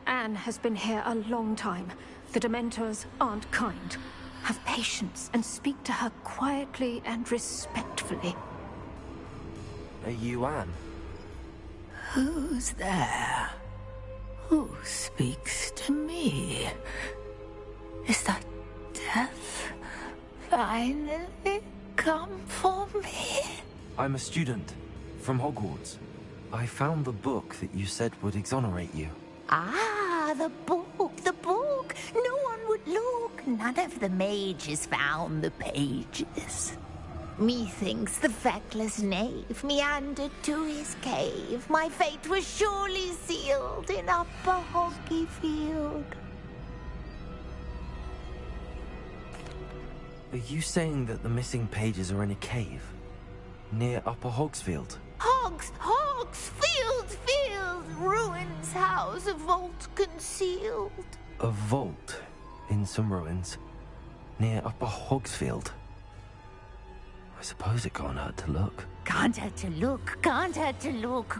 Anne has been here a long time. The Dementors aren't kind. Have patience and speak to her quietly and respectfully. Are you Anne? Who's there? Who speaks to me? Is that death finally come for me? I'm a student from Hogwarts. I found the book that you said would exonerate you. Ah, the book, the book. No one would look. None of the mages found the pages. Methinks the feckless knave meandered to his cave. My fate was surely sealed in Upper Hoggy Field. Are you saying that the missing pages are in a cave? Near Upper Hogsfield? Field, ruins house, a vault concealed. A vault in some ruins near Upper Hogsfield. I suppose it can't hurt to look. Can't hurt to look.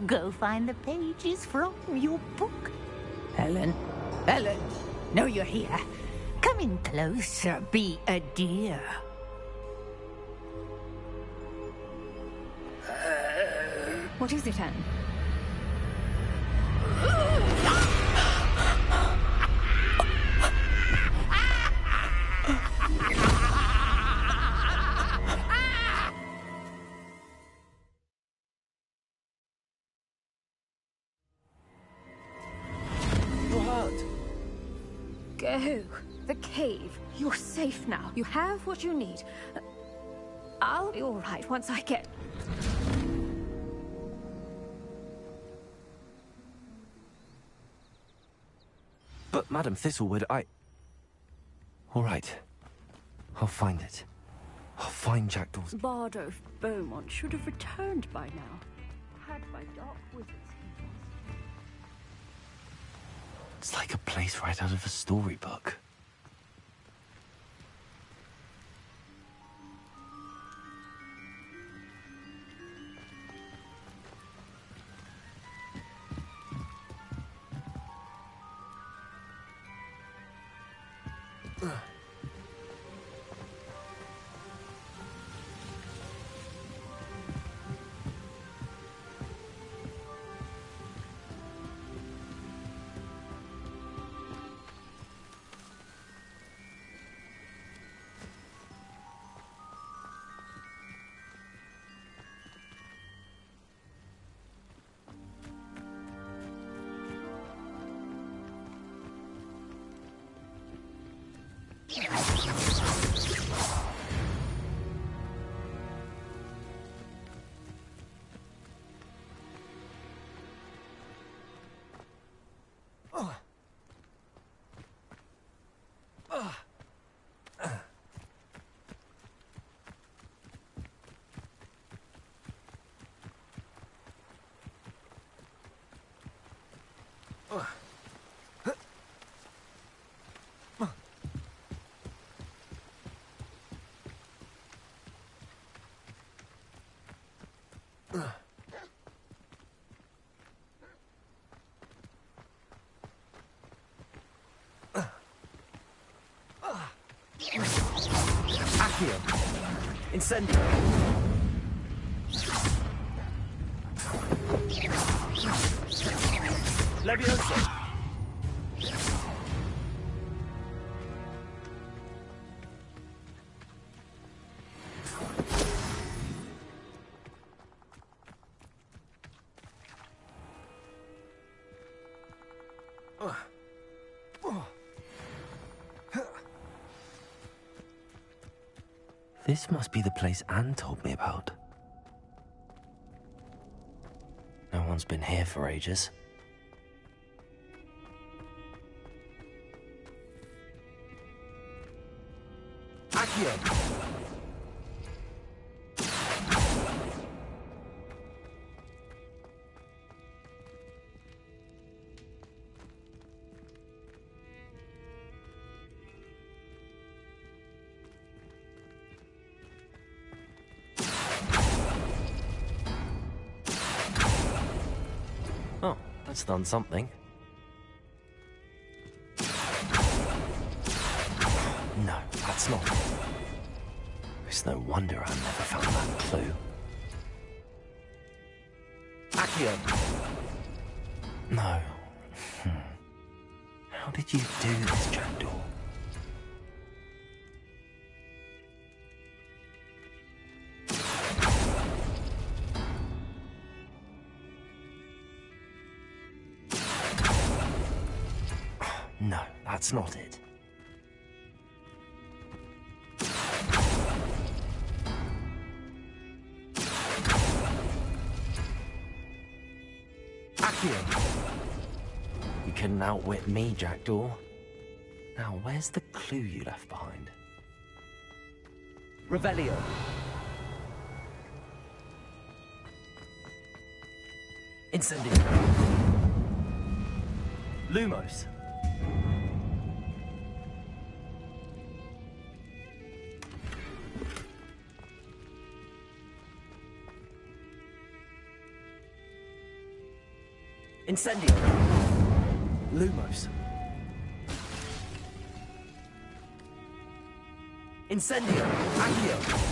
Go find the pages from your book. Helen, know you're here. Come in closer, be a dear. What is it, Anne? You're hurt. Go. The cave. You're safe now. You have what you need. I'll be all right once I get... But, Madam Thistlewood, All right. I'll find it. I'll find Jackdaw's... Bardo of Beaumont should have returned by now. Had by dark wizards he was. It's like a place right out of a storybook. Accio. Incendio. Levioso. This must be the place Anne told me about. No one's been here for ages. Accio! Oh, that's done something. No, that's not. It's no wonder I never found that clue. Accio! No. How did you do this, Jackdaw? No, that's not it. Accio! You couldn't outwit me, Jackdaw. Now, where's the clue you left behind? Revelio! Incendio! Lumos! Incendio! Lumos! Incendio! Accio!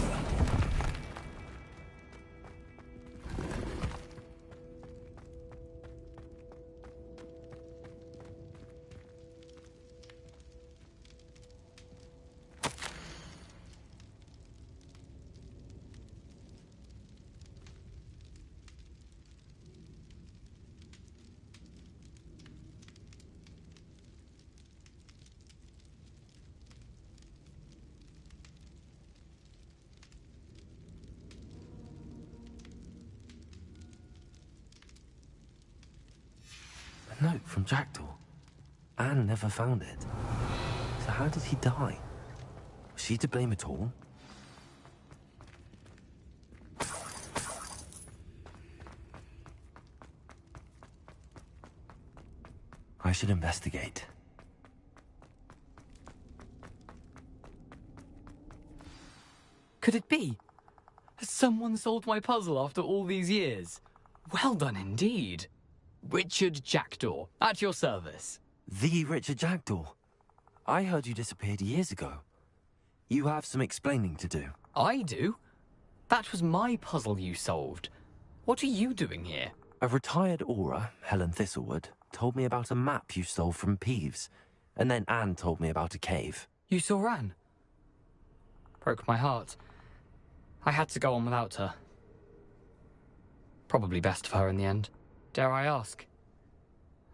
A note from Jackdaw. Anne never found it. So how did he die? Was she to blame at all? I should investigate. Could it be? Has someone solved my puzzle after all these years? Well done indeed. Richard Jackdaw, at your service. The Richard Jackdaw. I heard you disappeared years ago. You have some explaining to do. I do? That was my puzzle you solved. What are you doing here? A retired aura, Helen Thistlewood, told me about a map you stole from Peeves, and then Anne told me about a cave. You saw Anne? Broke my heart. I had to go on without her. Probably best of her in the end. Dare I ask?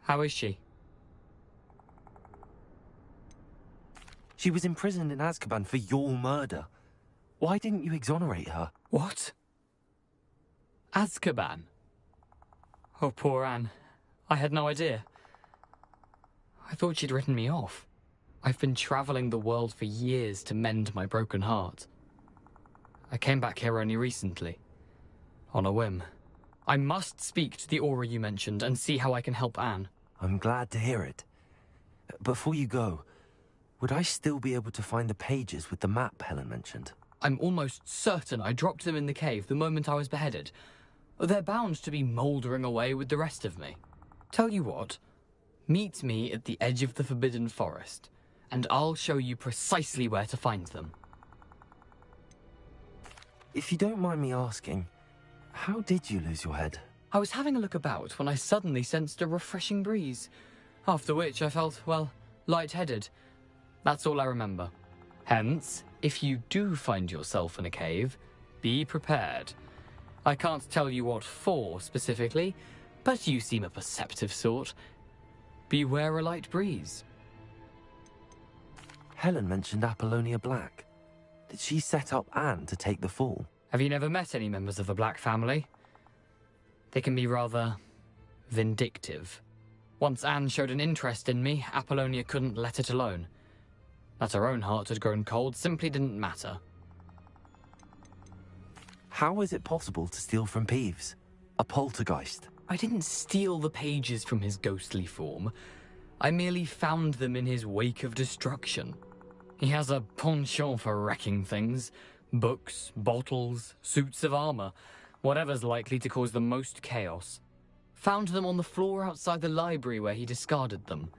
How is she? She was imprisoned in Azkaban for your murder. Why didn't you exonerate her? What? Azkaban? Oh, poor Anne. I had no idea. I thought she'd written me off. I've been travelling the world for years to mend my broken heart. I came back here only recently. On a whim. I must speak to the aura you mentioned and see how I can help Anne. I'm glad to hear it. Before you go, would I still be able to find the pages with the map Helen mentioned? I'm almost certain I dropped them in the cave the moment I was beheaded. They're bound to be mouldering away with the rest of me. Tell you what, meet me at the edge of the Forbidden Forest, and I'll show you precisely where to find them. If you don't mind me asking, how did you lose your head? I was having a look about when I suddenly sensed a refreshing breeze, after which I felt, well, lightheaded. That's all I remember. Hence, if you do find yourself in a cave, be prepared. I can't tell you what for specifically, but you seem a perceptive sort. Beware a light breeze. Helen mentioned Apollonia Black. Did she set up Anne to take the fall? Have you never met any members of the Black family? They can be rather vindictive. Once Anne showed an interest in me, Apollonia couldn't let it alone. That her own heart had grown cold simply didn't matter. How is it possible to steal from Peeves? A poltergeist? I didn't steal the pages from his ghostly form. I merely found them in his wake of destruction. He has a penchant for wrecking things. Books, bottles, suits of armor. Whatever's likely to cause the most chaos. Found them on the floor outside the library where he discarded them.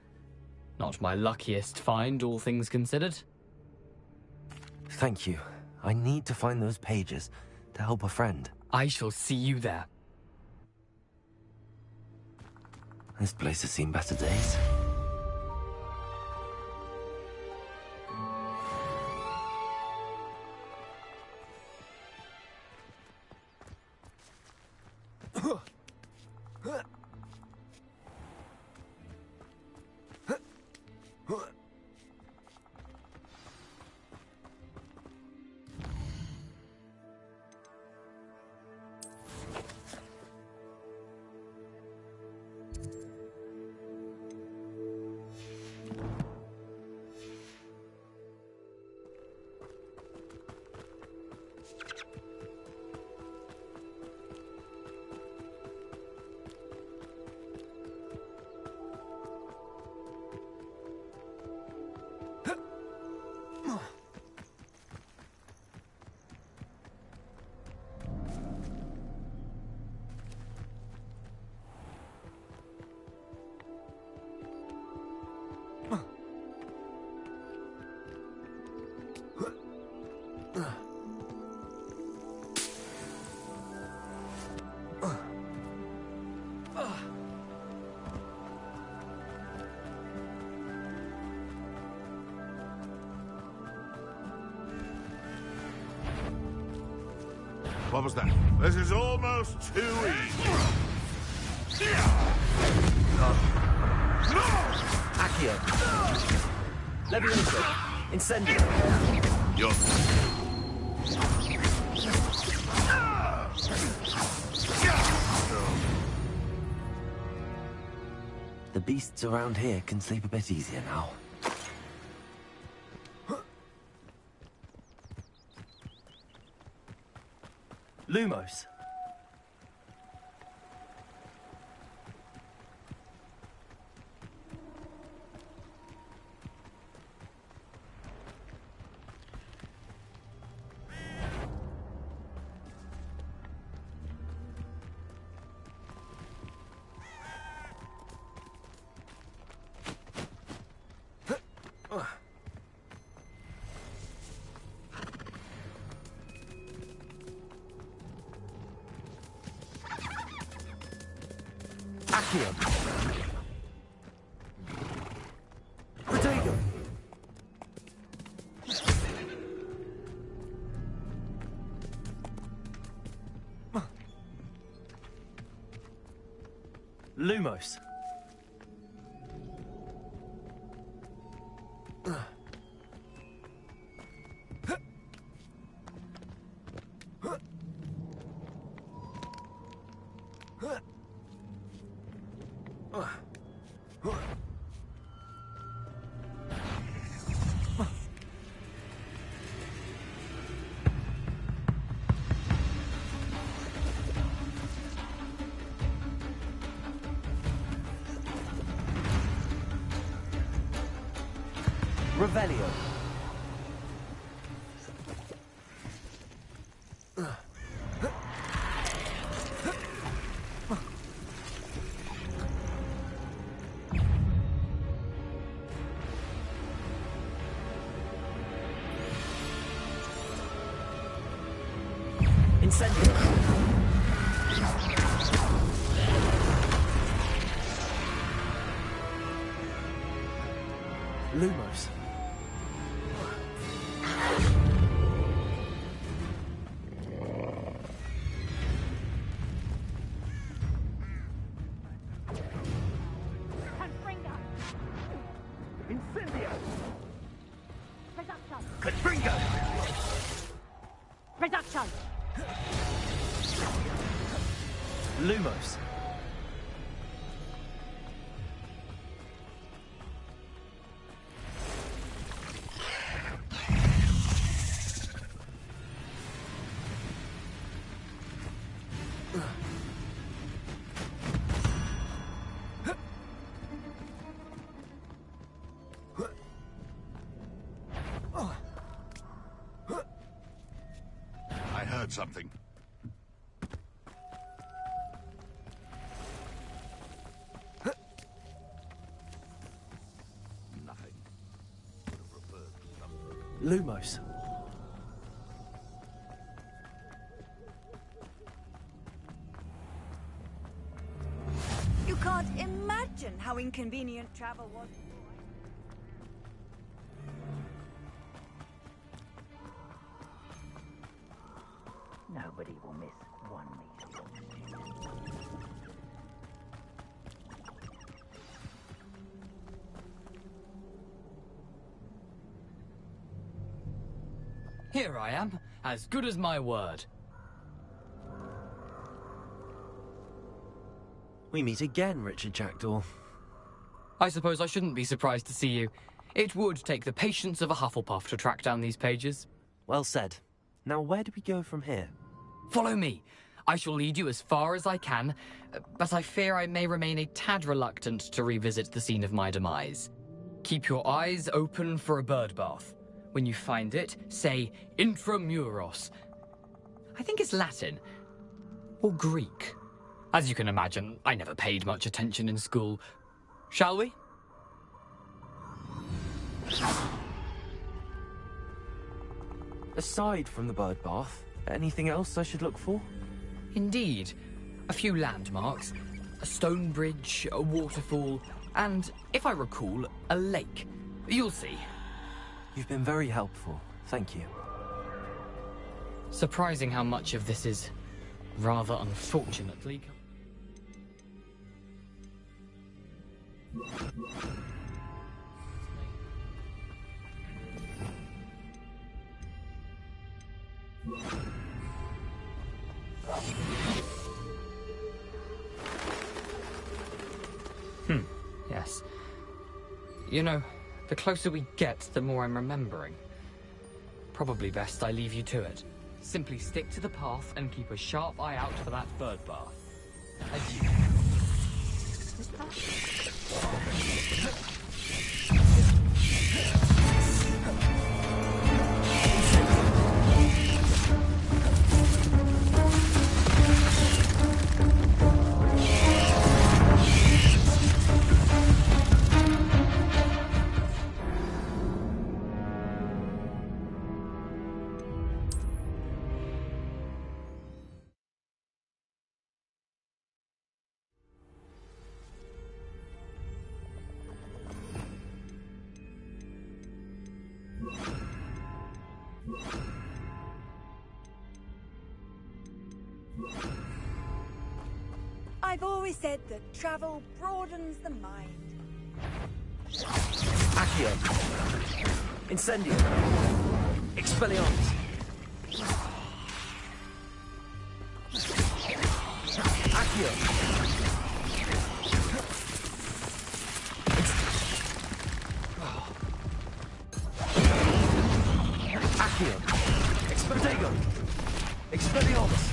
Not my luckiest find, all things considered. Thank you. I need to find those pages to help a friend. I shall see you there. This place has seen better days. What was that? This is almost too easy. Accio. Levioso. Incendio. Yo. The beasts around here can sleep a bit easier now. Lumos. Accio. Protego. Lumos. Revelio. Incendio. Lumos. Confringo! Reduction! Lumos. I heard something. Nothing. Lumos. You can't imagine how inconvenient travel was. Nobody will miss one meal. Here I am, as good as my word. We meet again, Richard Jackdaw. I suppose I shouldn't be surprised to see you. It would take the patience of a Hufflepuff to track down these pages. Well said. Now where do we go from here? Follow me. I shall lead you as far as I can, but I fear I may remain a tad reluctant to revisit the scene of my demise. Keep your eyes open for a bird bath. When you find it, say intramuros. I think it's Latin. Or Greek. As you can imagine, I never paid much attention in school. Shall we? Aside from the bird bath, anything else I should look for? Indeed. A few landmarks. A stone bridge, a waterfall, and, if I recall, a lake. You'll see. You've been very helpful. Thank you. Surprising how much of this is rather unfortunately. Yes. You know, the closer we get, the more I'm remembering. Probably best I leave you to it. Simply stick to the path and keep a sharp eye out for that bird bath. Adieu. I've always said that travel broadens the mind. Accio. Incendio. Expelliarmus. Accio. Accio. Expedego. Expelliarmus.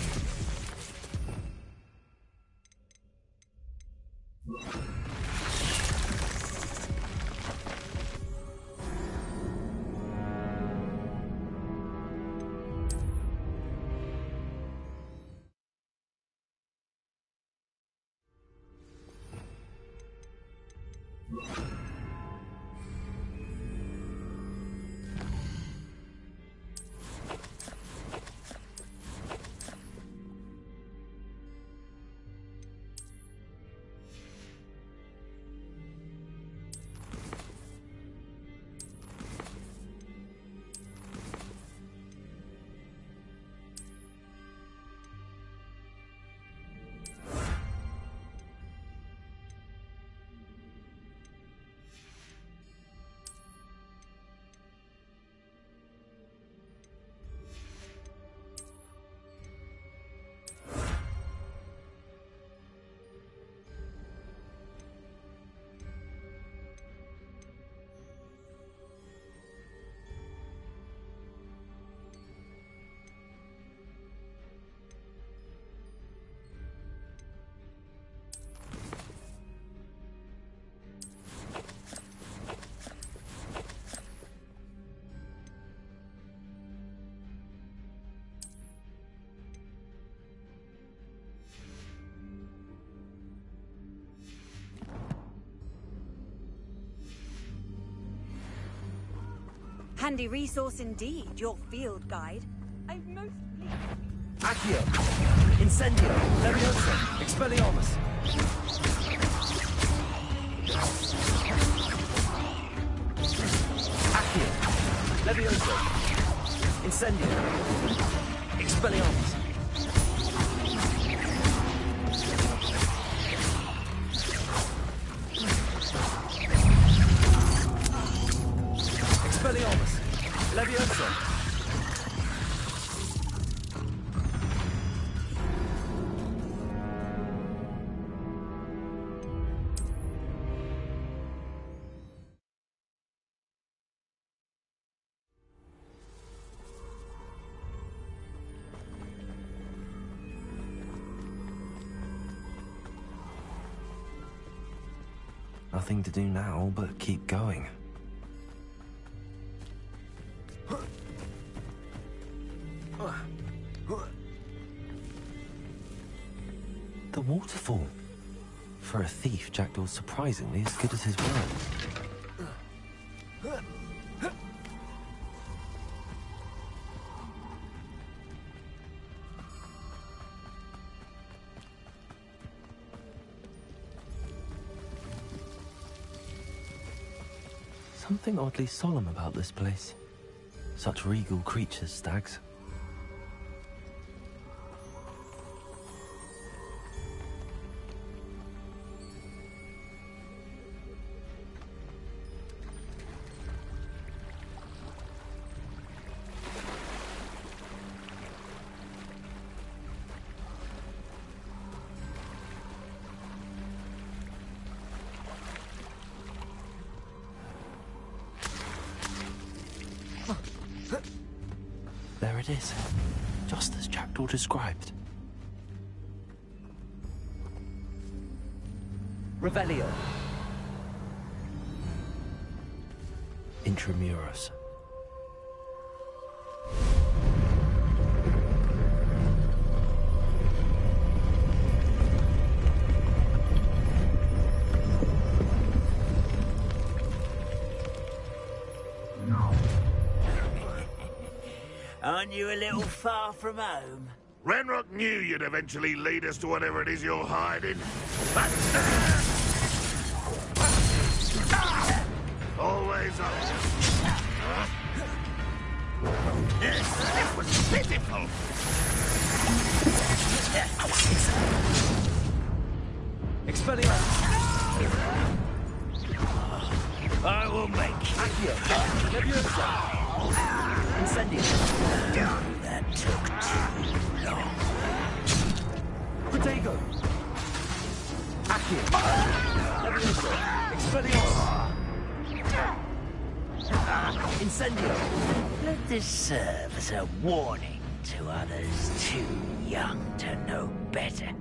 Handy resource indeed, your field guide. I'm most pleased. Accio! Incendio! Leviosa! Expelliarmus! Accio! Leviosa! Incendio! Expelliarmus! Expelliarmus! Leviosa! Nothing to do now but keep going. The waterfall. For a thief, Jackdaw's surprisingly as good as his word. Something oddly solemn about this place. Such regal creatures, stags. There it is, just as Jackdaw described. Revelio. Intramuros. Aren't you a little far from home? Ranrock knew you'd eventually lead us to whatever it is you're hiding. Always up. This was pitiful. Expelliarmus! I will make you. Accio! Leviosa! Incendio! That took too long. Protego! Accio! Leviosa! Expelliarmus! Incendio! Let this serve as a warning to others too young to know better.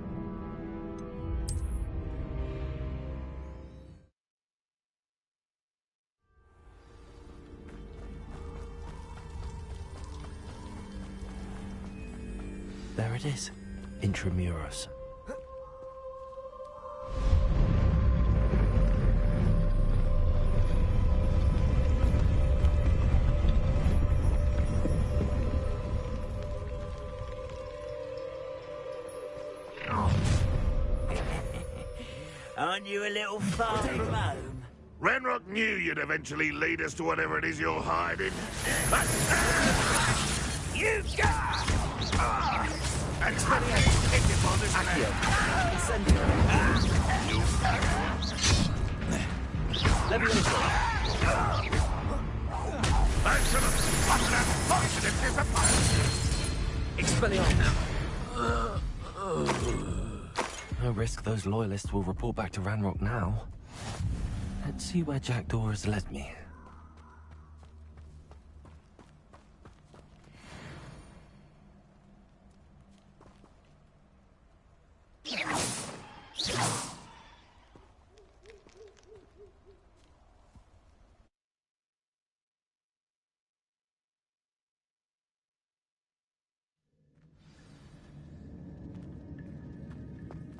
There it is, Intramuros. Aren't you a little far from home? Ranrock knew you'd eventually lead us to whatever it is you're hiding. You got! Expelliarmus! Accio! Incendio! Leviosa! I should have spotted that poison and disappeared! Expelliarmus! No risk those loyalists will report back to Ranrock now. Let's see where Jackdaw has led me.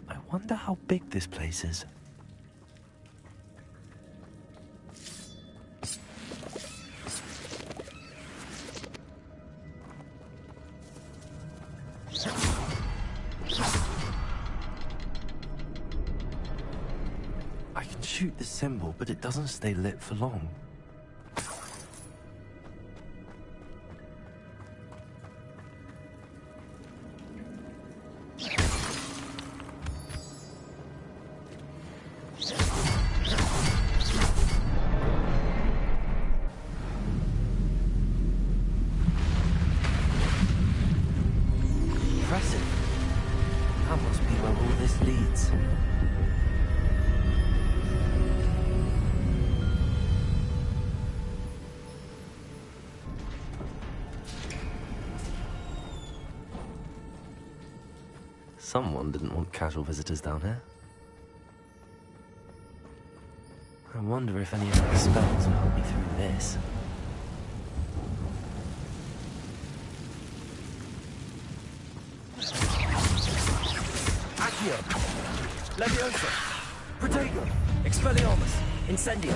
I wonder how big this place is. shoot the symbol, but it doesn't stay lit for long. Impressive. That must be where all this leads. Someone didn't want casual visitors down here. I wonder if any of the spells will help me through this. Accio! Leviosa! Protego! Expelliarmus! Incendio!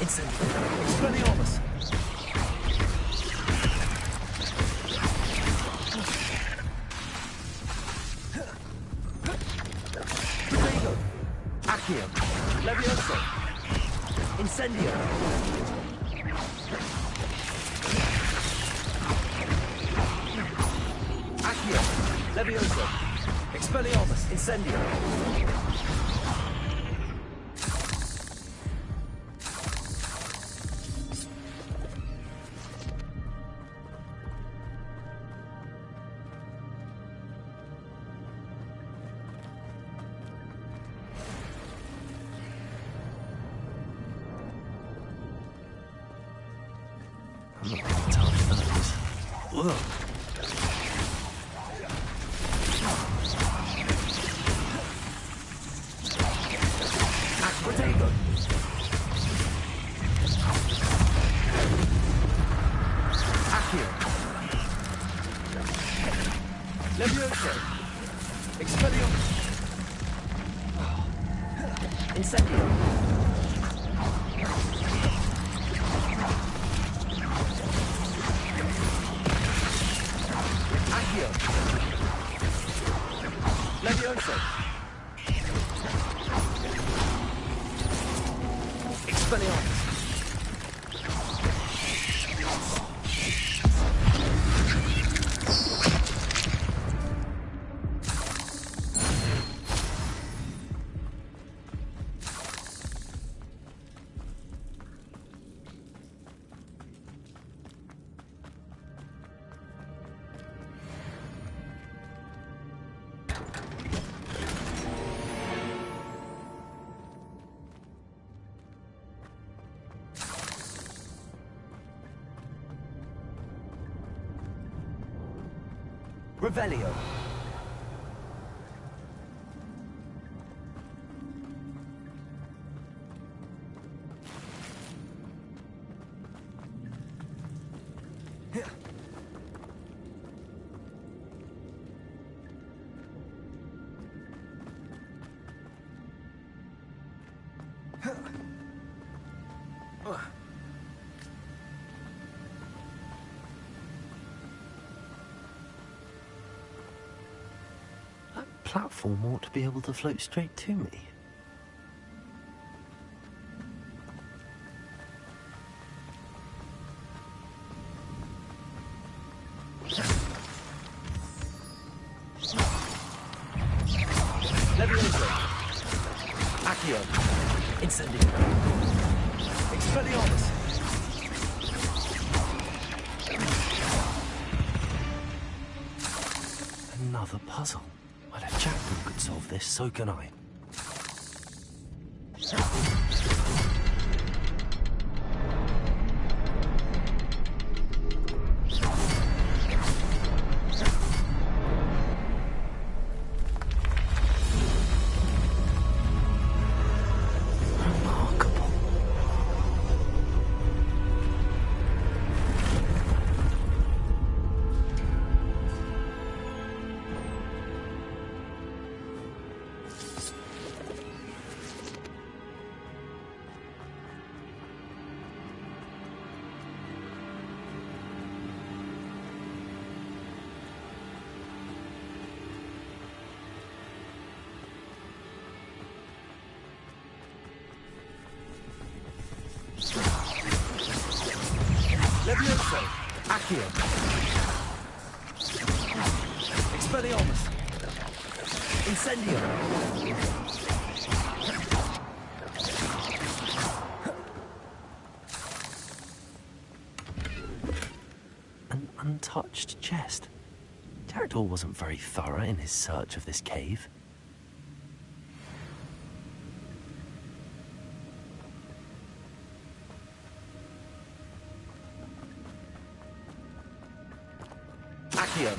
Incendio! Expelliarmus! Protego! Accio! Leviosa! Incendio! Accio! Leviosa! Expelliarmus! Incendio! I'm not really tough for those. Ugh. Protego! Accio! Leviosa! Expelliarmus! Incendio! Accio! Leviosa! Expelliarmus! Revelio. Platform ought to be able to float straight to me. Leviosa! Accio! Incendio! Expelliarmus! Another puzzle. Well, if Jackdaw could solve this, so can I. Accio. Expelliarmus. Incendio. An untouched chest. Jackdaw wasn't very thorough in his search of this cave. Accio.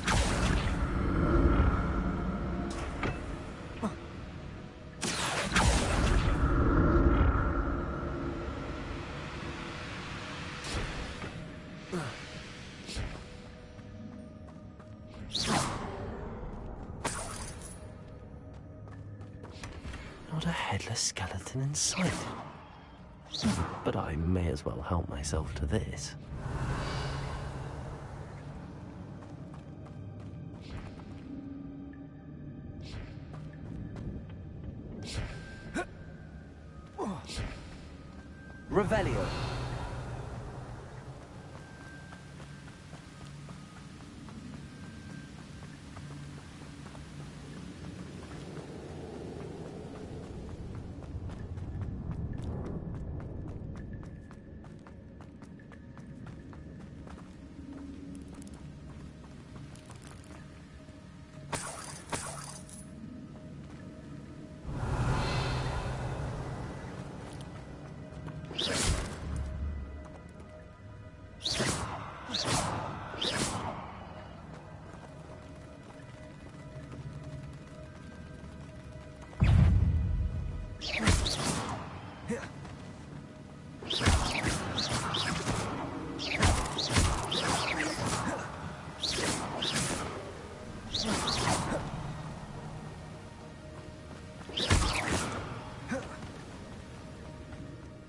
Not a headless skeleton in sight. But I may as well help myself to this. Revelio.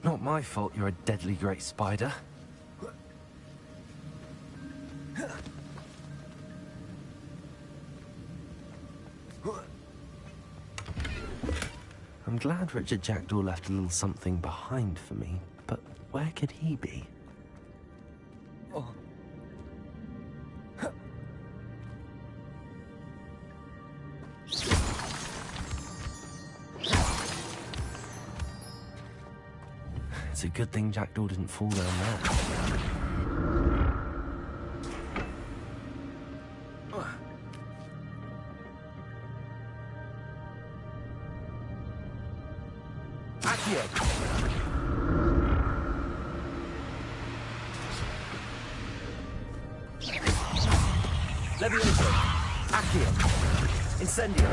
Not my fault you're a deadly great spider. I'm glad Richard Jackdaw left a little something behind for me, but where could he be? Oh. It's a good thing Jackdaw didn't fall down there. Accio. Levioso. Accio. Incendio.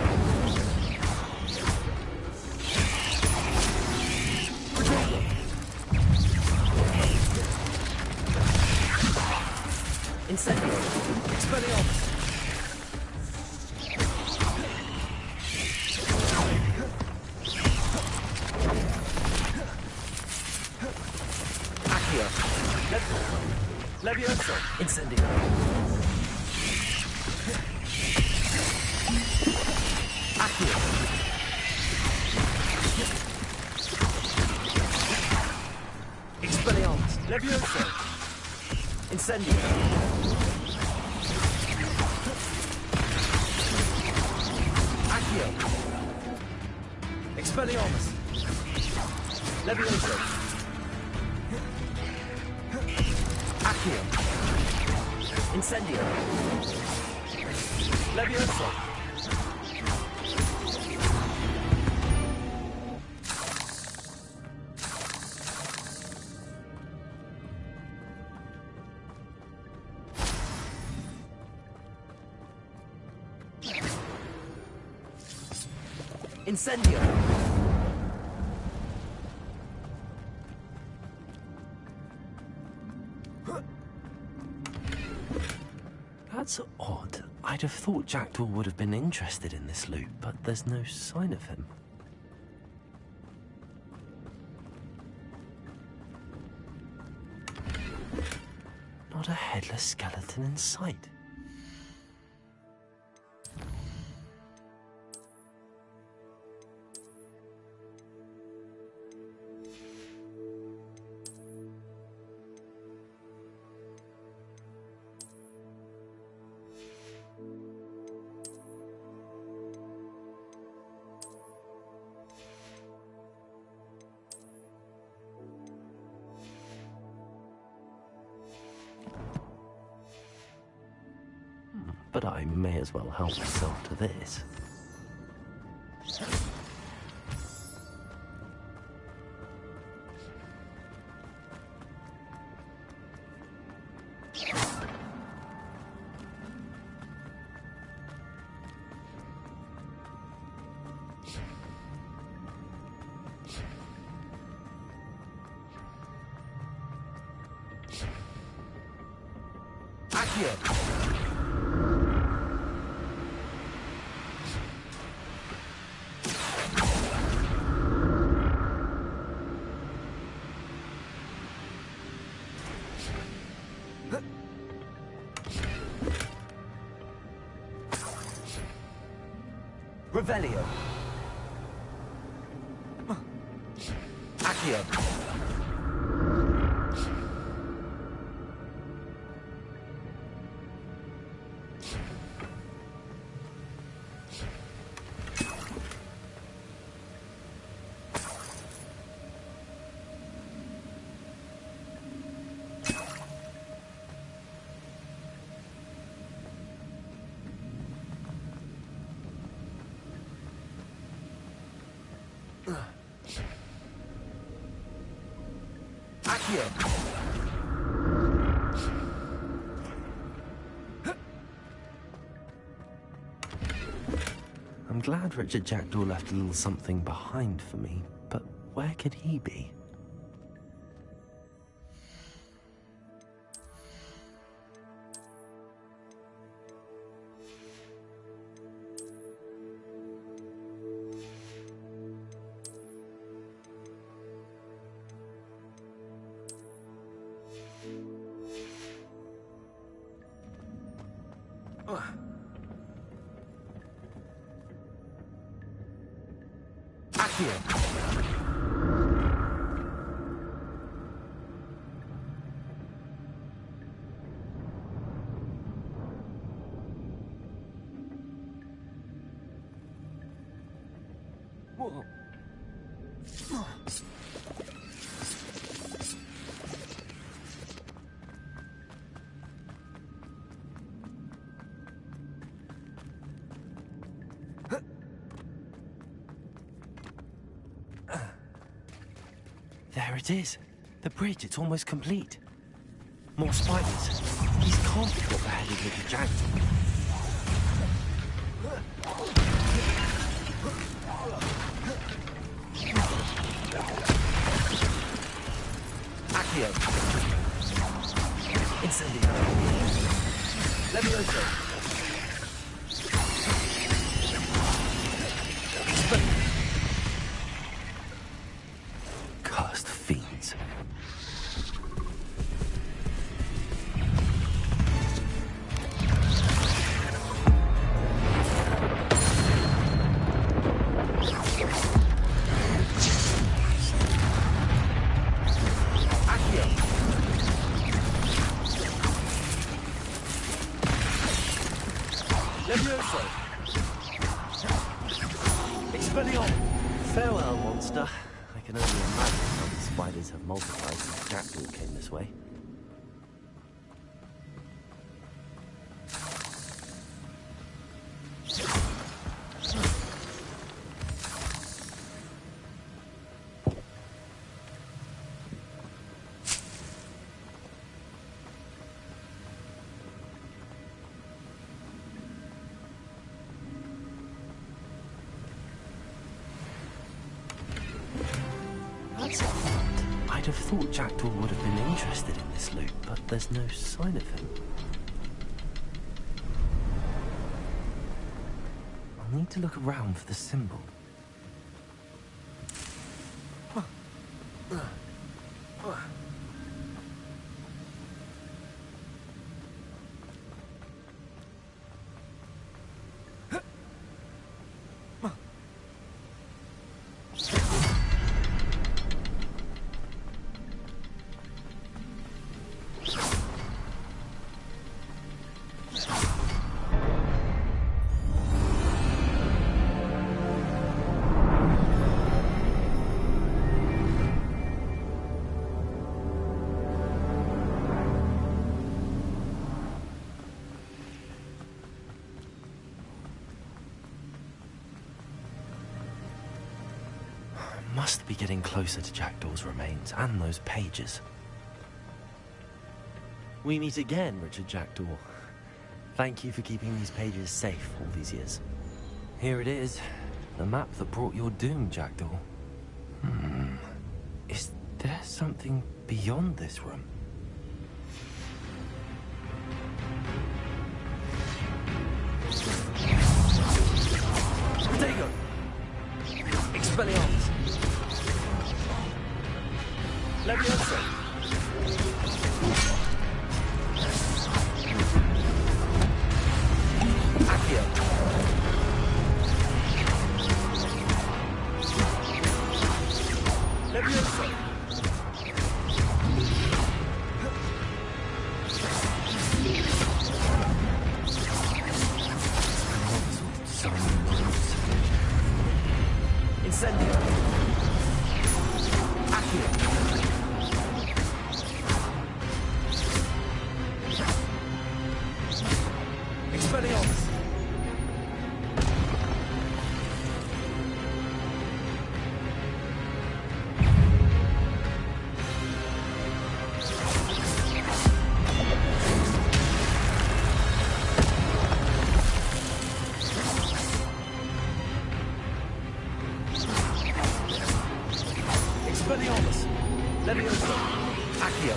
Incendio. Expelliarmus. Accio. Levioso. Incendio. Accio. Expelliarmus. Levioso. Incendio. Accio. Expelliarmus. Levioso. Accio. Incendio. Levioso. Incendio. That's odd. I'd have thought Jackdaw would have been interested in this loot, but there's no sign of him. Not a headless skeleton in sight. but I may as well help myself to this. Revelio. Accio. I'm glad Richard Jackdaw left a little something behind for me, but where could he be? There it is. The bridge, it's almost complete. More spiders. These can't be copper-headed little Jackdaw. Accio. Incendio. Levioso. Cursed fiends. Farewell, monster. I can only imagine how the spiders have multiplied since Jackdaw came this way. That's odd. I'd have thought Jackdaw would have been interested in this loot, but there's no sign of him. I'll need to look around for the symbol. must be getting closer to Jackdaw's remains and those pages. We meet again, Richard Jackdaw. Thank you for keeping these pages safe all these years. Here it is, the map that brought your doom, Jackdaw. Is there something beyond this room? Protego! Expelliarmus! Levioso! Accio! Levioso! Incendio! Accio! Expelliarmus! Expelliarmus! Levioso! Accio!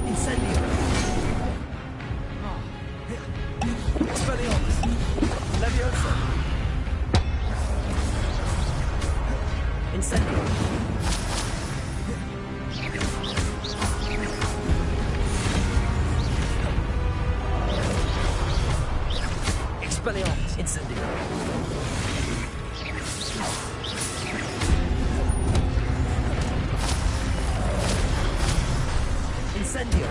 Incendio! Expelliarmus! Levioso! Incendio! Expelliarmus! Incendio! Incendio!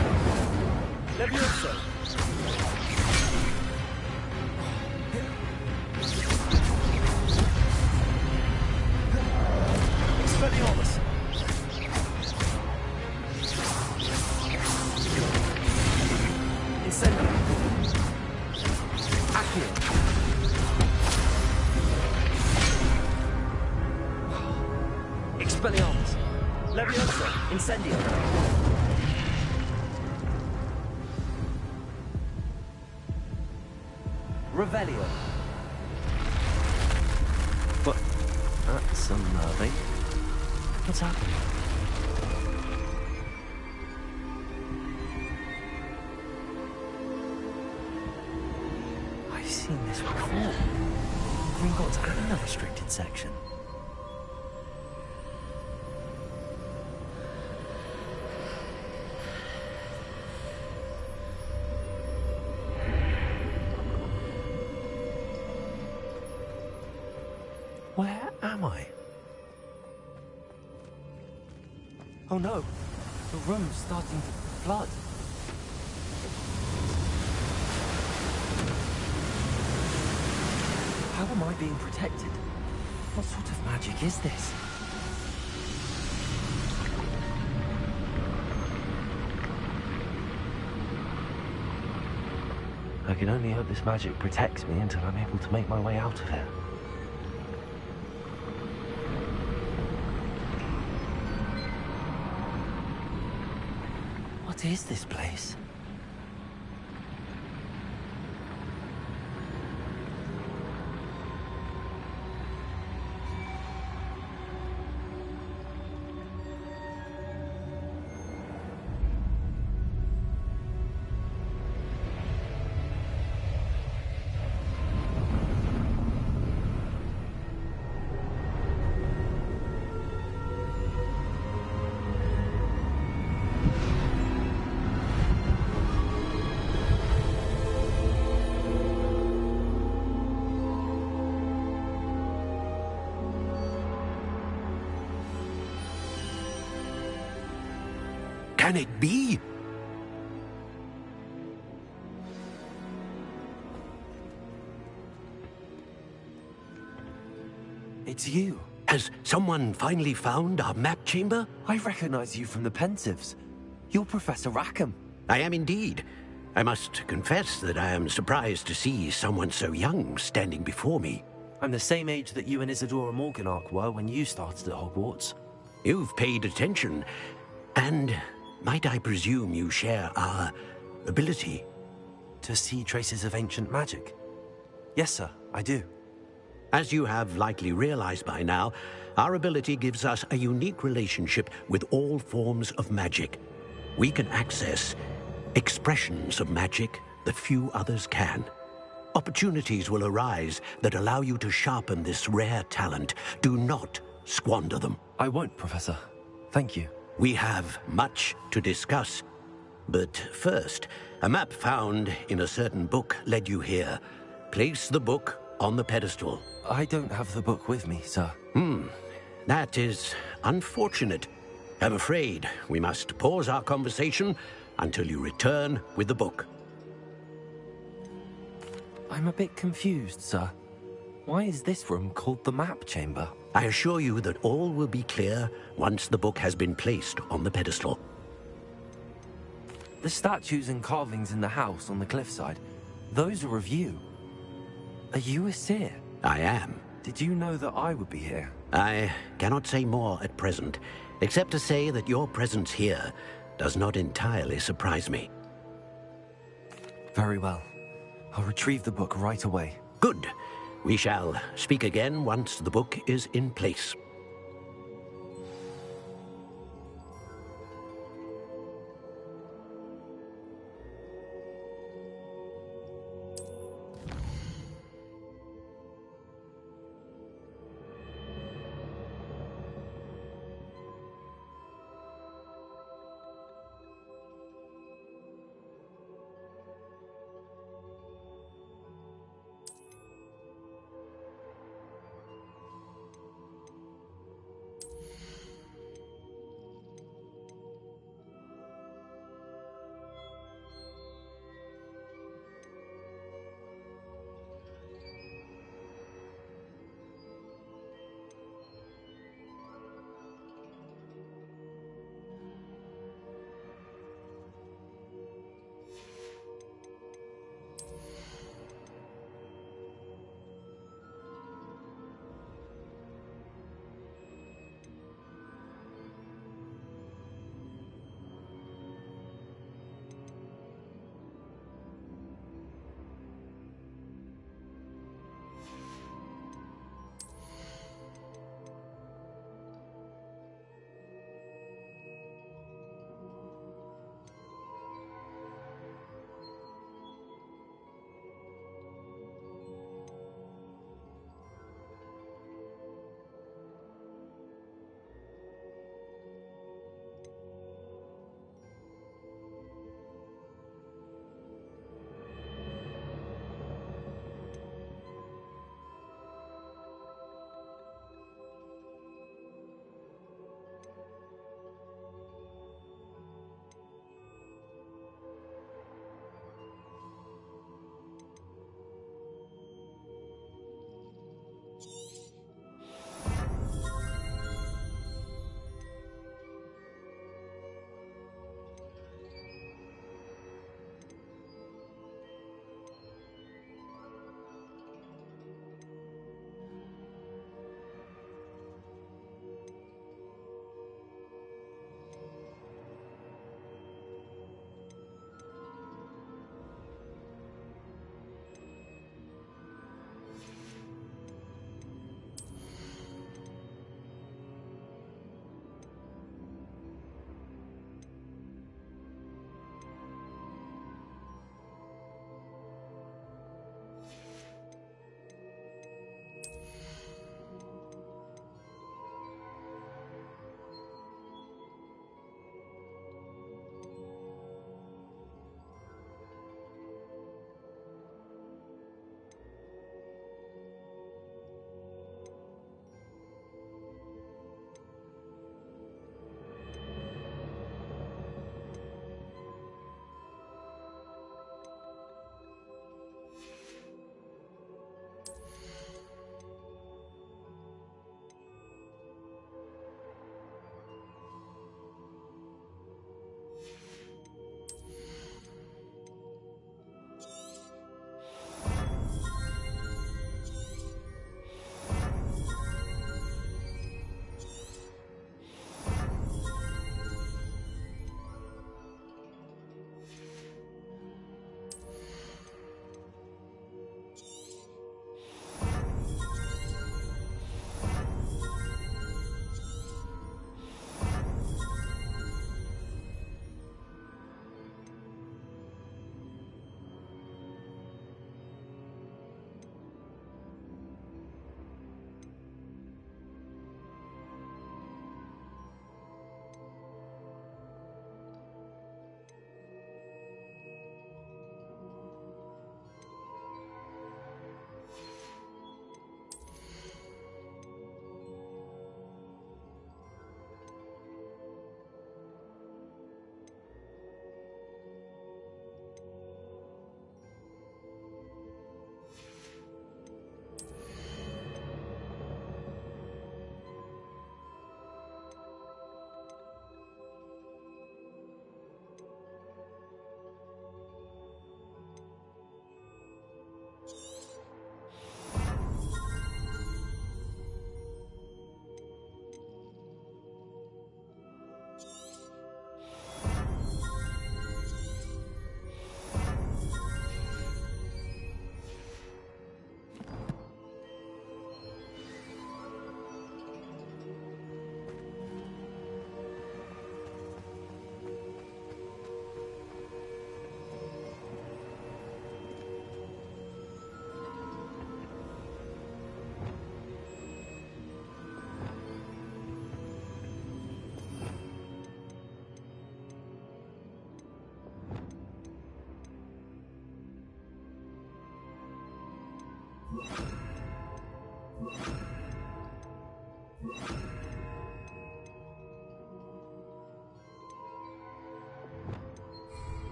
Levioso! Expelliarmus! Incendio! Accio! Expelliarmus! Levioso! Incendio! Revelio! What? That's unnerving. What's happening? I've seen this before. Gringotts and a restricted section. Where am I? Oh no, the room's starting to flood. How am I being protected? What sort of magic is this? I can only hope this magic protects me until I'm able to make my way out of here. What is this place? Can it be? It's you. Has someone finally found our map chamber? I recognize you from the Pensives. You're Professor Rackham. I am indeed. I must confess that I am surprised to see someone so young standing before me. I'm the same age that you and Isadora Morganach were when you started at Hogwarts. You've paid attention, and might I presume you share our ability? To see traces of ancient magic? Yes, sir, I do. As you have likely realized by now, our ability gives us a unique relationship with all forms of magic. We can access expressions of magic that few others can. Opportunities will arise that allow you to sharpen this rare talent. Do not squander them. I won't, Professor. Thank you. We have much to discuss. But first, a map found in a certain book led you here. Place the book on the pedestal. I don't have the book with me, sir. That is unfortunate. I'm afraid we must pause our conversation until you return with the book. I'm a bit confused, sir. Why is this room called the map chamber? I assure you that all will be clear once the book has been placed on the pedestal. The statues and carvings in the house on the cliffside, those are of you. Are you a seer? I am. Did you know that I would be here? I cannot say more at present, except to say that your presence here does not entirely surprise me. Very well. I'll retrieve the book right away. Good. We shall speak again once the book is in place.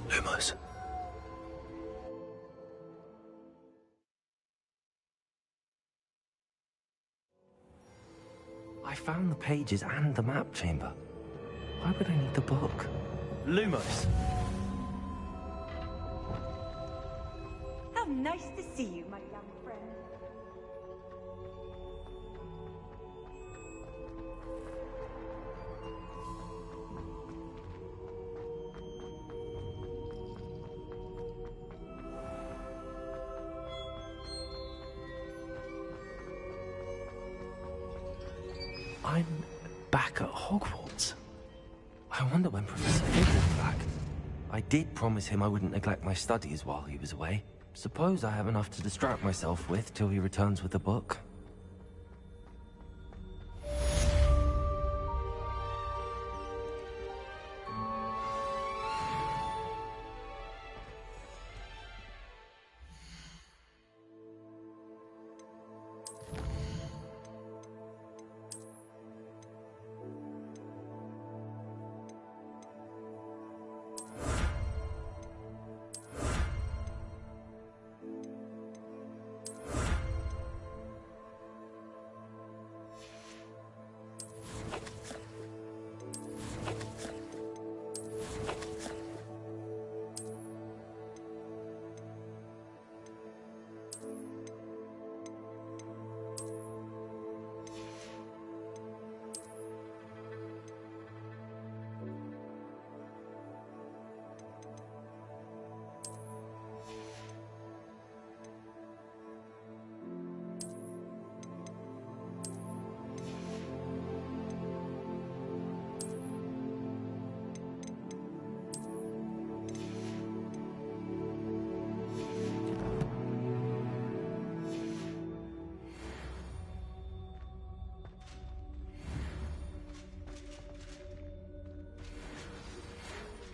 Lumos. I found the pages and the map chamber. Why would I need the book? Lumos. How nice to see you, my young friend. I'm back at Hogwarts. I wonder when Professor Fig will be back. I did promise him I wouldn't neglect my studies while he was away. Suppose I have enough to distract myself with till he returns with the book.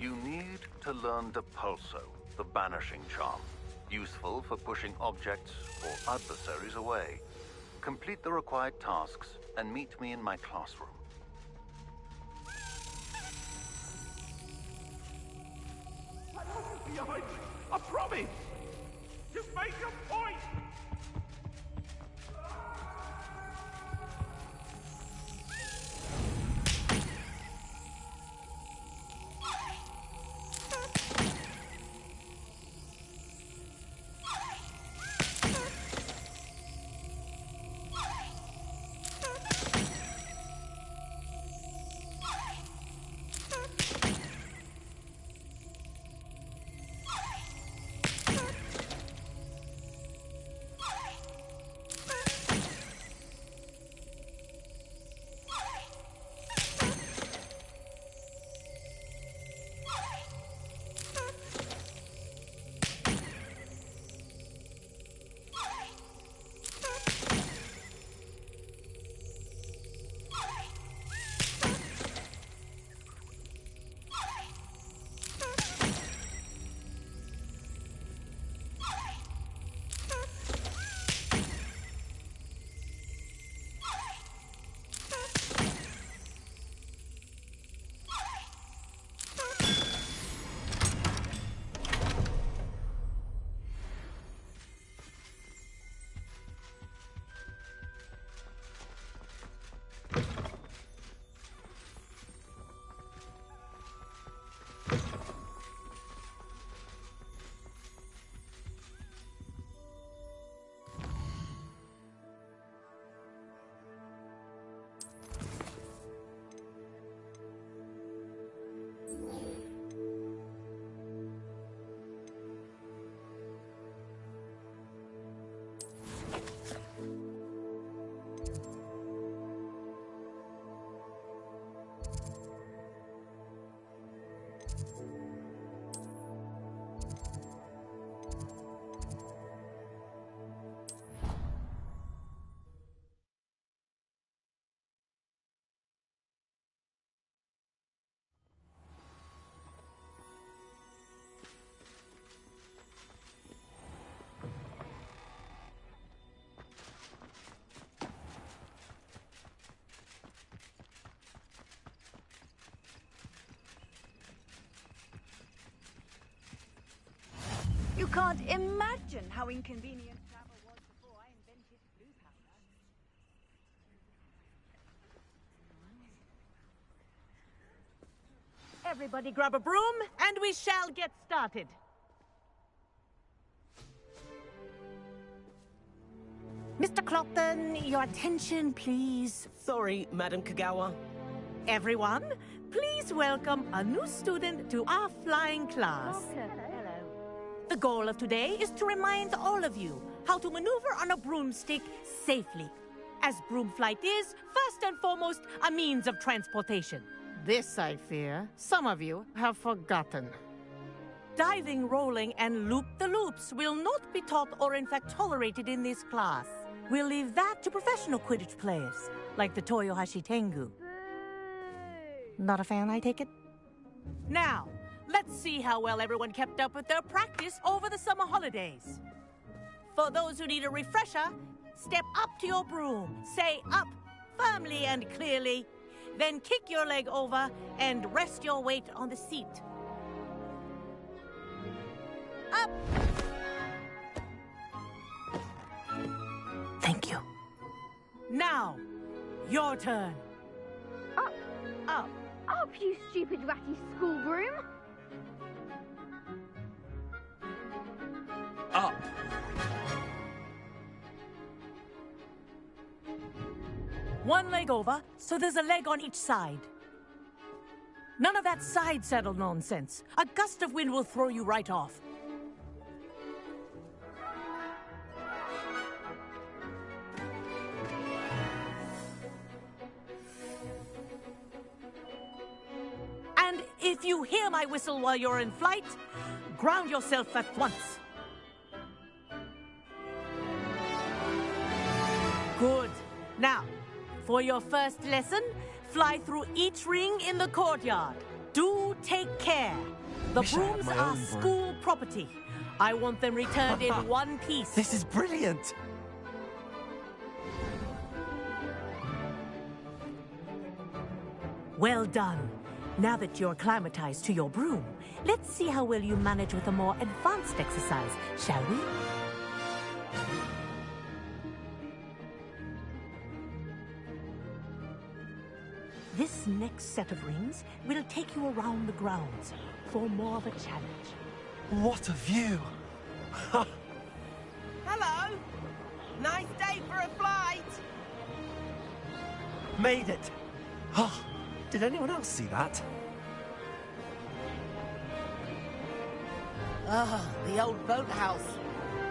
You need to learn Depulso, the banishing charm. Useful for pushing objects or adversaries away. Complete the required tasks and meet me in my classroom. Behind me! I promise! Just make your point! You can't imagine how inconvenient travel was before I invented blue powder. Everybody grab a broom, and we shall get started. Mr. Clopton, your attention, please. Sorry, Madam Kagawa. Everyone, please welcome a new student to our flying class. The goal of today is to remind all of you how to maneuver on a broomstick safely, as broom flight is, first and foremost, a means of transportation. This, I fear, some of you have forgotten. Diving, rolling, and loop-the-loops will not be taught or in fact tolerated in this class. We'll leave that to professional Quidditch players, like the Toyohashi Tengu. Not a fan, I take it? Now, let's see how well everyone kept up with their practice over the summer holidays. For those who need a refresher, step up to your broom, say up firmly and clearly, then kick your leg over and rest your weight on the seat. Up! Thank you. Now, your turn. Up, up, up, you stupid ratty school broom! Up. One leg over, so there's a leg on each side. None of that side saddle nonsense. A gust of wind will throw you right off. And if you hear my whistle while you're in flight, ground yourself at once. Good. Now, for your first lesson, fly through each ring in the courtyard. Do take care. The brooms are school property. I want them returned in one piece. This is brilliant! Well done. Now that you're acclimatized to your broom, let's see how well you manage with a more advanced exercise, shall we? This next set of rings will take you around the grounds for more of a challenge. What a view! Hello! Nice day for a flight! Made it! Oh, did anyone else see that? Ah, the old boathouse.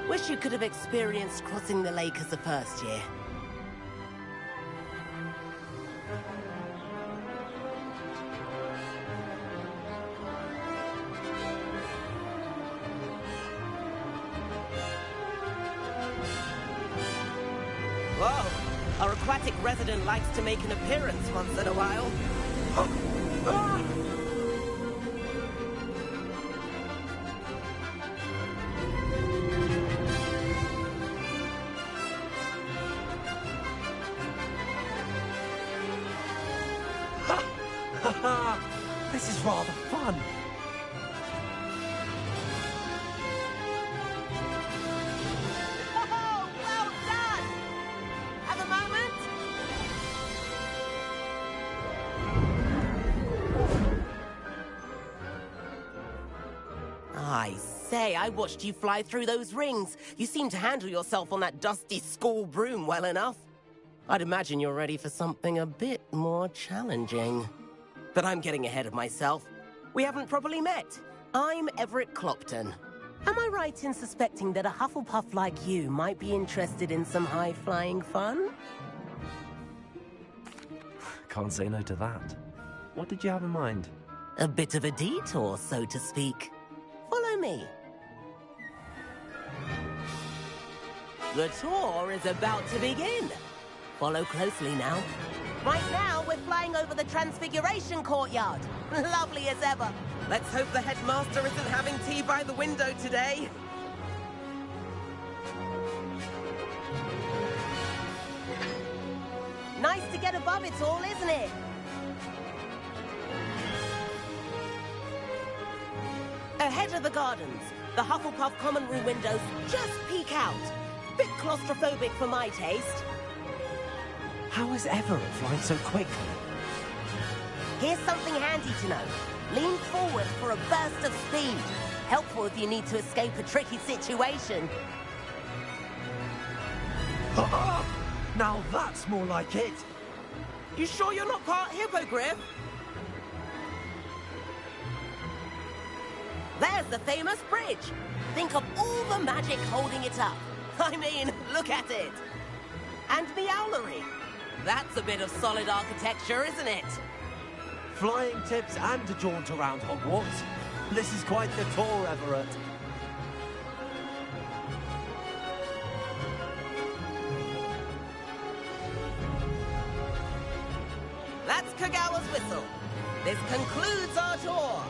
Wish you could have experienced crossing the lake as a first year. Whoa! Our aquatic resident likes to make an appearance once in a while. This is rather fun. Oh, well done! At the moment... I say, I watched you fly through those rings. You seem to handle yourself on that dusty school broom well enough. I'd imagine you're ready for something a bit more challenging. But I'm getting ahead of myself. We haven't properly met. I'm Everett Clopton. Am I right in suspecting that a Hufflepuff like you might be interested in some high-flying fun? Can't say no to that. What did you have in mind? A bit of a detour, so to speak. Follow me. The tour is about to begin. Follow closely now. Right now, we're flying over the Transfiguration Courtyard. Lovely as ever. Let's hope the headmaster isn't having tea by the window today. Nice to get above it all, isn't it? Ahead of the gardens, The Hufflepuff common room windows just peek out. Bit claustrophobic for my taste. How is Everett flying so quickly? Here's something handy to know. Lean forward for a burst of speed. Helpful if you need to escape a tricky situation. Now that's more like it. You sure you're not part hippogriff? There's the famous bridge. Think of all the magic holding it up. I mean, look at it. And the owlery. That's a bit of solid architecture, isn't it? Flying tips and a jaunt around Hogwarts. This is quite the tour, Everett. That's Kagawa's whistle. This concludes our tour.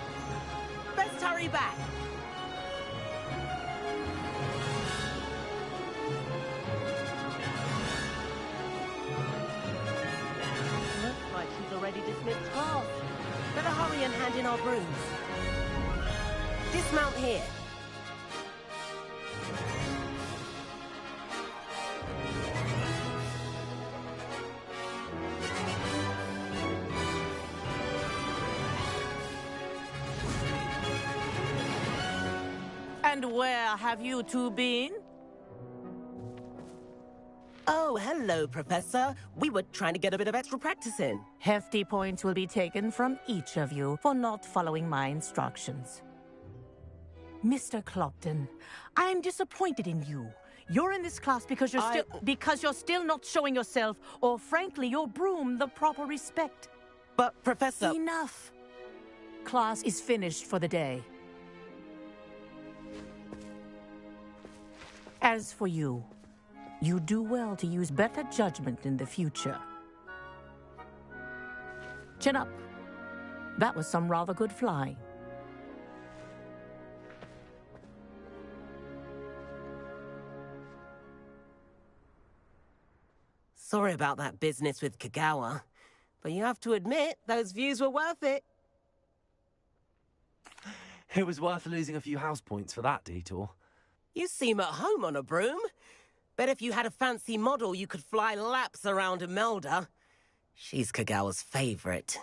Best hurry back. Looks like she's already dismissed class. Better hurry and hand in our brooms. Dismount here. And where have you two been? Oh, hello, Professor. We were trying to get a bit of extra practice in. Hefty points will be taken from each of you for not following my instructions. Mr. Clopton, I'm disappointed in you. You're in this class because you're still not showing yourself, or frankly, your broom, the proper respect. But, Professor... Enough. Class is finished for the day. As for you, you do well to use better judgment in the future. Chin up. That was some rather good flying. Sorry about that business with Kagawa, but you have to admit, those views were worth it. It was worth losing a few house points for that detour. You seem at home on a broom. Bet if you had a fancy model, you could fly laps around Imelda. She's Kagawa's favorite.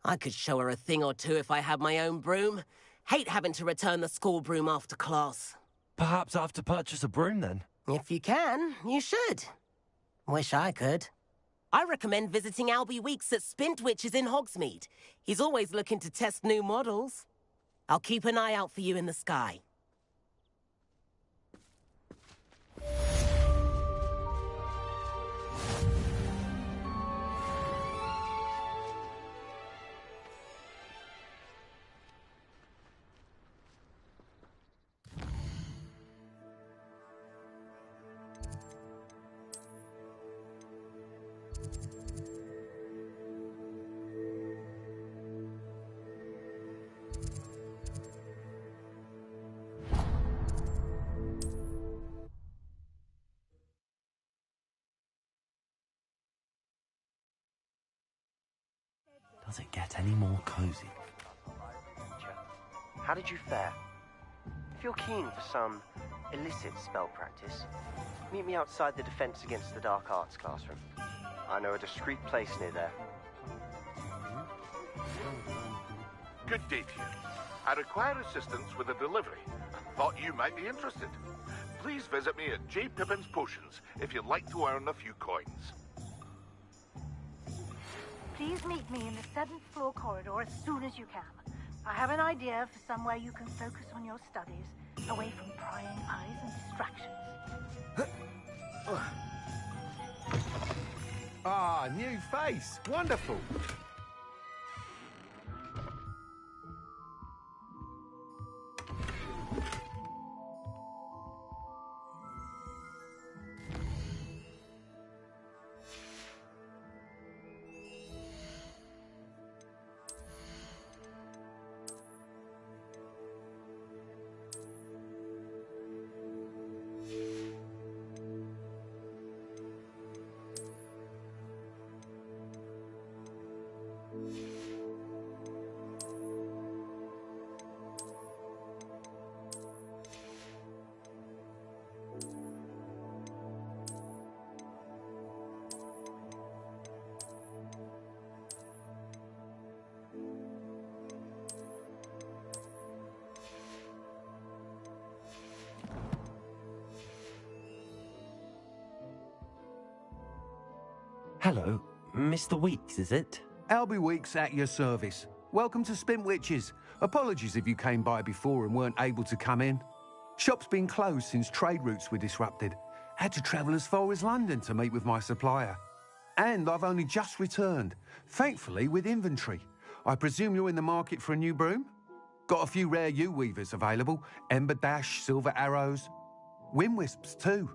I could show her a thing or two if I had my own broom. Hate having to return the school broom after class. Perhaps I have to purchase a broom then? If you can, you should. Wish I could. I recommend visiting Albie Weeks at Spintwitches in Hogsmeade. He's always looking to test new models. I'll keep an eye out for you in the sky. Does it get any more cozy? How did you fare? If you're keen for some illicit spell practice, meet me outside the Defense Against the Dark Arts classroom. I know a discreet place near there. Good day to you. I require assistance with a delivery. Thought you might be interested. Please visit me at J. Pippin's Potions if you'd like to earn a few coins. Please meet me in the 7th floor corridor as soon as you can. I have an idea for somewhere you can focus on your studies, away from prying eyes and distractions. Ah, new face. Wonderful. Hello, Mr. Weeks, is it? Albie Weeks at your service. Welcome to Spintwitches. Apologies if you came by before and weren't able to come in. Shop's been closed since trade routes were disrupted. Had to travel as far as London to meet with my supplier. And I've only just returned, thankfully with inventory. I presume you're in the market for a new broom? Got a few rare U-weavers available. Ember Dash, Silver Arrows. Wind Wisps too.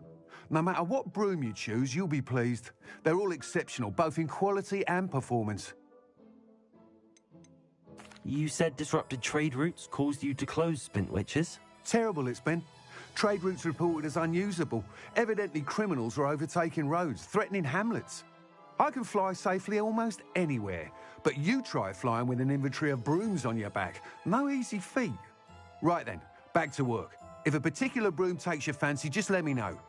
No matter what broom you choose, you'll be pleased. They're all exceptional, both in quality and performance. You said disrupted trade routes caused you to close Spintwitches? Terrible it's been. Trade routes reported as unusable. Evidently criminals are overtaking roads, threatening hamlets. I can fly safely almost anywhere, but you try flying with an inventory of brooms on your back. No easy feat. Right then, back to work. If a particular broom takes your fancy, just let me know.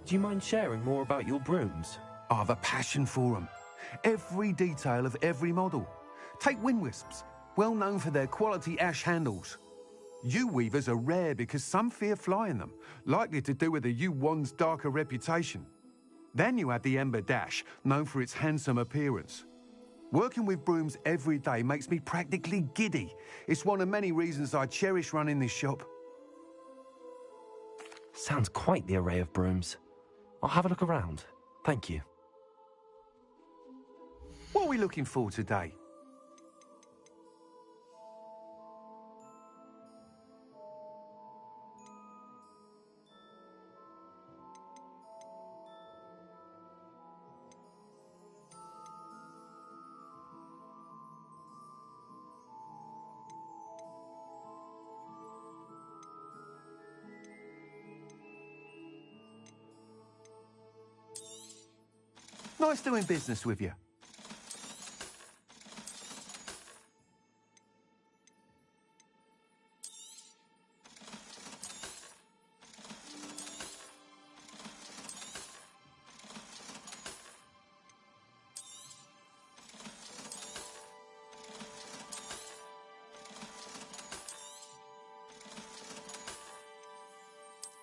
Do you mind sharing more about your brooms? I've a passion for them. Every detail of every model. Take Wind Wisps, well known for their quality ash handles. U-weavers are rare because some fear flying them, likely to do with the U-wand's darker reputation. Then you have the Ember Dash, known for its handsome appearance. Working with brooms every day makes me practically giddy. It's one of many reasons I cherish running this shop. Sounds quite the array of brooms. I'll have a look around. Thank you. What are we looking for today? Nice doing business with you.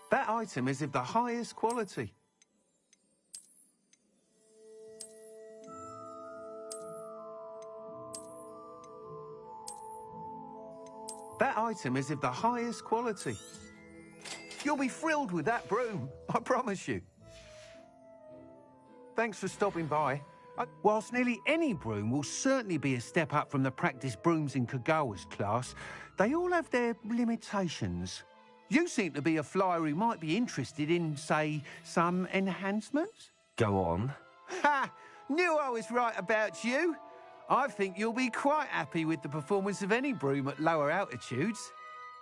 That item is of the highest quality. That item is of the highest quality. You'll be thrilled with that broom, I promise you. Thanks for stopping by. Whilst nearly any broom will certainly be a step up from the practice brooms in Kagawa's class, they all have their limitations. You seem to be a flyer who might be interested in, say, some enhancements? Go on. Ha! Knew I was right about you. I think you'll be quite happy with the performance of any broom at lower altitudes.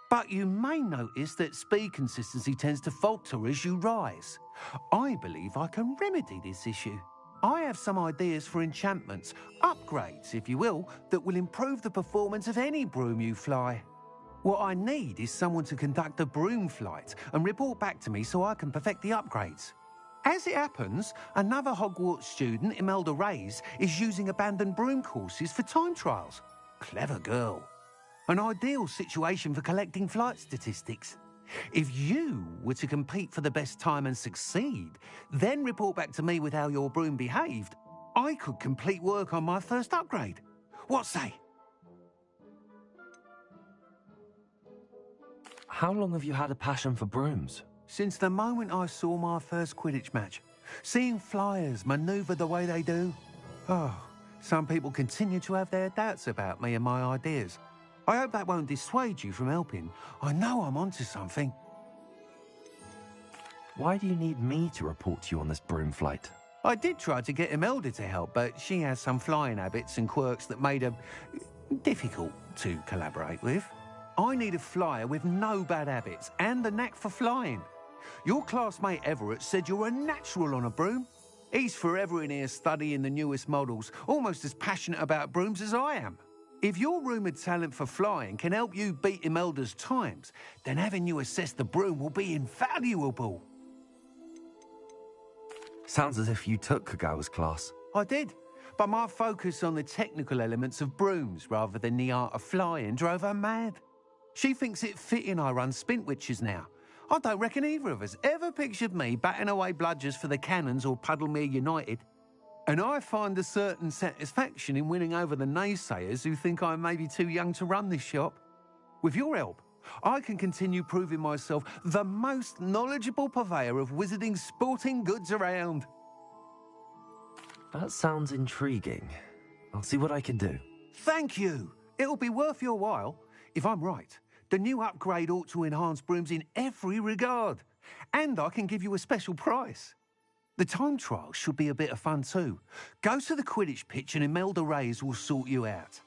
But you may notice that speed consistency tends to falter as you rise. I believe I can remedy this issue. I have some ideas for enchantments, upgrades, if you will, that will improve the performance of any broom you fly. What I need is someone to conduct a broom flight and report back to me so I can perfect the upgrades. As it happens, another Hogwarts student, Imelda Reyes, is using abandoned broom courses for time trials. Clever girl. An ideal situation for collecting flight statistics. If you were to compete for the best time and succeed, then report back to me with how your broom behaved, I could complete work on my first upgrade. What say? How long have you had a passion for brooms? Since the moment I saw my first Quidditch match. Seeing flyers manoeuvre the way they do. Oh, some people continue to have their doubts about me and my ideas. I hope that won't dissuade you from helping. I know I'm onto something. Why do you need me to report to you on this broom flight? I did try to get Imelda to help, but she has some flying habits and quirks that made her difficult to collaborate with. I need a flyer with no bad habits and the knack for flying. Your classmate Everett said you're a natural on a broom. He's forever in here studying the newest models, almost as passionate about brooms as I am. If your rumoured talent for flying can help you beat Imelda's times, then having you assess the broom will be invaluable. Sounds as if you took Kagawa's class. I did, but my focus on the technical elements of brooms rather than the art of flying drove her mad. She thinks it fitting I run Spintwitches now. I don't reckon either of us ever pictured me batting away bludgers for the Cannons or Puddlemere United. And I find a certain satisfaction in winning over the naysayers who think I may be too young to run this shop. With your help, I can continue proving myself the most knowledgeable purveyor of wizarding sporting goods around. That sounds intriguing. I'll see what I can do. Thank you. It'll be worth your while. If I'm right, the new upgrade ought to enhance brooms in every regard. And I can give you a special price. The time trial should be a bit of fun too. Go to the Quidditch pitch and Imelda Reyes will sort you out.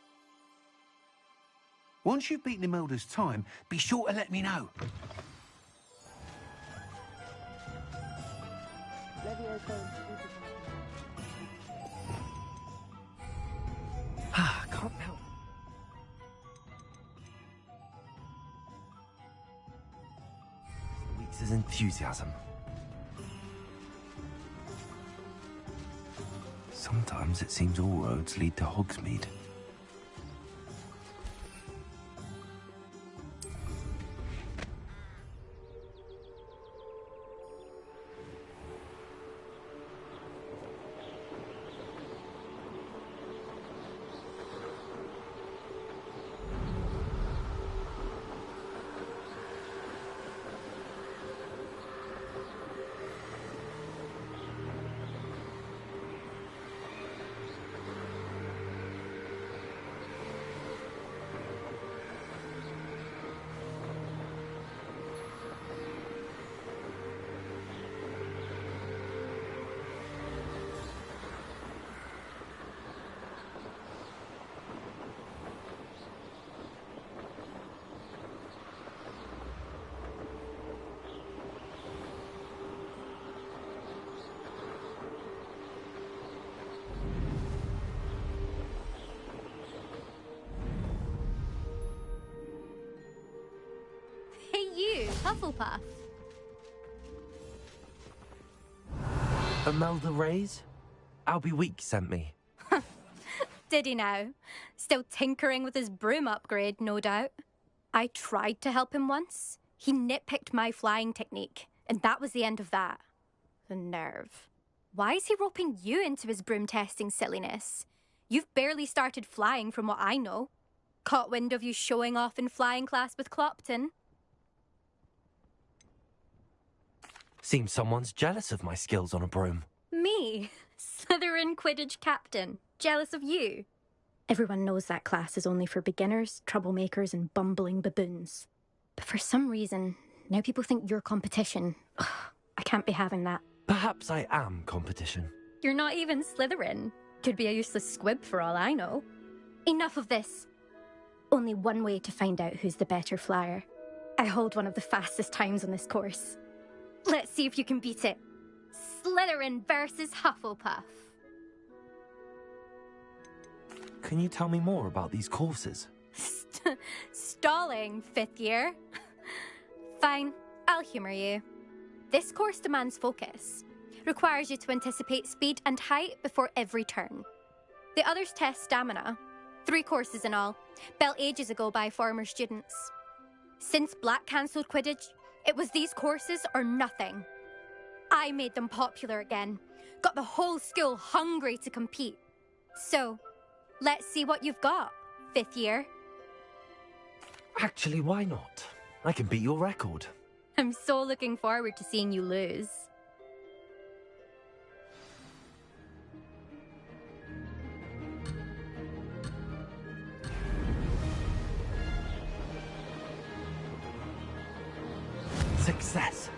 Once you've beaten Imelda's time, be sure to let me know. Can't help. Weeks' enthusiasm. Sometimes it seems all roads lead to Hogsmeade. Hey you, Hufflepuff. Imelda Reyes? Albie Week sent me. Did he now? Still tinkering with his broom upgrade, no doubt. I tried to help him once. He nitpicked my flying technique, and that was the end of that. The nerve. Why is he roping you into his broom testing silliness? You've barely started flying from what I know. Caught wind of you showing off in flying class with Clopton. Seems someone's jealous of my skills on a broom. Me? Slytherin Quidditch captain. Jealous of you? Everyone knows that class is only for beginners, troublemakers and bumbling baboons. But for some reason, now people think you're competition. Ugh, I can't be having that. Perhaps I am competition. You're not even Slytherin. Could be a useless squib for all I know. Enough of this. Only one way to find out who's the better flyer. I hold one of the fastest times on this course. Let's see if you can beat it. Slytherin versus Hufflepuff. Can you tell me more about these courses? Stalling, 5th year. Fine, I'll humour you. This course demands focus. Requires you to anticipate speed and height before every turn. The others test stamina. 3 courses in all, built ages ago by former students. Since Black cancelled Quidditch, it was these courses or nothing. I made them popular again. Got the whole school hungry to compete. So, let's see what you've got, 5th year. Actually, why not? I can beat your record. I'm so looking forward to seeing you lose. Success.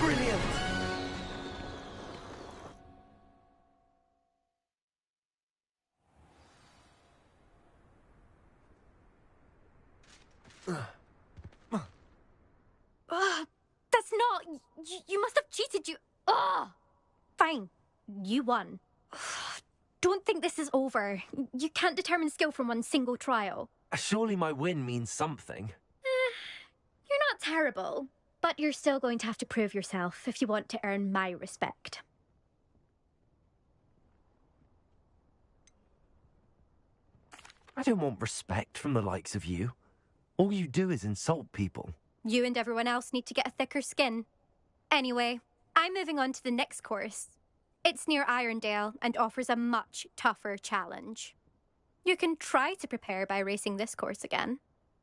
Brilliant! That's not... You must have cheated, you... Ugh! Fine. You won. Don't think this is over. You can't determine skill from one single trial. Surely my win means something. You're not terrible, but you're still going to have to prove yourself if you want to earn my respect. I don't want respect from the likes of you. All you do is insult people. You and everyone else need to get a thicker skin. Anyway, I'm moving on to the next course. It's near Irondale and offers a much tougher challenge. You can try to prepare by racing this course again.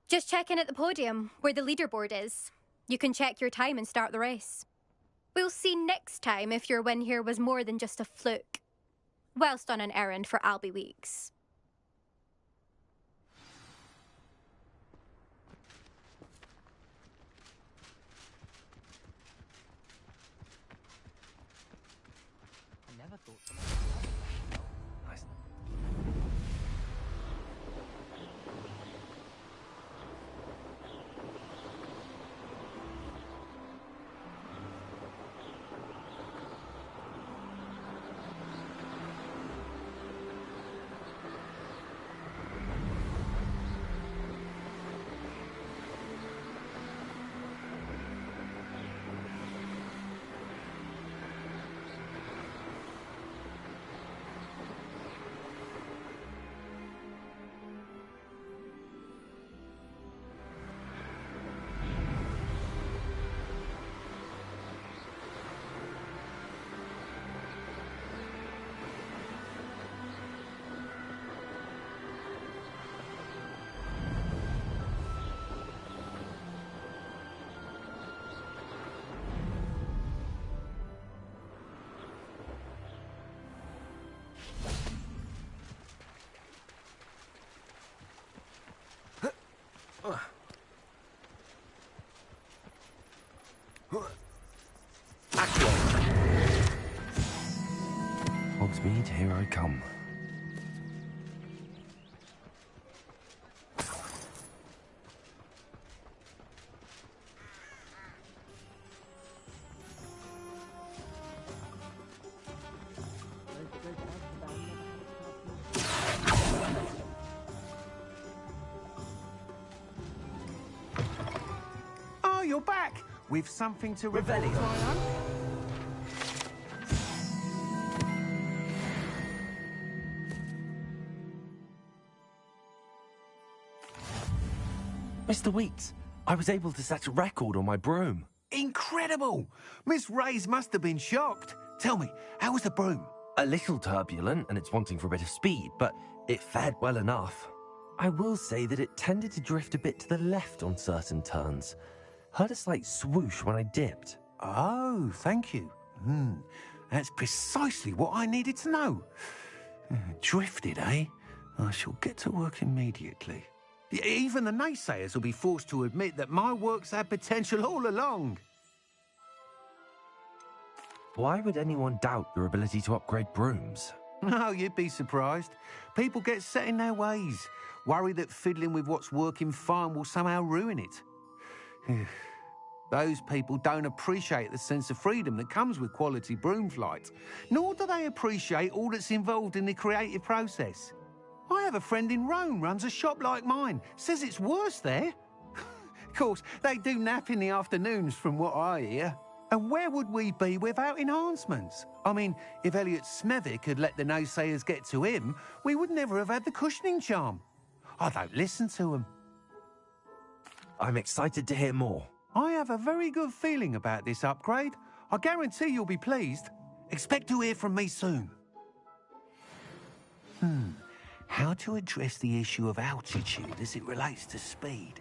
Just check in at the podium, where the leaderboard is. You can check your time and start the race. We'll see next time if your win here was more than just a fluke. Whilst on an errand for Albie Weeks. Hogsmeade, here I come. Oh, you're back! With something to report, Revelio. I am. Mr. Weeks, I was able to set a record on my broom. Incredible! Miss Reyes must have been shocked. Tell me, how was the broom? A little turbulent, and it's wanting for a bit of speed, but it fared well enough. I will say that it tended to drift a bit to the left on certain turns. Heard a slight swoosh when I dipped. Oh, thank you. That's precisely what I needed to know. Drifted, eh? I shall get to work immediately. Even the naysayers will be forced to admit that my work's had potential all along. Why would anyone doubt your ability to upgrade brooms? No, you'd be surprised. People get set in their ways, worry that fiddling with what's working fine will somehow ruin it. Those people don't appreciate the sense of freedom that comes with quality broom flight, nor do they appreciate all that's involved in the creative process. I have a friend in Rome runs a shop like mine, says it's worse there. Of course, they do nap in the afternoons from what I hear. And where would we be without enhancements? I mean, if Elliot Smethwick had let the naysayers get to him, we would never have had the cushioning charm. I don't listen to them. I'm excited to hear more. I have a very good feeling about this upgrade. I guarantee you'll be pleased. Expect to hear from me soon. How to address the issue of altitude as it relates to speed?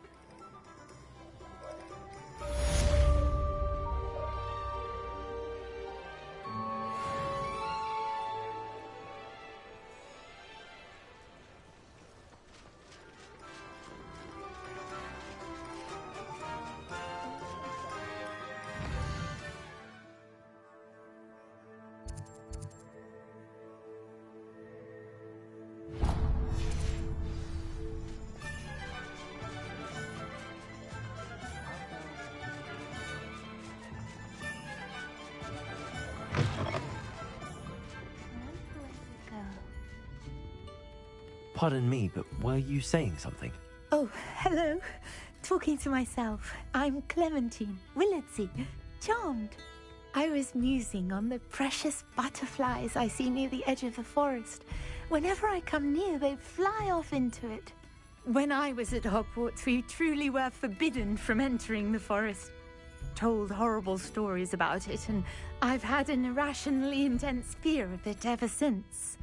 Pardon me, but were you saying something? Oh, hello. Talking to myself. I'm Clementine Willardsey. Charmed. I was musing on the precious butterflies I see near the edge of the forest. Whenever I come near, they fly off into it. When I was at Hogwarts, we truly were forbidden from entering the forest. Told horrible stories about it, and I've had an irrationally intense fear of it ever since.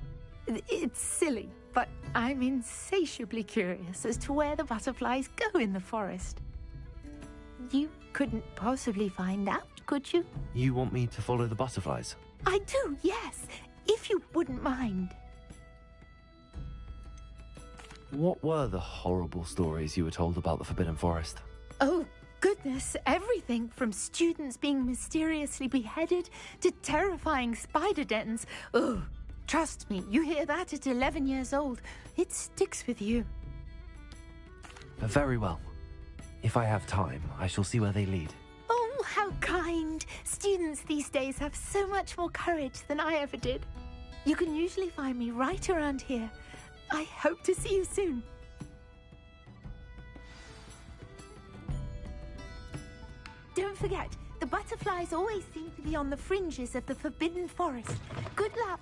It's silly, but I'm insatiably curious as to where the butterflies go in the forest. You couldn't possibly find out, could you? You want me to follow the butterflies? I do, yes, if you wouldn't mind. What were the horrible stories you were told about the Forbidden Forest? Oh, goodness, everything from students being mysteriously beheaded to terrifying spider dens. Ugh, trust me, you hear that at 11 years old. It sticks with you. Very well. If I have time, I shall see where they lead. Oh, how kind. Students these days have so much more courage than I ever did. You can usually find me right around here. I hope to see you soon. Don't forget, the butterflies always seem to be on the fringes of the Forbidden Forest. Good luck.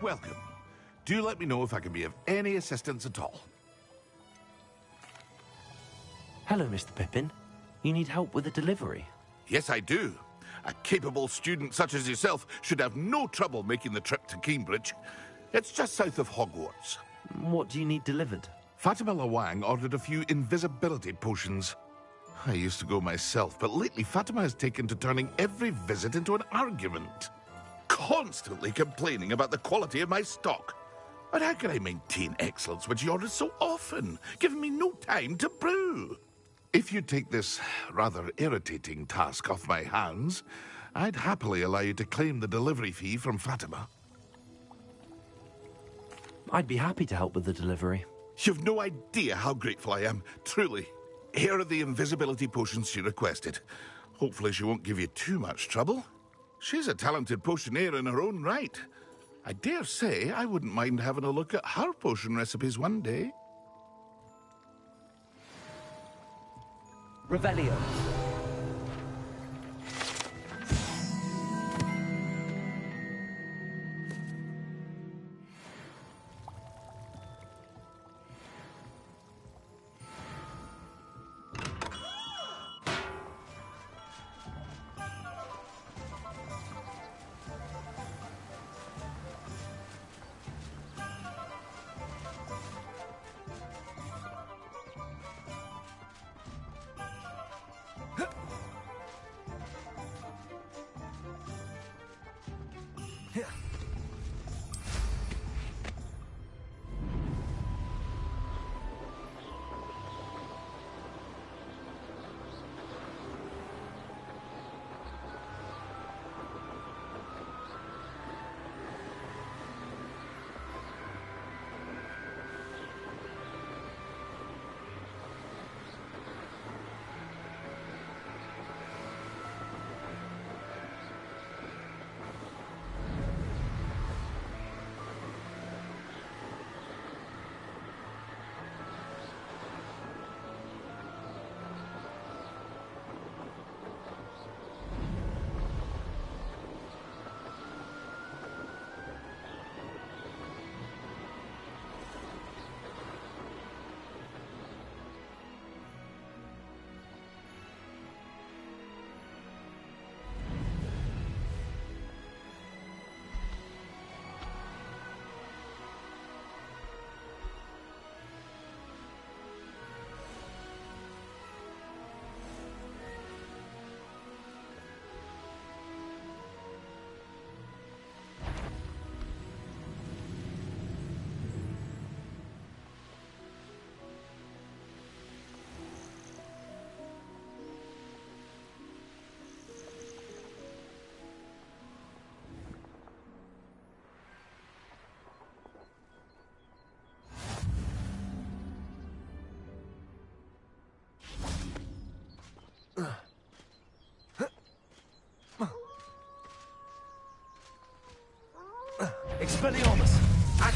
Welcome. Do let me know if I can be of any assistance at all. Hello, Mr. Pippin. You need help with a delivery? Yes, I do. A capable student such as yourself should have no trouble making the trip to Cambridge. It's just south of Hogwarts. What do you need delivered? Fatima Lawang ordered a few invisibility potions. I used to go myself, but lately Fatima has taken to turning every visit into an argument. Constantly complaining about the quality of my stock. But how can I maintain excellence when she orders so often, giving me no time to brew? If you take this rather irritating task off my hands, I'd happily allow you to claim the delivery fee from Fatima. I'd be happy to help with the delivery. You've no idea how grateful I am, truly. Here are the invisibility potions she requested. Hopefully she won't give you too much trouble. She's a talented potioneer in her own right. I dare say I wouldn't mind having a look at her potion recipes one day. Revelio.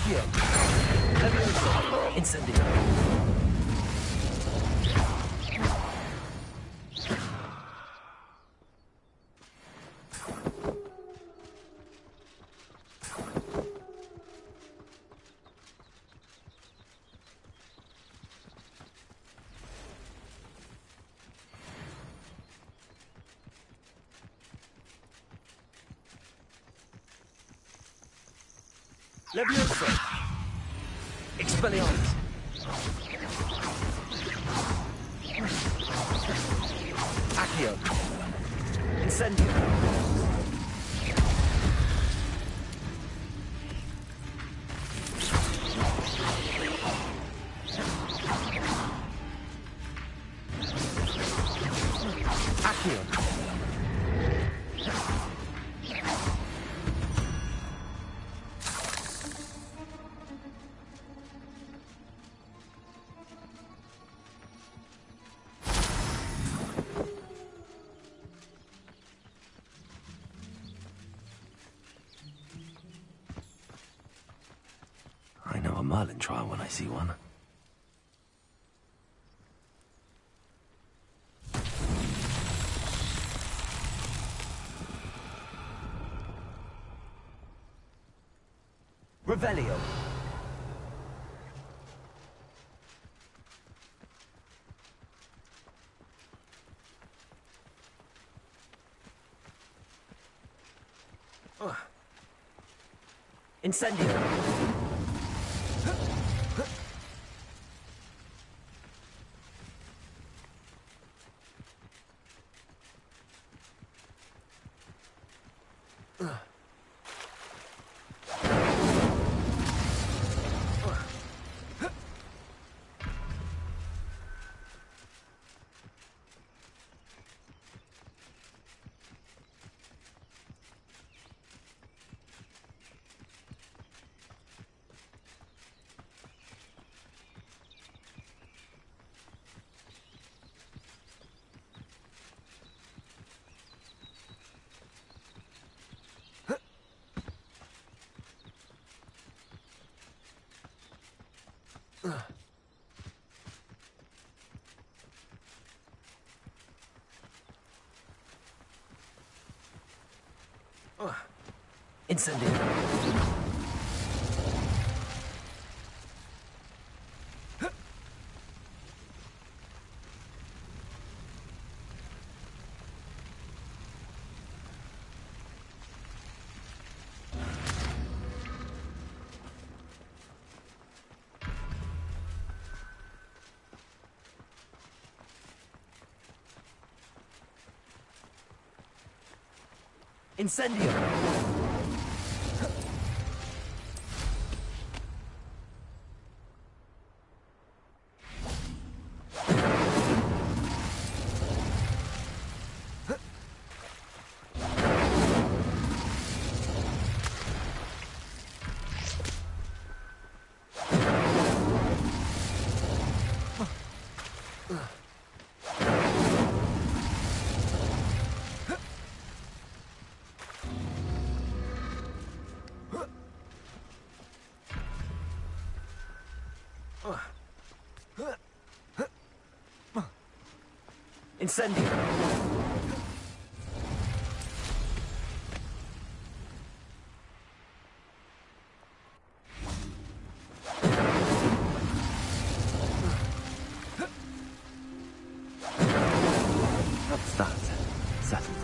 Accio. Levioso. Incendio. Levioso. Expelliarmus. Accio. Incendio. Accio. I know a Merlin trial when I see one. Revelio. Incendio. Incendio. Incendio. Incendio. That's that. Settled.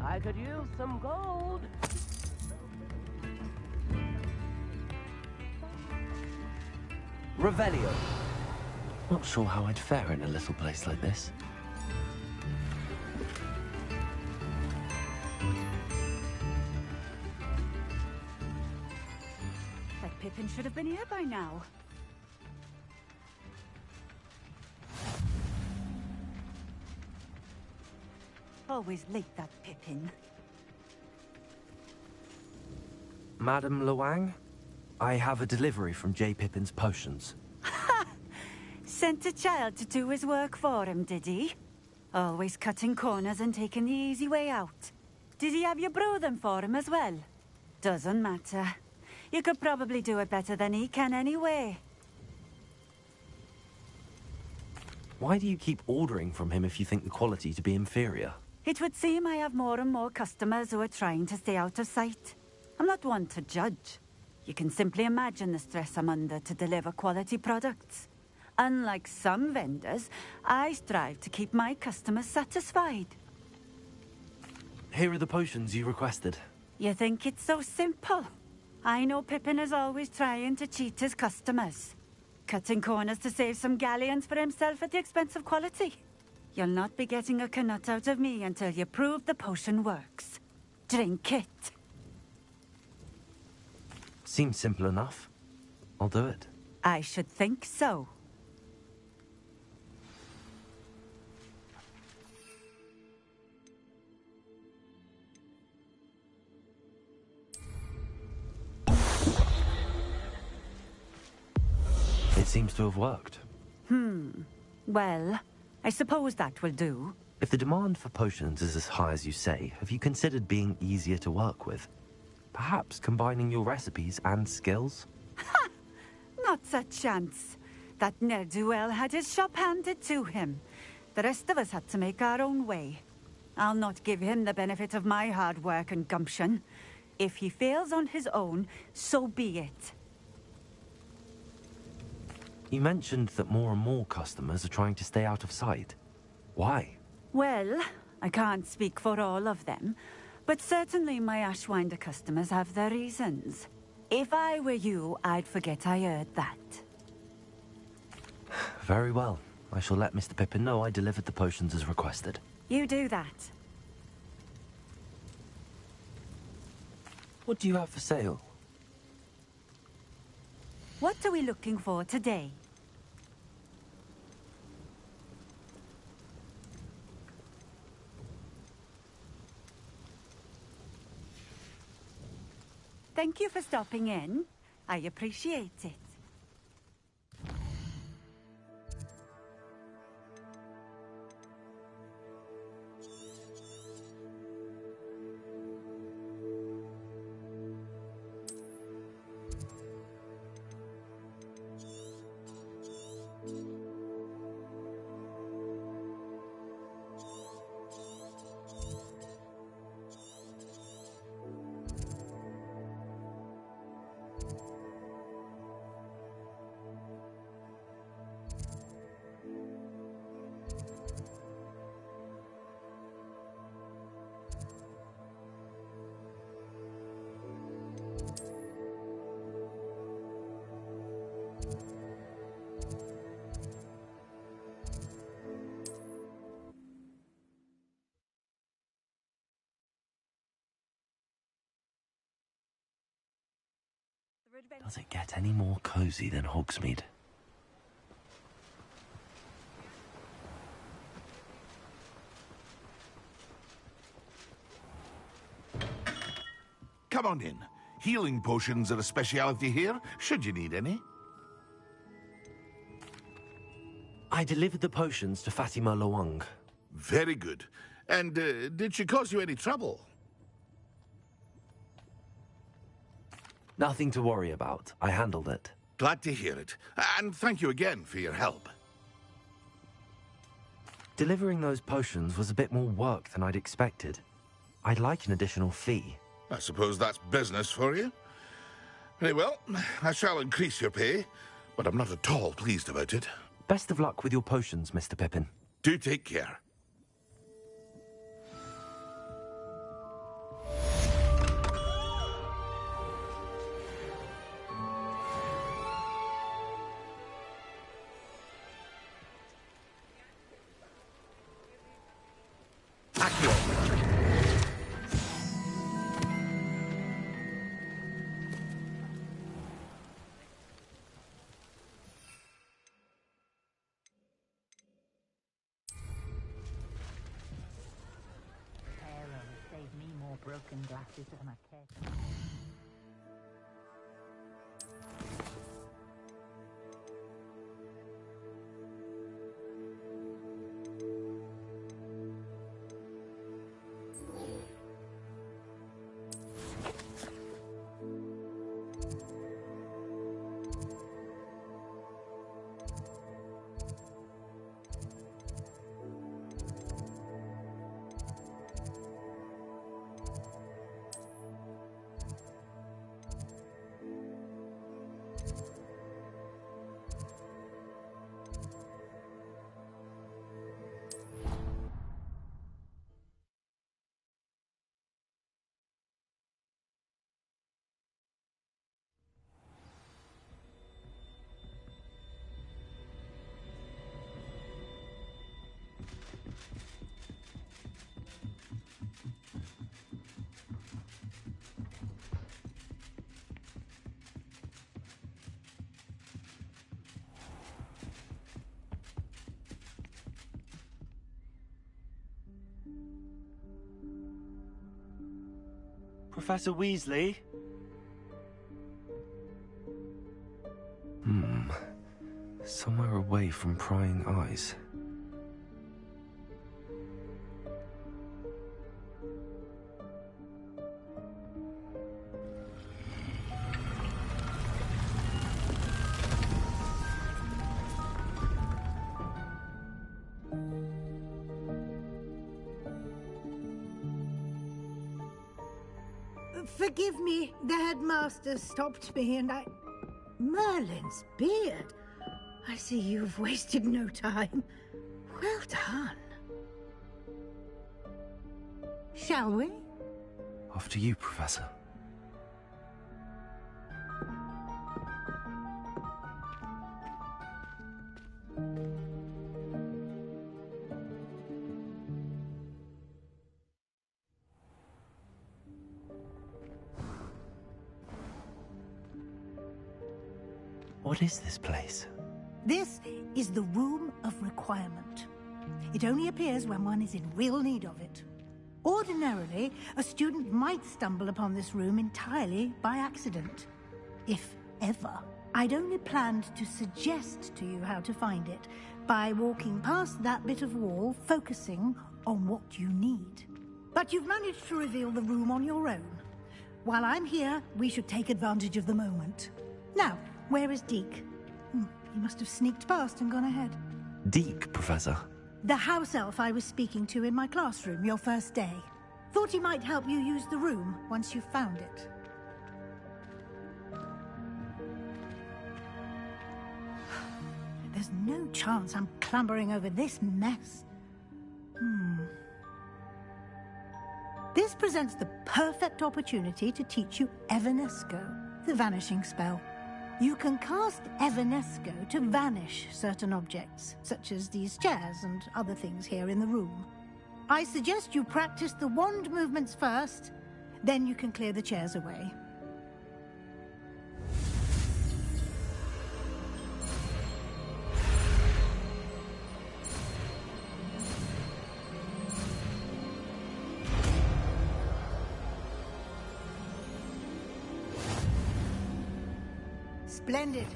I could use some gold. Revelio. Not sure how I'd fare in a little place like this. That Pippin should have been here by now. Always late, that Pippin. Madam Luang, I have a delivery from J. Pippin's potions. Sent a child to do his work for him, did he? Always cutting corners and taking the easy way out. Did he have you brew them for him as well? Doesn't matter. You could probably do it better than he can anyway. Why do you keep ordering from him if you think the quality to be inferior? It would seem I have more and more customers who are trying to stay out of sight. I'm not one to judge. You can simply imagine the stress I'm under to deliver quality products. Unlike some vendors, I strive to keep my customers satisfied. Here are the potions you requested. You think it's so simple? I know Pippin is always trying to cheat his customers. Cutting corners to save some galleons for himself at the expense of quality. You'll not be getting a canut out of me until you prove the potion works. Drink it. Seems simple enough. I'll do it. I should think so. It seems to have worked. Well, I suppose that will do. If the demand for potions is as high as you say, have you considered being easier to work with? Perhaps combining your recipes and skills? Not a chance. That ne'er-do-well had his shop handed to him. The rest of us had to make our own way. I'll not give him the benefit of my hard work and gumption. If he fails on his own, so be it. You mentioned that more and more customers are trying to stay out of sight. Why? Well, I can't speak for all of them, but certainly my Ashwinder customers have their reasons. If I were you, I'd forget I heard that. Very well. I shall let Mr. Pippin know I delivered the potions as requested. You do that. What do you have for sale? What are we looking for today? Thank you for stopping in. I appreciate it. Does it get any more cozy than Hogsmeade? Come on in. Healing potions are a speciality here, should you need any. I delivered the potions to Fatima Luang. Very good. And did she cause you any trouble? Nothing to worry about. I handled it. Glad to hear it. And thank you again for your help. Delivering those potions was a bit more work than I'd expected. I'd like an additional fee. I suppose that's business for you. Very well, I shall increase your pay, but I'm not at all pleased about it. Best of luck with your potions, Mr. Pippin. Do take care. broken glasses and a cake. Professor Weasley? Somewhere away from prying eyes. Forgive me, the headmaster stopped me and I... Merlin's beard. I see you've wasted no time. Well done. Shall we? After you, Professor. What is this place? This is the Room of Requirement. It only appears when one is in real need of it. Ordinarily, a student might stumble upon this room entirely by accident. If ever. I'd only planned to suggest to you how to find it by walking past that bit of wall, focusing on what you need. But you've managed to reveal the room on your own. While I'm here, we should take advantage of the moment. Now, where is Deke? He must have sneaked past and gone ahead. Deke, Professor? The house elf I was speaking to in my classroom your first day. Thought he might help you use the room once you found it. There's no chance I'm clambering over this mess. This presents the perfect opportunity to teach you Evanesco, the vanishing spell. You can cast Evanesco to vanish certain objects, such as these chairs and other things here in the room. I suggest you practice the wand movements first, then you can clear the chairs away. Splendid.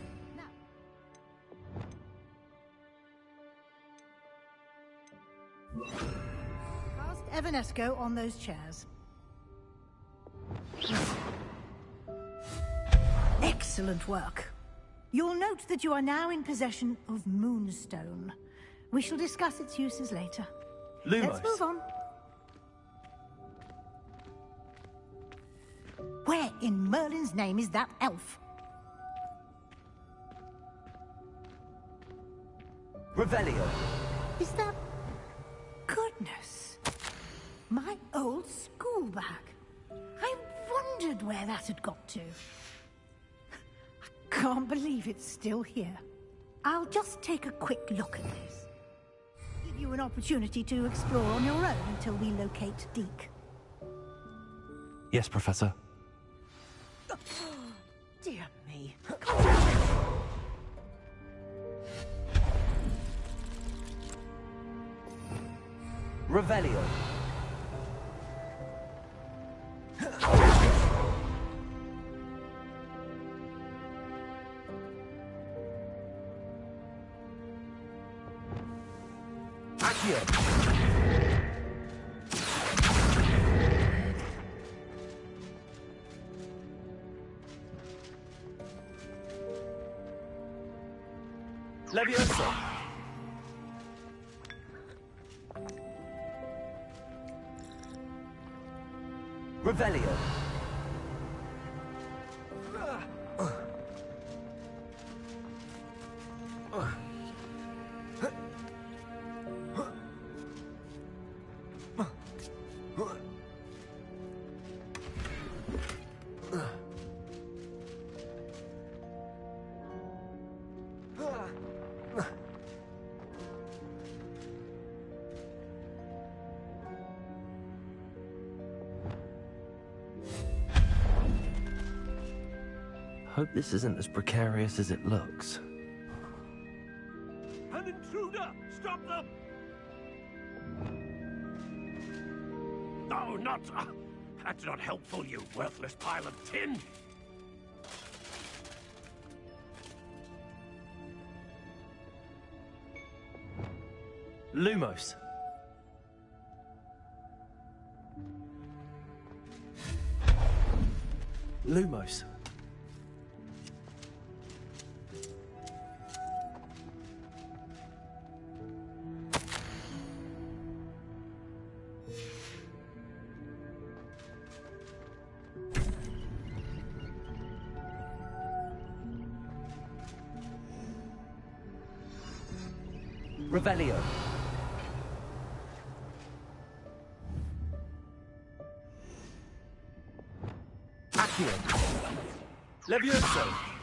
Cast Evanesco on those chairs. Excellent work. You'll note that you are now in possession of Moonstone. We shall discuss its uses later. Lumos. Let's move on. Where in Merlin's name is that elf? Revelio. Is that... Goodness. My old school bag. I wondered where that had got to. I can't believe it's still here. I'll just take a quick look at this. Give you an opportunity to explore on your own until we locate Deke. Yes, Professor. Oh, dear me. Revelio. Accio. Levioso. Revelio. Hope this isn't as precarious as it looks. An intruder! Stop them! No, not... that's not helpful, you worthless pile of tin! Lumos. Lumos. Revelio. Accio. Levioso.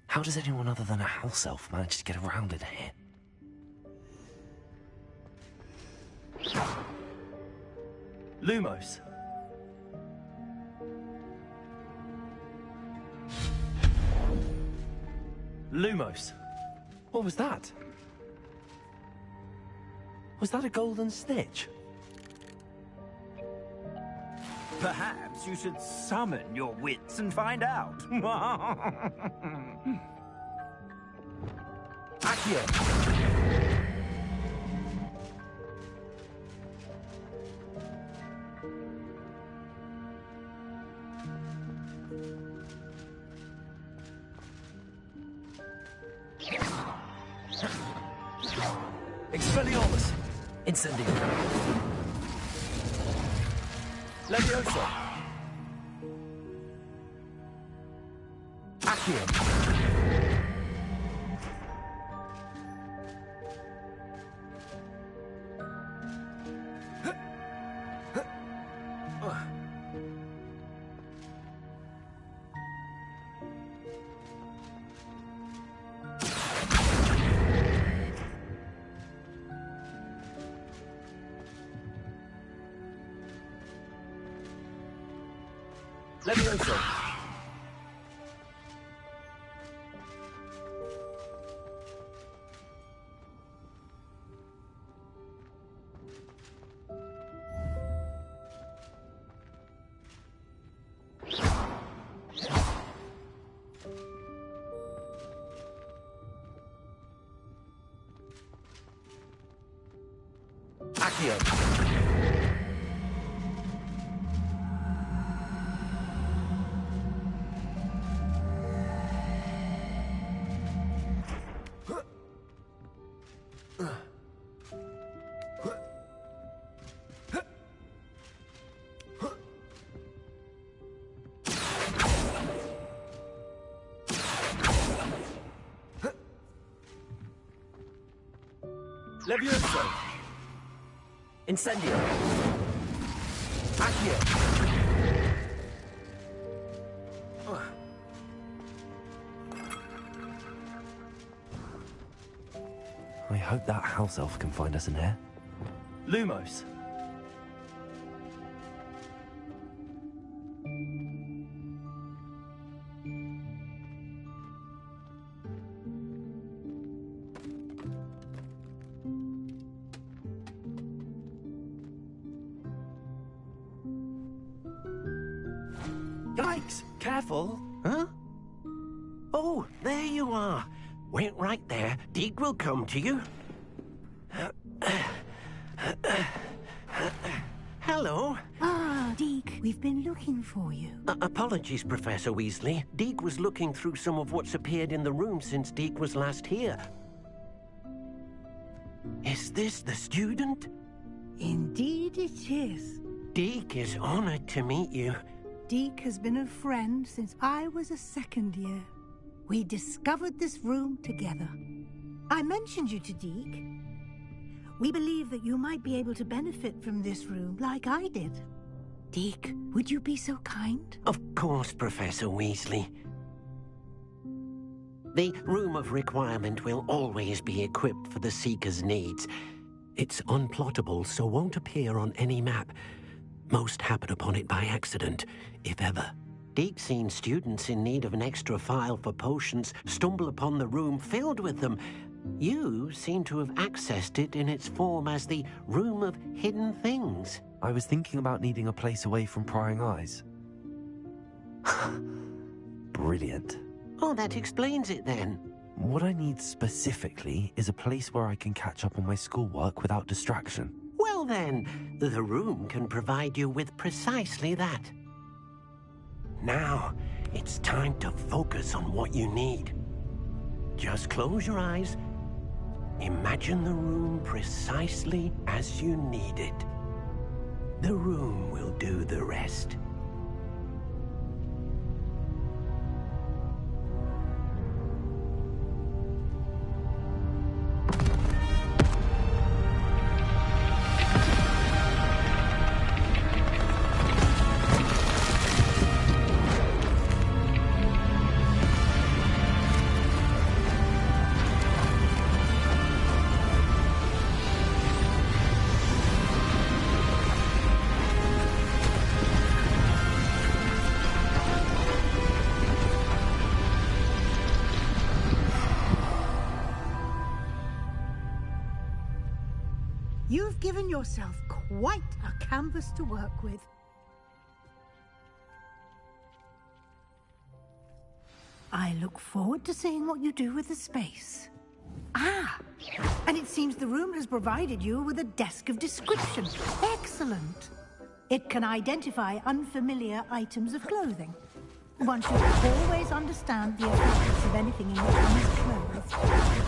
How does anyone other than a house elf manage to get around in here? Lumos. Lumos. What was that? Was that a golden snitch? Perhaps you should summon your wits and find out. Accio. Expelliarmus. Incendio. Levioso. Accio. Levioso. Accio. Levioso. Incendio. Accio. I hope that house elf can find us in here. Lumos. Yikes! Careful! Huh? Oh, there you are. Wait right there. Deke will come to you. Hello. Ah, Deke, we've been looking for you. Apologies, Professor Weasley. Deke was looking through some of what's appeared in the room since Deke was last here. Is this the student? Indeed it is. Deke is honored to meet you. Deke has been a friend since I was a second year. We discovered this room together. I mentioned you to Deke. We believe that you might be able to benefit from this room like I did. Deke, would you be so kind? Of course, Professor Weasley. The Room of Requirement will always be equipped for the Seeker's needs. It's unplottable, so won't appear on any map. Most happen upon it by accident, if ever. Deke's seen students in need of an extra file for potions stumble upon the room filled with them. You seem to have accessed it in its form as the Room of Hidden Things. I was thinking about needing a place away from prying eyes. Brilliant. Oh, that explains it then. What I need specifically is a place where I can catch up on my schoolwork without distraction. Well then, the room can provide you with precisely that. Now, it's time to focus on what you need. Just close your eyes. Imagine the room precisely as you need it. The room will do the rest. You've given yourself quite a canvas to work with. I look forward to seeing what you do with the space. Ah, and it seems the room has provided you with a desk of description. Excellent. It can identify unfamiliar items of clothing. One should always understand the appearance of anything in one's clothes.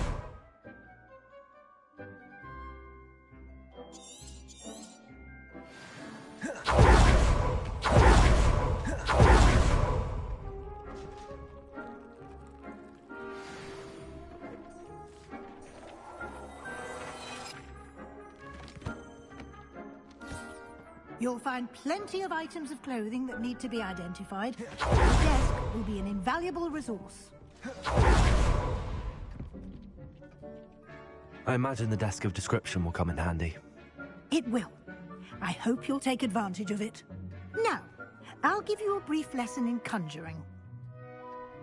You'll find plenty of items of clothing that need to be identified. The desk will be an invaluable resource. I imagine the desk of description will come in handy. It will. I hope you'll take advantage of it. Now, I'll give you a brief lesson in conjuring.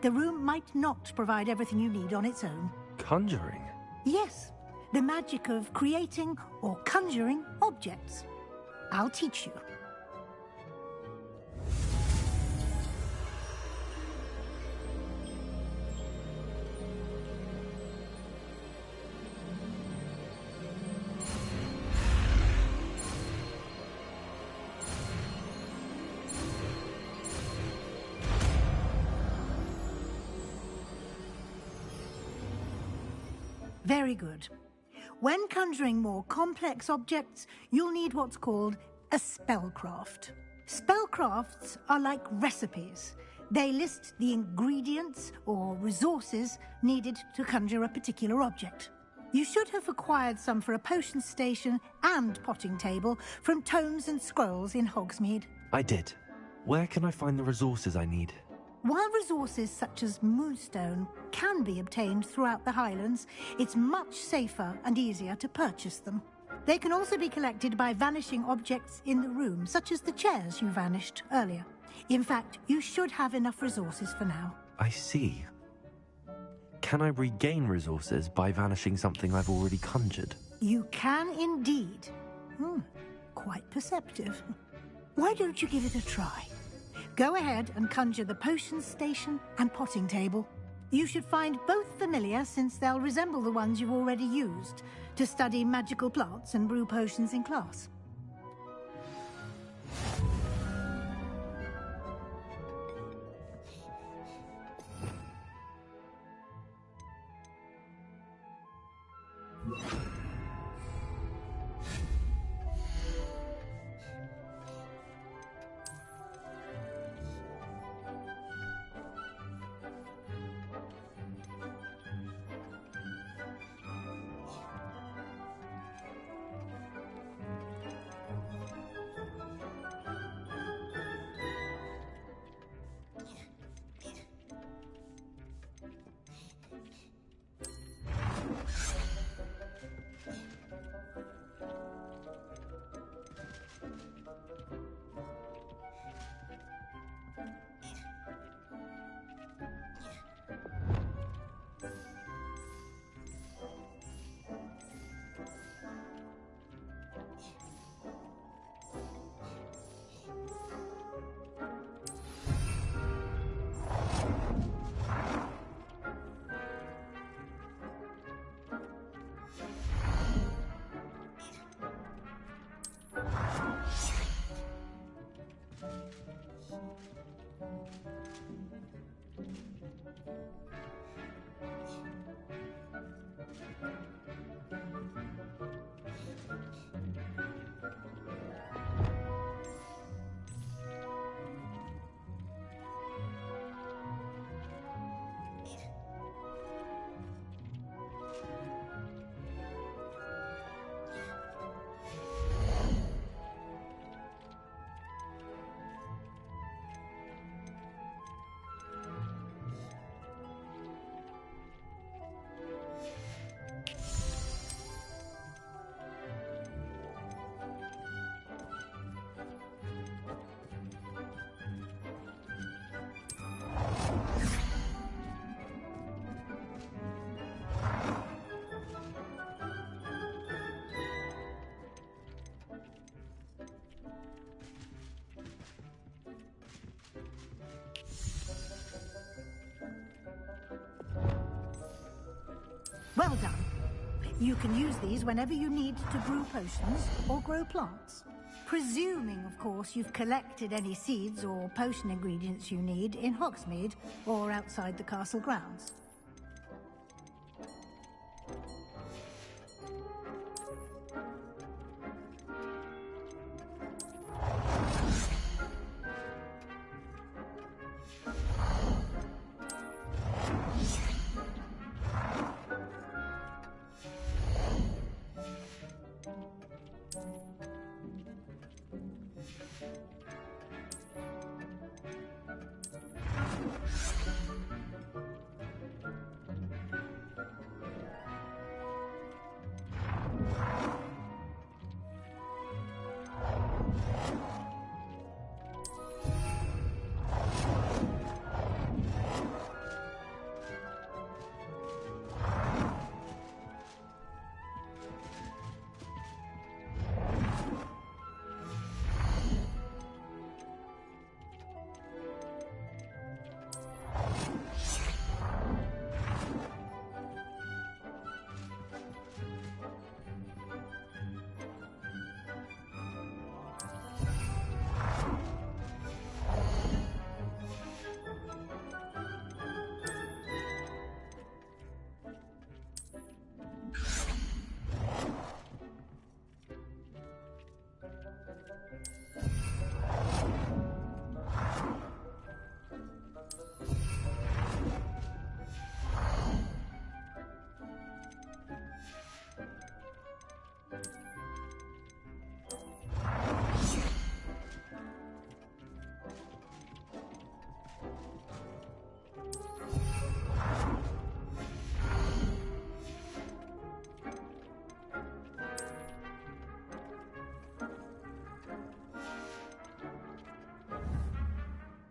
The room might not provide everything you need on its own. Conjuring? Yes, the magic of creating or conjuring objects. I'll teach you. Very good. When conjuring more complex objects, you'll need what's called a spellcraft. Spellcrafts are like recipes. They list the ingredients or resources needed to conjure a particular object. You should have acquired some for a potion station and potting table from tomes and scrolls in Hogsmeade. I did. Where can I find the resources I need? While resources such as moonstone can be obtained throughout the Highlands, it's much safer and easier to purchase them. They can also be collected by vanishing objects in the room, such as the chairs you vanished earlier. In fact, you should have enough resources for now. I see. Can I regain resources by vanishing something I've already conjured? You can indeed. Quite perceptive. Why don't you give it a try? Go ahead and conjure the potions station and potting table. You should find both familiar, since they'll resemble the ones you've already used to study magical plants and brew potions in class. Well done. You can use these whenever you need to brew potions or grow plants. Presuming, of course, you've collected any seeds or potion ingredients you need in Hogsmeade or outside the castle grounds.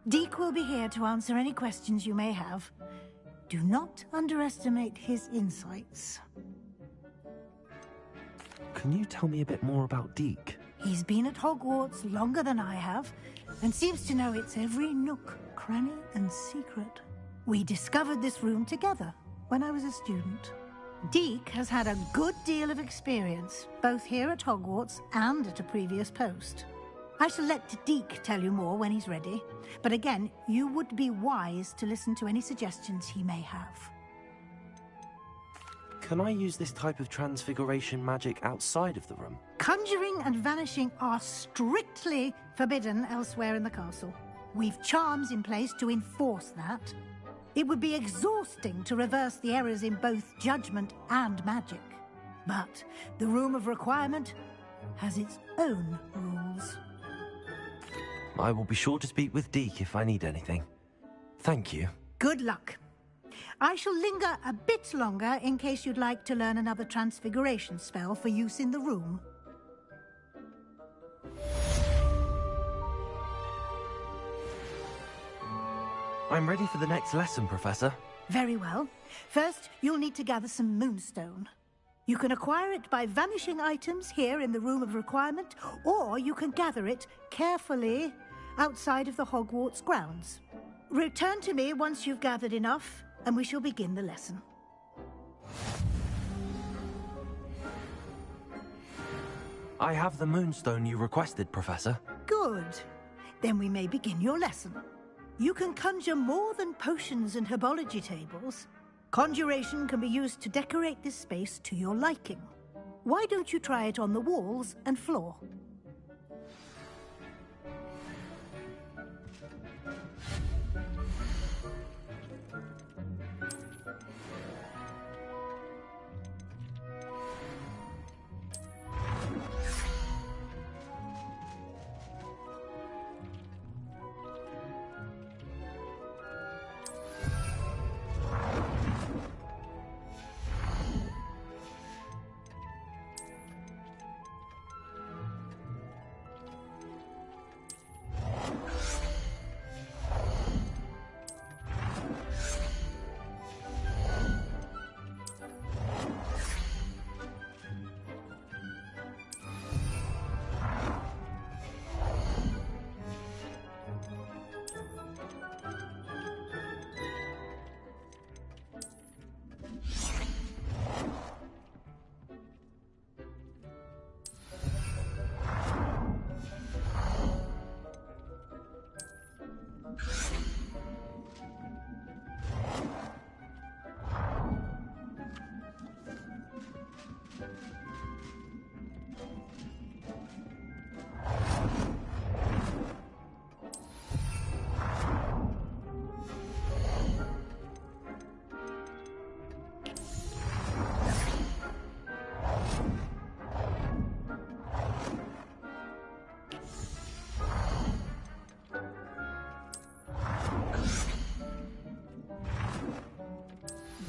Deke will be here to answer any questions you may have. Do not underestimate his insights. Can you tell me a bit more about Deke? He's been at Hogwarts longer than I have, and seems to know its every nook, cranny, and secret. We discovered this room together when I was a student. Deke has had a good deal of experience, both here at Hogwarts and at a previous post. I shall let Deke tell you more when he's ready, but again, you would be wise to listen to any suggestions he may have. Can I use this type of transfiguration magic outside of the room? Conjuring and vanishing are strictly forbidden elsewhere in the castle. We've charms in place to enforce that. It would be exhausting to reverse the errors in both judgment and magic. But the Room of Requirement has its own rules. I will be sure to speak with Deke if I need anything. Thank you. Good luck. I shall linger a bit longer in case you'd like to learn another transfiguration spell for use in the room. I'm ready for the next lesson, Professor. Very well. First, you'll need to gather some moonstone. You can acquire it by vanishing items here in the Room of Requirement, or you can gather it carefully outside of the Hogwarts grounds. Return to me once you've gathered enough, and we shall begin the lesson. I have the moonstone you requested, Professor. Good. Then we may begin your lesson. You can conjure more than potions and herbology tables. Conjuration can be used to decorate this space to your liking. Why don't you try it on the walls and floor?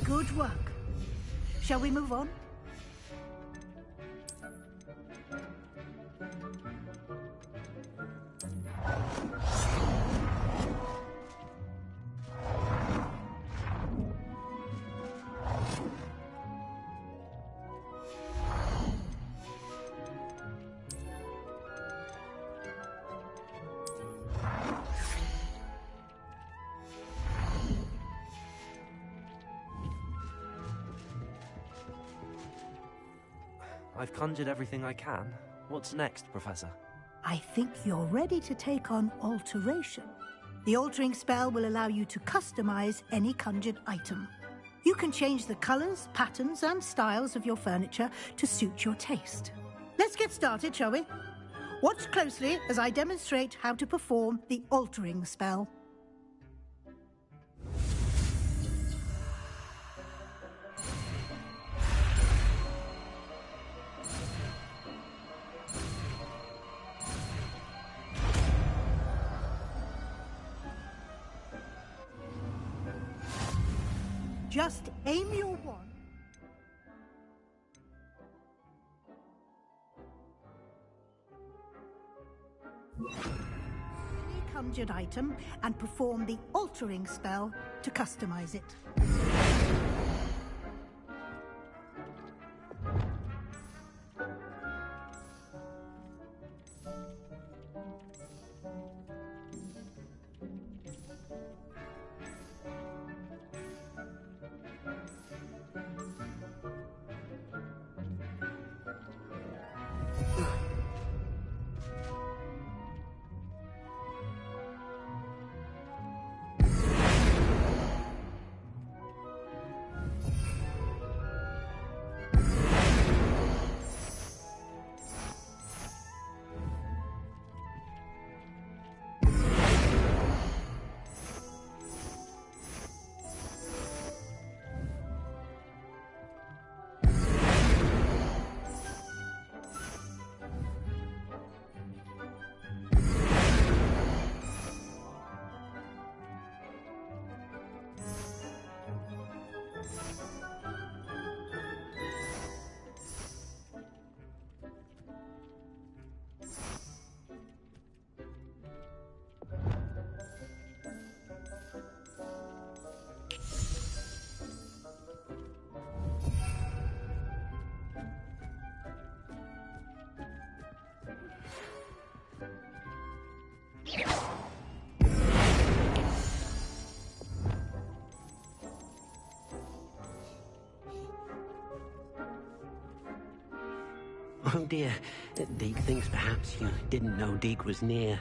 Good work. Shall we move on? I've conjured everything I can. What's next, Professor? I think you're ready to take on alteration. The altering spell will allow you to customize any conjured item. You can change the colors, patterns, and styles of your furniture to suit your taste. Let's get started, shall we? Watch closely as I demonstrate how to perform the altering spell. Just aim your wand. Any conjured item and perform the altering spell to customize it. Oh dear. Deke thinks perhaps you didn't know Deke was near.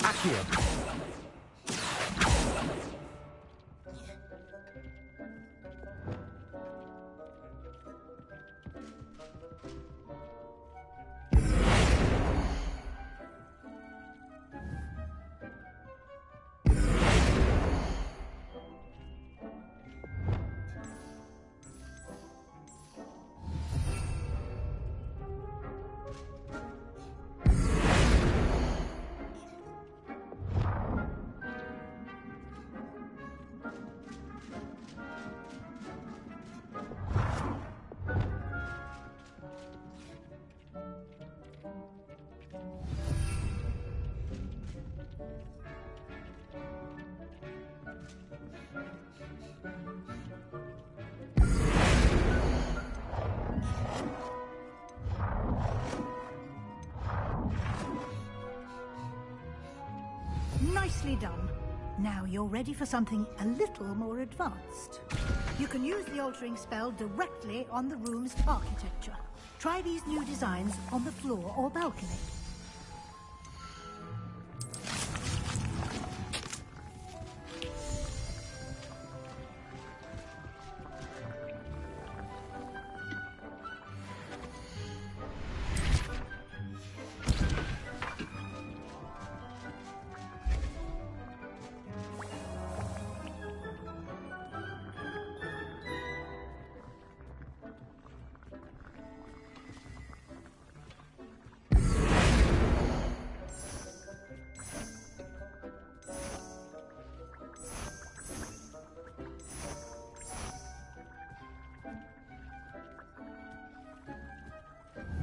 Accio. Nicely done. Now you're ready for something a little more advanced. You can use the altering spell directly on the room's architecture. Try these new designs on the floor or balcony.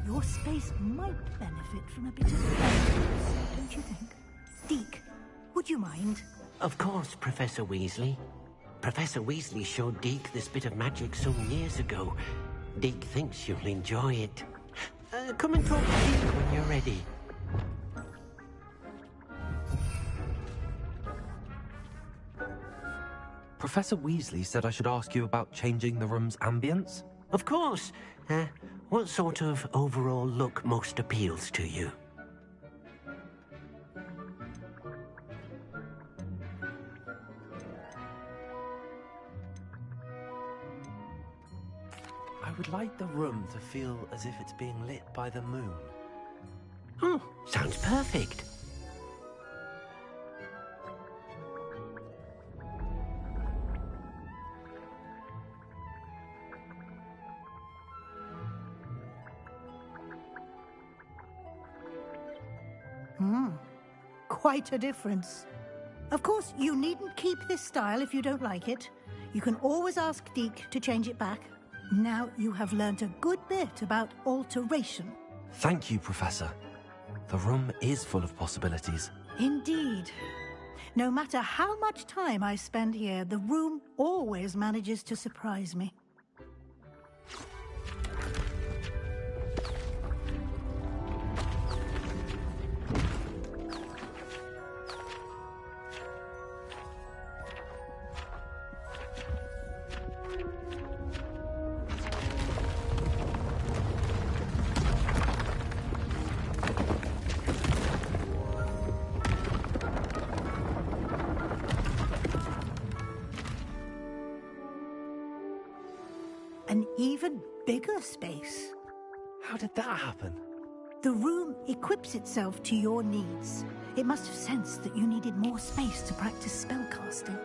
Your space might benefit from a bit of cleanliness, don't you think? Deke, would you mind? Of course, Professor Weasley. Professor Weasley showed Deke this bit of magic some years ago. Deke thinks you'll enjoy it. Come and talk to Deke when you're ready. Professor Weasley said I should ask you about changing the room's ambience? Of course. What sort of overall look most appeals to you? I would like the room to feel as if it's being lit by the moon. Oh, sounds perfect. Quite a difference. Of course, you needn't keep this style if you don't like it. You can always ask Deke to change it back. Now you have learnt a good bit about alteration. Thank you, Professor. The room is full of possibilities. Indeed. No matter how much time I spend here, the room always manages to surprise me. An even bigger space. How did that happen? The room equips itself to your needs. It must have sensed that you needed more space to practice spellcasting.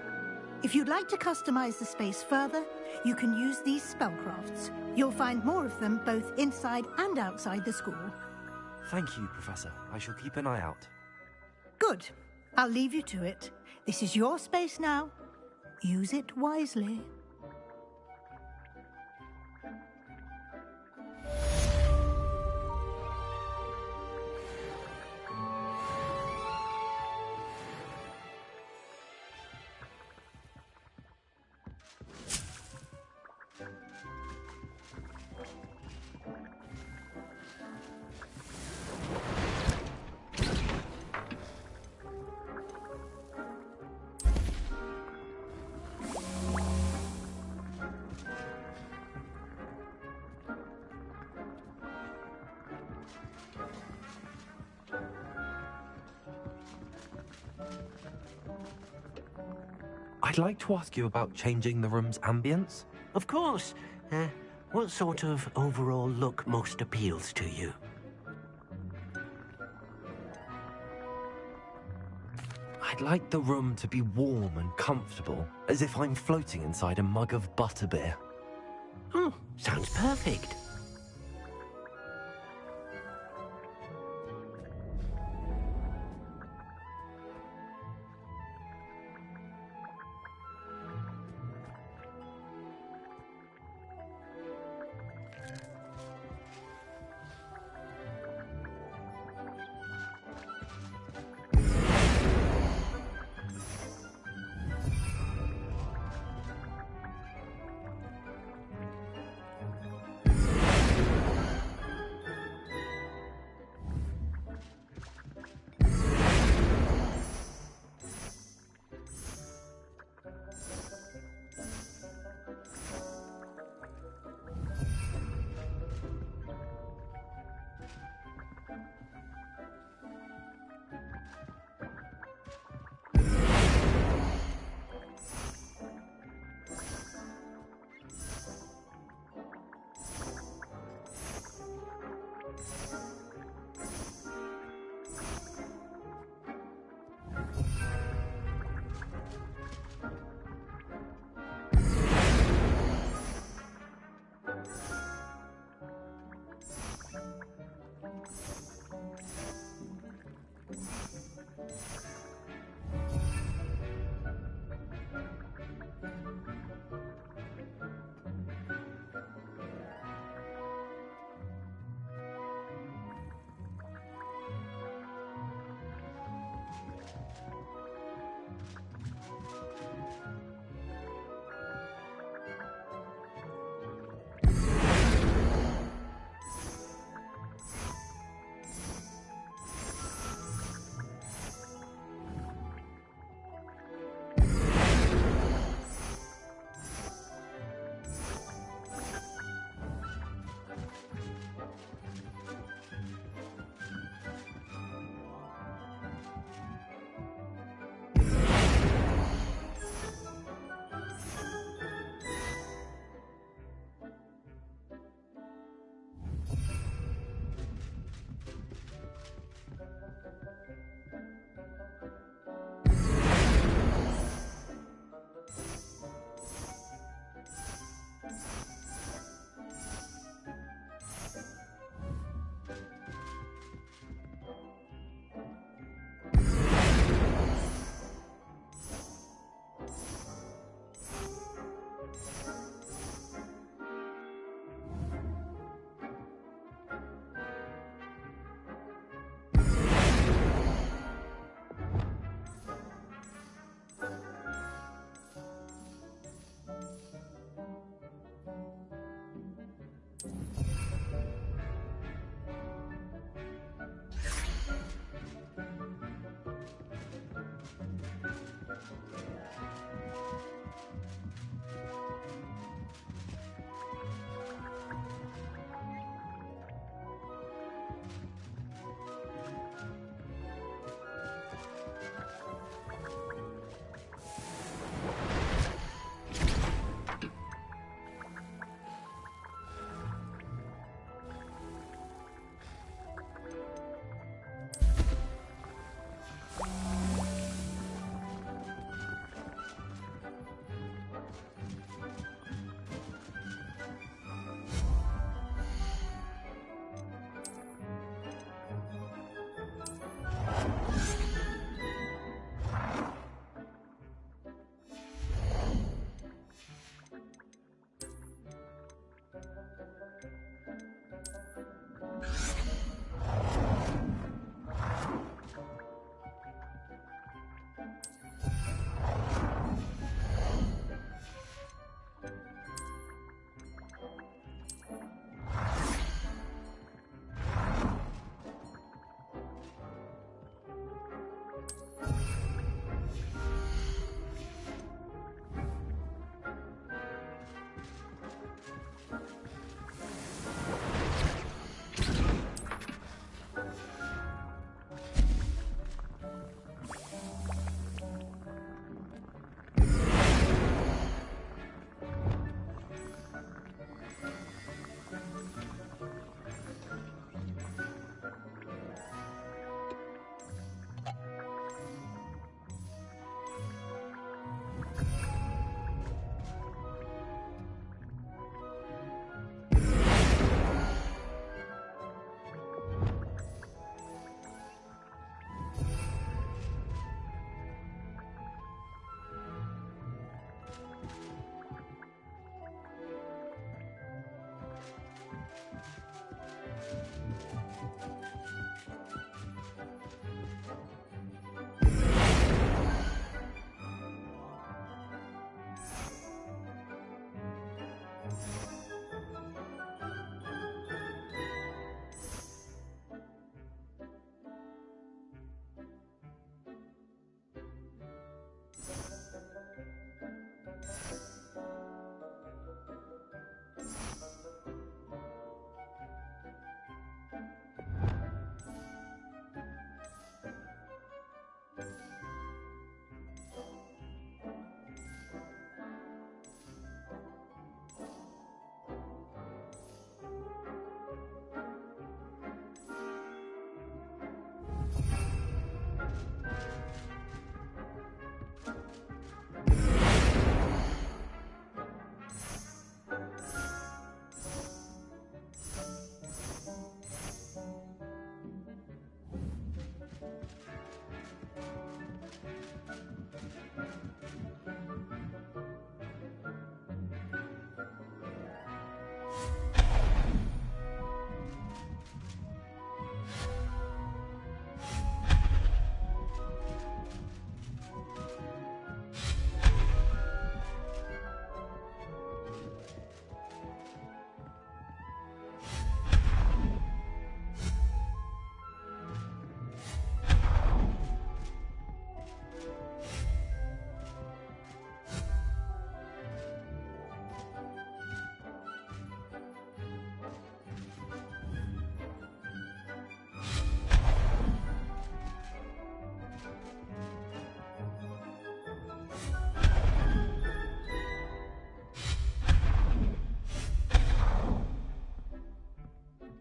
If you'd like to customize the space further, you can use these spellcrafts. You'll find more of them both inside and outside the school. Thank you, Professor. I shall keep an eye out. Good. I'll leave you to it. This is your space now. Use it wisely. I'd like to ask you about changing the room's ambience. Of course. What sort of overall look most appeals to you? I'd like the room to be warm and comfortable, as if I'm floating inside a mug of butterbeer. Oh, sounds perfect.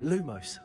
Lumos.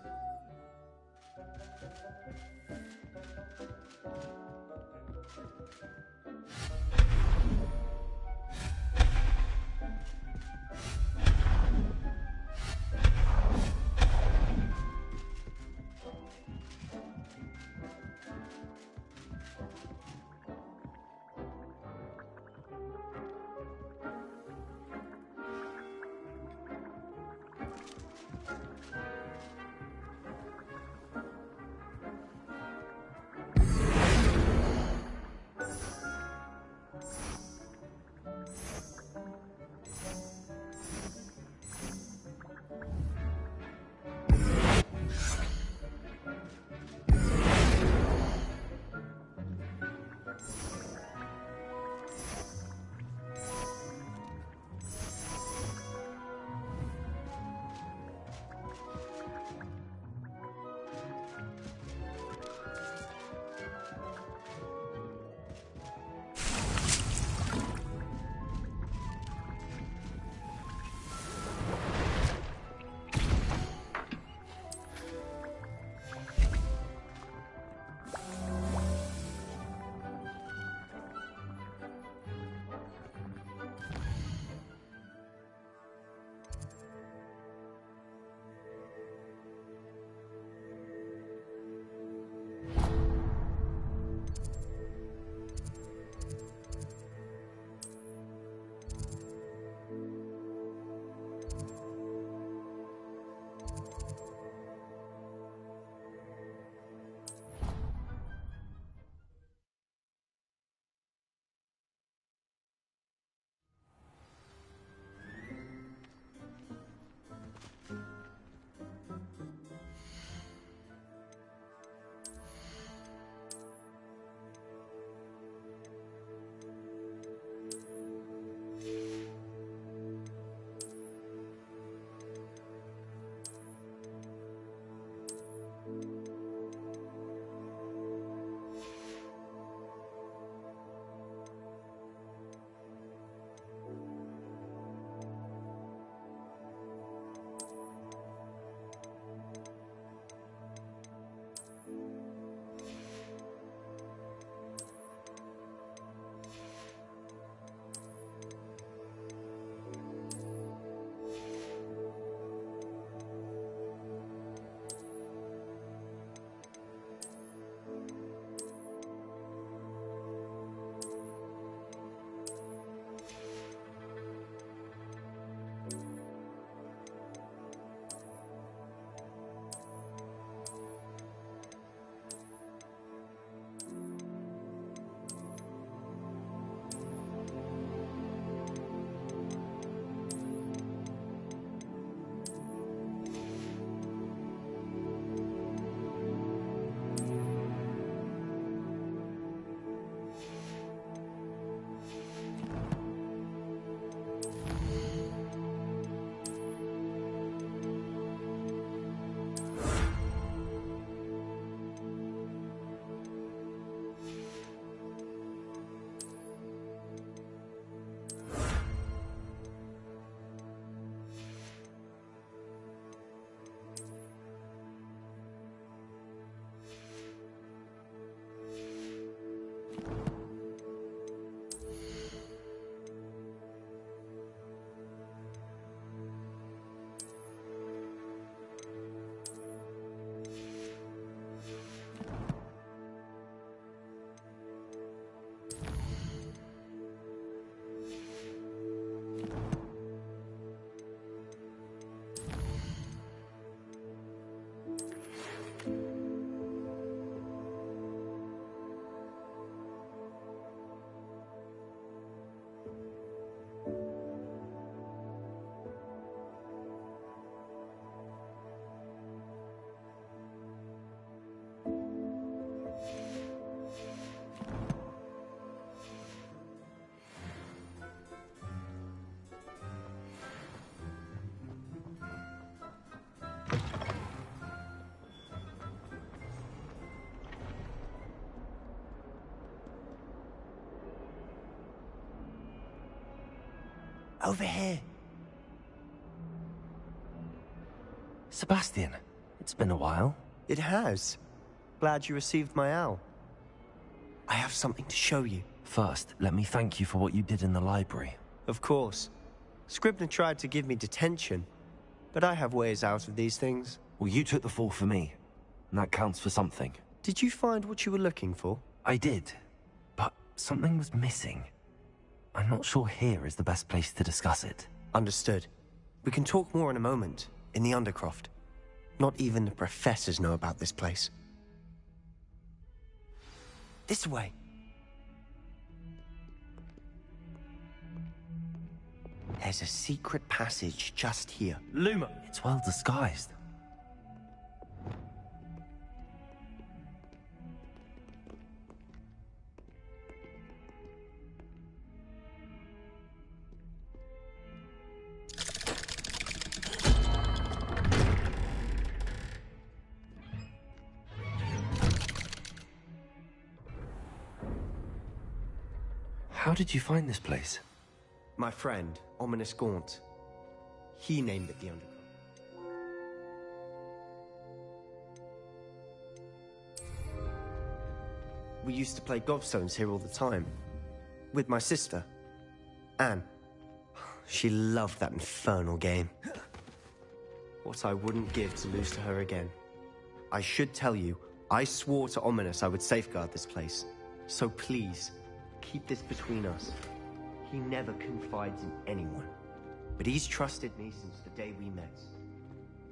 Over here. Sebastian, It's been a while. It has. Glad you received my owl. I have something to show you. First, let me thank you for what you did in the library. Of course. Scribner tried to give me detention, but I have ways out of these things. Well, you took the fall for me, and that counts for something. Did you find what you were looking for? I did, but something was missing. I'm not sure here is the best place to discuss it. Understood. We can talk more in a moment, in the Undercroft. Not even the professors know about this place. This way. There's a secret passage just here. Luma! It's well disguised. How did you find this place? My friend, Ominous Gaunt. He named it the Underground. We used to play gobstones here all the time. With my sister, Anne. She loved that infernal game. What I wouldn't give to lose to her again. I should tell you, I swore to Ominous I would safeguard this place. So please, keep this between us. He never confides in anyone. But he's trusted me since the day we met.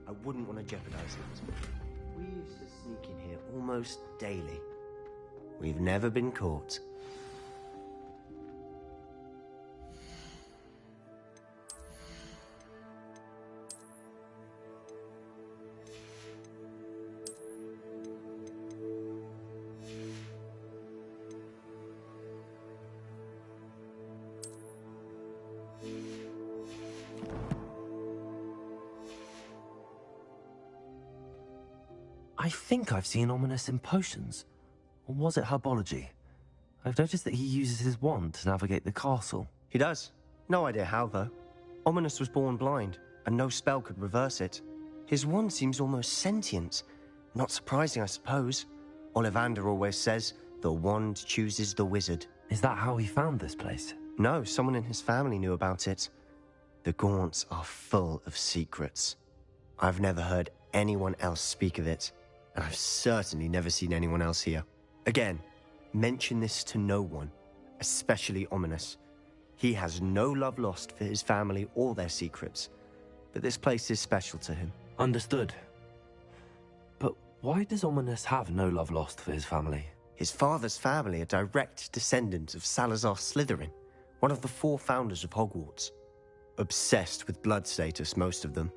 I wouldn't want to jeopardize it. We used to sneak in here almost daily. We've never been caught. I think I've seen Ominous in potions. Or was it herbology? I've noticed that he uses his wand to navigate the castle. He does. No idea how, though. Ominous was born blind, and no spell could reverse it. His wand seems almost sentient. Not surprising, I suppose. Ollivander always says, the wand chooses the wizard. Is that how he found this place? No, someone in his family knew about it. The Gaunts are full of secrets. I've never heard anyone else speak of it, and I've certainly never seen anyone else here. Again, mention this to no one, especially Ominous. He has no love lost for his family or their secrets, but this place is special to him. Understood. But why does Ominous have no love lost for his family? His father's family are direct descendants of Salazar Slytherin, one of the 4 founders of Hogwarts. Obsessed with blood status, most of them.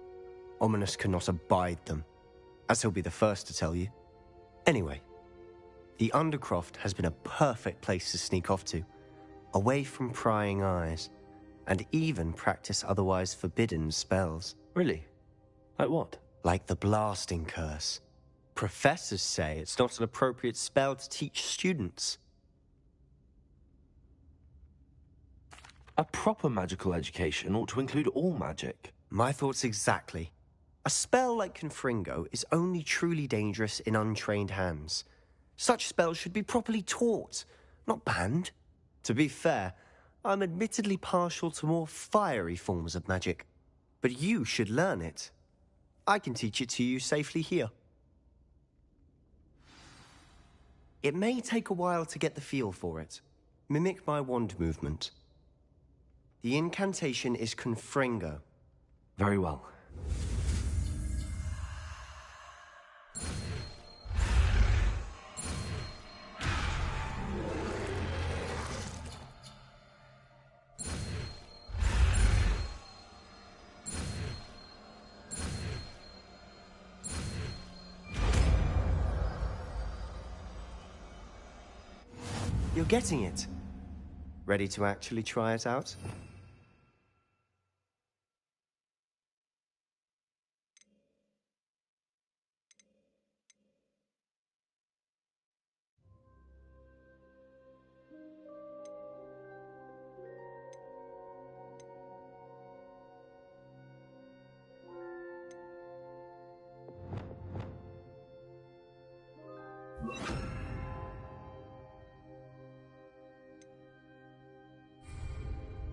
Ominous cannot abide them, as he'll be the first to tell you. Anyway, the Undercroft has been a perfect place to sneak off to, away from prying eyes, and even practice otherwise forbidden spells. Really? Like what? Like the blasting curse. Professors say it's not an appropriate spell to teach students. A proper magical education ought to include all magic. My thoughts exactly. A spell like Confringo is only truly dangerous in untrained hands. Such spells should be properly taught, not banned. To be fair, I'm admittedly partial to more fiery forms of magic. But you should learn it. I can teach it to you safely here. It may take a while to get the feel for it. Mimic my wand movement. The incantation is Confringo. Very well. You're getting it. Ready to actually try it out?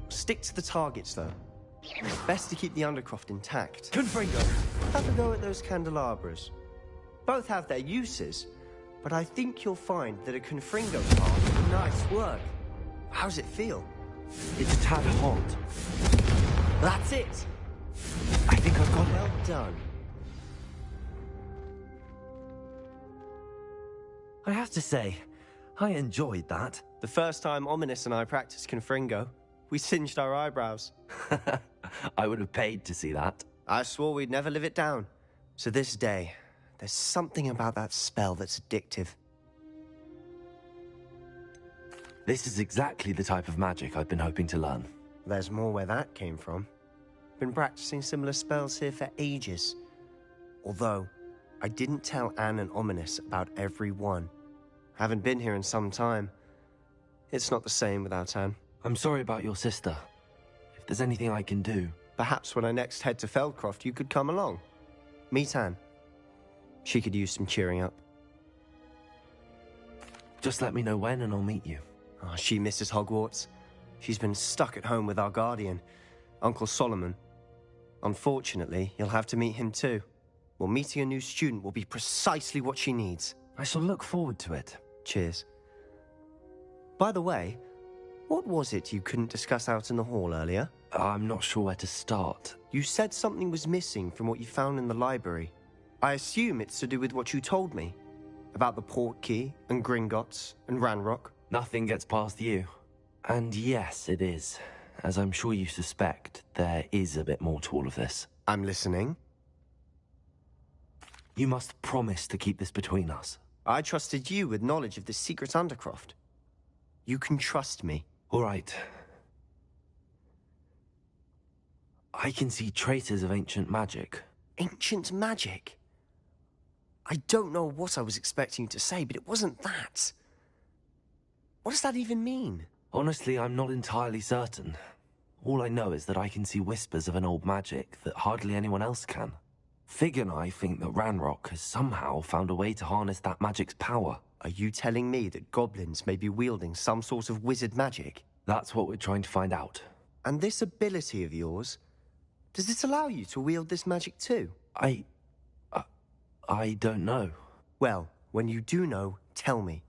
Stick to the targets, though. Best to keep the Undercroft intact. Confringo! Have a go at those candelabras. Both have their uses, but I think you'll find that a Confringo card is nice work. How's it feel? It's a tad hot. That's it! I think I've got it. Well done. I have to say, I enjoyed that. The first time Ominous and I practiced Confringo, we singed our eyebrows. I would have paid to see that. I swore we'd never live it down. So this day, there's something about that spell that's addictive. This is exactly the type of magic I've been hoping to learn. There's more where that came from. Been practicing similar spells here for ages. Although, I didn't tell Anne and Ominous about every one. Haven't been here in some time. It's not the same without Anne. I'm sorry about your sister. If there's anything I can do... Perhaps when I next head to Feldcroft, you could come along. Meet Anne. She could use some cheering up. Just let me know when and I'll meet you. Oh, she misses Hogwarts. She's been stuck at home with our guardian, Uncle Solomon. Unfortunately, you'll have to meet him too. Well, meeting a new student will be precisely what she needs. I shall look forward to it. Cheers. By the way, what was it you couldn't discuss out in the hall earlier? I'm not sure where to start. You said something was missing from what you found in the library. I assume it's to do with what you told me. About the Portkey, and Gringotts, and Ranrock. Nothing gets past you. And yes, it is. As I'm sure you suspect, there is a bit more to all of this. I'm listening. You must promise to keep this between us. I trusted you with knowledge of the secret Undercroft. You can trust me. All right. I can see traces of ancient magic. Ancient magic? I don't know what I was expecting you to say, but it wasn't that. What does that even mean? Honestly, I'm not entirely certain. All I know is that I can see whispers of an old magic that hardly anyone else can. Fig and I think that Ranrock has somehow found a way to harness that magic's power. Are you telling me that goblins may be wielding some sort of wizard magic? That's what we're trying to find out. And this ability of yours, does it allow you to wield this magic too? I don't know. Well, when you do know, tell me.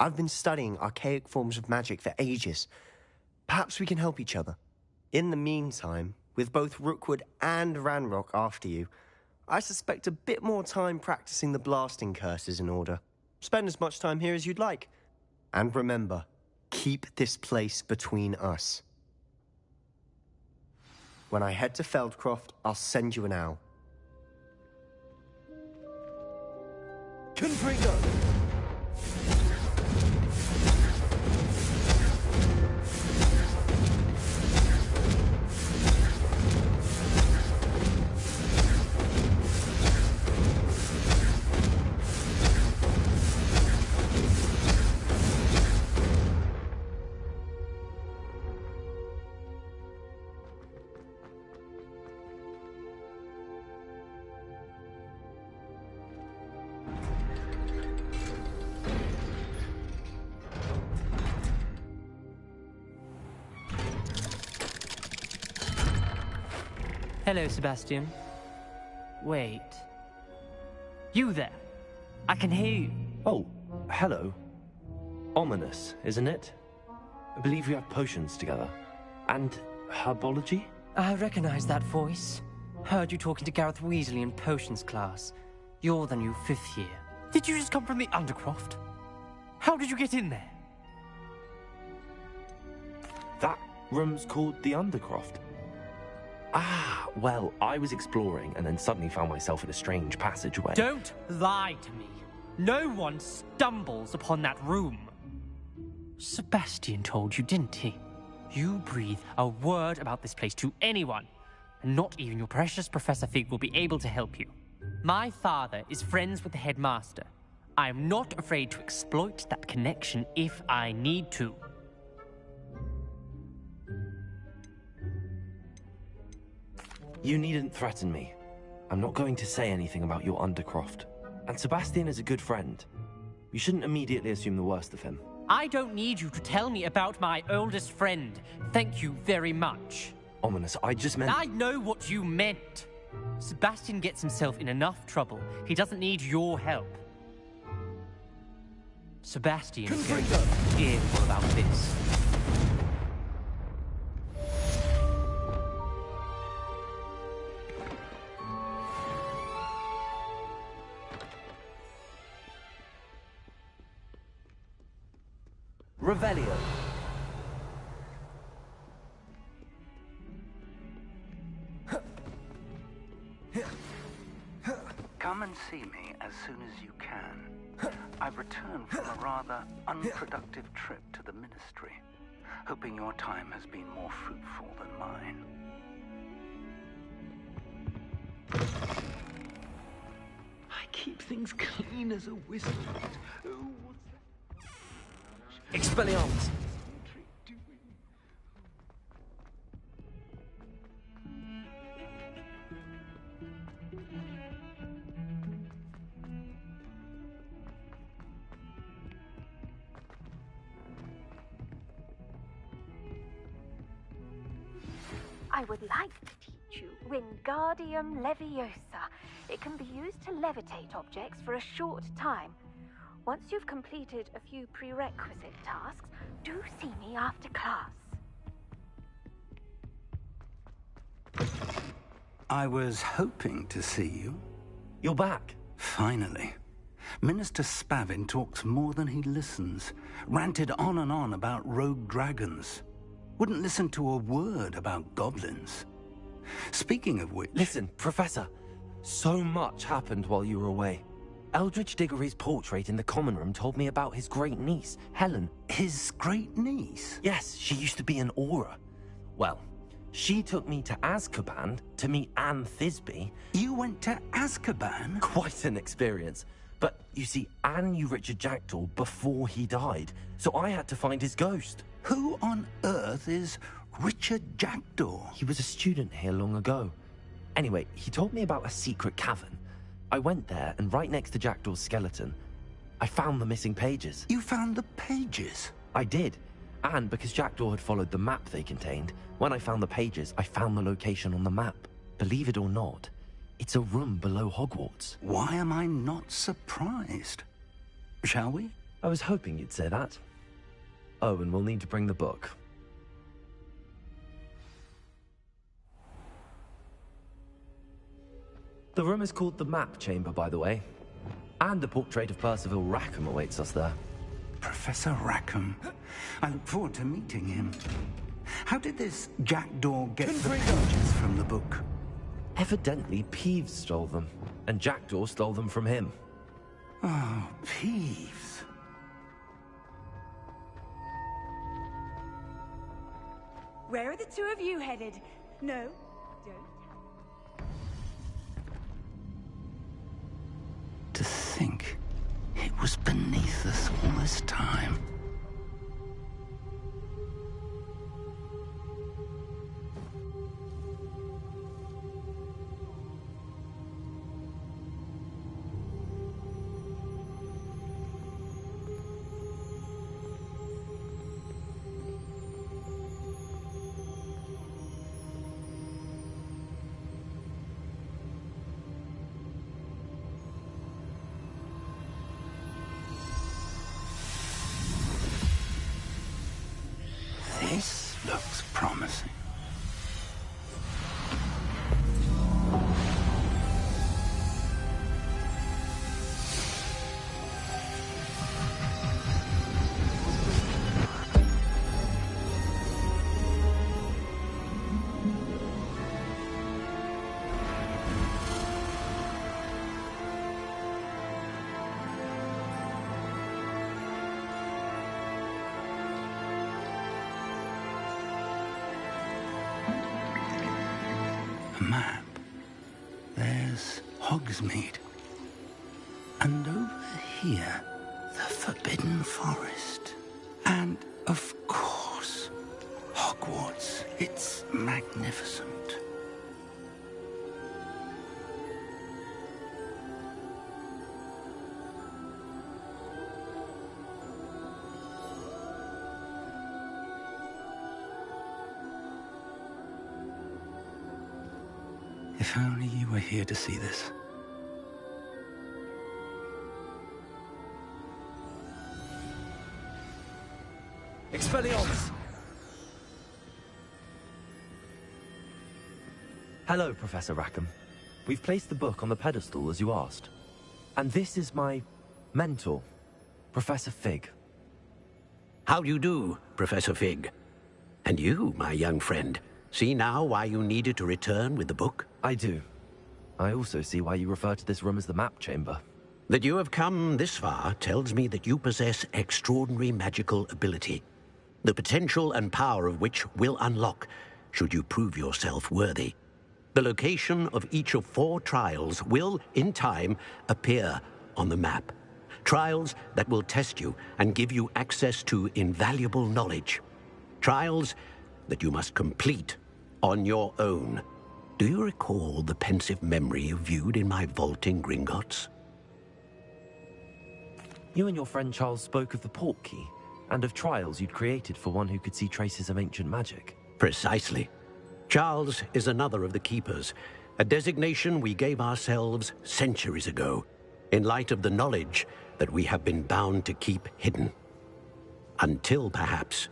I've been studying archaic forms of magic for ages. Perhaps we can help each other. In the meantime, with both Rookwood and Ranrock after you, I suspect a bit more time practicing the blasting curse is in order. Spend as much time here as you'd like. And remember, keep this place between us. When I head to Feldcroft, I'll send you an owl. Confringo! Hello, Sebastian. Wait. You there? I can hear you. Oh, hello. Ominous, isn't it? I believe we have potions together. And herbology? I recognize that voice. Heard you talking to Gareth Weasley in potions class. You're the new 5th year. Did you just come from the Undercroft? How did you get in there? That room's called the Undercroft. Ah, well, I was exploring and then suddenly found myself in a strange passageway. Don't lie to me. No one stumbles upon that room. Sebastian told you, didn't he? You breathe a word about this place to anyone, and not even your precious Professor Fig will be able to help you. My father is friends with the headmaster. I am not afraid to exploit that connection if I need to. You needn't threaten me. I'm not going to say anything about your Undercroft. And Sebastian is a good friend. You shouldn't immediately assume the worst of him. I don't need you to tell me about my oldest friend. Thank you very much. Ominous, I just meant... I know what you meant. Sebastian gets himself in enough trouble. He doesn't need your help. Sebastian is going to hear all about this. Revelio. Come and see me as soon as you can. I've returned from a rather unproductive trip to the Ministry, hoping your time has been more fruitful than mine. I keep things clean as a whistle. Oh, what's that? Expelliarmus! I would like to teach you Wingardium Leviosa. It can be used to levitate objects for a short time. Once you've completed a few prerequisite tasks, do see me after class. I was hoping to see you. You're back. Finally. Minister Spavin talks more than he listens. Ranted on and on about rogue dragons. Wouldn't listen to a word about goblins. Speaking of which... Listen, Professor. So much happened while you were away. Eldridge Diggory's portrait in the common room told me about his great niece, Helen. His great niece? Yes, she used to be an Auror. Well, she took me to Azkaban to meet Anne Thisbe. You went to Azkaban? Quite an experience. But, you see, Anne knew Richard Jackdaw before he died, so I had to find his ghost. Who on earth is Richard Jackdaw? He was a student here long ago. Anyway, he told me about a secret cavern. I went there, and right next to Jackdaw's skeleton, I found the missing pages. You found the pages? I did. And because Jackdaw had followed the map they contained, when I found the pages, I found the location on the map. Believe it or not, it's a room below Hogwarts. Why am I not surprised? Shall we? I was hoping you'd say that. Oh, and we'll need to bring the book. The room is called the Map Chamber, by the way. And a portrait of Percival Rackham awaits us there. Professor Rackham. I look forward to meeting him. How did this Jackdaw get the pages from the book? Evidently, Peeves stole them, and Jackdaw stole them from him. Oh, Peeves. Where are the two of you headed? No, don't. To think it was beneath us all this time. This looks promising. Map. There's Hogsmeade. And over here, the Forbidden Forest. And, of course, Hogwarts. It's magnificent. If only you were here to see this. Expelliarmus! Hello, Professor Rackham. We've placed the book on the pedestal as you asked. And this is my mentor, Professor Fig. How do you do, Professor Fig? And you, my young friend, see now why you needed to return with the book? I do. I also see why you refer to this room as the map chamber. That you have come this far tells me that you possess extraordinary magical ability, the potential and power of which will unlock should you prove yourself worthy. The location of each of 4 trials will, in time, appear on the map. Trials that will test you and give you access to invaluable knowledge. Trials that you must complete on your own. Do you recall the pensive memory you viewed in my vault in Gringotts? You and your friend Charles spoke of the port key, and of trials you'd created for one who could see traces of ancient magic. Precisely. Charles is another of the Keepers, a designation we gave ourselves centuries ago, in light of the knowledge that we have been bound to keep hidden. Until, perhaps,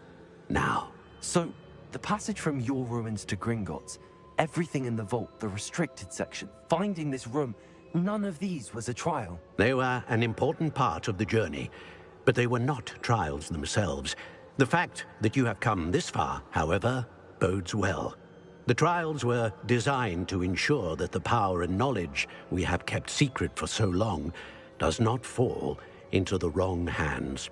now. So, the passage from your ruins to Gringotts, everything in the vault, the restricted section, finding this room, none of these was a trial. They were an important part of the journey, but they were not trials themselves. The fact that you have come this far, however, bodes well. The trials were designed to ensure that the power and knowledge we have kept secret for so long does not fall into the wrong hands.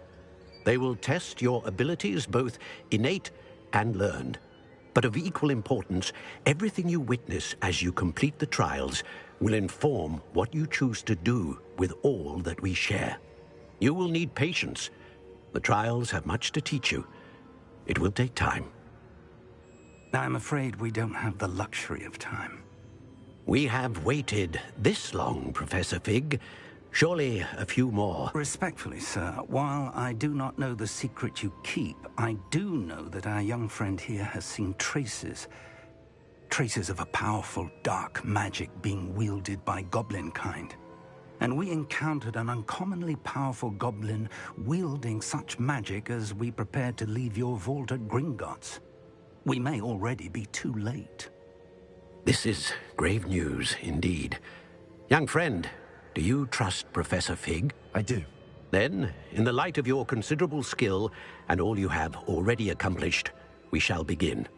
They will test your abilities, both innate and learned. But of equal importance, everything you witness as you complete the trials will inform what you choose to do with all that we share. You will need patience. The trials have much to teach you. It will take time. I'm afraid we don't have the luxury of time. We have waited this long, Professor Fig. Surely a few more. Respectfully, sir, while I do not know the secret you keep, I do know that our young friend here has seen traces of a powerful dark magic being wielded by goblin kind. And we encountered an uncommonly powerful goblin wielding such magic as we prepared to leave your vault at Gringotts. We may already be too late. This is grave news, indeed. Young friend, do you trust Professor Fig? I do. Then, in the light of your considerable skill and all you have already accomplished, we shall begin.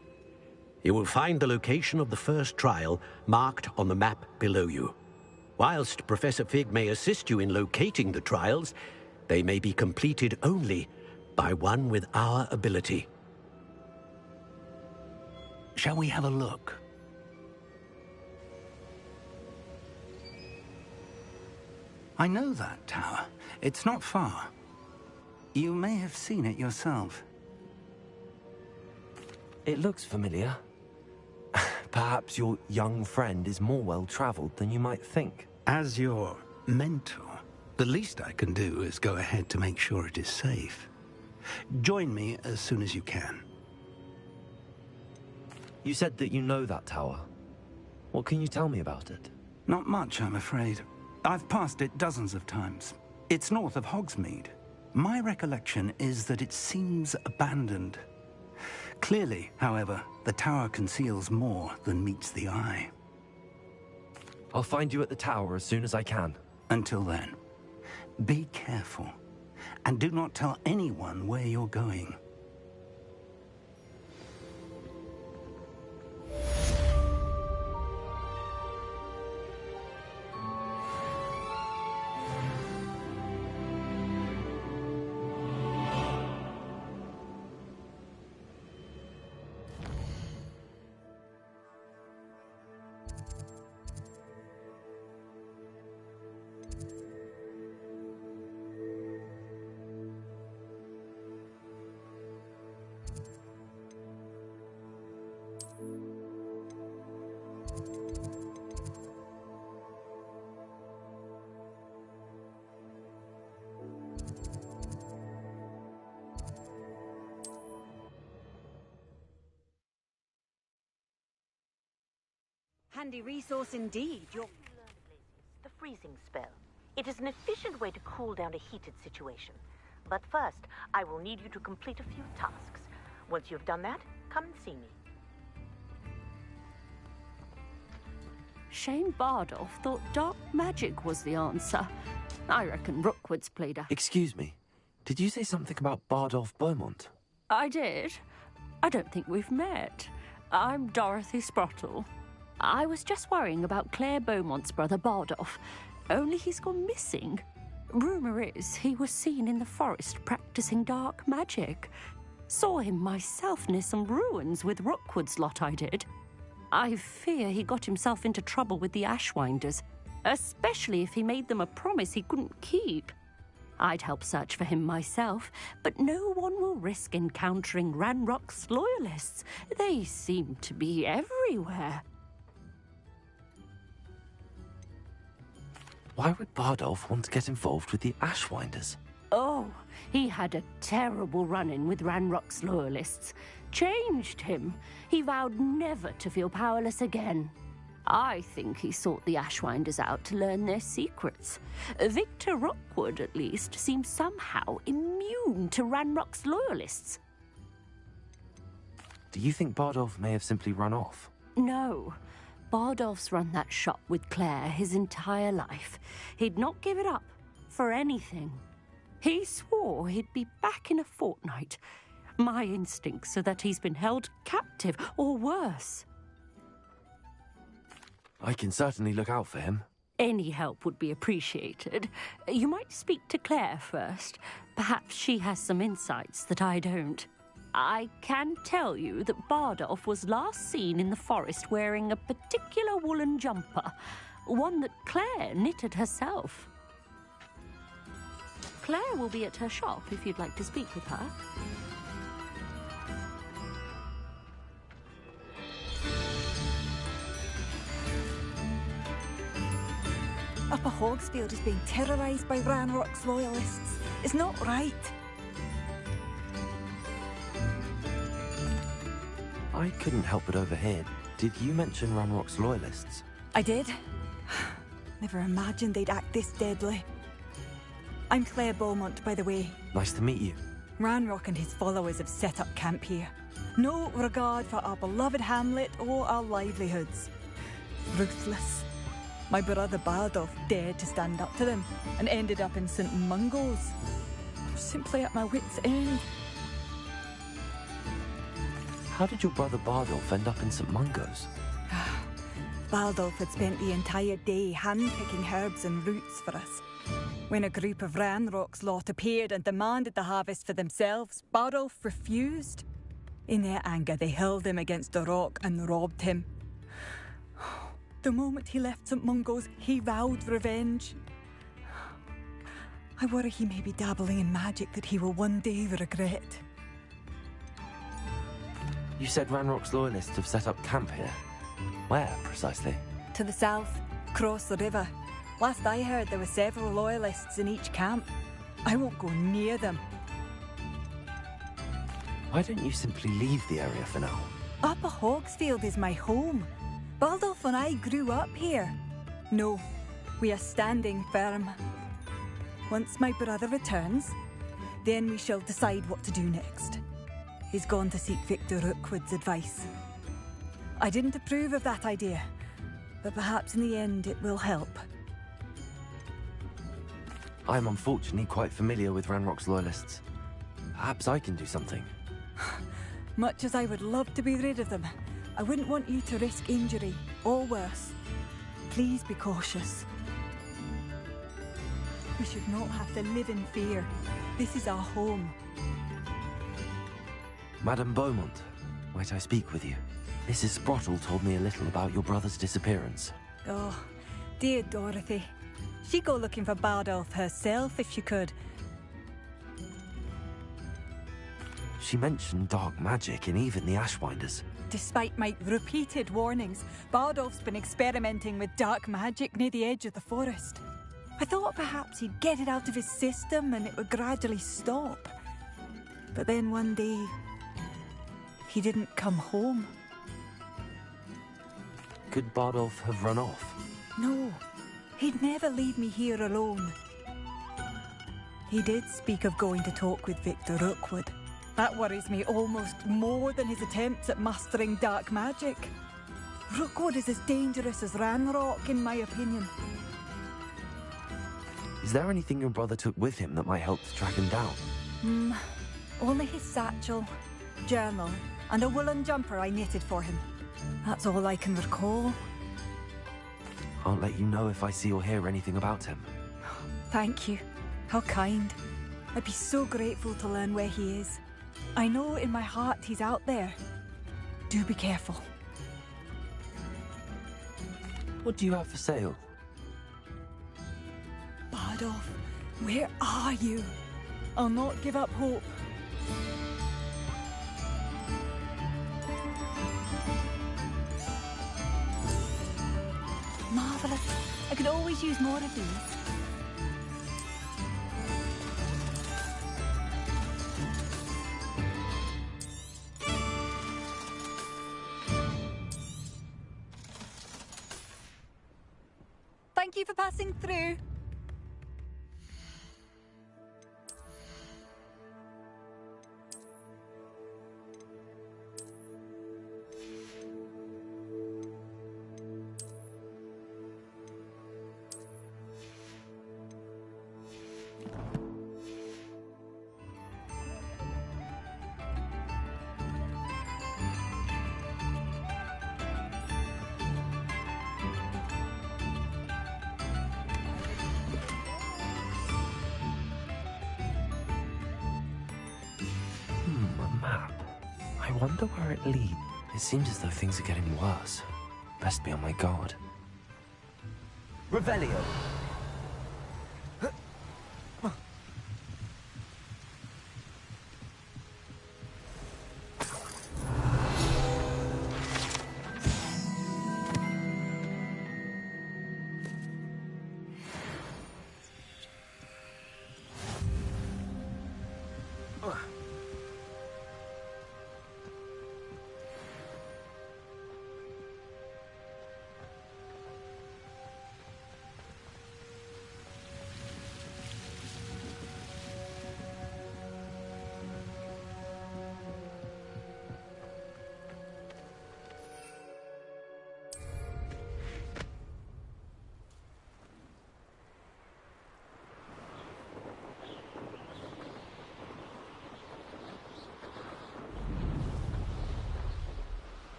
You will find the location of the first trial marked on the map below you. Whilst Professor Fig may assist you in locating the trials, they may be completed only by one with our ability. Shall we have a look? I know that tower. It's not far. You may have seen it yourself. It looks familiar. Perhaps your young friend is more well-traveled than you might think. As your mentor, the least I can do is go ahead to make sure it is safe. Join me as soon as you can. You said that you know that tower. What can you tell me about it? Not much, I'm afraid. I've passed it dozens of times. It's north of Hogsmeade. My recollection is that it seems abandoned. Clearly, however, the tower conceals more than meets the eye. I'll find you at the tower as soon as I can. Until then, be careful, and do not tell anyone where you're going. handy resource indeed. The freezing spell. It is an efficient way to cool down a heated situation. But first, I will need you to complete a few tasks. Once you've done that, come and see me. Shane Bardolph thought dark magic was the answer. I reckon Rookwood's played a... Excuse me. Did you say something about Bardolph Beaumont? I did. I don't think we've met. I'm Dorothy Sprottle. I was just worrying about Claire Beaumont's brother Bardolph. Only he's gone missing. Rumour is he was seen in the forest practicing dark magic. Saw him myself near some ruins with Rookwood's lot I did. I fear he got himself into trouble with the Ashwinders, especially if he made them a promise he couldn't keep. I'd help search for him myself, but no one will risk encountering Ranrock's loyalists. They seem to be everywhere. Why would Bardolph want to get involved with the Ashwinders? Oh, he had a terrible run-in with Ranrock's loyalists. Changed him. He vowed never to feel powerless again. I think he sought the Ashwinders out to learn their secrets. Victor Rookwood, at least, seems somehow immune to Ranrock's loyalists. Do you think Bardolph may have simply run off? No. Bardolph's run that shop with Claire his entire life. He'd not give it up for anything. He swore he'd be back in a fortnight. My instincts are that he's been held captive, or worse. I can certainly look out for him. Any help would be appreciated. You might speak to Claire first. Perhaps she has some insights that I don't. I can tell you that Bardolph was last seen in the forest wearing a particular woolen jumper, one that Claire knitted herself. Claire will be at her shop if you'd like to speak with her. Upper Hogsfield is being terrorised by Ranrock's loyalists. It's not right. I couldn't help but overhear. Did you mention Ranrock's loyalists? I did. Never imagined they'd act this deadly. I'm Claire Beaumont, by the way. Nice to meet you. Ranrock and his followers have set up camp here. No regard for our beloved hamlet or our livelihoods. Ruthless. My brother Bardolph dared to stand up to them and ended up in St. Mungo's. I was simply at my wit's end. How did your brother Bardolph end up in St. Mungo's? Bardolph had spent the entire day hand-picking herbs and roots for us. When a group of Ranrock's lot appeared and demanded the harvest for themselves, Bardolph refused. In their anger, they hurled him against a rock and robbed him. The moment he left St. Mungo's, he vowed revenge. I worry he may be dabbling in magic that he will one day regret. You said Ranrock's loyalists have set up camp here. Where, precisely? To the south, across the river. Last I heard, there were several loyalists in each camp. I won't go near them. Why don't you simply leave the area for now? Upper Hogsfield is my home. Bardolph and I grew up here. No, we are standing firm. Once my brother returns, then we shall decide what to do next. He's gone to seek Victor Rookwood's advice. I didn't approve of that idea, but perhaps in the end it will help. I'm unfortunately quite familiar with Ranrock's loyalists. Perhaps I can do something. Much as I would love to be rid of them, I wouldn't want you to risk injury, or worse. Please be cautious. We should not have to live in fear. This is our home. Madame Beaumont, might I speak with you? Mrs. Sprottle told me a little about your brother's disappearance. Oh, dear Dorothy. She'd go looking for Bardolph herself if she could. She mentioned dark magic and even the Ashwinders. Despite my repeated warnings, Bardolph's been experimenting with dark magic near the edge of the forest. I thought perhaps he'd get it out of his system and it would gradually stop. But then one day, he didn't come home. Could Bardolph have run off? No, he'd never leave me here alone. He did speak of going to talk with Victor Rookwood. That worries me almost more than his attempts at mastering dark magic. Rookwood is as dangerous as Ranrock, in my opinion. Is there anything your brother took with him that might help to track him down? Only his satchel, journal, and a woolen jumper I knitted for him. That's all I can recall. I'll let you know if I see or hear anything about him. Thank you. How kind. I'd be so grateful to learn where he is. I know in my heart he's out there. Do be careful. What do you have for sale? Bardolph, where are you? I'll not give up hope. Marvellous. I could always use more of these. Thank you for passing through. I wonder where it leads. It seems as though things are getting worse. Best be on my guard. Revelio.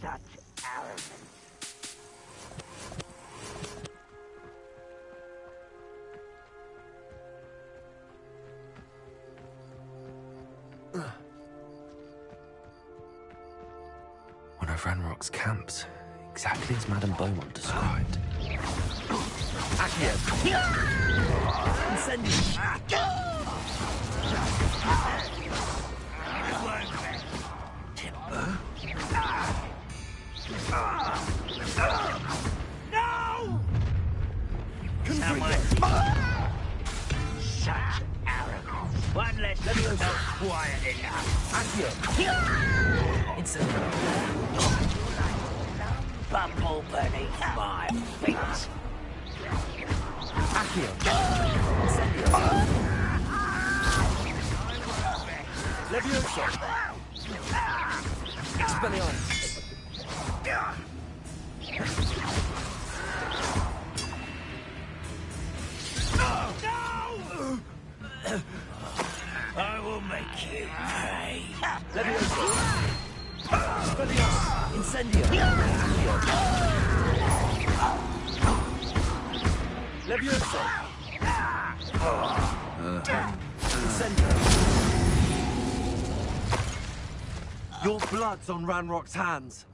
Such arrogance. One of Ranrock's camps, exactly as Madame Beaumont described. Accio. Incendio. No! Such arrogance. One less little not quiet enough. Accio. Incendio. Bumble beneath my feet. Accio. Incendio. Levioso. Expelliarmus. I will make you pay. Levioso. Expelliarmus. Incendio. Levioso. Incendio. Your blood's on Ranrock's hands.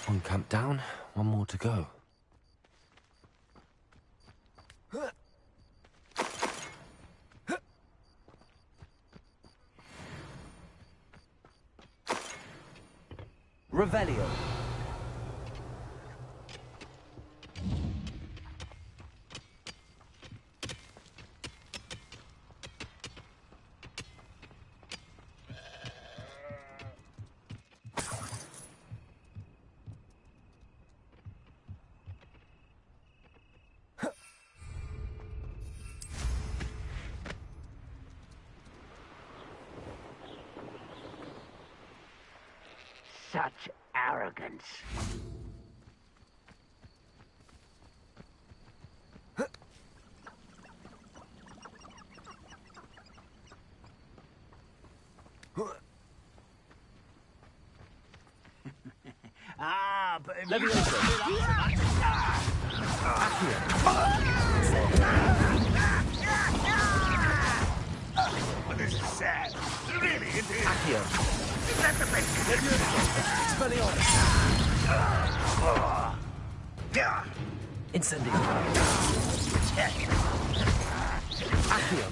One camp down, one more to go. Revelio. Such arrogance. Ah, but if you this is sad. Really, it is. Accio. Is that the best? Expelliarmus. Incendio. Accio.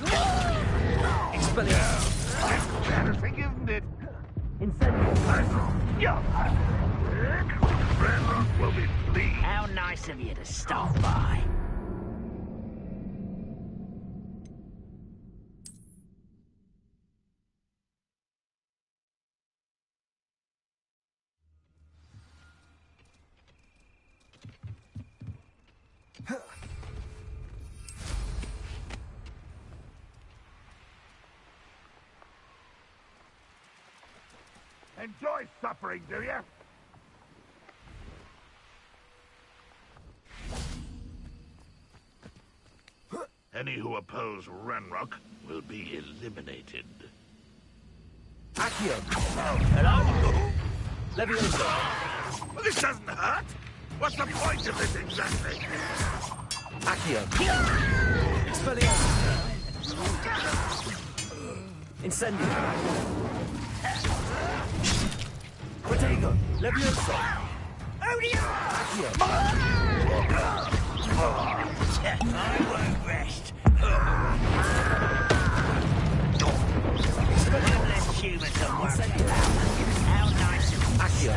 Expelliarmus. That's embarrassing, isn't it? Incendio. Ranrock will be pleased. How nice of you to stop by. Enjoy suffering, do you? Any who oppose Ranrock will be eliminated. Accio. Hello? Levioso. Well, this doesn't hurt. What's the point of this exactly? Accio. Expelliarmus. Incendio. Protego. Levioso. Accio. I won't rest. Let's humour some work. How nice of Accio.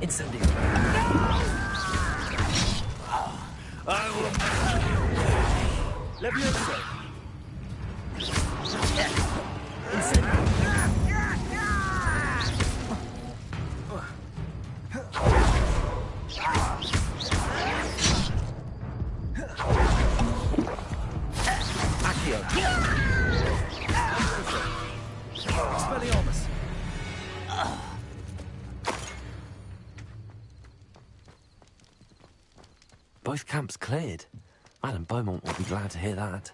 Incendio. I will. Levioso. Expelliarmus. Both camps cleared. Madame Beaumont will be glad to hear that.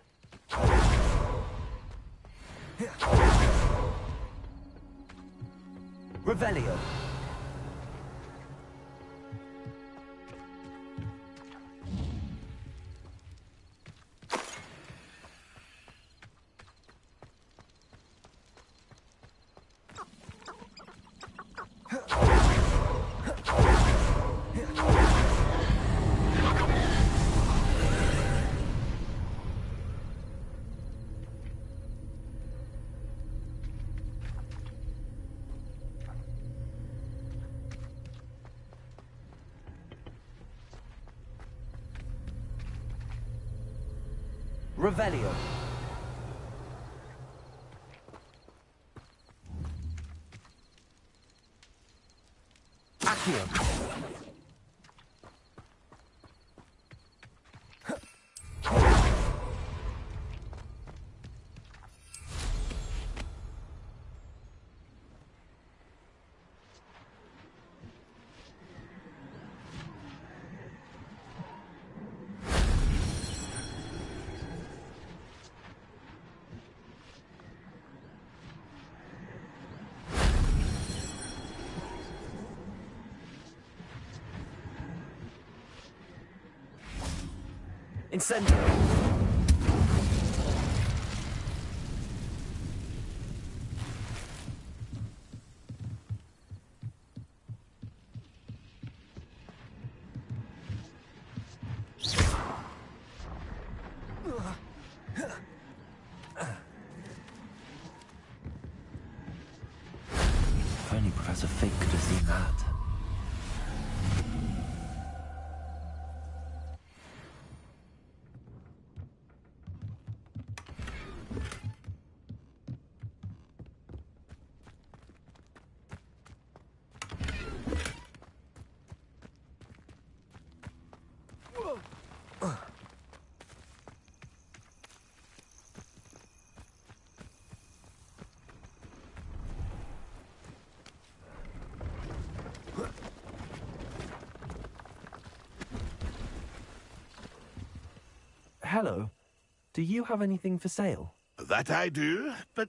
Revelio. Revelio. Accio. Incendio. If only Professor Fig could have seen that. hello. Do you have anything for sale? That I do, but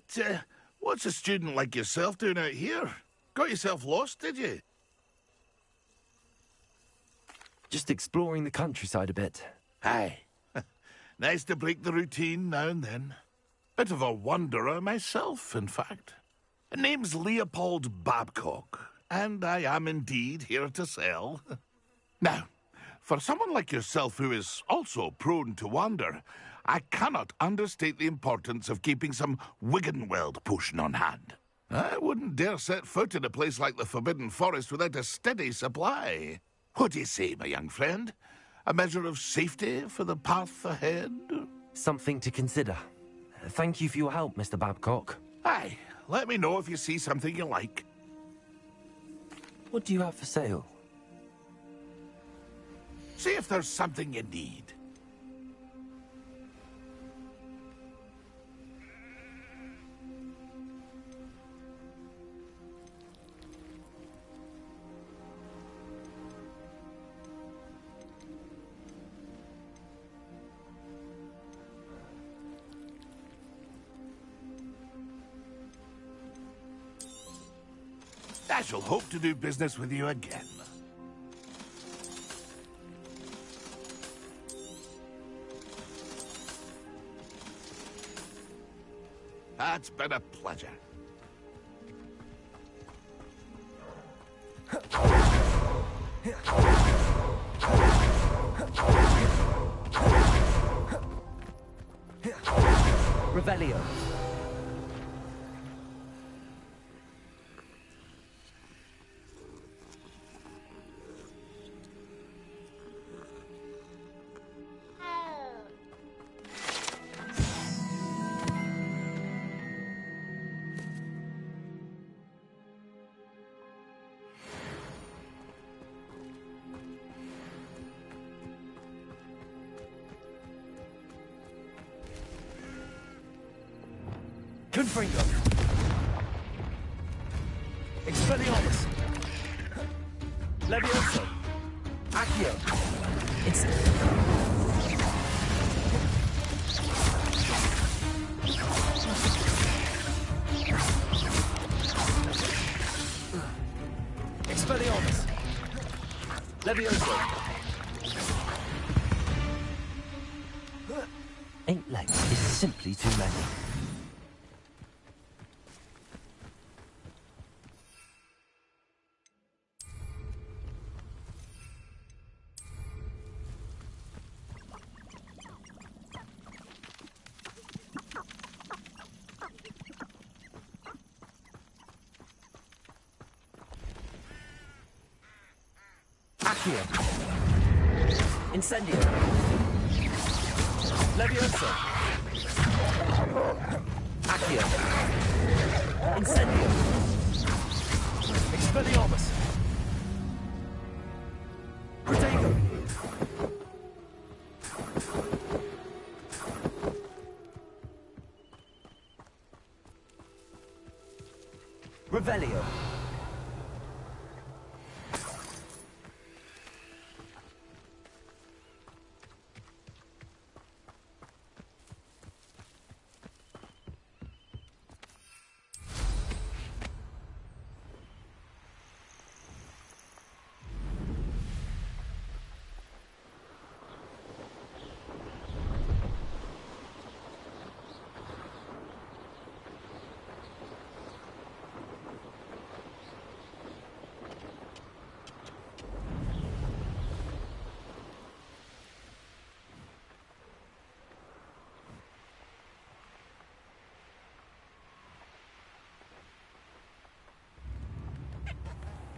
what's a student like yourself doing out here? Got yourself lost, did you? Just exploring the countryside a bit. Aye. Nice to break the routine now and then. Bit of a wanderer myself, in fact. Name's Leopold Babcock, and I am indeed here to sell. Now, for someone like yourself who is also prone to wander, I cannot understate the importance of keeping some Wiggenweld potion on hand. I wouldn't dare set foot in a place like the Forbidden Forest without a steady supply. What do you say, my young friend? A measure of safety for the path ahead? Something to consider. Thank you for your help, Mr. Babcock. Aye, let me know if you see something you like. What do you have for sale? See if there's something you need. I shall hope to do business with you again. It's been a pleasure. Revelio. Confringo. Expelliarmus. Levioso. Accio. Expelliarmus. Levioso. Eight legs is simply too many. Incendio. Levioso. Accio. Incendio. Expelliarmus. Protego. Revelio.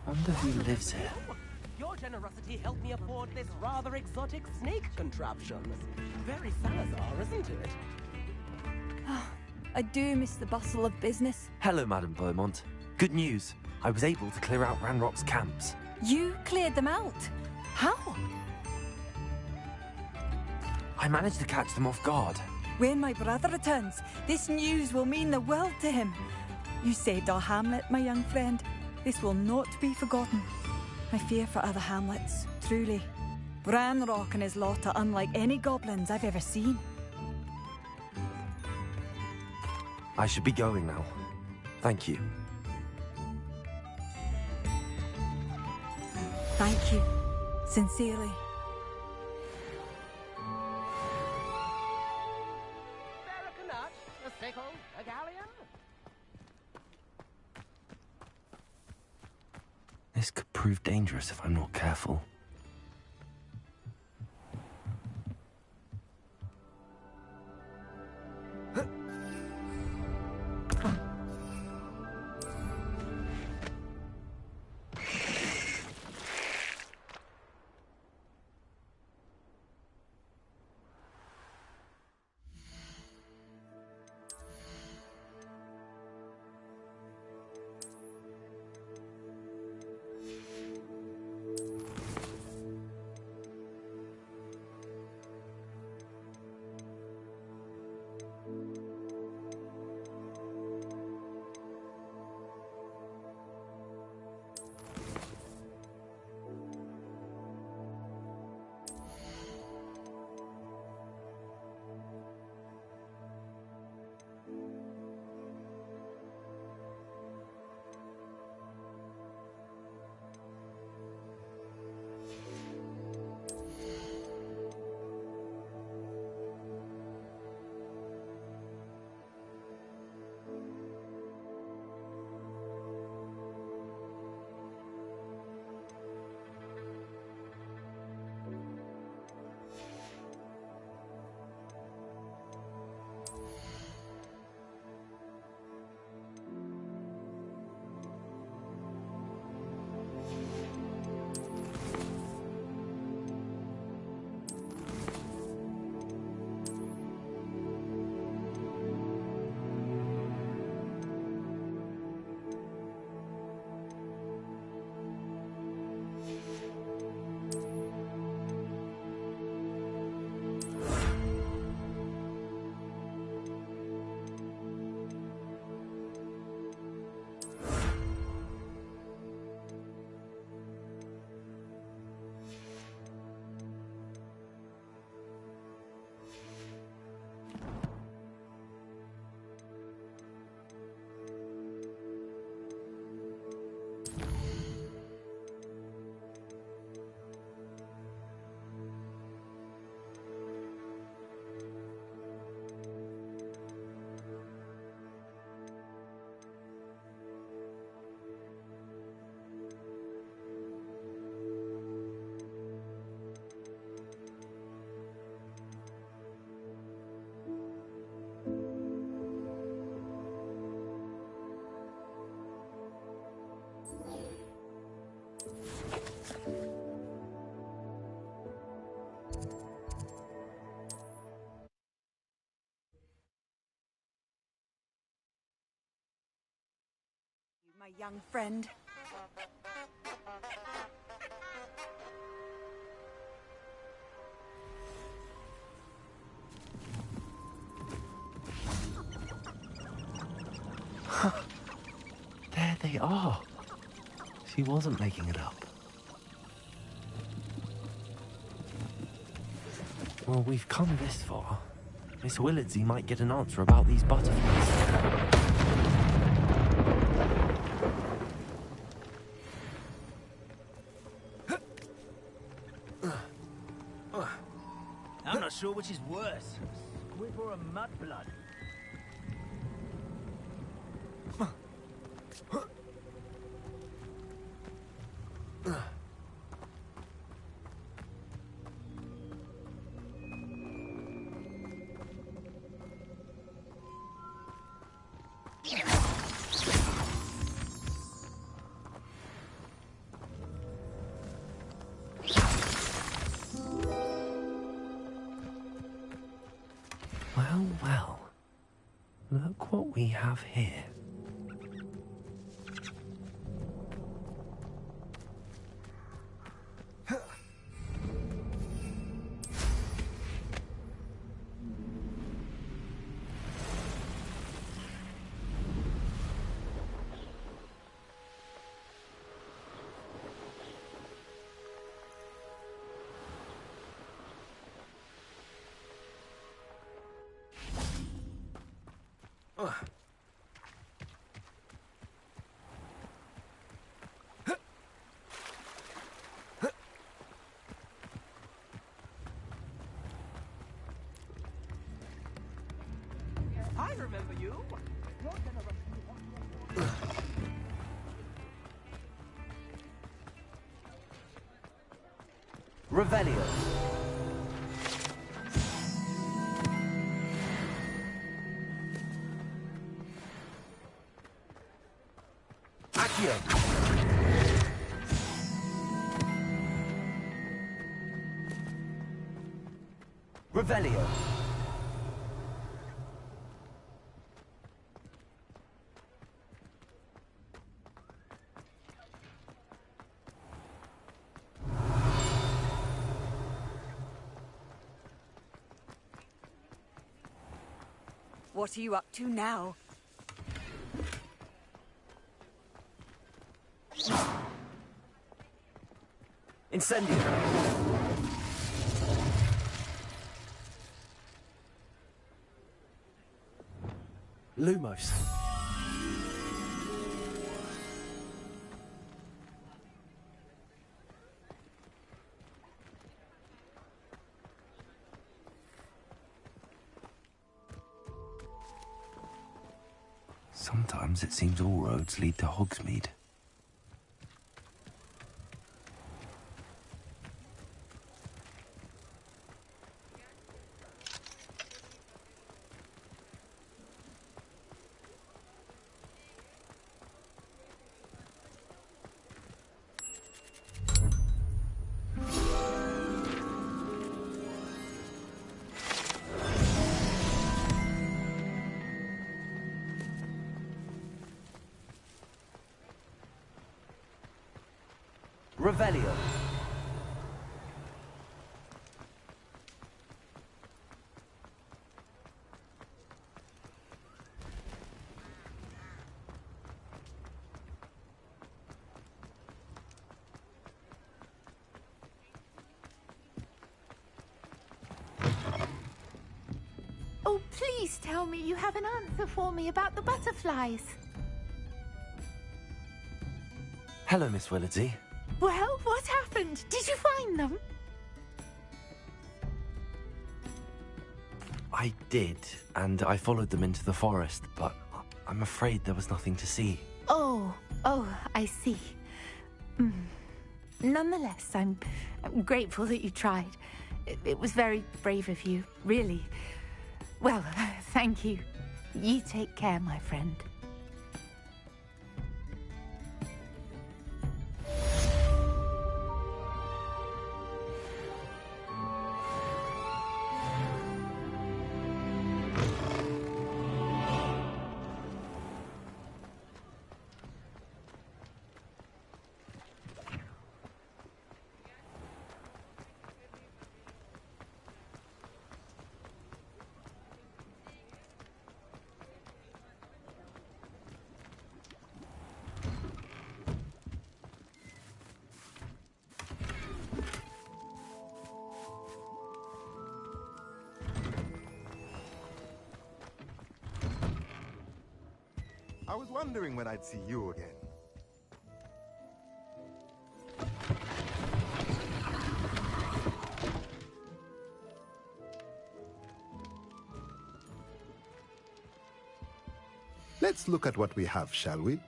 Wonder who lives here. Your generosity helped me afford this rather exotic snake contraption. Very Salazar, isn't it? I do miss the bustle of business. Hello, Madame Beaumont. Good news. I was able to clear out Ranrock's camps. You cleared them out? How? I managed to catch them off guard. When my brother returns, this news will mean the world to him. You saved our hamlet, my young friend. This will not be forgotten. I fear for other hamlets, truly. Ranrock and his lot are unlike any goblins I've ever seen. I should be going now. Thank you. Thank you. Sincerely. A sickle, a galleon. This could prove dangerous if I'm not careful. My young friend. There they are. She wasn't making it up. Well, we've come this far. Miss Willardsey might get an answer about these butterflies. I'm not sure which is worse, squib or a mudblood. Well, well. Look what we have here. I remember you. Revelio. Accio. Revelio. What are you up to now? Incendio. Lumos. Sometimes it seems all roads lead to Hogsmeade. Revelio. Oh, please tell me you have an answer for me about the butterflies. Hello, Miss Willardsey. Well, what happened? Did you find them? I did, and I followed them into the forest, but I'm afraid there was nothing to see. Oh, I see. Nonetheless, I'm grateful that you tried. It was very brave of you, really. Well, thank you. You take care, my friend. I was wondering when I'd see you again. Let's look at what we have, shall we?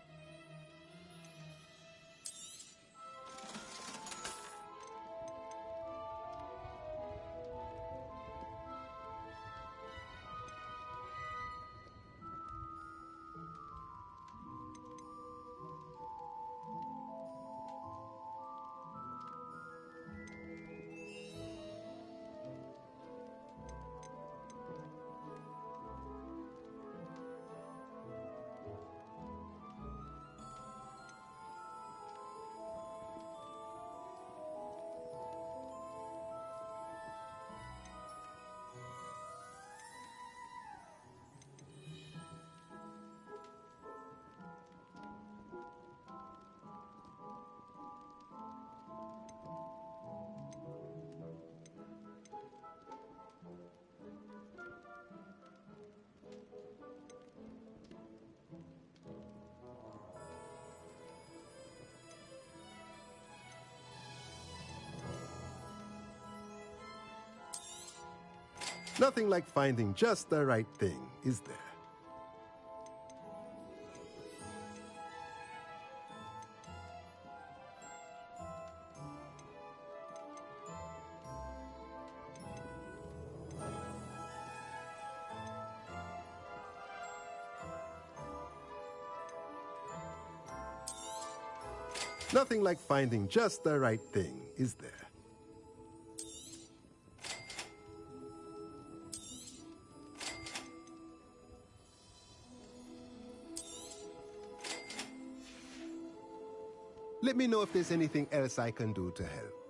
Nothing like finding just the right thing, is there? Nothing like finding just the right thing, is there? Let me know if there's anything else I can do to help.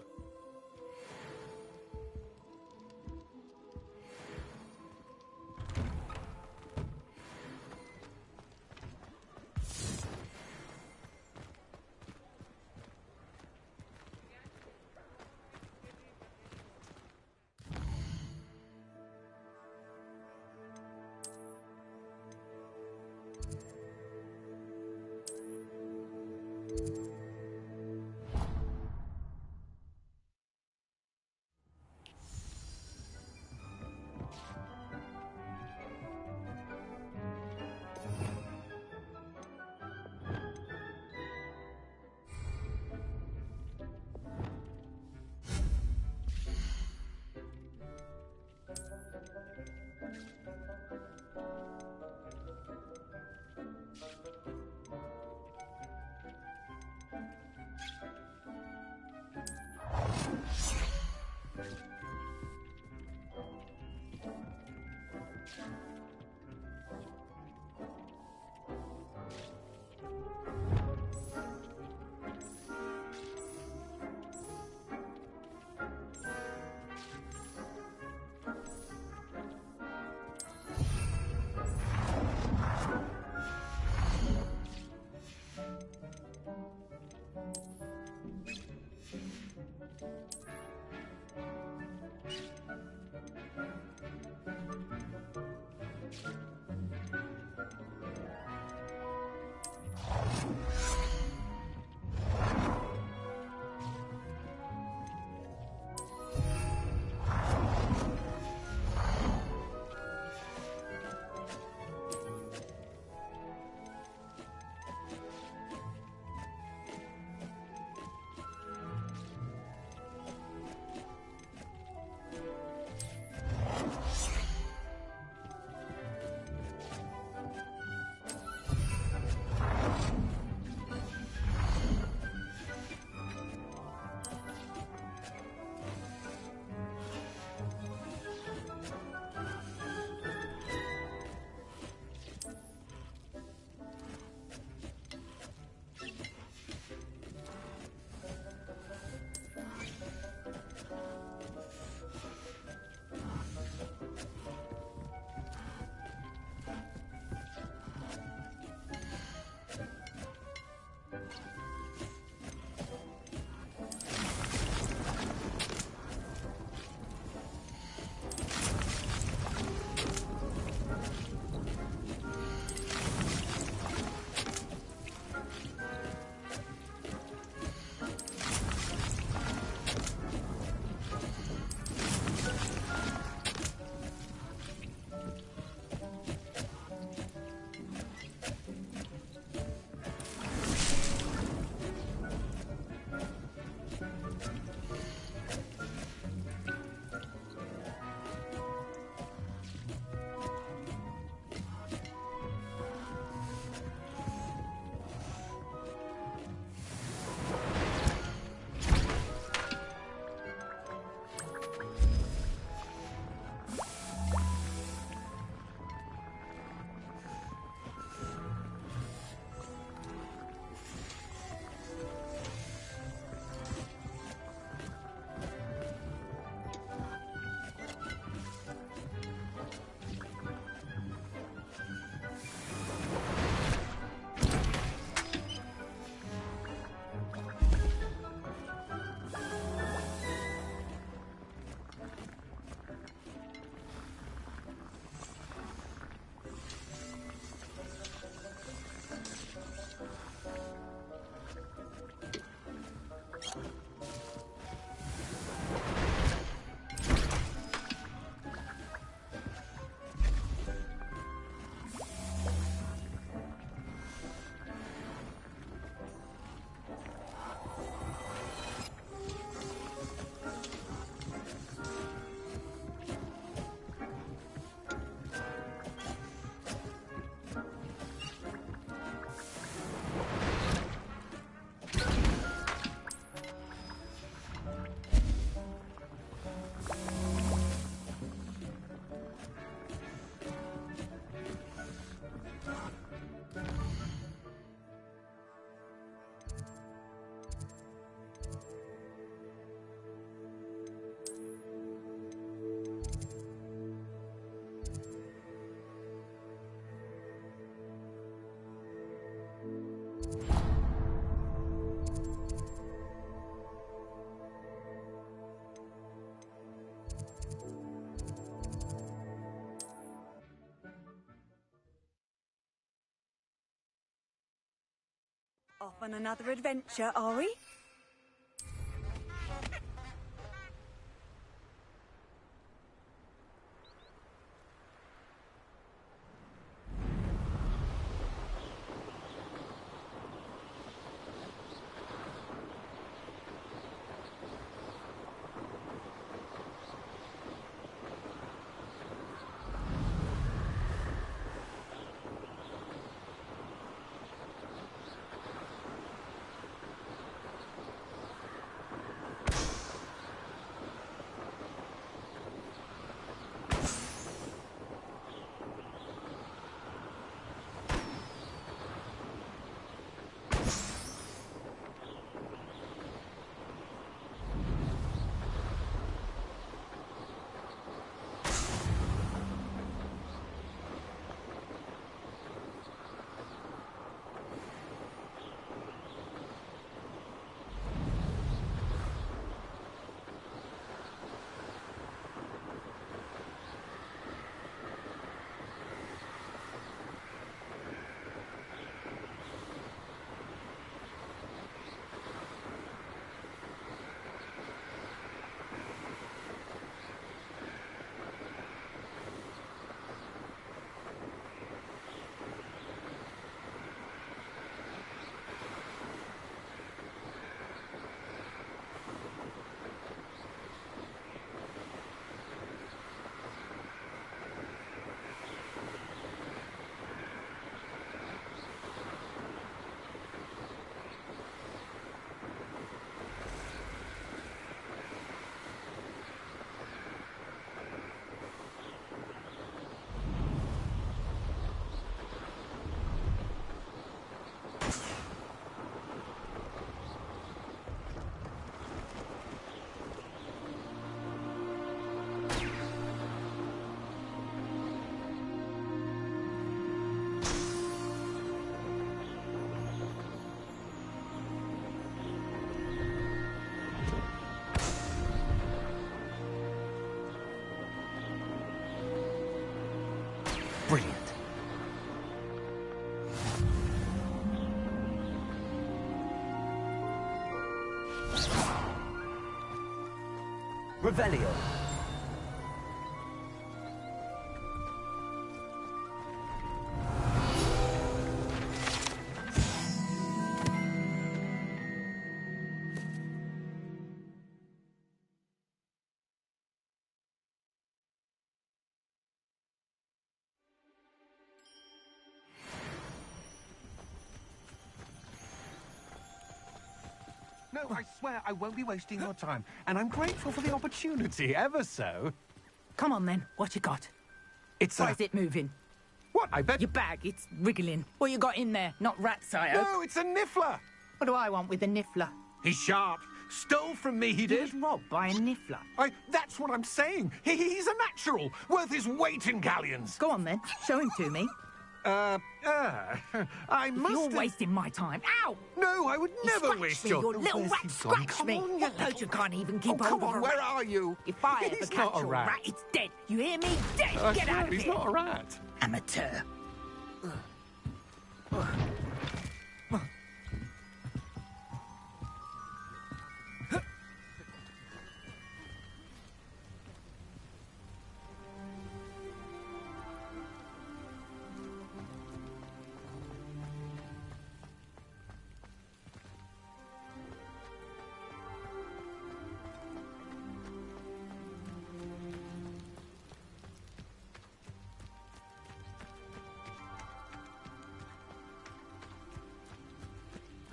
Off on another adventure, are we? Brilliant. Revelio. No, I swear I won't be wasting your time. And I'm grateful for the opportunity, ever so. Come on, then. What you got? It's Why is it moving? What? I bet... Your bag, it's wriggling. What you got in there? Not rats, I hope. No, it's a niffler. What do I want with a niffler? He's sharp. Stole from me, he did. He was robbed by a niffler. That's what I'm saying. He's a natural. Worth his weight in galleons. Go on, then. Show him to me. I must You're have... wasting my time. Ow! No, I would never waste your... You little rat, scratch me. On, You can't even keep come over on, a where rat. are you? If I ever He's catch not a your rat. it's dead. You hear me? Dead. Get out of he's here. not a rat. Amateur.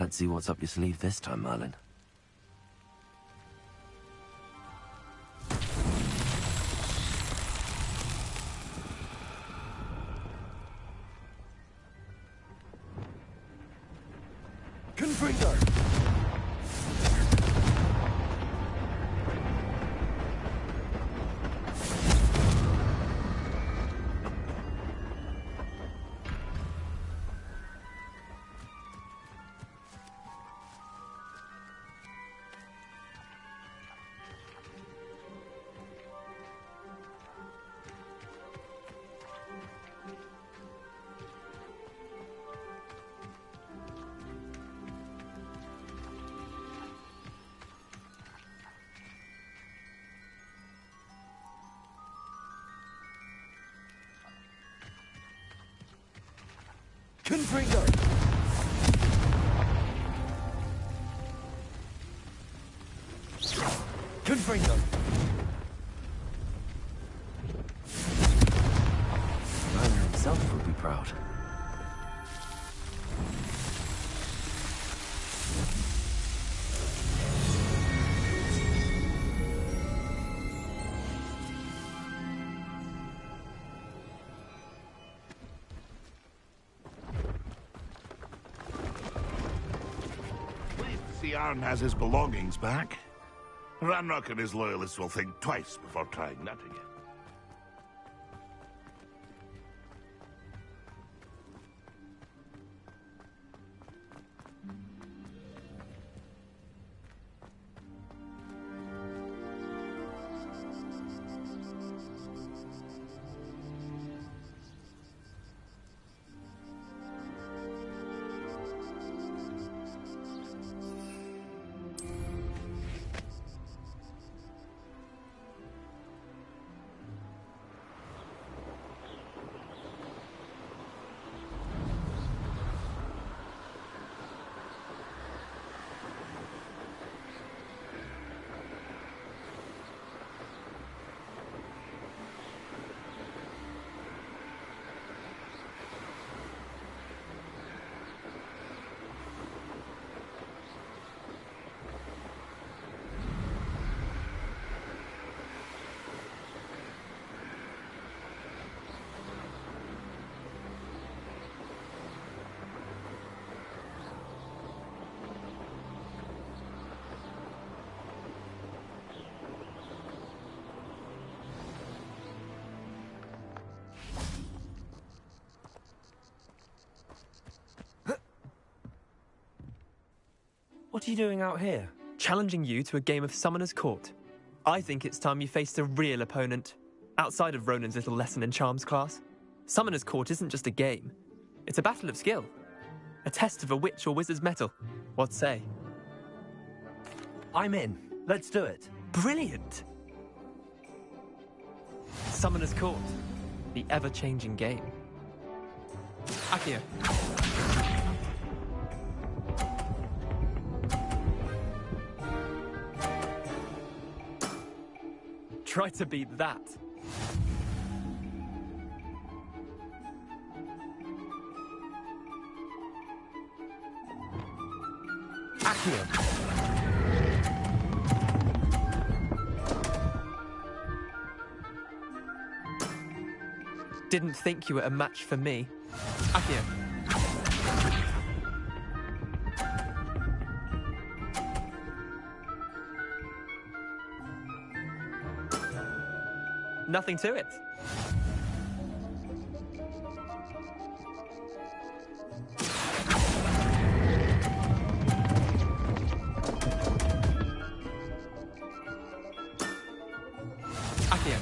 Let's see what's up your sleeve this time, Merlin. Confringo! Confringo! Confringo! Rainer himself would be proud. Pleased to see Arn has his belongings back. Ranrock and his loyalists will think twice before trying that again. What are you doing out here? Challenging you to a game of Summoner's Court. I think it's time you faced a real opponent, outside of Ronan's little lesson in charms class. Summoner's Court isn't just a game. It's a battle of skill. A test of a witch or wizard's mettle. What say? I'm in. Let's do it. Brilliant! Summoner's Court. The ever-changing game. Akio. Try to beat that. Akio. Didn't think you were a match for me. Akio. Nothing to it. Akio.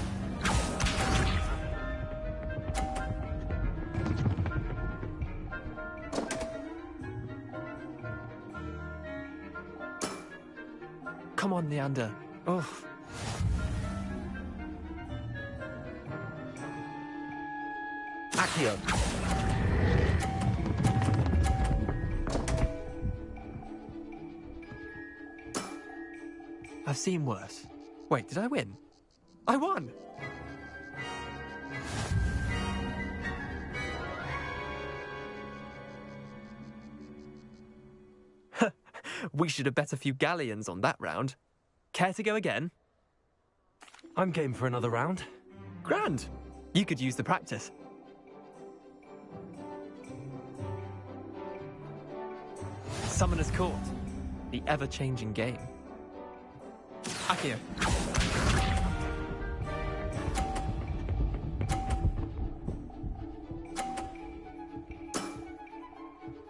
Come on, Leander. Oh. Akio. I've seen worse. Wait, did I win? I won! We should have bet a few galleons on that round. Care to go again? I'm game for another round. Grand! You could use the practice. Summoner's Court. The ever-changing game. Akio.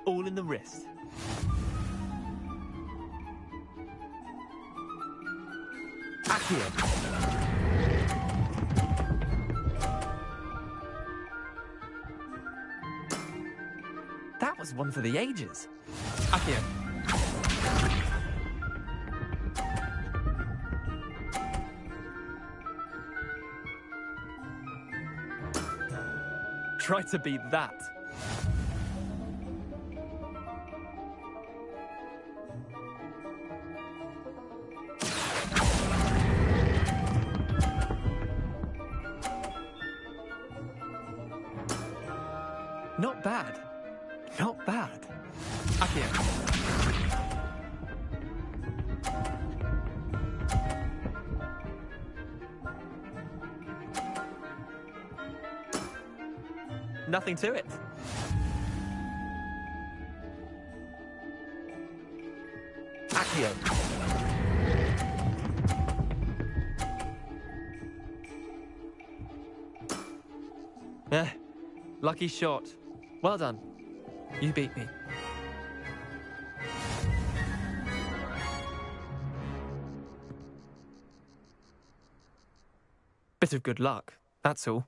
All in the wrist. Akio. That was one for the ages. Akio. Try to beat that. Not bad. Not bad. Accio. Nothing to it. Accio. Lucky shot. Well done. You beat me. Bit of good luck, that's all.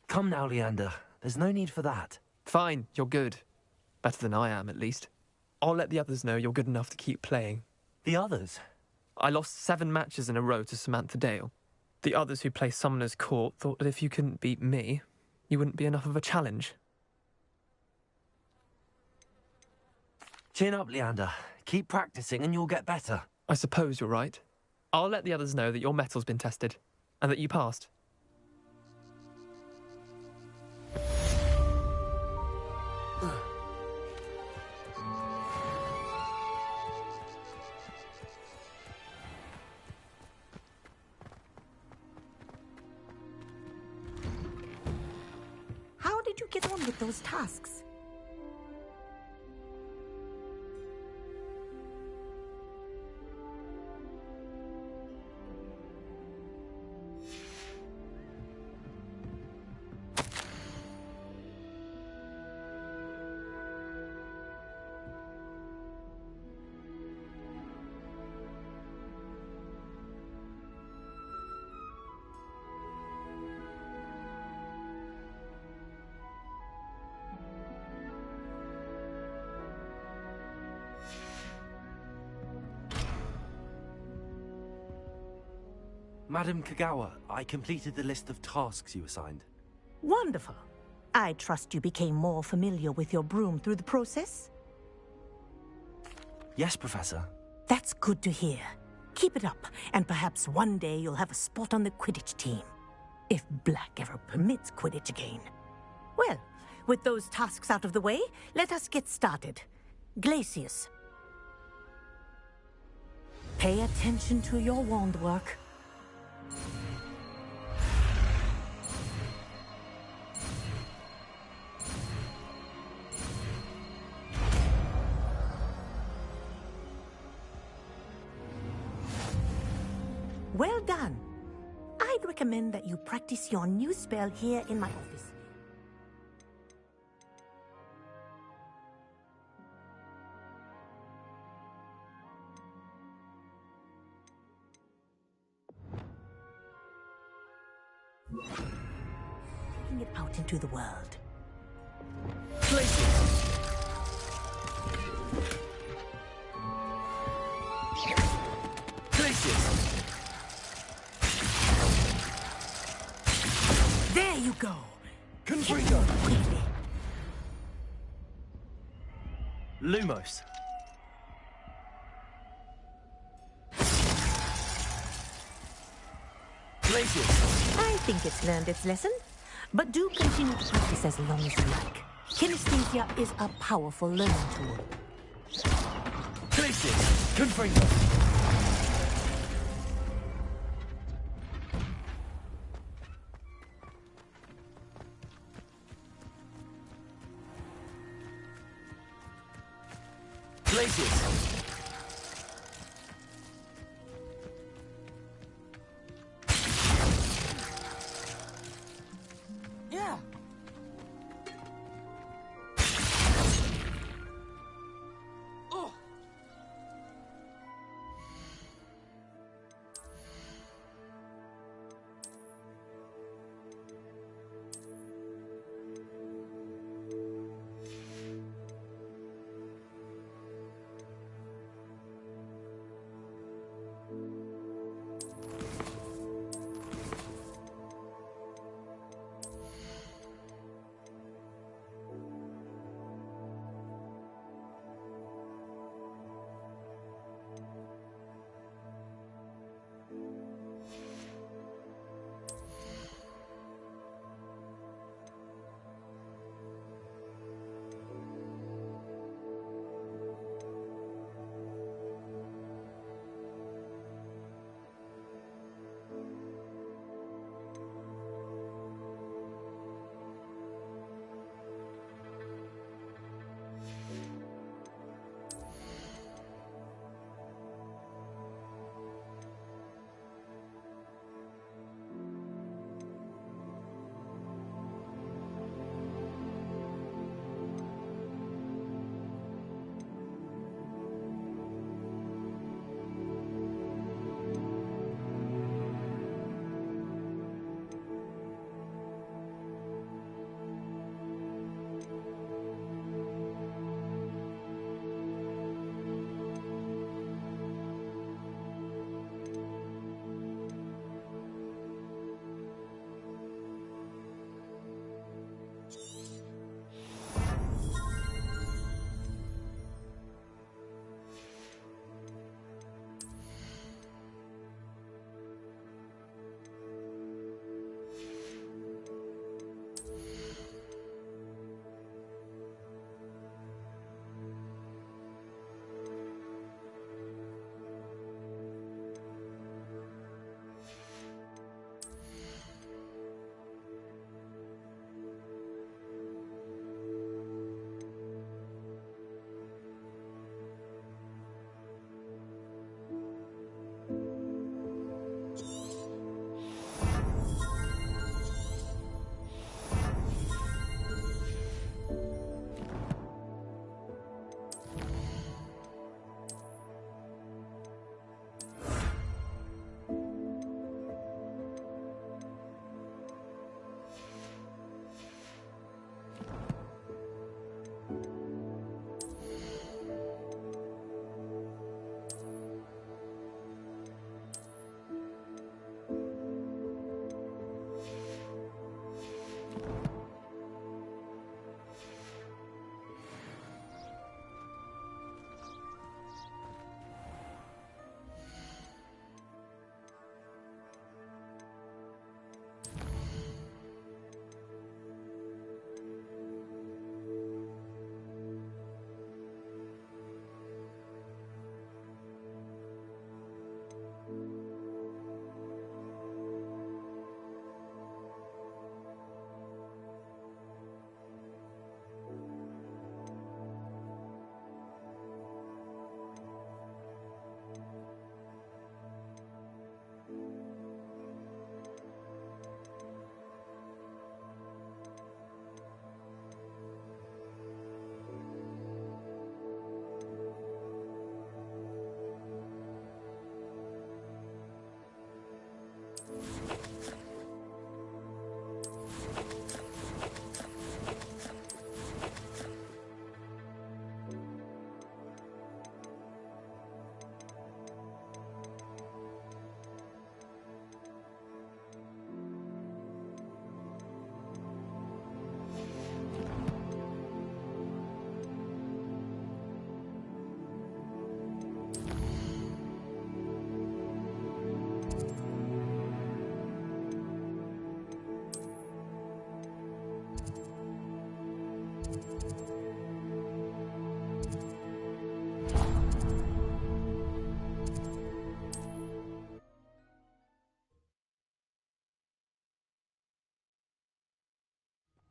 Come now, Leander. There's no need for that. Fine, you're good. Better than I am, at least. I'll let the others know you're good enough to keep playing. The others? I lost 7 matches in a row to Samantha Dale. The others who play Summoner's Court thought that if you couldn't beat me, you wouldn't be enough of a challenge. Chin up, Leander. Keep practicing and you'll get better. I suppose you're right. I'll let the others know that your metal's been tested, and that you passed. How did you get on with those tasks? Madam Kagawa, I completed the list of tasks you assigned. Wonderful. I trust you became more familiar with your broom through the process? Yes, Professor. That's good to hear. Keep it up, and perhaps one day you'll have a spot on the Quidditch team. If Black ever permits Quidditch again. Well, with those tasks out of the way, let us get started. Glacius. Pay attention to your wand work. Well done. I'd recommend that you practice your new spell here in my office. Taking it out into the world. There you go. Confringo. Lumos. I think it's learned its lesson, but do continue to practice as long as you like. Kinesthesia is a powerful learning tool. Glacius. Confringo. Yeah. Oh.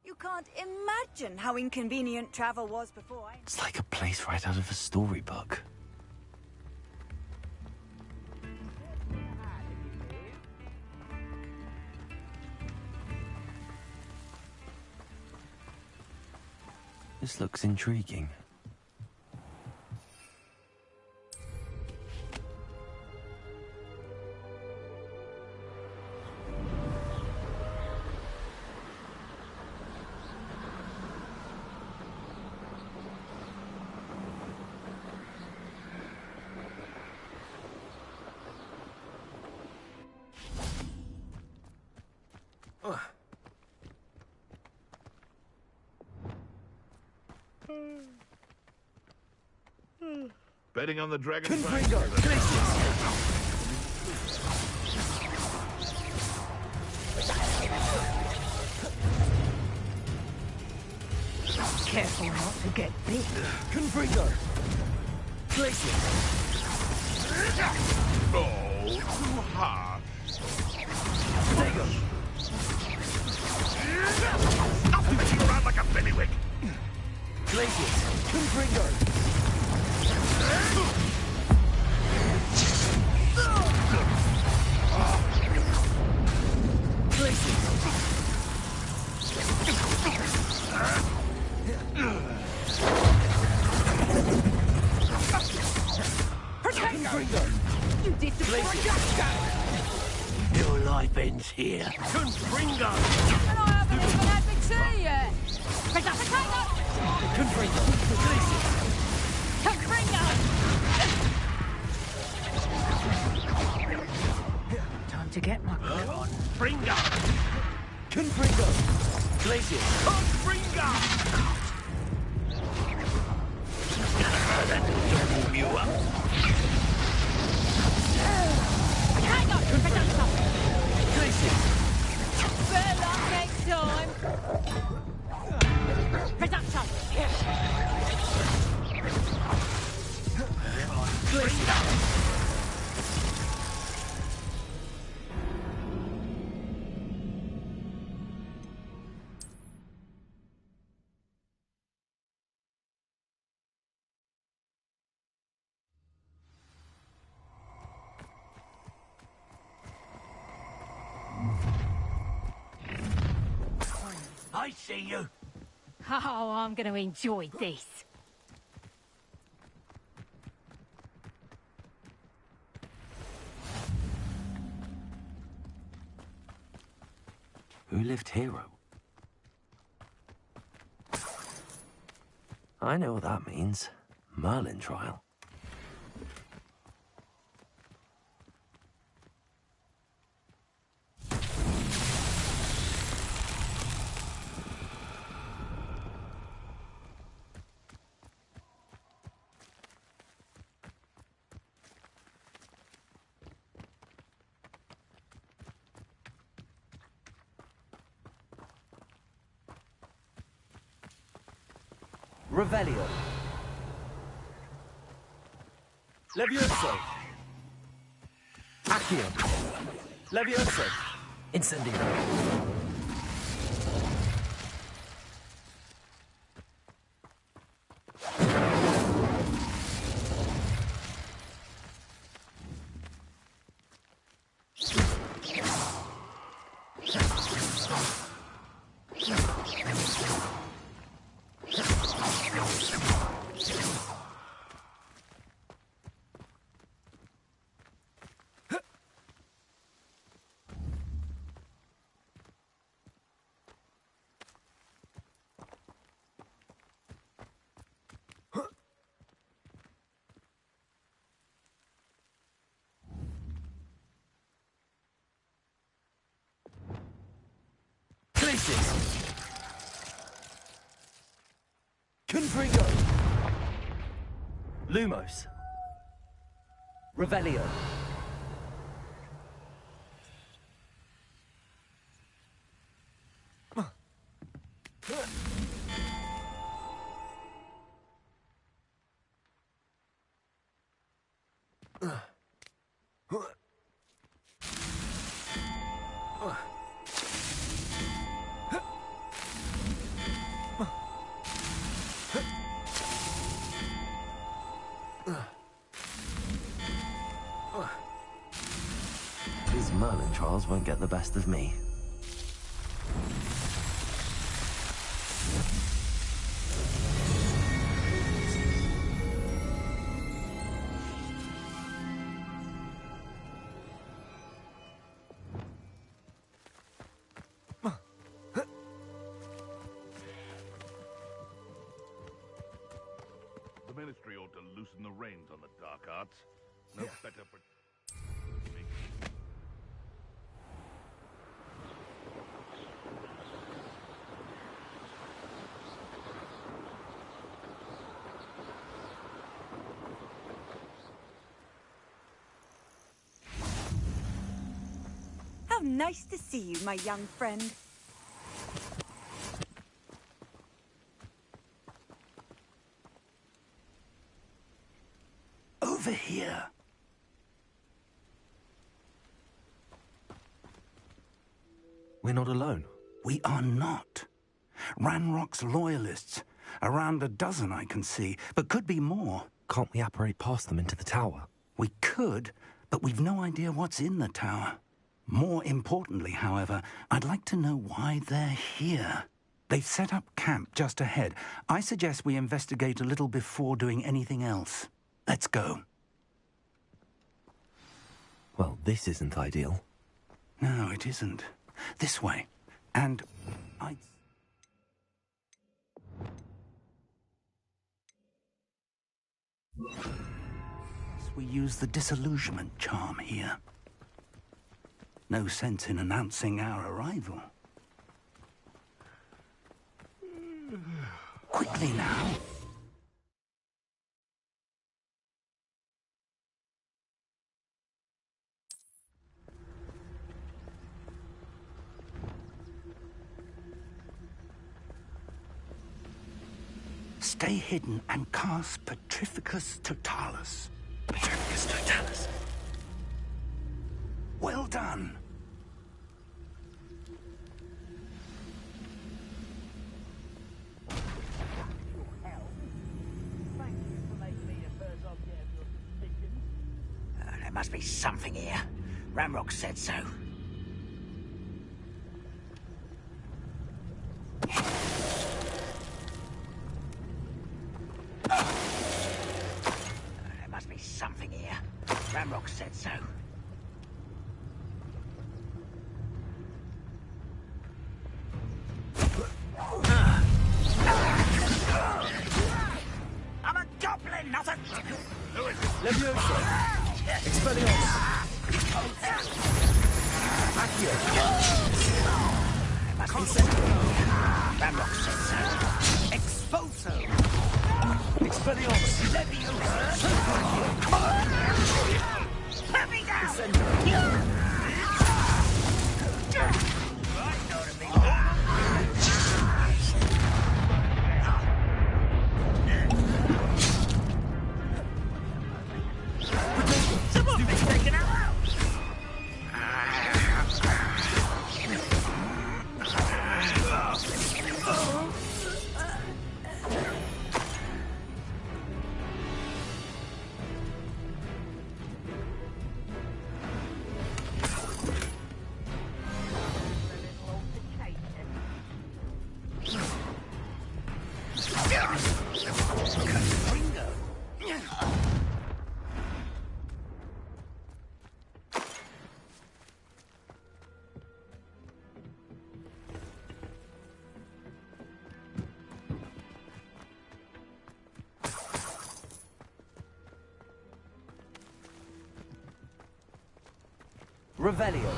You can't imagine how inconvenient travel was before I... It's like a place right out of a storybook. This looks intriguing. Betting on the dragon. Careful not to get big. Confringo! Glacier! Oh, too hard. Dago! Stop messing around like a bellywig! Glacier! Confringo! You did the Your life ends here. Confringo! And I haven't even had my tea yet. Confringo! Glacier! Time to get my coat on. Confringo! Confringo! Glacier! Confringo! Warm you up. Glacier! Better luck next time. Production. I see you. Oh, I'm going to enjoy this. Who lived here? I know what that means. Merlin trial. Revelio. Levioso. Accio. Levioso. Incendio. Races! Confringo! Lumos! Revelio! These Merlin trials won't get the best of me. The Ministry ought to loosen the reins on the dark arts. No better for... How nice to see you, my young friend. Over here. We're not alone. We are not. Ranrock's loyalists. Around a dozen I can see, but could be more. Can't we apparate past them into the tower? We could, but we've no idea what's in the tower. More importantly, however, I'd like to know why they're here. They've set up camp just ahead. I suggest we investigate a little before doing anything else. Let's go. Well, this isn't ideal. No, it isn't. This way. And I... We use the disillusionment charm here. No sense in announcing our arrival. Quickly now. Stay hidden and cast Petrificus Totalis. Petrificus Totalis. Well done. There must be something here. Ramrock said so. There must be something here. Ramrock said so. I'm a goblin, not a... Leviosa! Expelliarmus! Accio! Ramrock said so. Expulso! Expelliarmus! Leviosa! Put me down! Someone be taken out! Revelio.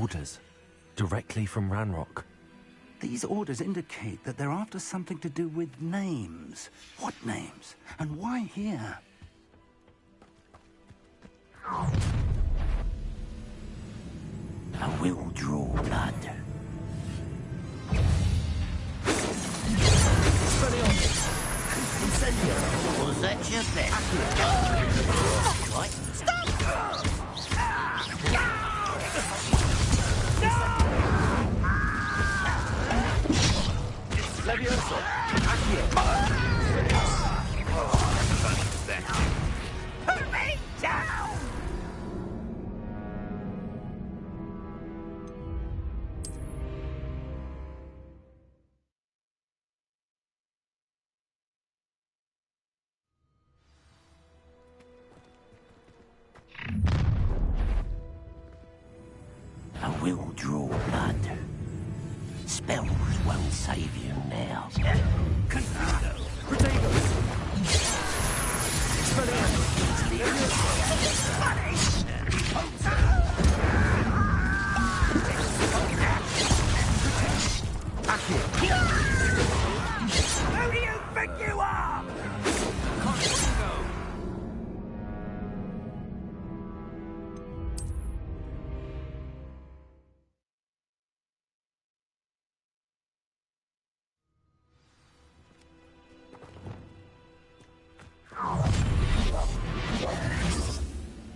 Orders. Directly from Ranrock. These orders indicate that they're after something to do with names. What names? And why here? I will draw blood. Was that your best? Right? Stop! Levioso! Put me down! I will draw blood. Spells won't save you now. Who do you think you are?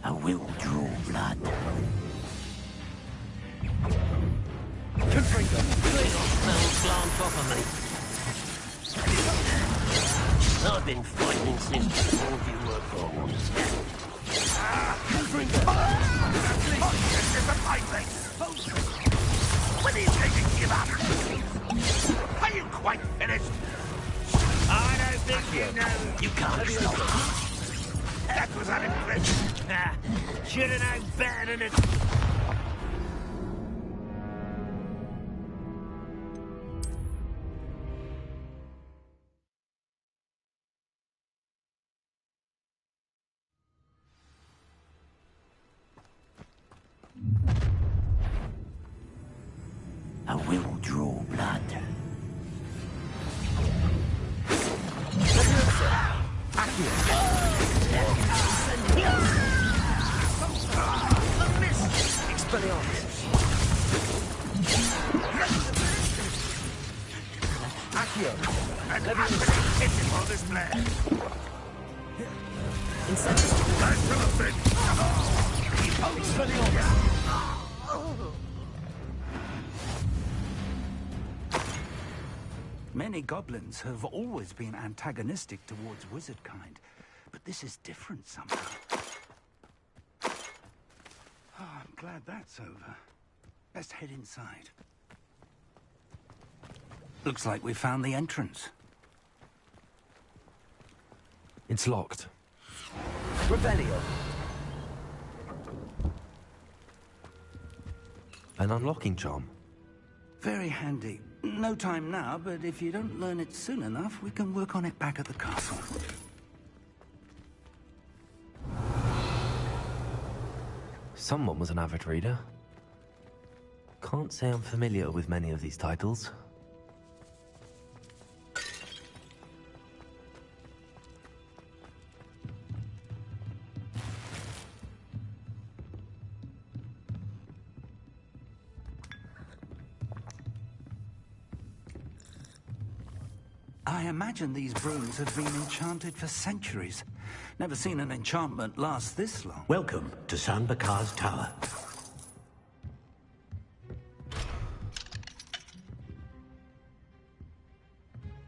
I will draw blood. Confringo! Spells glance off of me. I've been fighting since before you were born. Confringo! When are you going to give up? Are you quite finished? I don't think you know. You can't stop. That was unimpressive. Should have known better than it. I will draw blood. Accio! And hit him on this blade. Incentive! Time for a bit. Many goblins have always been antagonistic towards wizard kind, but this is different somehow. Oh, I'm glad that's over. Let's head inside. Looks like we found the entrance. It's locked. Revelio! An unlocking charm. Very handy. No time now, but if you don't learn it soon enough, we can work on it back at the castle. Someone was an avid reader. Can't say I'm familiar with many of these titles. I imagine these brooms have been enchanted for centuries. Never seen an enchantment last this long. Welcome to San Bakar's Tower.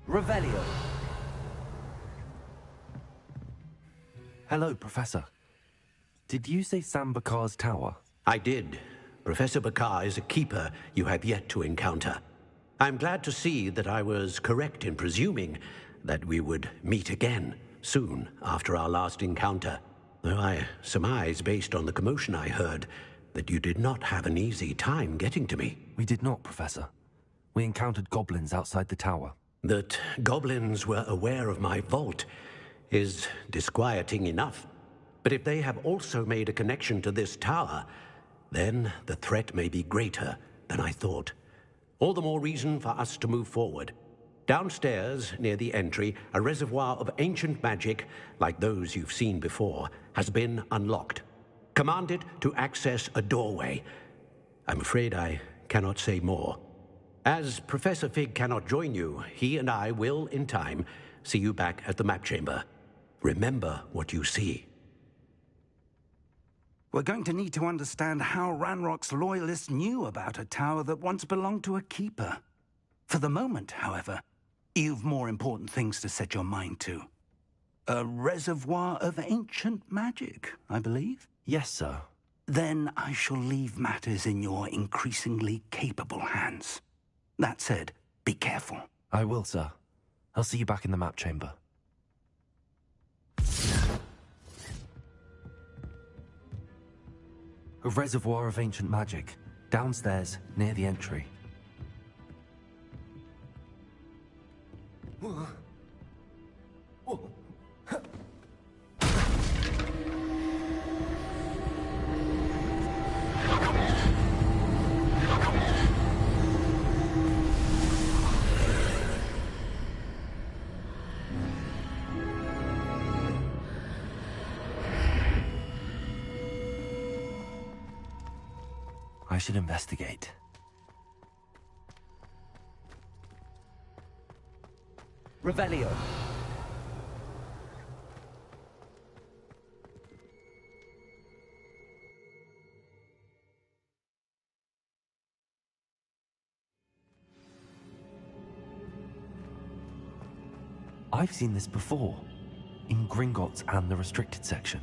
Revelio! Hello, Professor. Did you say Sam Bakar's Tower? I did. Professor Bakar is a keeper you have yet to encounter. I'm glad to see that I was correct in presuming that we would meet again soon after our last encounter. Though I surmise, based on the commotion I heard, that you did not have an easy time getting to me. We did not, Professor. We encountered goblins outside the tower. That goblins were aware of my vault is disquieting enough. But if they have also made a connection to this tower, then the threat may be greater than I thought. All the more reason for us to move forward. Downstairs, near the entry, a reservoir of ancient magic, like those you've seen before, has been unlocked. Command it to access a doorway. I'm afraid I cannot say more. As Professor Fig cannot join you, he and I will, in time, see you back at the map chamber. Remember what you see. We're going to need to understand how Ranrock's loyalists knew about a tower that once belonged to a keeper. For the moment, however, you've more important things to set your mind to. A reservoir of ancient magic, I believe? Yes, sir. Then I shall leave matters in your increasingly capable hands. That said, be careful. I will, sir. I'll see you back in the map chamber. A reservoir of ancient magic, downstairs, near the entry. I should investigate. Revelio. I've seen this before, in Gringotts and the restricted section.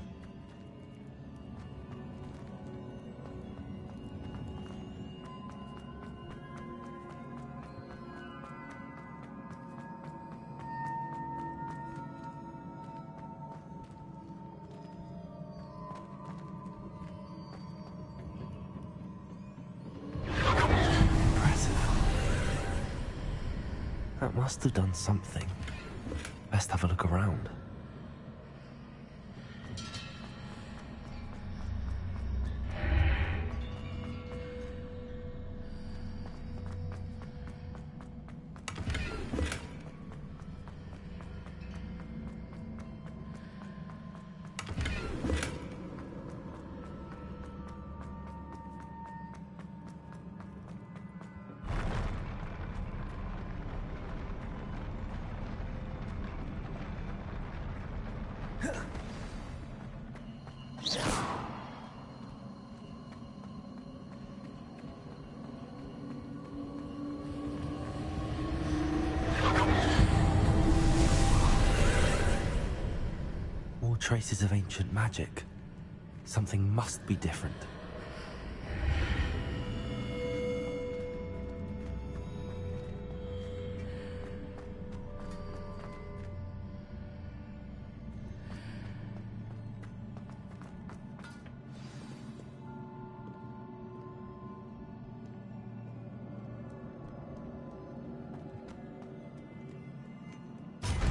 That must have done something. Best have a look around. More traces of ancient magic. Something must be different.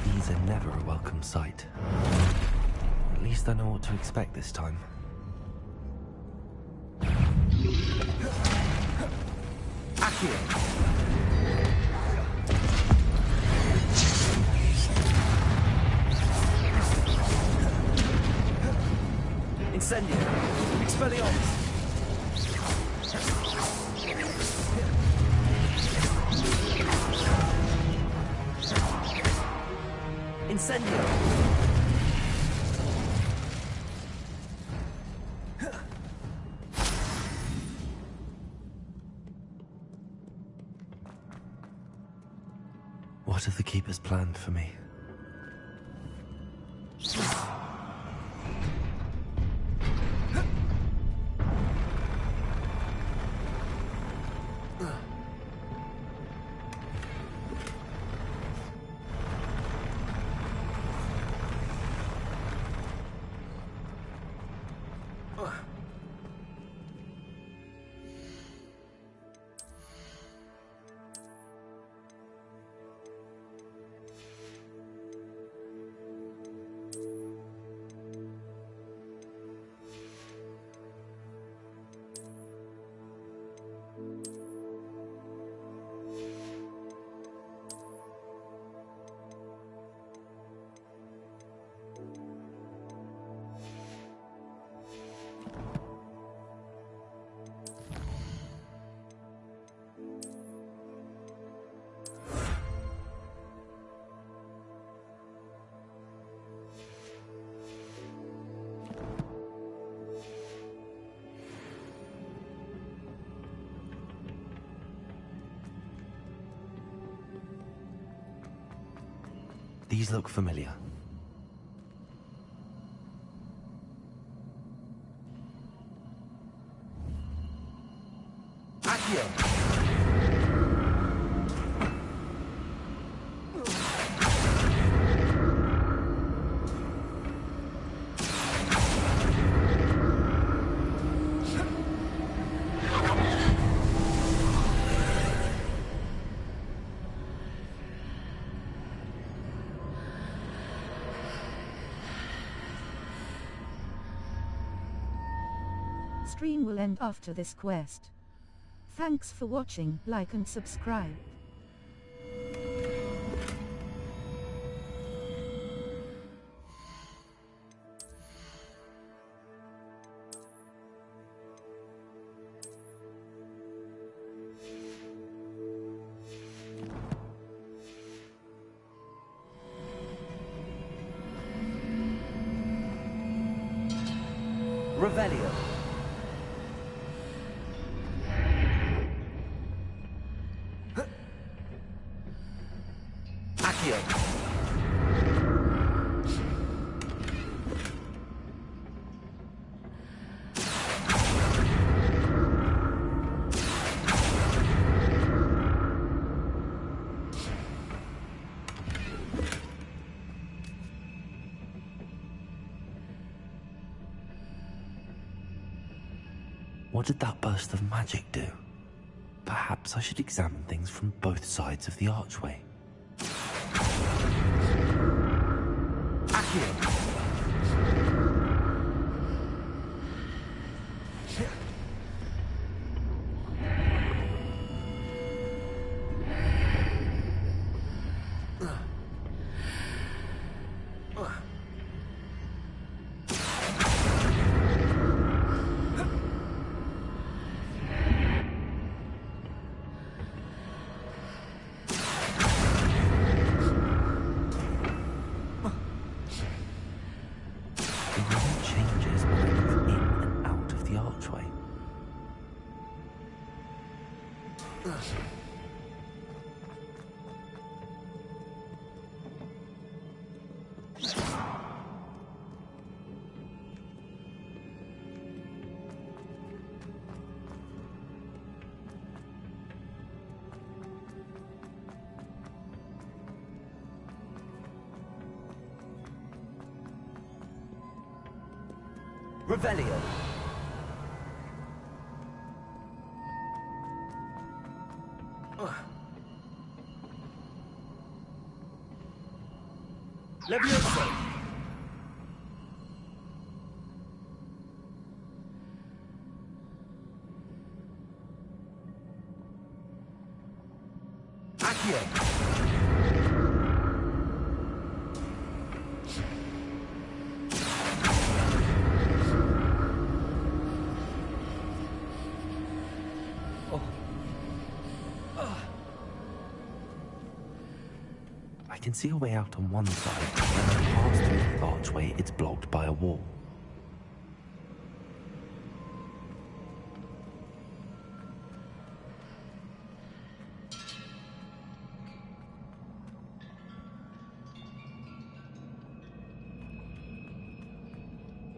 These are never a welcome sight. At least I know what to expect this time. Incendio. Expelliarmus. Incendio. What have the Keepers planned for me? These look familiar. Accio! Stream will end after this quest. Thanks for watching, like and subscribe. Revelio. What did that burst of magic do? Perhaps I should examine things from both sides of the archway. Accio! Revelio. Levioso. Accio. I can see a way out on one side, and when I pass through the archway, it's blocked by a wall.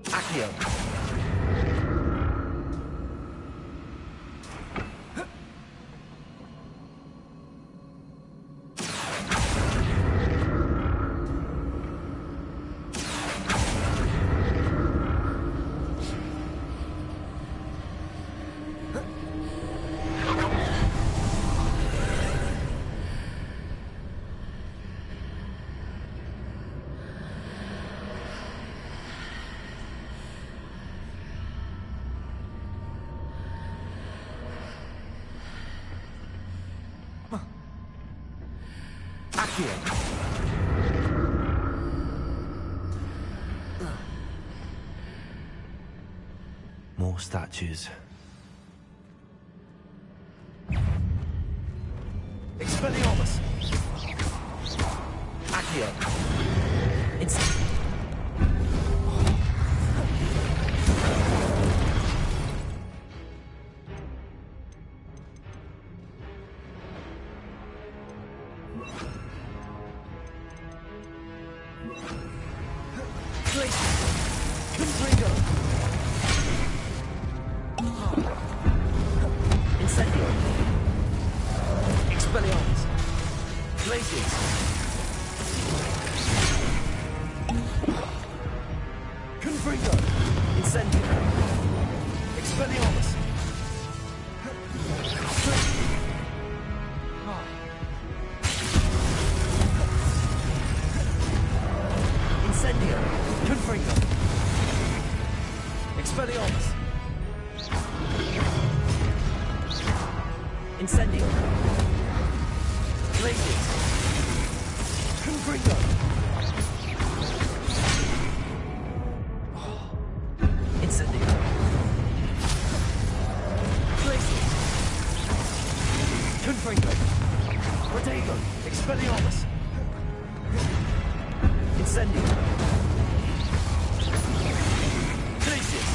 Accio! More statues. Expelliarmus! Accio! It's... Places. Confringo. Incendio. Expelliarmus. Incendio. Confringo. Expelliarmus. Incendio. Blazes. Confringo. Incendio. Blazes. Confringo. Rodego. Expelliarmus. Incendio. Blazes.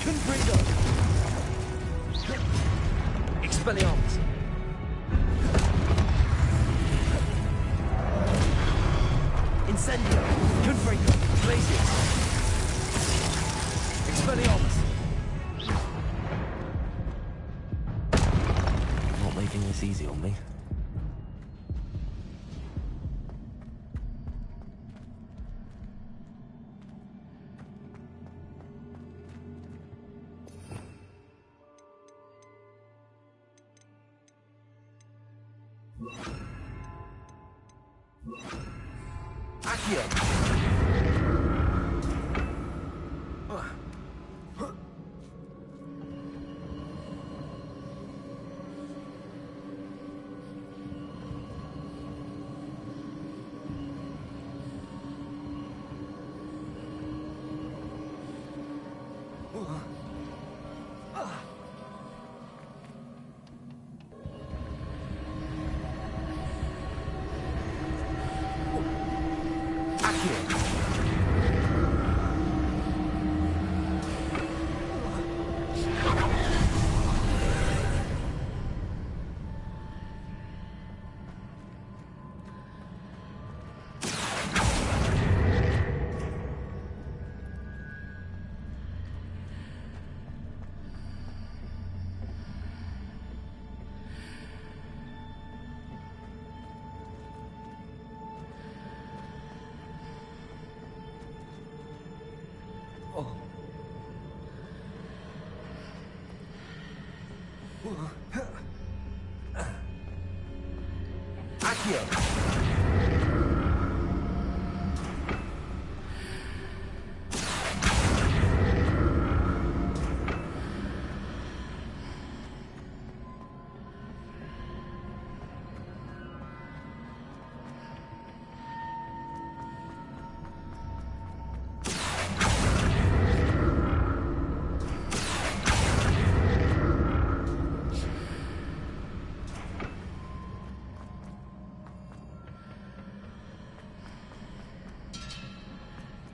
Confringo. Expelliarmus. Incendio. Confringo. Blazes. Expelliarmus. Not making this easy on me. Accio. Accio.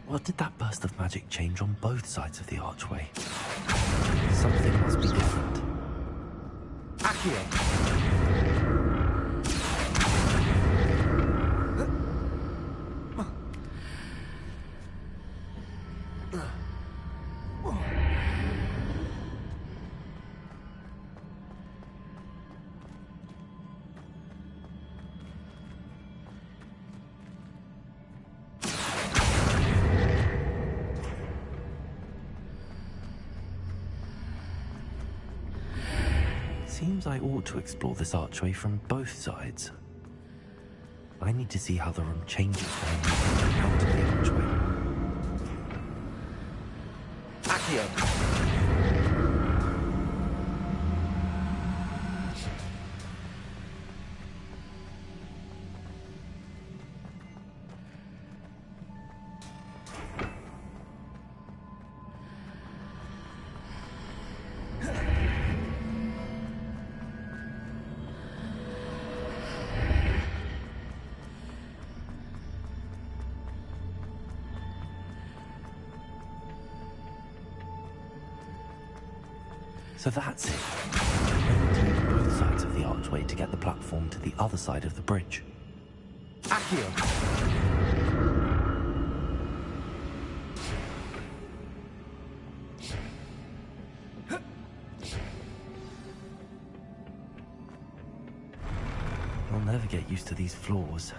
What did that burst of magic change on both sides of the archway? Something must be different. Accio. Seems I ought to explore this archway from both sides. I need to see how the room changes when I move out of the archway. Accio. So that's it. I need to use both sides of the archway to get the platform to the other side of the bridge. Accio. never get used to these floors.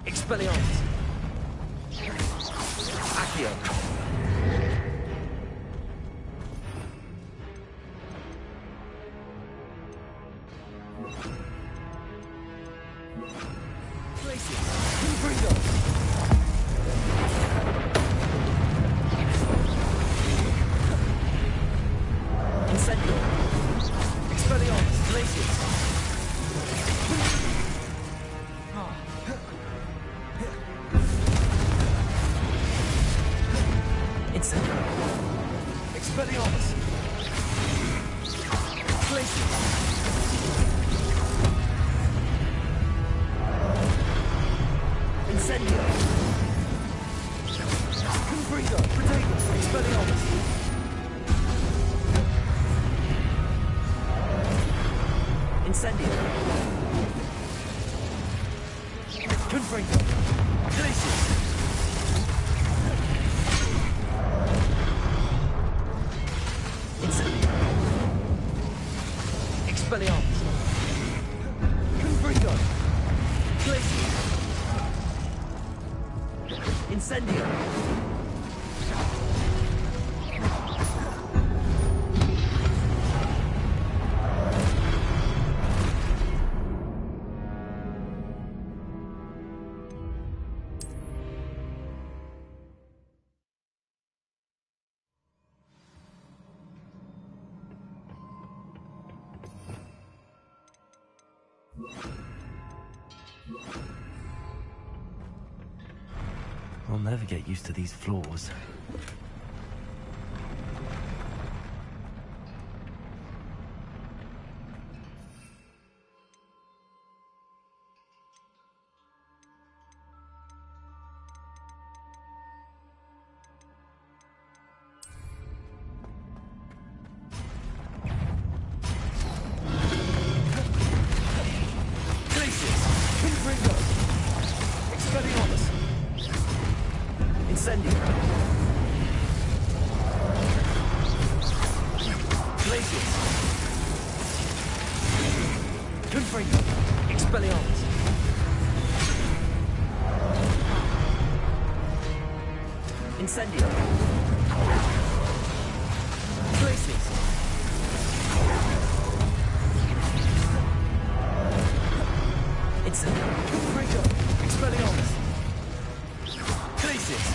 Expelliarmus! Accio! Places! Confringo! Incendio! Expelliarmus! Places! Expelliarmus! Places! Incendio! Confringo! Protegus! Expelliarmus! Incendio! Confringo! Places! Expelliarmus! Confringo! Glacier! Incendio! I'll never get used to these floors. Incendio! Places! Incendio! Confringo! Expelliarmus! Places!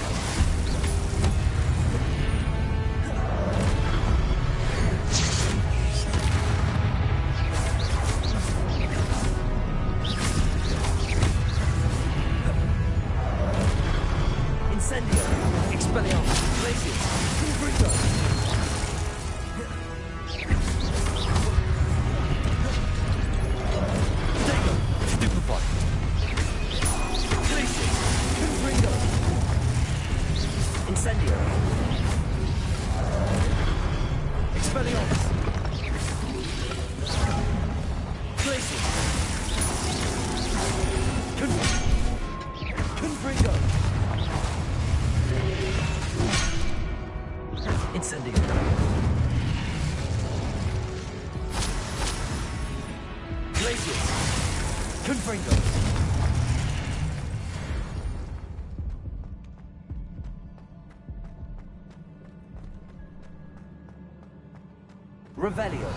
Incendio! Expelliarmus! Places! Confringo! Potato! Stupefy! Places! Confringo! Incendio! Expelliarmus! Places! Confringo! Incendio! Glaciers! Confringo! Revelio!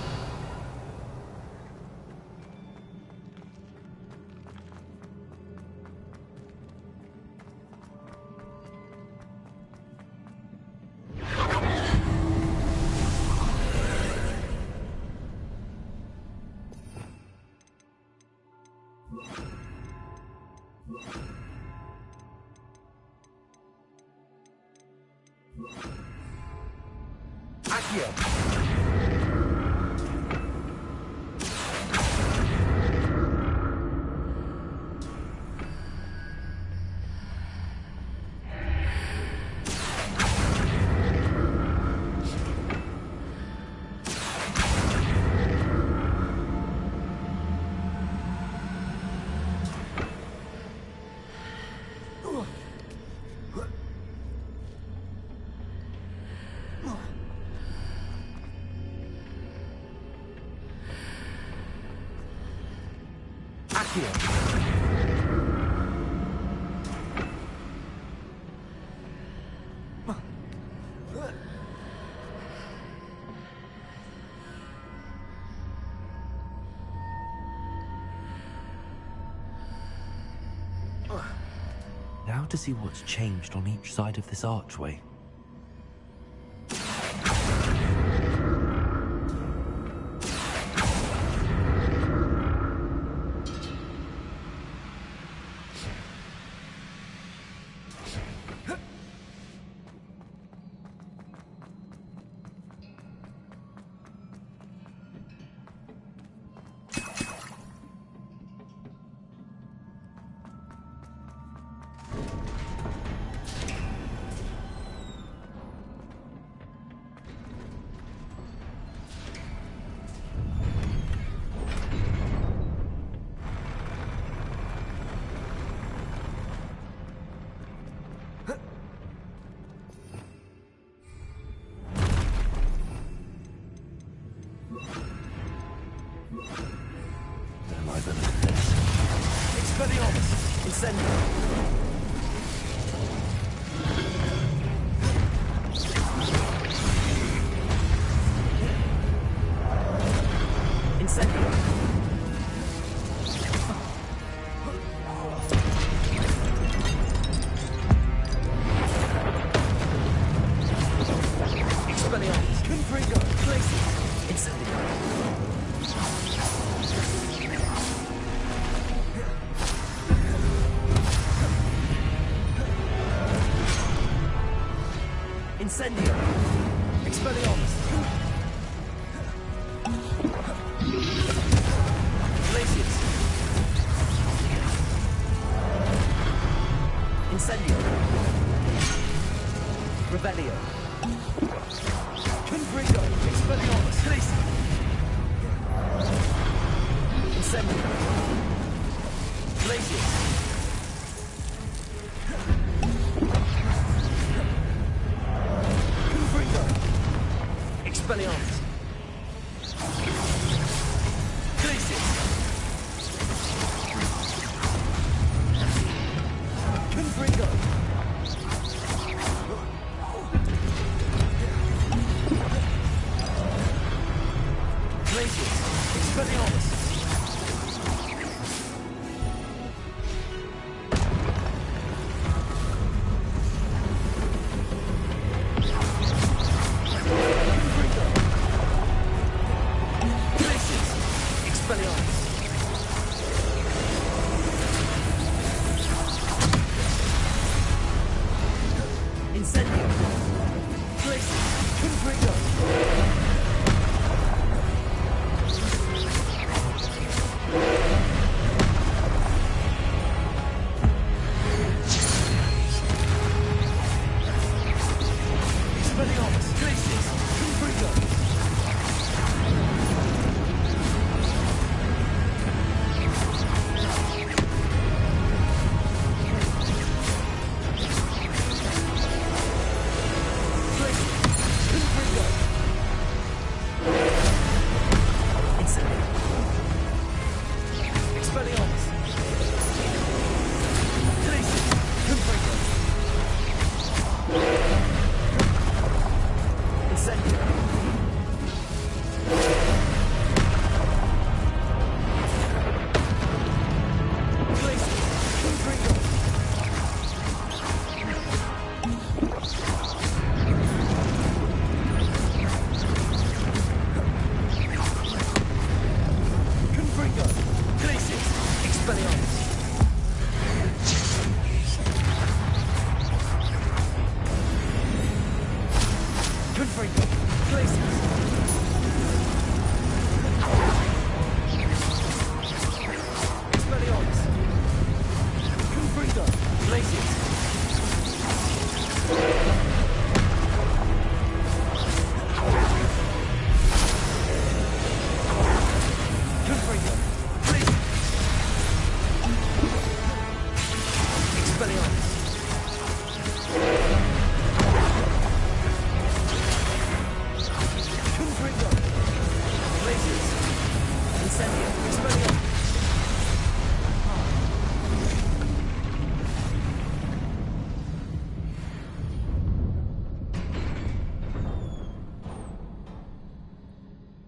Accio! Now to see what's changed on each side of this archway. Incendio! Expelliarmus! Glacius! Incendio! Revelio! Confringo! Expelliarmus! Glacius! Incendio! Glacius! Expelliarmus! Glacius! Confringo! Glacius! Expelliarmus!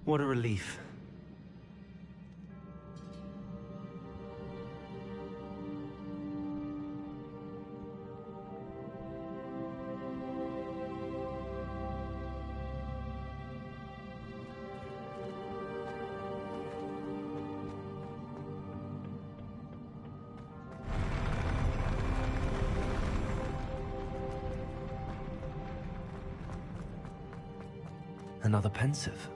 What a relief. Another pensive.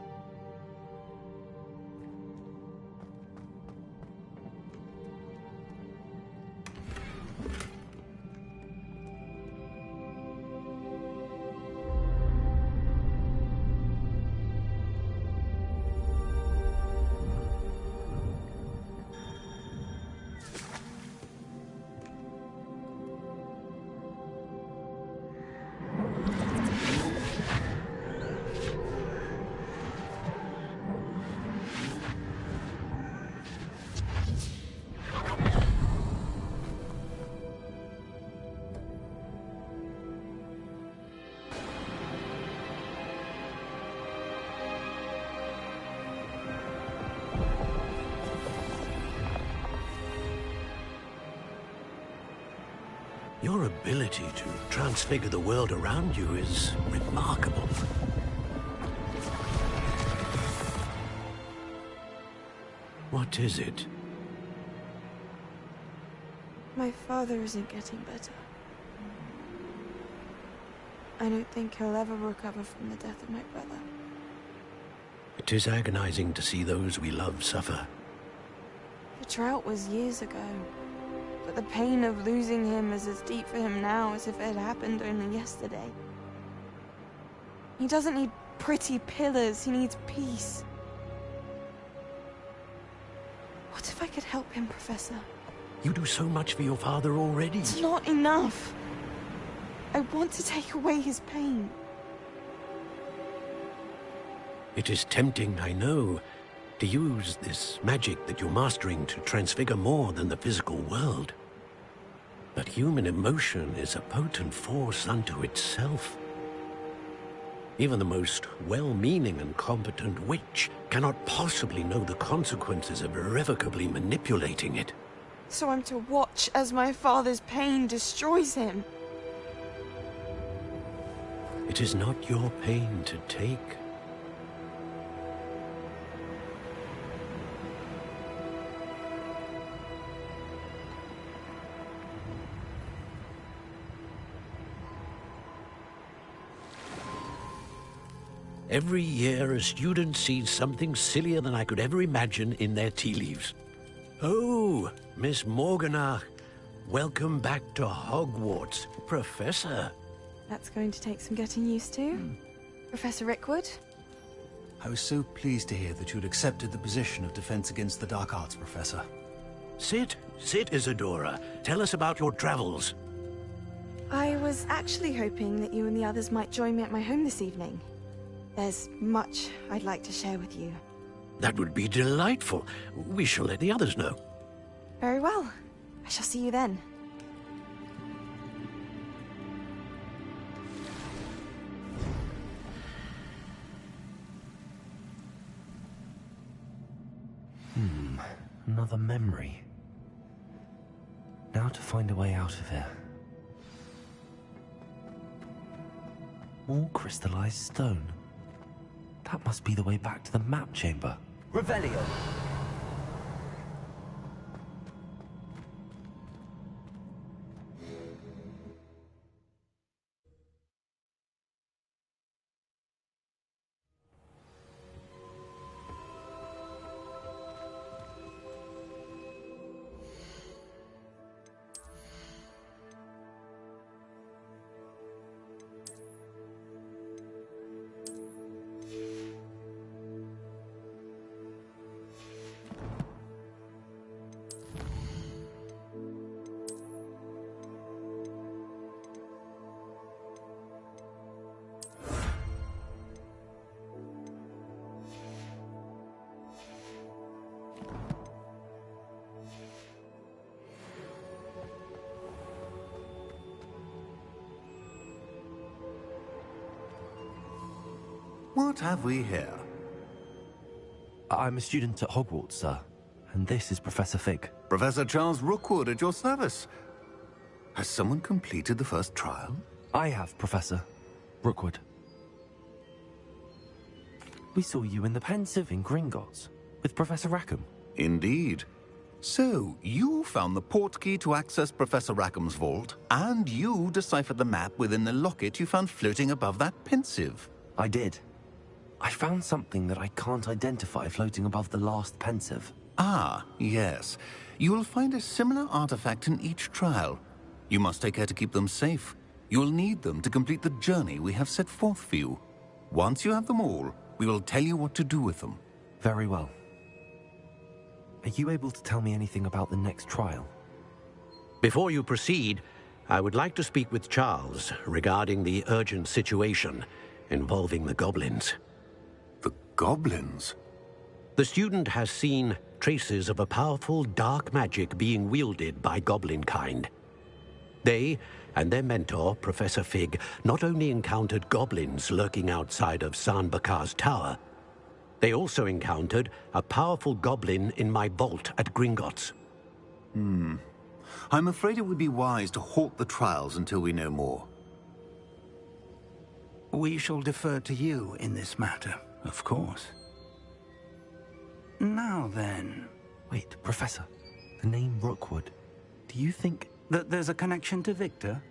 Your ability to transfigure the world around you is remarkable. What is it? My father isn't getting better. I don't think he'll ever recover from the death of my brother. It is agonizing to see those we love suffer. The drought was years ago, but the pain of losing him is as deep for him now as if it had happened only yesterday. He doesn't need pretty pillars, he needs peace. What if I could help him, Professor? You do so much for your father already. It's not enough. I want to take away his pain. It is tempting, I know, to use this magic that you're mastering to transfigure more than the physical world. But human emotion is a potent force unto itself. Even the most well-meaning and competent witch cannot possibly know the consequences of irrevocably manipulating it. So I'm to watch as my father's pain destroys him. It is not your pain to take. Every year, a student sees something sillier than I could ever imagine in their tea leaves. Oh, Miss Morganach, welcome back to Hogwarts, Professor. That's going to take some getting used to. Professor Rickwood? I was so pleased to hear that you'd accepted the position of Defense Against the Dark Arts, Professor. Sit, Isadora. Tell us about your travels. I was actually hoping that you and the others might join me at my home this evening. There's much I'd like to share with you. That would be delightful. We shall let the others know. Very well. I shall see you then. Another memory. Now to find a way out of here. More crystallized stone. That must be the way back to the map chamber. Revelio. What have we here? I'm a student at Hogwarts, sir. And this is Professor Fig. Professor Charles Rookwood at your service. Has someone completed the first trial? I have, Professor Rookwood. We saw you in the Pensive in Gringotts with Professor Rackham. Indeed. So, you found the portkey to access Professor Rackham's vault, and you deciphered the map within the locket you found floating above that Pensive. I did. I found something that I can't identify floating above the last Pensive. Ah, yes. You will find a similar artifact in each trial. You must take care to keep them safe. You'll need them to complete the journey we have set forth for you. Once you have them all, we will tell you what to do with them. Very well. Are you able to tell me anything about the next trial? Before you proceed, I would like to speak with Charles regarding the urgent situation involving the goblins. The goblins? The student has seen traces of a powerful dark magic being wielded by goblin kind. They and their mentor, Professor Fig, not only encountered goblins lurking outside of San Bakar's tower, they also encountered a powerful goblin in my vault at Gringotts. I'm afraid it would be wise to halt the trials until we know more. We shall defer to you in this matter, of course. Now then... Wait, Professor. The name Rookwood. Do you think... that there's a connection to Victor?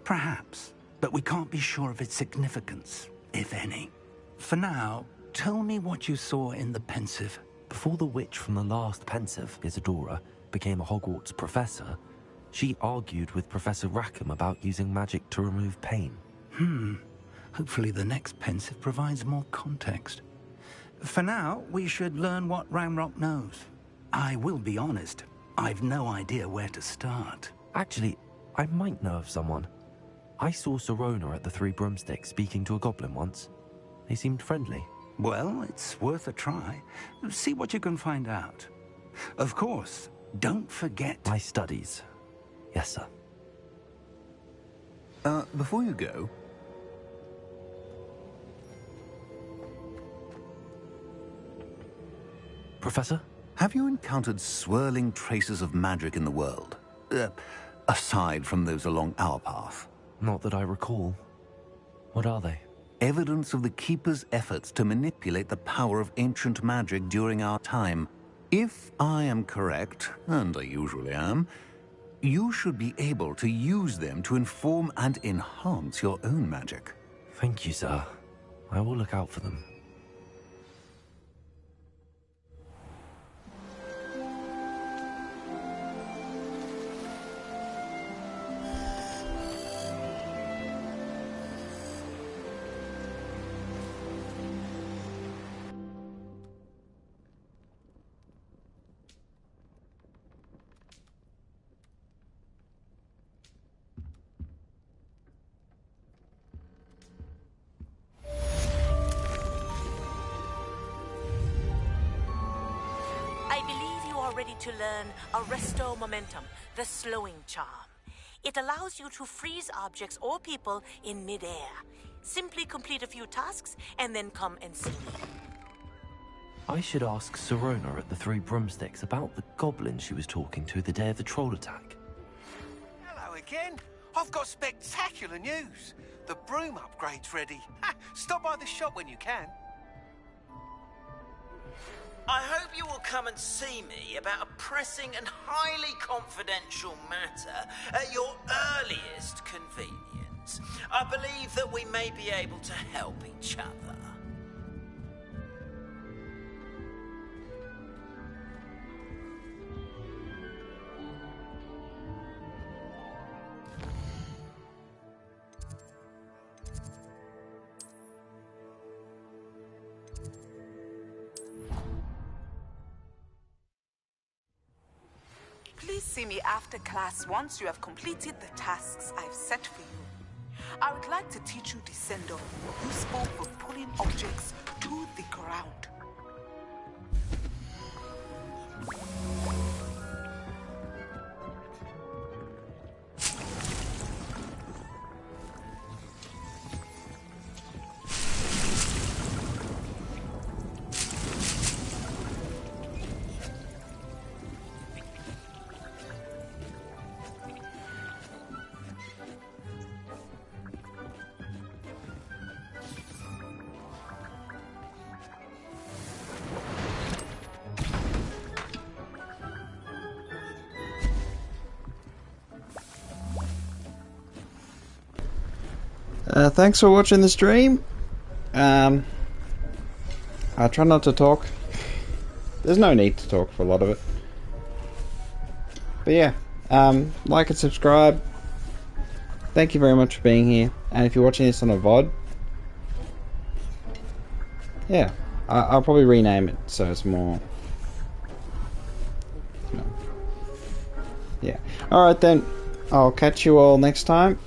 Perhaps, but we can't be sure of its significance, if any. For now, tell me what you saw in the Pensive. Before the witch from the last Pensive, Isadora, became a Hogwarts professor, she argued with Professor Rackham about using magic to remove pain. Hopefully the next Pensive provides more context. For now, we should learn what Ranrock knows. I will be honest, I've no idea where to start. Actually, I might know of someone. I saw Sirona at the Three Broomsticks speaking to a goblin once. They seemed friendly. Well, it's worth a try. See what you can find out. Of course, don't forget... my studies. Yes, sir. Before you go... Professor? Have you encountered swirling traces of magic in the world? Aside from those along our path? Not that I recall. What are they? Evidence of the Keeper's efforts to manipulate the power of ancient magic during our time. If I am correct, and I usually am, you should be able to use them to inform and enhance your own magic. Thank you, sir. I will look out for them. To learn Arresto Momentum, the slowing charm. It allows you to freeze objects or people in midair. Simply complete a few tasks and then come and see me. I should ask Sirona at the Three Broomsticks about the goblin she was talking to the day of the troll attack. Hello again. I've got spectacular news. The broom upgrade's ready. Stop by the shop when you can. I hope you will come and see me about a pressing and highly confidential matter at your earliest convenience. I believe that we may be able to help each other. Please see me after class once you have completed the tasks I've set for you. I would like to teach you Descendo, useful for pulling objects to the ground. Thanks for watching the stream. I try not to talk. There's no need to talk for a lot of it. But yeah, like and subscribe. Thank you very much for being here. And if you're watching this on a VOD, yeah, I'll probably rename it so it's more... Yeah. Alright then, I'll catch you all next time.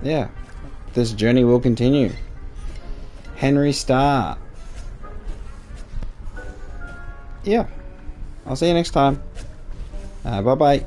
Yeah, this journey will continue. Henry Starr. Yeah, I'll see you next time. Bye-bye.